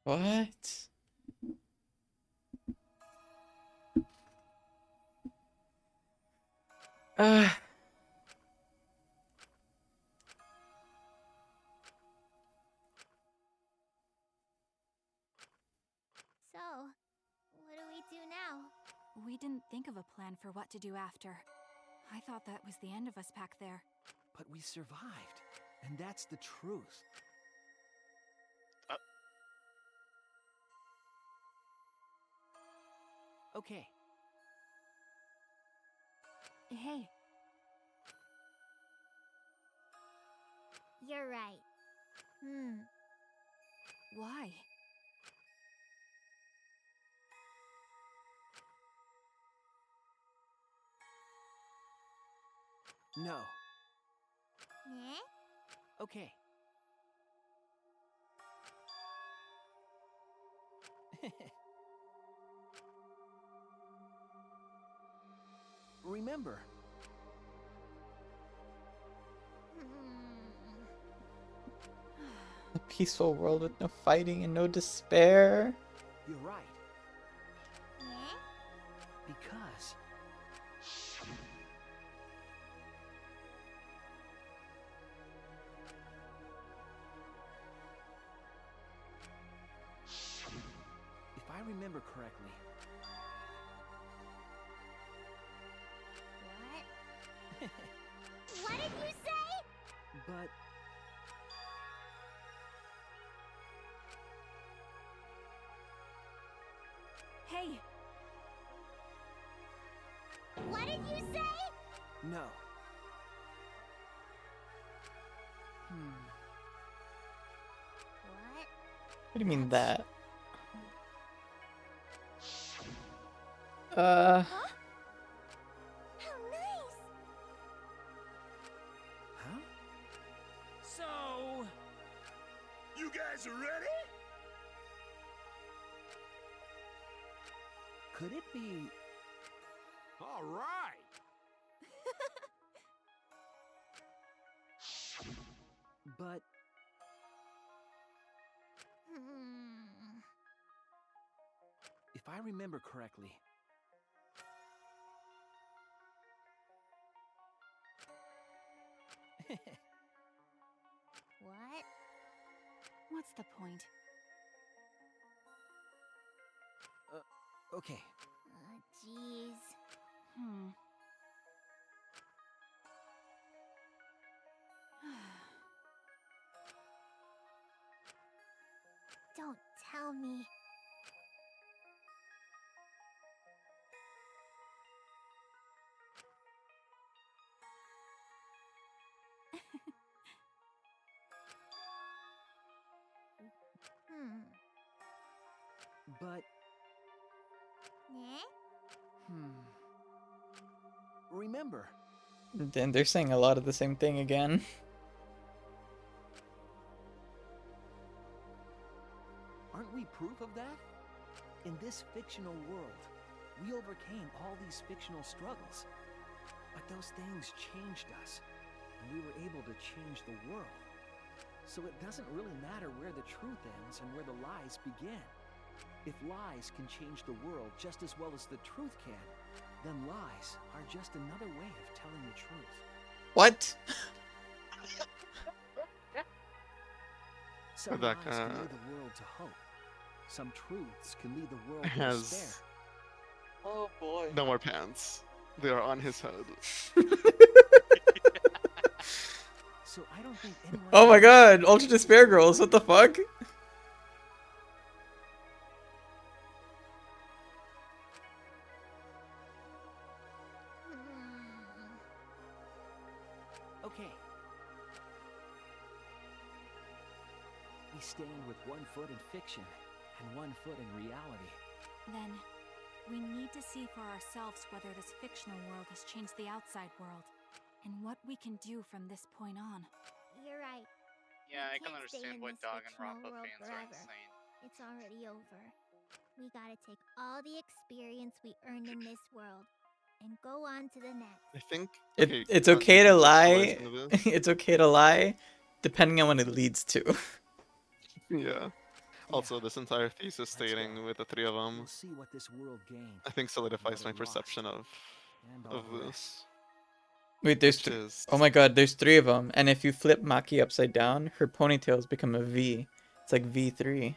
What? So, what do we do now? We didn't think of a plan for what to do after. I thought that was the end of us back there. But we survived, and that's the truth. Okay. Hey, You're right. why? No. Eh? Okay. Remember, A peaceful world with no fighting and no despair. you're right. Eh? Because if I remember correctly, What? What did you say? but Hey, What did you say? no. Hmm. What? What do you mean that? Huh? How nice! Huh? So, You guys are ready? Could it be? All right. But Hmm. if I remember correctly, What? what's the point? okay. Jeez. Hmm. Don't tell me. Hmm. But Eh? remember, Then they're saying a lot of the same thing again. aren't we proof of that? In this fictional world, we overcame all these fictional struggles. But those things changed us, and we were able to change the world. So it doesn't really matter where the truth ends and where the lies begin. If lies can change the world just as well as the truth can, then lies are just another way of telling the truth. What? Some That lies can lead the world to hope. Some truths can lead the world to despair. has Oh boy. no more pants. They are on his head. So I don't think anyone. Oh my god, Ultra Despair Girls, what the fuck? Okay. We stand with one foot in fiction and one foot in reality. Then, we need to see for ourselves whether this fictional world has changed the outside world, and what we can do from this point on. You're right. Yeah, I We can can't stay understand in why this fictional danganronpa world fans are forever. insane. It's already over. We gotta take all the experience we earned in this world and go on to the next. I think It's okay to lie. It's okay to lie, depending on what it leads to. Yeah. Also, this entire thesis stating with the three of them, We'll see what this world gained. I think solidifies what my it lost, perception and all of the this. rest. Wait, there's Which is oh my god, there's 3 of them, and if you flip Maki upside down, her ponytails become a V. It's like V3.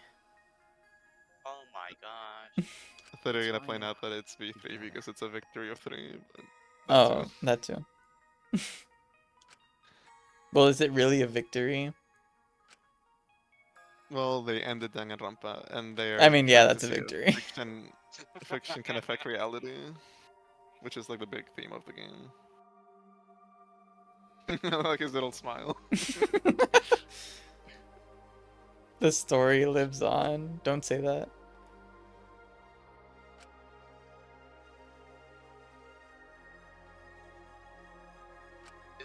Oh my gosh. I thought you were gonna point out that it's V3 because it's a victory of 3, but that Oh, too. that too. Well, is it really a victory? Well, they ended Danganronpa, and they're I mean, yeah, trying to that's a see if victory. fiction can affect reality, which is like the big theme of the game. I like his little smile. The story lives on. Don't say that.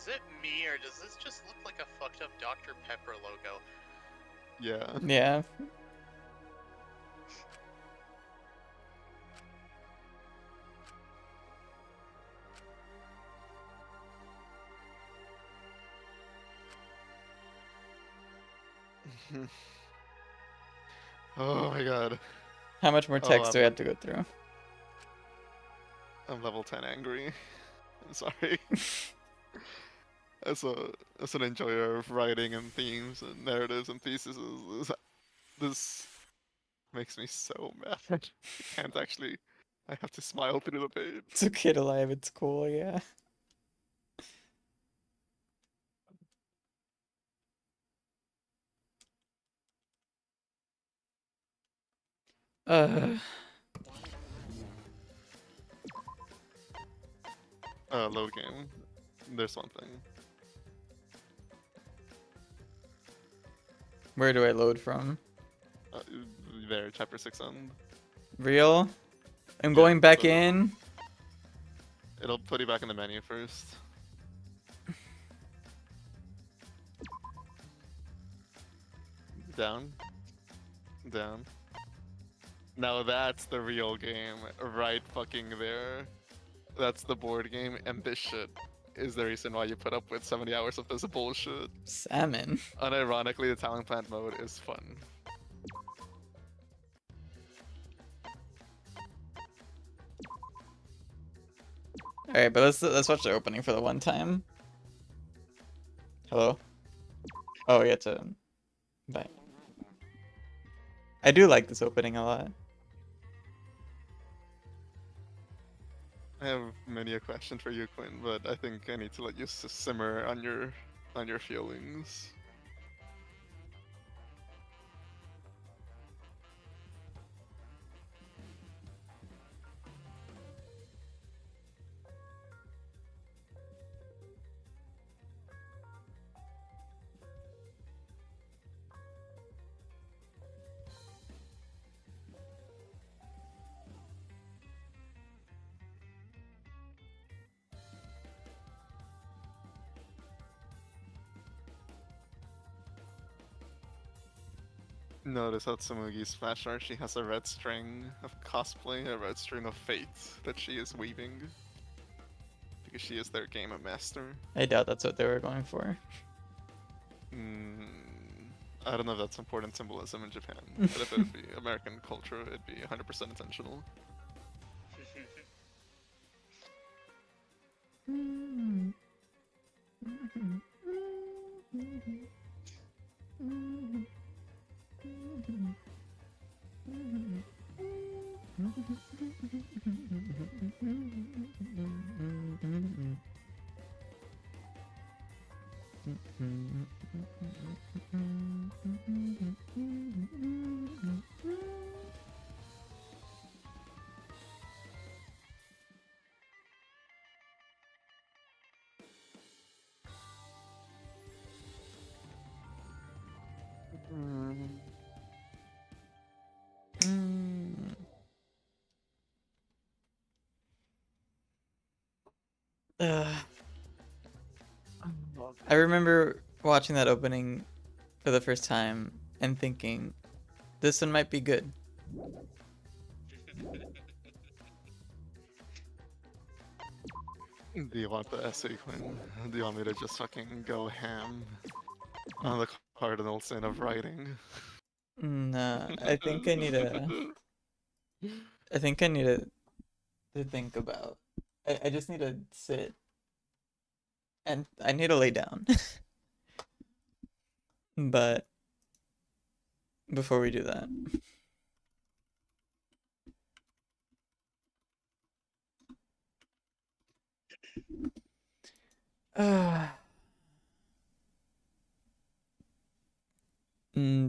Is it me, or does this just look like a fucked up Dr. Pepper logo? Yeah. Yeah. Oh my god. How much more Oh, text do I have to go through? I'm level 10 angry. I'm sorry. As an enjoyer of writing and themes and narratives and theses, this makes me so mad. I can't actually. I have to smile through the page. It's okay to live, it's cool, yeah. Load game. There's one thing. Where do I load from? There, chapter 6 end. Real? I'm Yeah, going back so in. It'll put you back in the menu first. Down. Down. Now that's the real game, right fucking there. That's the board game, and this shit is the reason why you put up with 70 hours of this bullshit. Salmon. Unironically, the talent plant mode is fun. Alright, but let's watch the opening for the one time. Hello? Oh, yeah, to... Bye. I do like this opening a lot. I have many a question for you, Quinn, but I think I need to let you simmer on your feelings. Notice how Tsumugi's flash art, she has a red string of cosplay, a red string of fate that she is weaving. Because she is their game master. I doubt that's what they were going for. I don't know if that's important symbolism in Japan, but if it would be American culture, it'd be 100% intentional. I remember watching that opening for the first time and thinking, this one might be good. Do you want the essay, Quinn? Do you want me to just fucking go ham on the cardinal sin of writing? Nah, I think I need to... I think I need to think about... I just need to sit. And I need to lay down. But... before we do that...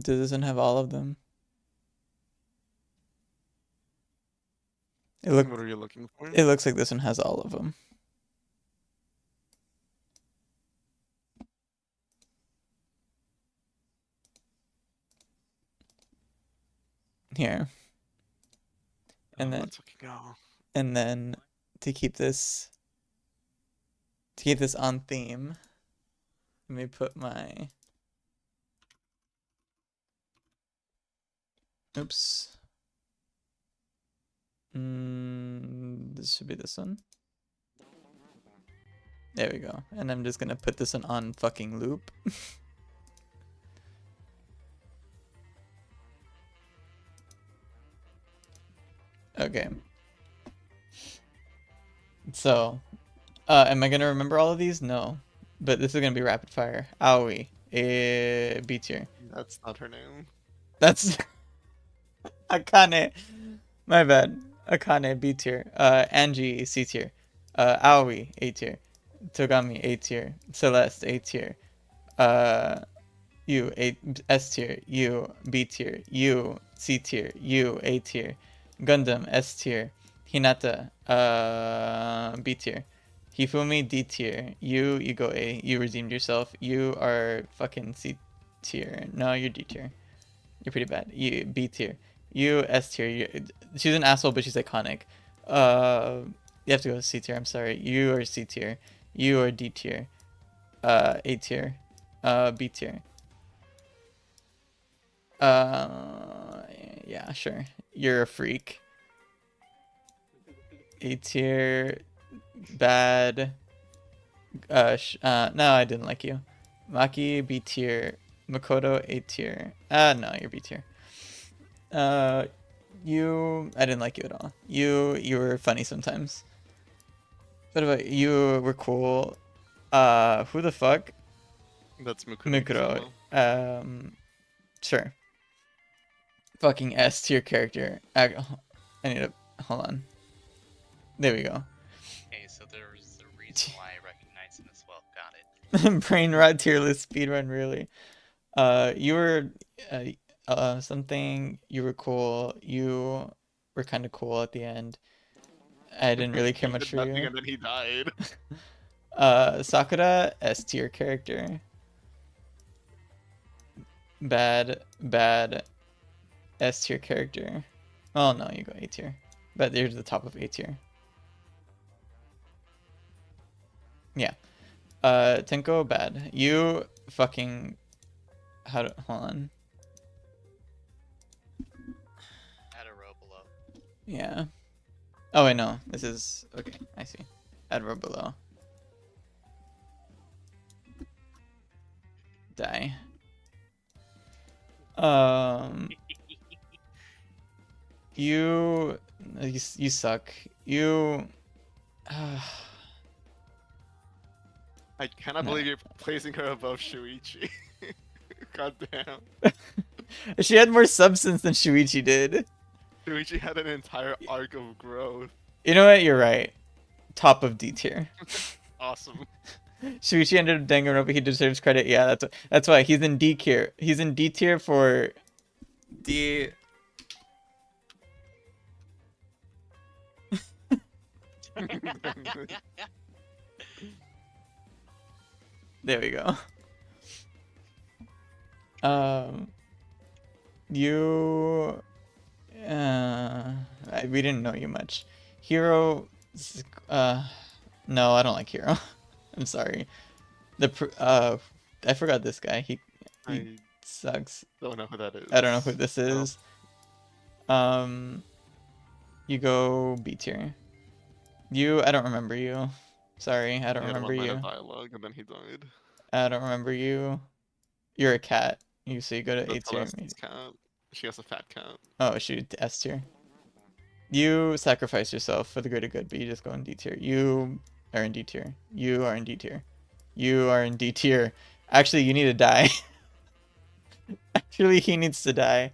does this one have all of them? What are you looking for? It looks like this one has all of them. Here. And then... let's fucking go. And then to keep this To keep this on theme, let me put my... Oops. This should be this one. There we go. And I'm just gonna put this one on fucking loop. Okay. So, am I gonna remember all of these? No. But this is gonna be rapid fire. Aoi, B tier. That's not her name. That's Akane. My bad. Akane, B tier. Angie, C tier. Aoi, A tier. Togami, A tier. Celeste, A tier. U, A, S tier. U, B tier. U, C tier. U, A tier. Gundam, S tier. Hinata, B tier. Hifumi, D tier. You go A. You redeemed yourself. You are fucking C tier. No, you're D tier. You're pretty bad. You B tier. You S tier. She's an asshole, but she's iconic. You have to go C tier. I'm sorry. You are C tier. You are D tier. A tier. B tier. Yeah, sure. You're a freak. A tier. Bad. No, I didn't like you. Maki, B tier. Makoto, A tier. No, you're B tier. I didn't like you at all. You were funny sometimes. What about you? Were cool. Who the fuck? That's Mukuro. Sure. Fucking S tier character. I need to hold on. There we go. Okay, so there's the reason why I recognize him as well. Got it. Brain rot tier list speedrun really. You were something. You were cool. You were kind of cool at the end. I didn't really care much for you. And then he died. Sakura, S tier character. Bad S tier character. Oh no, you go A tier. But you're to the top of A tier. Yeah. Tenko, bad. You fucking hold on. Add a row below. Yeah. Oh wait, no. This is okay. I see. Add row below. Die. You suck. You. I cannot believe you're placing her above Shuichi. God damn. She had more substance than Shuichi did. Shuichi had an entire arc of growth. You know what? You're right. Top of D tier. Awesome. Shuichi ended up danganronpa. He deserves credit. Yeah, that's why he's in D tier. He's in D tier for D. There we go. We didn't know you much. Hero, no, I don't like Hero. I'm sorry. I forgot this guy. He sucks. Don't know who that is. I don't know who this is. You go B tier. I don't remember you. Sorry, I don't remember you. Dialogue and then he died. I don't remember you. You're a cat. You go to A tier. Cat. She has a fat cat. Oh, shoot, S tier. You sacrifice yourself for the greater good, but you just go in D tier. You are in D tier. You are in D tier. You are in D tier. Actually, you need to die. Actually, he needs to die.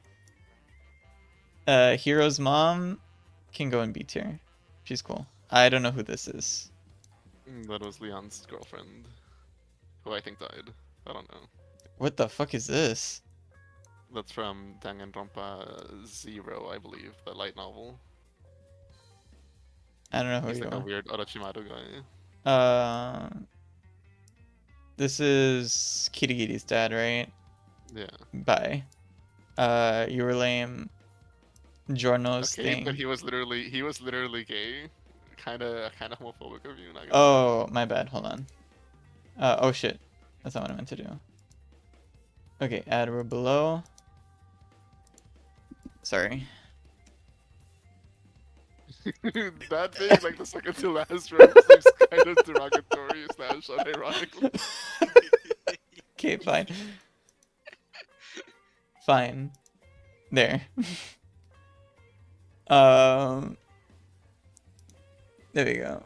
Hero's mom can go in B tier. She's cool. I don't know who this is. That was Leon's girlfriend, who I think died. I don't know. What the fuck is this? That's from Danganronpa 0, I believe, the light novel. I don't know who He's you like are. a weird Orochimaru guy. This is Kirigiri's dad, right? Yeah. Bye. You were lame. Giorno's Okay, thing. but he was literally gay. kind of homophobic of you. Not gonna lie. Oh, my bad. Hold on. Oh shit. That's not what I meant to do. Okay, add row below. Sorry. That being like the second to last row seems kind of derogatory / unironically. Okay, fine. Fine. There. There we go.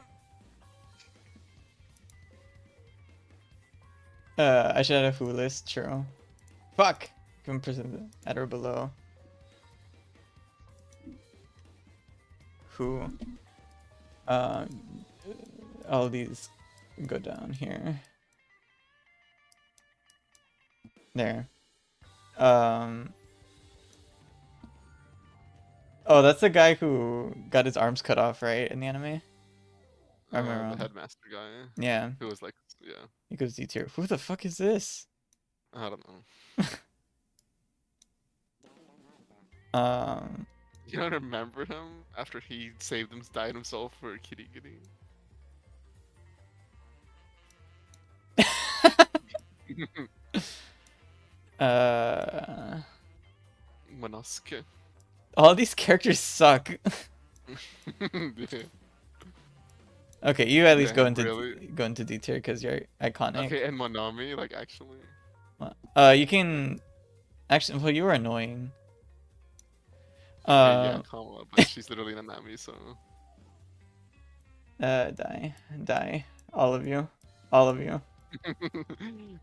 I should add a who list, true. Fuck! Can present add or below. Who? All these go down here. There. Oh, that's the guy who got his arms cut off, right, in the anime? Or am I The wrong? headmaster guy. Yeah. Who was like, yeah. He goes D tier. Who the fuck is this? I don't know. You don't remember him after he died himself for Kitty Kitty? Monosuke. All these characters suck. Yeah. Okay, you at least Damn, go into really? D tier because you're iconic. Okay, and Monami, like actually. You can actually. Well, you were annoying. Okay, yeah, Kama, but she's literally an Nami, so. Die, all of you, all of you.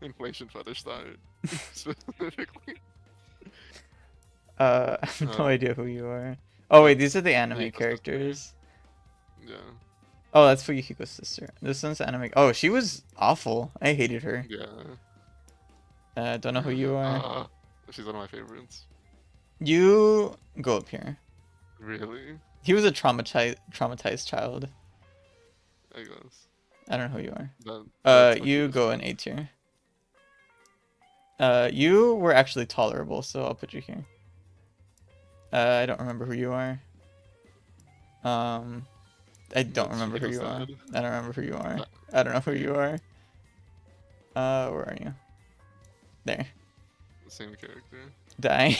Inflation fetish diet, specifically. I have no idea who you are. Oh wait, these are the anime Fuyuko's characters. Yeah. Oh, that's Fuyuhiko's sister. This one's anime. Oh, she was awful. I hated her. Yeah. Don't know who you are. She's one of my favorites. You go up here. Really? He was a traumatized child. I guess. I don't know who you are. That's what You you go in A tier. You were actually tolerable, so I'll put you here. I don't remember who you are. I don't remember who you are. I don't remember who you are. I don't know who you are. Where are you? There. Same character. Die.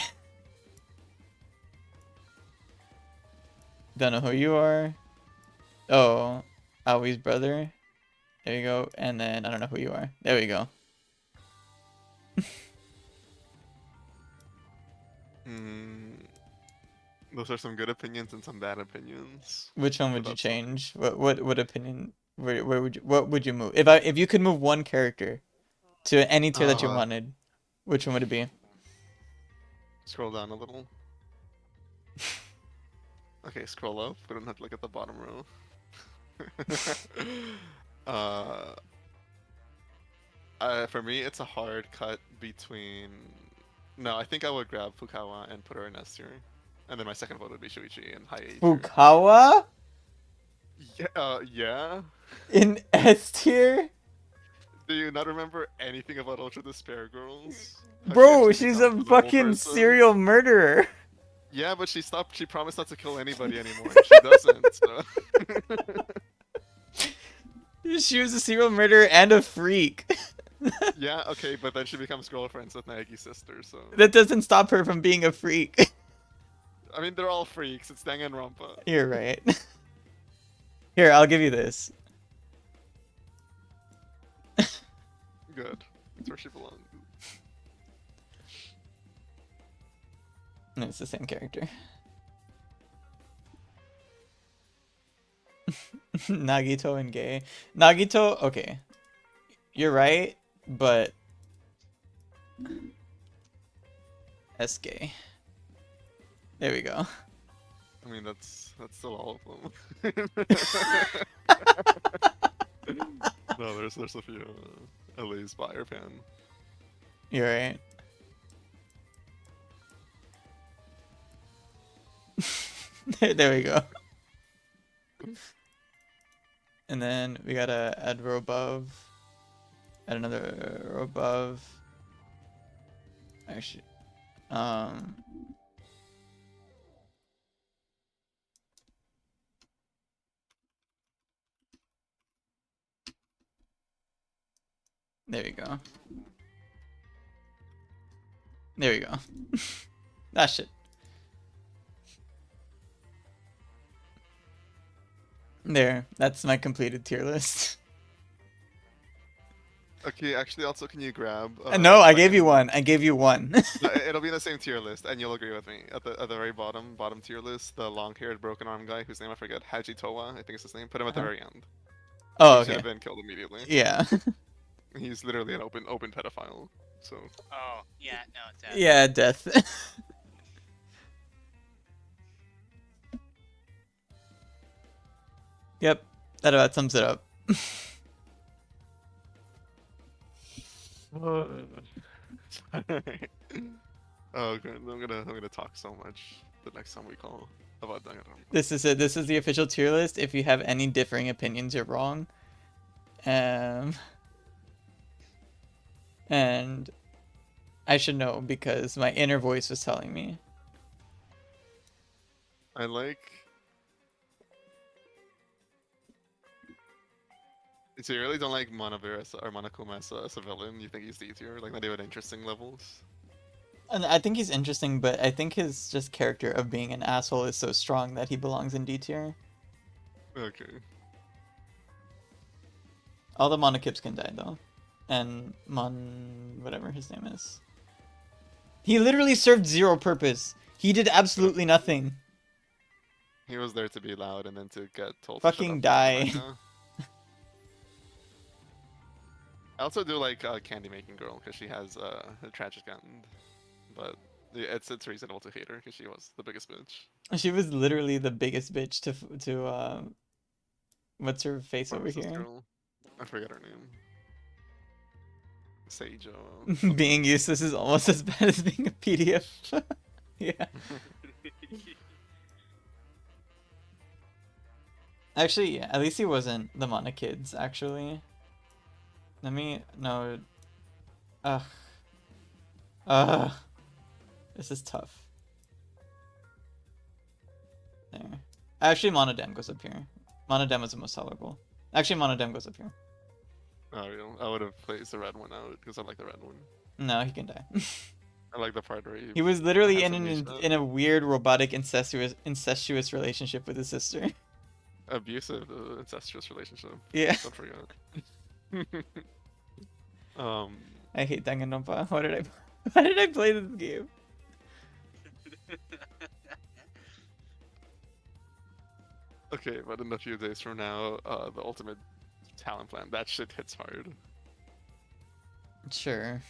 Don't know who you are. Oh, Aoi's brother. There you go. And then I don't know who you are. There we go. Those are some good opinions and some bad opinions. Which one would you change? What opinion? Where would you? What would you move? If you could move one character to any tier that you wanted, which one would it be? Scroll down a little. Okay, scroll up. We don't have to look at the bottom row. For me, it's a hard cut between. No, I think I would grab Fukawa and put her in S tier, and then my second vote would be Shuichi in high A tier. Fukawa? Yeah. In S tier? Do you not remember anything about Ultra Despair Girls? Bro, she's a fucking serial murderer. Yeah, but she promised not to kill anybody anymore. She doesn't, so. She was a serial murderer and a freak. Yeah, okay, but then she becomes girlfriends with Naeki's sister, so. That doesn't stop her from being a freak. I mean, they're all freaks. It's danganronpa. You're right. Here, I'll give you this. Good. It's where she belongs. It's the same character. Nagito and gay. Nagito, okay. You're right, but S gay. There we go. I mean, that's still all of them. No, there's a few. Ellie's buyer fan. You're right. There we go. And then we gotta add row above. Add another row above. Actually, There you go. There you go. That shit. There. That's my completed tier list. Okay, actually, also, can you grab? No, I gave you one. I gave you one. No, it'll be in the same tier list, and you'll agree with me. At the very bottom tier list, the long-haired, broken arm guy whose name I forget, Haji Towa, I think is his name. Put him at the very end. Oh, He should okay. have been killed immediately. Yeah. He's literally an open pedophile. So. Oh yeah, no, death. Yeah, death. Yep, that about sums it up. Oh, good. I'm gonna talk so much the next time we call about danganronpa. This is it. This is the official tier list. If you have any differing opinions, you're wrong. And I should know because my inner voice was telling me. I like. So you really don't like Monobir or Monokuma as a villain? You think he's D tier? Like, not even interesting levels? And I think he's interesting, but I think his just character of being an asshole is so strong that he belongs in D tier. Okay. All the Monokips can die though, and whatever his name is. He literally served zero purpose. He did absolutely nothing. He was there to be loud and then to get told. Fucking die. I also do like Candy Making Girl because she has a tragic end, but it's reasonable to hate her because she was the biggest bitch. She was literally the biggest bitch to what's her face over here? Girl? I forget her name. Seijo. Being useless is almost as bad as being a PDF. Yeah. Actually, yeah, at least he wasn't the Monokids, actually. Let me... No. Ugh. This is tough. There. Actually, Monodam goes up here. Monodam is the most tolerable. Actually, Monodam goes up here. Oh, I would have placed the red one out because I like the red one. No, he can die. I like the part where he was literally has in amnesia. in a weird robotic incestuous relationship with his sister. Abusive, incestuous relationship. Yeah. Don't forget. I hate Danganronpa. Why did I play this game? Okay, but in a few days from now, the ultimate talent plan, that shit hits hard. Sure.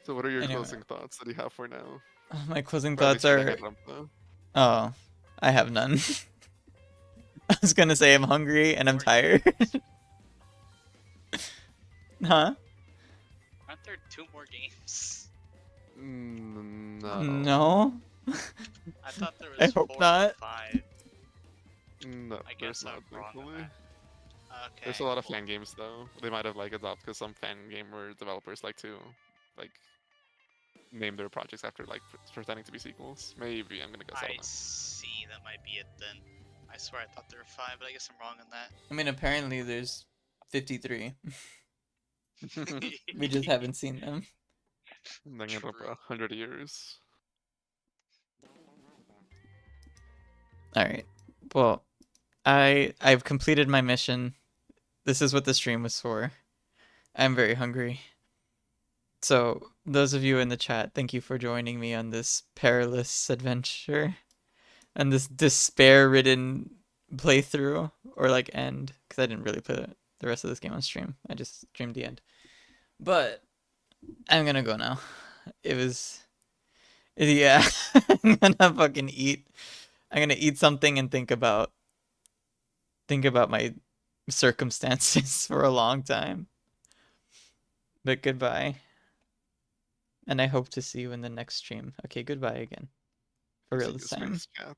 So what are your Anyway. closing thoughts that you have for now? My closing Or at thoughts least for are... Danganronpa? Oh, I have none. I was gonna say I'm hungry and I'm tired. Huh? Aren't there 2 more games? No. No. I thought there was I hope 4 not. or 5. No, I there's guess not, I'm wrong on thankfully. that. Okay. There's a lot of fan games though. They might have like adopted because some fan gamer developers like to like name their projects after like pretending to be sequels. Maybe I'm gonna guess I on that. see, that might be it then. I swear I thought there were 5, but I guess I'm wrong on that. I mean, apparently there's 53. We just haven't seen them. Danganronpa, 100 years. All right. Well, I've completed my mission. This is what the stream was for. I'm very hungry. So, those of you in the chat, thank you for joining me on this perilous adventure and this despair-ridden playthrough or like end because I didn't really play the rest of this game on stream. I just streamed the end. But I'm going to go now. Yeah, I'm gonna fucking eat. I'm gonna eat something and think about my circumstances for a long time. But goodbye. And I hope to see you in the next stream. Okay, goodbye again. For real this time. Space cat.